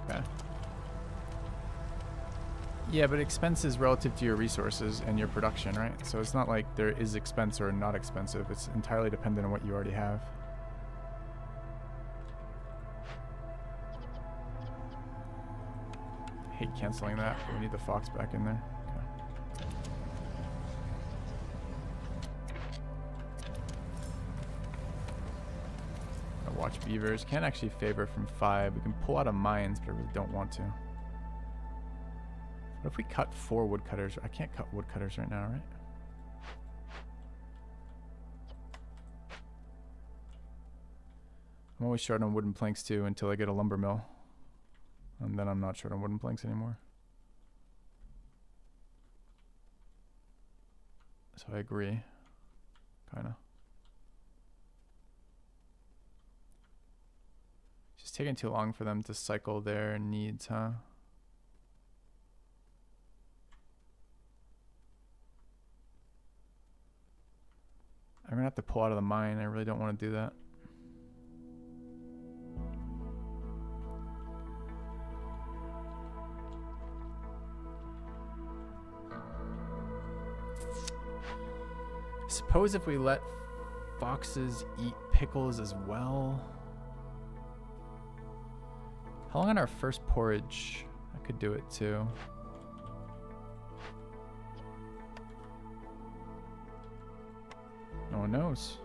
Okay. Yeah, but expense is relative to your resources and your production, right? So it's not like there is expense or not expensive. It's entirely dependent on what you already have. Hate canceling that, but we need the fox back in there. Okay. I'll watch beavers. Can't actually favor from 5. We can pull out of mines, but I really don't want to. What if we cut 4 woodcutters? I can't cut woodcutters right now, right? I'm always short on wooden planks too until I get a lumber mill. And then I'm not short on wooden planks anymore. So I agree. Kinda. It's just taking too long for them to cycle their needs, huh? I'm gonna have to pull out of the mine. I really don't want to do that. Suppose if we let foxes eat pickles as well. How long on our first porridge? I could do it too. No one knows.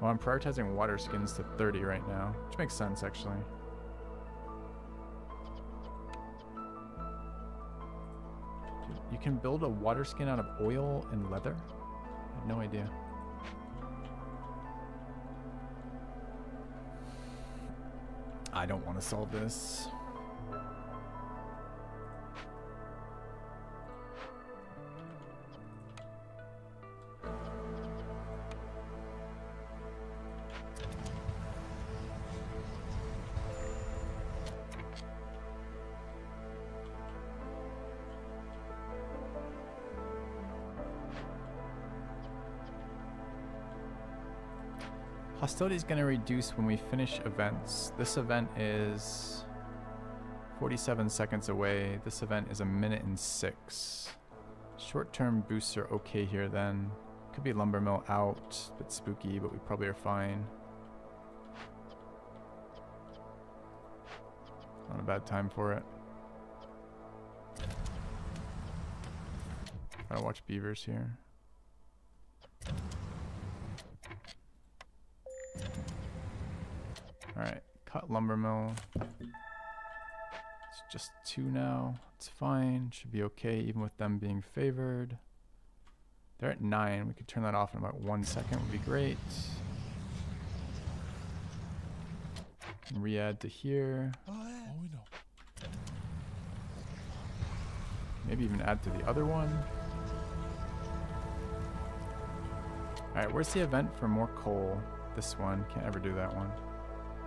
Well, I'm prioritizing water skins to 30 right now, which makes sense actually. Dude, you can build a water skin out of oil and leather? I had no idea. I don't want to solve this. Hostility is going to reduce when we finish events. This event is 47 seconds away. This event is 1 minute and 6. Short-term boosts are okay here then. Could be lumber mill out. A bit spooky, but we probably are fine. Not a bad time for it. Gotta watch beavers here. Alright, cut lumber mill. It's just 2 now. It's fine. Should be okay even with them being favored. They're at 9. We could turn that off in about 1 second. Would be great. And re-add to here. Oh, we know. Maybe even add to the other one. Alright, where's the event for more coal? This one. Can't ever do that one.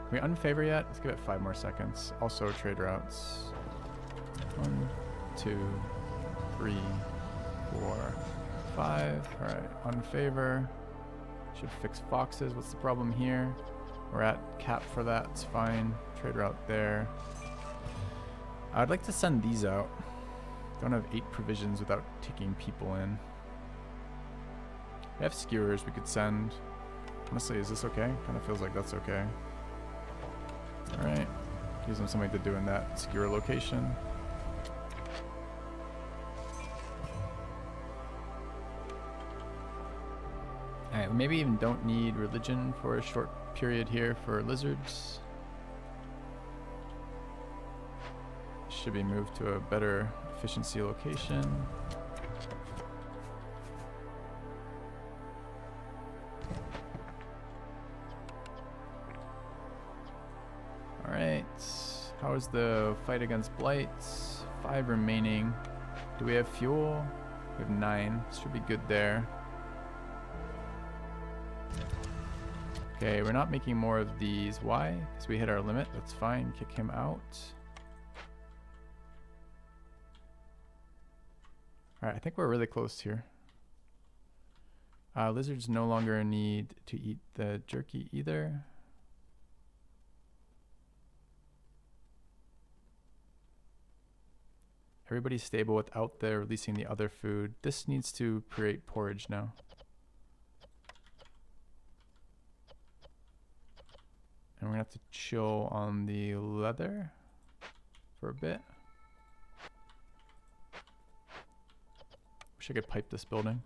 Can we unfavor yet? Let's give it 5 more seconds. Also trade routes. 1, 2, 3, 4, 5. Alright, unfavor. Should fix foxes. What's the problem here? We're at cap for that. It's fine. Trade route there. I'd like to send these out. Don't have 8 provisions without taking people in. We have skewers we could send. Honestly, is this okay? Kind of feels like that's okay. Alright. Gives them something to do in that skewer location. Alright, we maybe even don't need religion for a short period here for lizards. Should be moved to a better efficiency location. Alright, how is the fight against blights? 5 remaining. Do we have fuel? We have 9. Should be good there. Okay, we're not making more of these. Why? Because we hit our limit. That's fine. Kick him out. Alright, I think we're really close here. Lizards no longer need to eat the jerky either. Everybody's stable without the releasing the other food. This needs to create porridge now. And we're gonna have to chill on the leather for a bit. Wish I could pipe this building.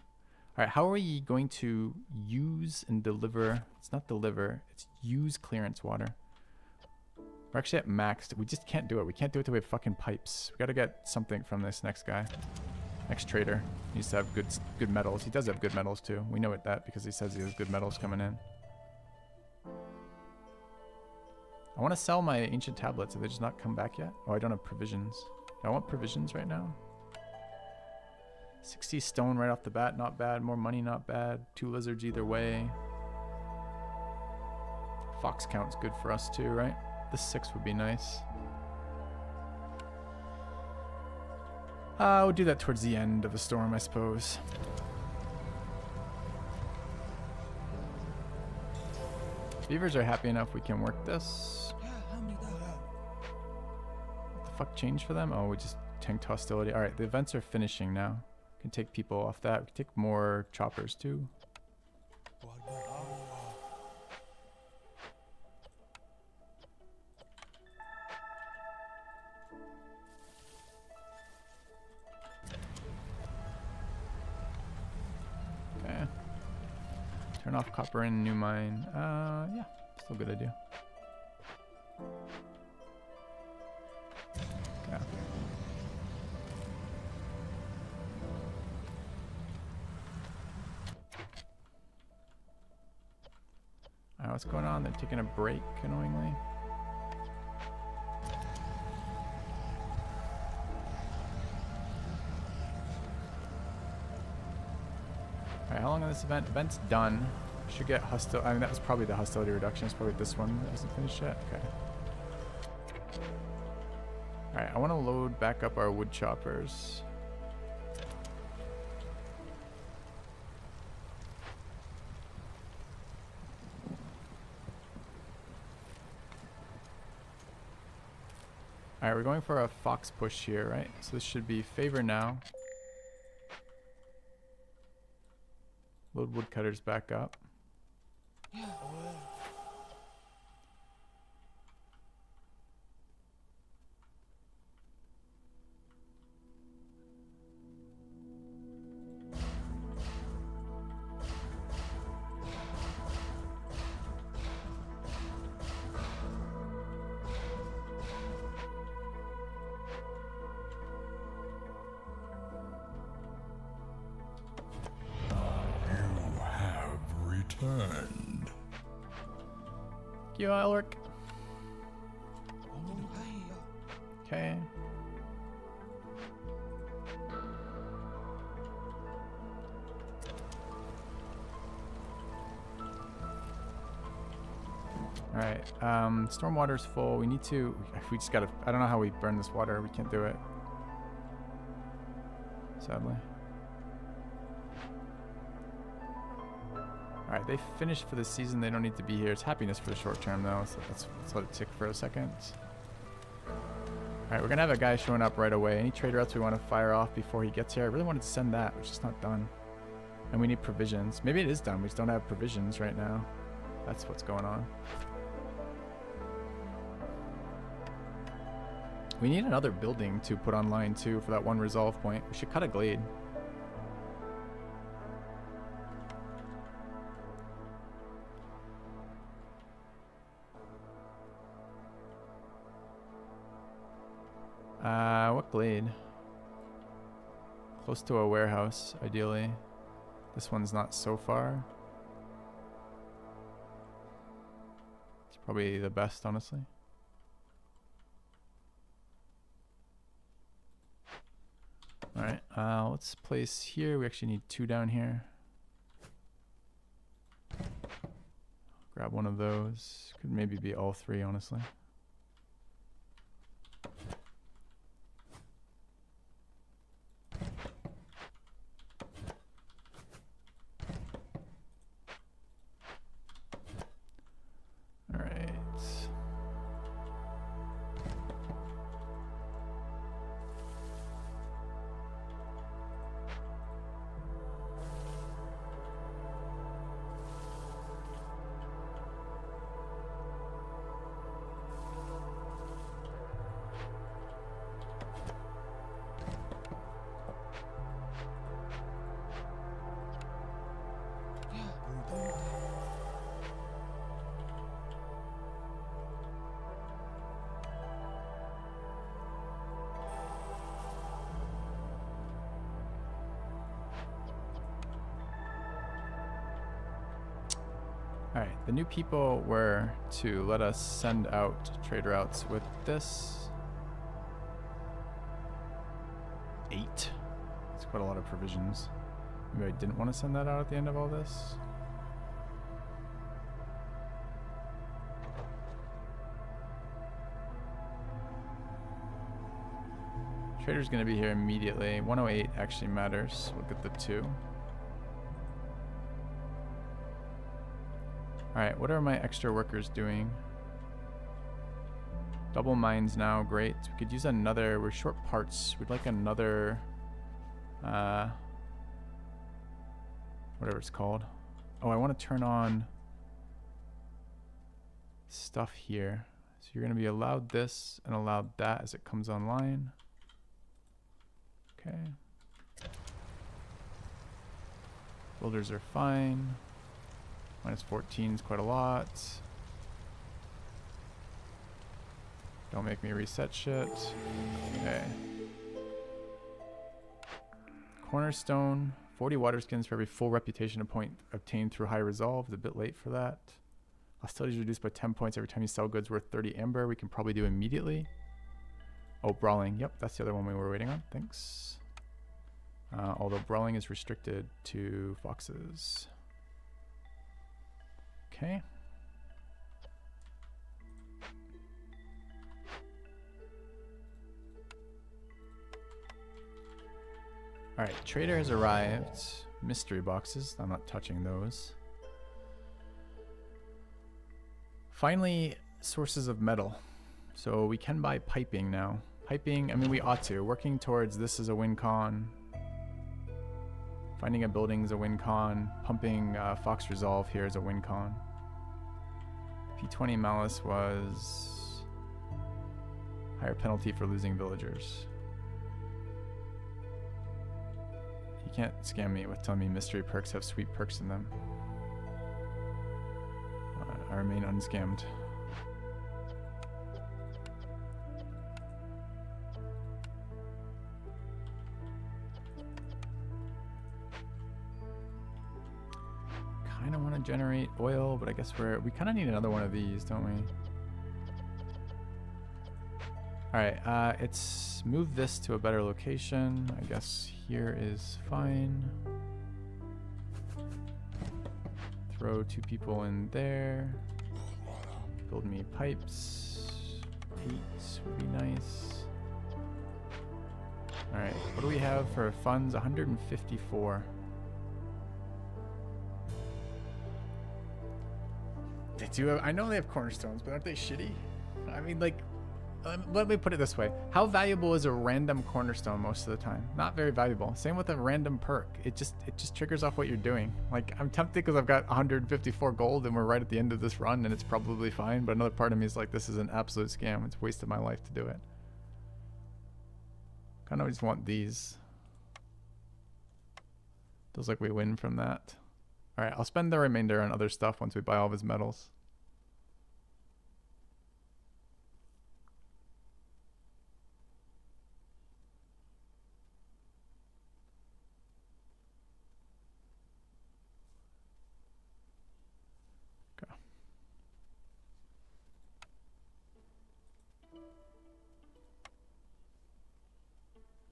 Alright, how are we going to use and deliver? It's not deliver, it's use clearance water. We're actually at max. We just can't do it. We can't do it till we have fucking pipes. We gotta get something from this next guy. Next trader. He needs to have good metals. He does have good metals too. We know that because he says he has good metals coming in. I want to sell my ancient tablets. Have they just not come back yet? Oh, I don't have provisions. Do I want provisions right now? 60 stone right off the bat. Not bad. More money, not bad. 2 lizards either way. Fox count's good for us too, right? The 6 would be nice. We'll do that towards the end of the storm, I suppose. Beavers are happy enough we can work this. What the fuck changed for them? Oh, we just tanked hostility. Alright, the events are finishing now. We can take people off that. We can take more choppers too. Turn off copper in new mine. Yeah, still a good idea. Okay. Alright, what's going on? They're taking a break, annoyingly. Alright, how long is this event? Event's done. Should get hostile. I mean, that was probably the hostility reduction. It's probably this one that isn't finished yet. Okay. Alright, I want to load back up our wood choppers. Alright, we're going for a fox push here, right? So this should be favor now. Load woodcutters back up. Turned. Thank you, Alric. Okay. Alright, stormwater's full. We need to, we just gotta, I don't know how we burn this water. We can't do it. Sadly. Alright, they finished for the season. They don't need to be here. It's happiness for the short term, though. So let's let it tick for a second. Alright, we're going to have a guy showing up right away. Any trade routes we want to fire off before he gets here? I really wanted to send that, which is not done. And we need provisions. Maybe it is done. We just don't have provisions right now. That's what's going on. We need another building to put online, too, for that one resolve point. We should cut a glade. Stock glade. Close to a warehouse, ideally. This one's not so far. It's probably the best, honestly. Alright, let's place here. We actually need 2 down here. Grab one of those. Could maybe be all 3, honestly. Alright. Alright, the new people were to let us send out trade routes with this. 8. That's quite a lot of provisions. Maybe I didn't want to send that out at the end of all this. Trader's going to be here immediately. 108 actually matters. We'll get the 2. Alright, what are my extra workers doing? Double mines now, great. We could use another, we're short parts. We'd like another, whatever it's called. Oh, I want to turn on stuff here. So you're going to be allowed this and allowed that as it comes online. Okay. Builders are fine. Minus 14 is quite a lot. Don't make me reset shit. Okay. Cornerstone. 40 water skins for every full reputation point obtained through high resolve. It's a bit late for that. Hostility is reduced by 10 points every time you sell goods worth 30 amber. We can probably do immediately. Oh, brawling. Yep, that's the other one we were waiting on. Thanks. Although brawling is restricted to foxes. Okay. Alright, trader has arrived. Mystery boxes. I'm not touching those. Finally, sources of metal. So we can buy piping now. Piping, I mean, we ought to. Working towards this is a win con. Finding a building is a win con. Pumping Fox Resolve here is a win con. P20 Malice was higher penalty for losing villagers. You can't scam me with telling me mystery perks have sweet perks in them. I remain unscammed. Kind of want to generate oil, but I guess we kind of need another one of these, don't we? Alright, it's move this to a better location. I guess here is fine. Throw 2 people in there. Build me pipes. 8 would be nice. Alright, what do we have for funds? 154. They do have, I know they have cornerstones, but aren't they shitty? I mean, like, let me put it this way. How valuable is a random cornerstone most of the time? Not very valuable. Same with a random perk. It just triggers off what you're doing. Like, I'm tempted because I've got 154 gold and we're right at the end of this run and it's probably fine. But another part of me is like, this is an absolute scam. It's wasted my life to do it. Kind of just want these. Feels like we win from that. All right, I'll spend the remainder on other stuff once we buy all of his metals.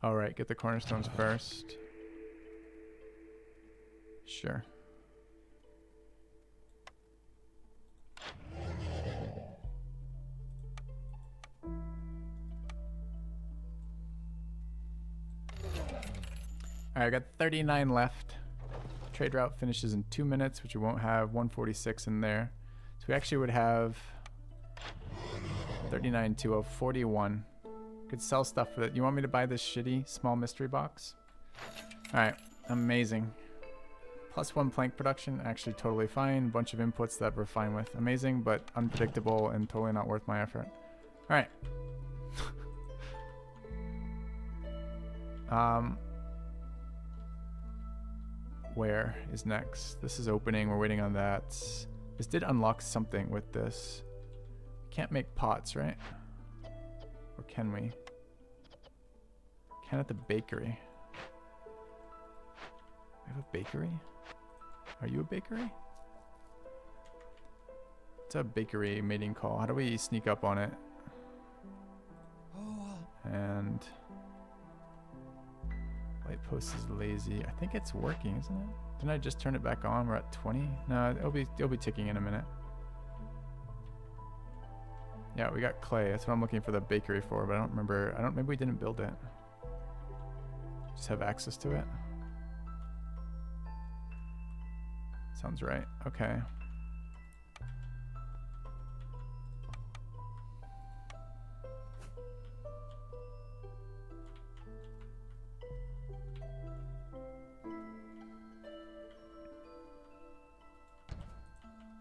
All right, get the cornerstones first. Sure. All right, I got 39 left. Trade route finishes in 2 minutes, which we won't have 146 in there. So we actually would have 39 to 41. Could sell stuff for that. You want me to buy this shitty small mystery box? All right, amazing. +1 plank production, actually totally fine. Bunch of inputs that we're fine with. Amazing, but unpredictable and totally not worth my effort. All right. Where is next? This is opening. We're waiting on that. This did unlock something with this. Can't make pots, right? Or can we? Can at the bakery. We have a bakery? Are you a bakery? It's a bakery mating call. How do we sneak up on it? And light post is lazy. I think it's working, isn't it? Didn't I just turn it back on? We're at 20. No, it'll be ticking in a minute. Yeah, we got clay. That's what I'm looking for the bakery for, but I don't remember. Maybe we didn't build it. Just have access to it. Sounds right. Okay.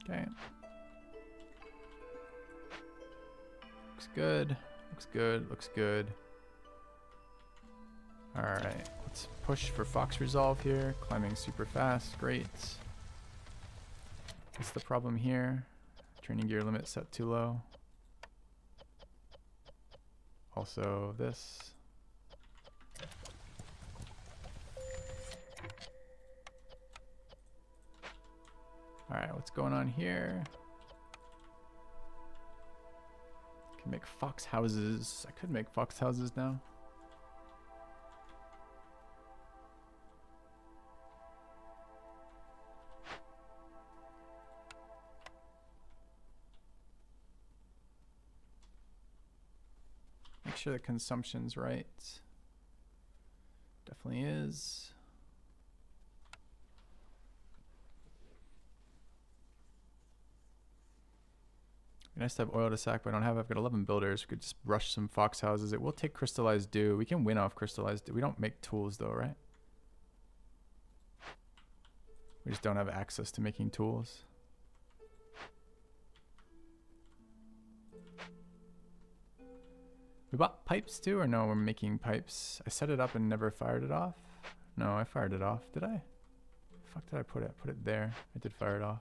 Okay. Looks good. Looks good. Looks good. All right. Let's push for Fox Resolve here. Climbing super fast. Great. What's the problem here? Training gear limit set too low. Also this. All right, what's going on here? Can make fox houses. I could make fox houses now. Make sure the consumption's right. Definitely is. Nice to have oil to sack, but I don't have. I've got 11 builders. We could just rush some fox houses. It will take crystallized dew. We can win off crystallized dew. We don't make tools though, right? We just don't have access to making tools. We bought pipes too, or no? We're making pipes. I set it up and never fired it off. No, I fired it off. Did I? The fuck did I put it? Put it there. I did fire it off.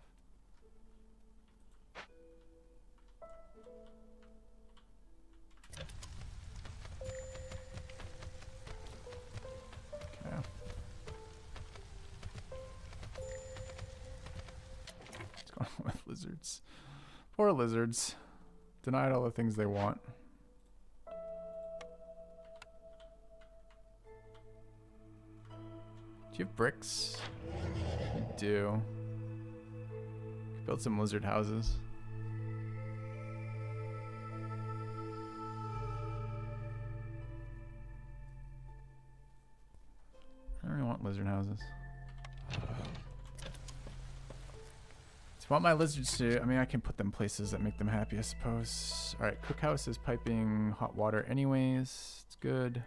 Okay. What's going on with lizards? Poor lizards. Denied all the things they want. Do you have bricks? You do. Could build some lizard houses. I don't really want lizard houses. So I want my lizards to, I mean, I can put them places that make them happy, I suppose. All right, cookhouse is piping hot water anyways. It's good.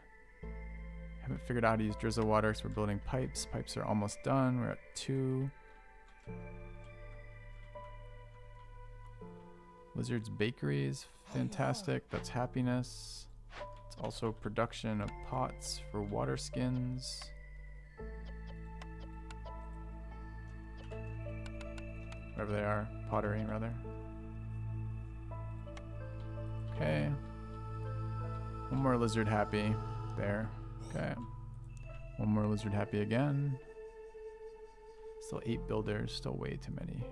Haven't figured out how to use drizzle water, so we're building pipes. Pipes are almost done. We're at 2. Lizard's bakery is fantastic. That's happiness. It's also production of pots for water skins. Whatever they are. Pottery, rather. Okay. One more lizard happy. There. Okay. One more lizard happy again. Still 8 builders. Still way too many.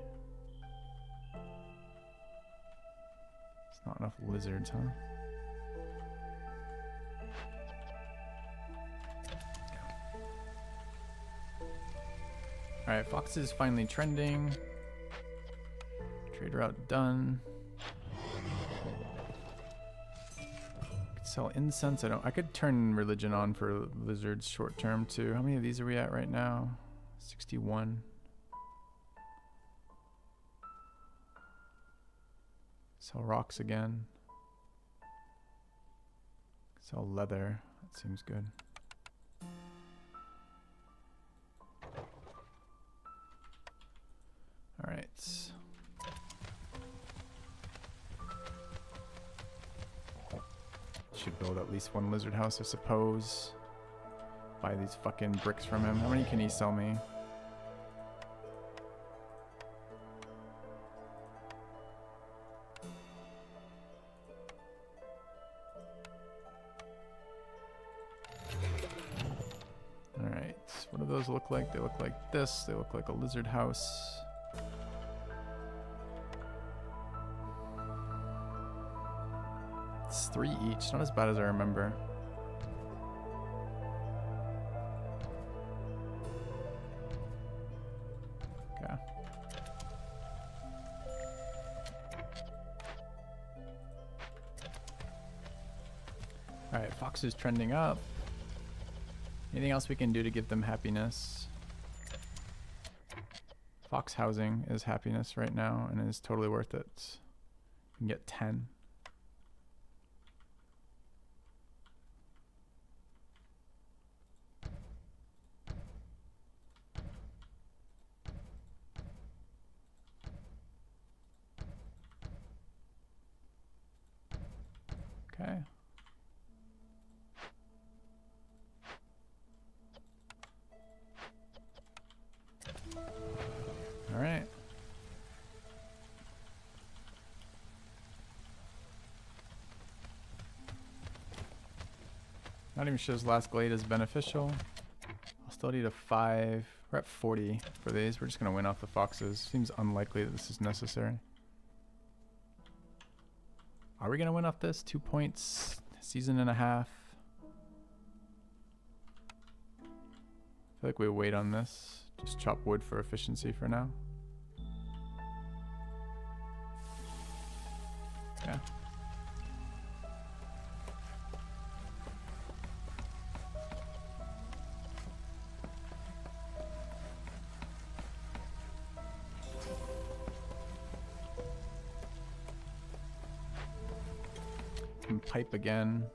It's not enough lizards, huh? Alright, fox is finally trending. Trade route done. Could sell incense. I could turn religion on for lizards short term too. How many of these are we at right now? 61. Sell rocks again. Sell leather. That seems good. All right. Should build at least one lizard house, I suppose. Buy these fucking bricks from him. How many can he sell me? Alright, what do those look like? They look like this. They look like a lizard house. It's 3 each, not as bad as I remember. Okay. Alright, fox is trending up. Anything else we can do to give them happiness? Fox housing is happiness right now and is totally worth it. You can get 10. Okay. All right. Not even shows last glade is beneficial. I'll still need a 5. We're at 40 for these. We're just gonna win off the foxes. Seems unlikely that this is necessary. Are we gonna win off this? 2 points, season and a half. I feel like we wait on this. Just chop wood for efficiency for now. Yeah. Can pipe again.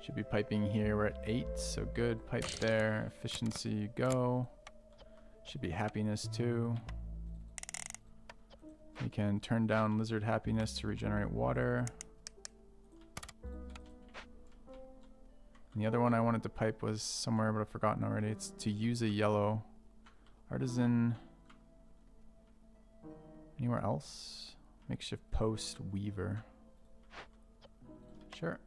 Should be piping here. We're at 8, so good. Pipe there. Efficiency, go. Should be happiness too. We can turn down lizard happiness to regenerate water. And the other one I wanted to pipe was somewhere, but I've forgotten already. It's to use a yellow. Artisan. Anywhere else? Makeshift post, weaver. Sure.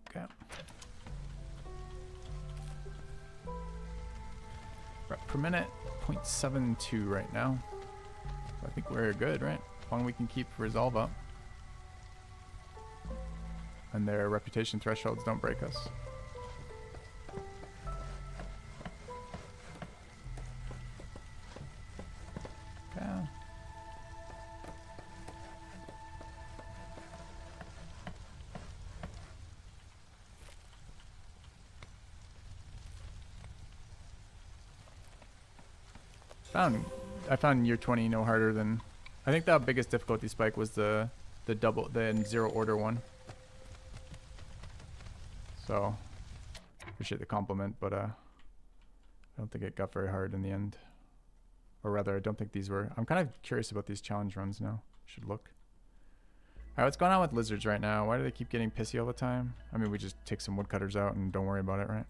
Okay. Rep per minute, 0.72 right now. So I think we're good, right? As long as we can keep resolve up. And their reputation thresholds don't break us. Okay. I found year 20 no harder than, I think the biggest difficulty spike was the zero order one. So appreciate the compliment, but I don't think it got very hard in the end. Or rather, I don't think these were. I'm kind of curious about these challenge runs now. Should look. Alright, what's going on with lizards right now? Why do they keep getting pissy all the time? I mean, we just take some woodcutters out and don't worry about it, right?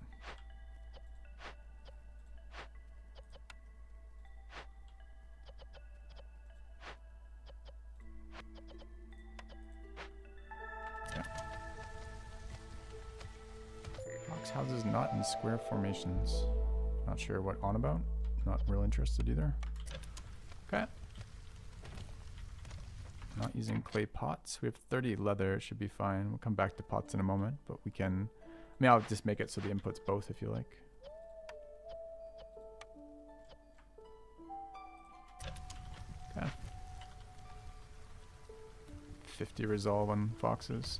Houses not in square formations. Not sure what on about. Not real interested either. Okay. Not using clay pots. We have 30 leather. It should be fine. We'll come back to pots in a moment, but we can. I mean, I'll just make it so the input's both if you like. Okay. 50 resolve on foxes.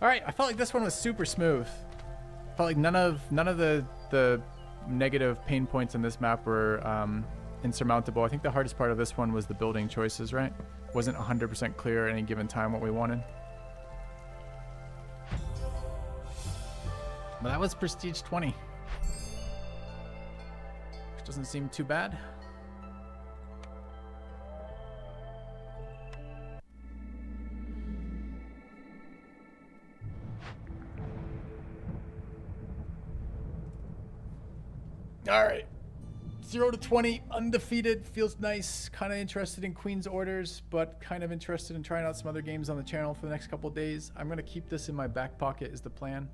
All right, I felt like this one was super smooth. Felt like none of the negative pain points in this map were insurmountable. I think the hardest part of this one was the building choices, right? Wasn't 100% clear at any given time what we wanted. But that was Prestige 20. Which doesn't seem too bad. All right. 0 to 20, undefeated, feels nice. Kind of interested in Queen's Orders, but kind of interested in trying out some other games on the channel for the next couple of days. I'm going to keep this in my back pocket is the plan.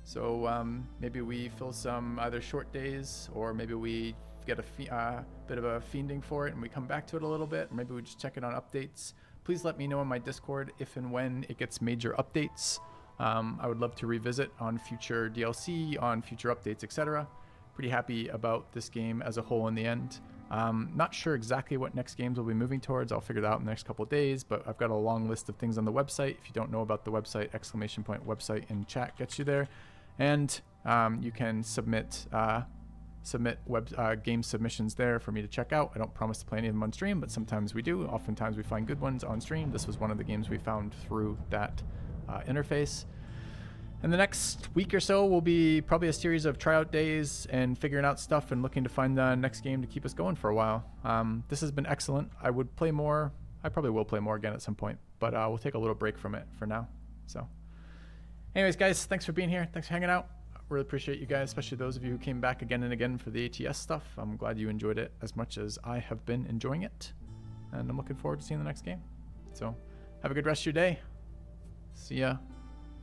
So maybe we fill some either short days, or maybe we get a bit of a fiending for it and we come back to it a little bit, or maybe we just check it on updates. Please let me know on my Discord if and when it gets major updates. I would love to revisit on future DLC, on future updates, etc. Pretty happy about this game as a whole in the end. Not sure exactly what next games we'll be moving towards. I'll figure that out in the next couple of days, but I've got a long list of things on the website. If you don't know about the website, ! Website in chat gets you there. And you can submit game submissions there for me to check out. I don't promise to play any of them on stream, but sometimes we do. Oftentimes we find good ones on stream. This was one of the games we found through that interface. And the next week or so will be probably a series of tryout days and figuring out stuff and looking to find the next game to keep us going for a while. This has been excellent. I would play more. I probably will play more again at some point, but we'll take a little break from it for now. So anyways, guys, thanks for being here. Thanks for hanging out. Really appreciate you guys, especially those of you who came back again and again for the ATS stuff. I'm glad you enjoyed it as much as I have been enjoying it. And I'm looking forward to seeing the next game. So have a good rest of your day. See ya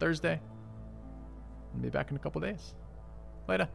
Thursday. I'll be back in a couple days. Later.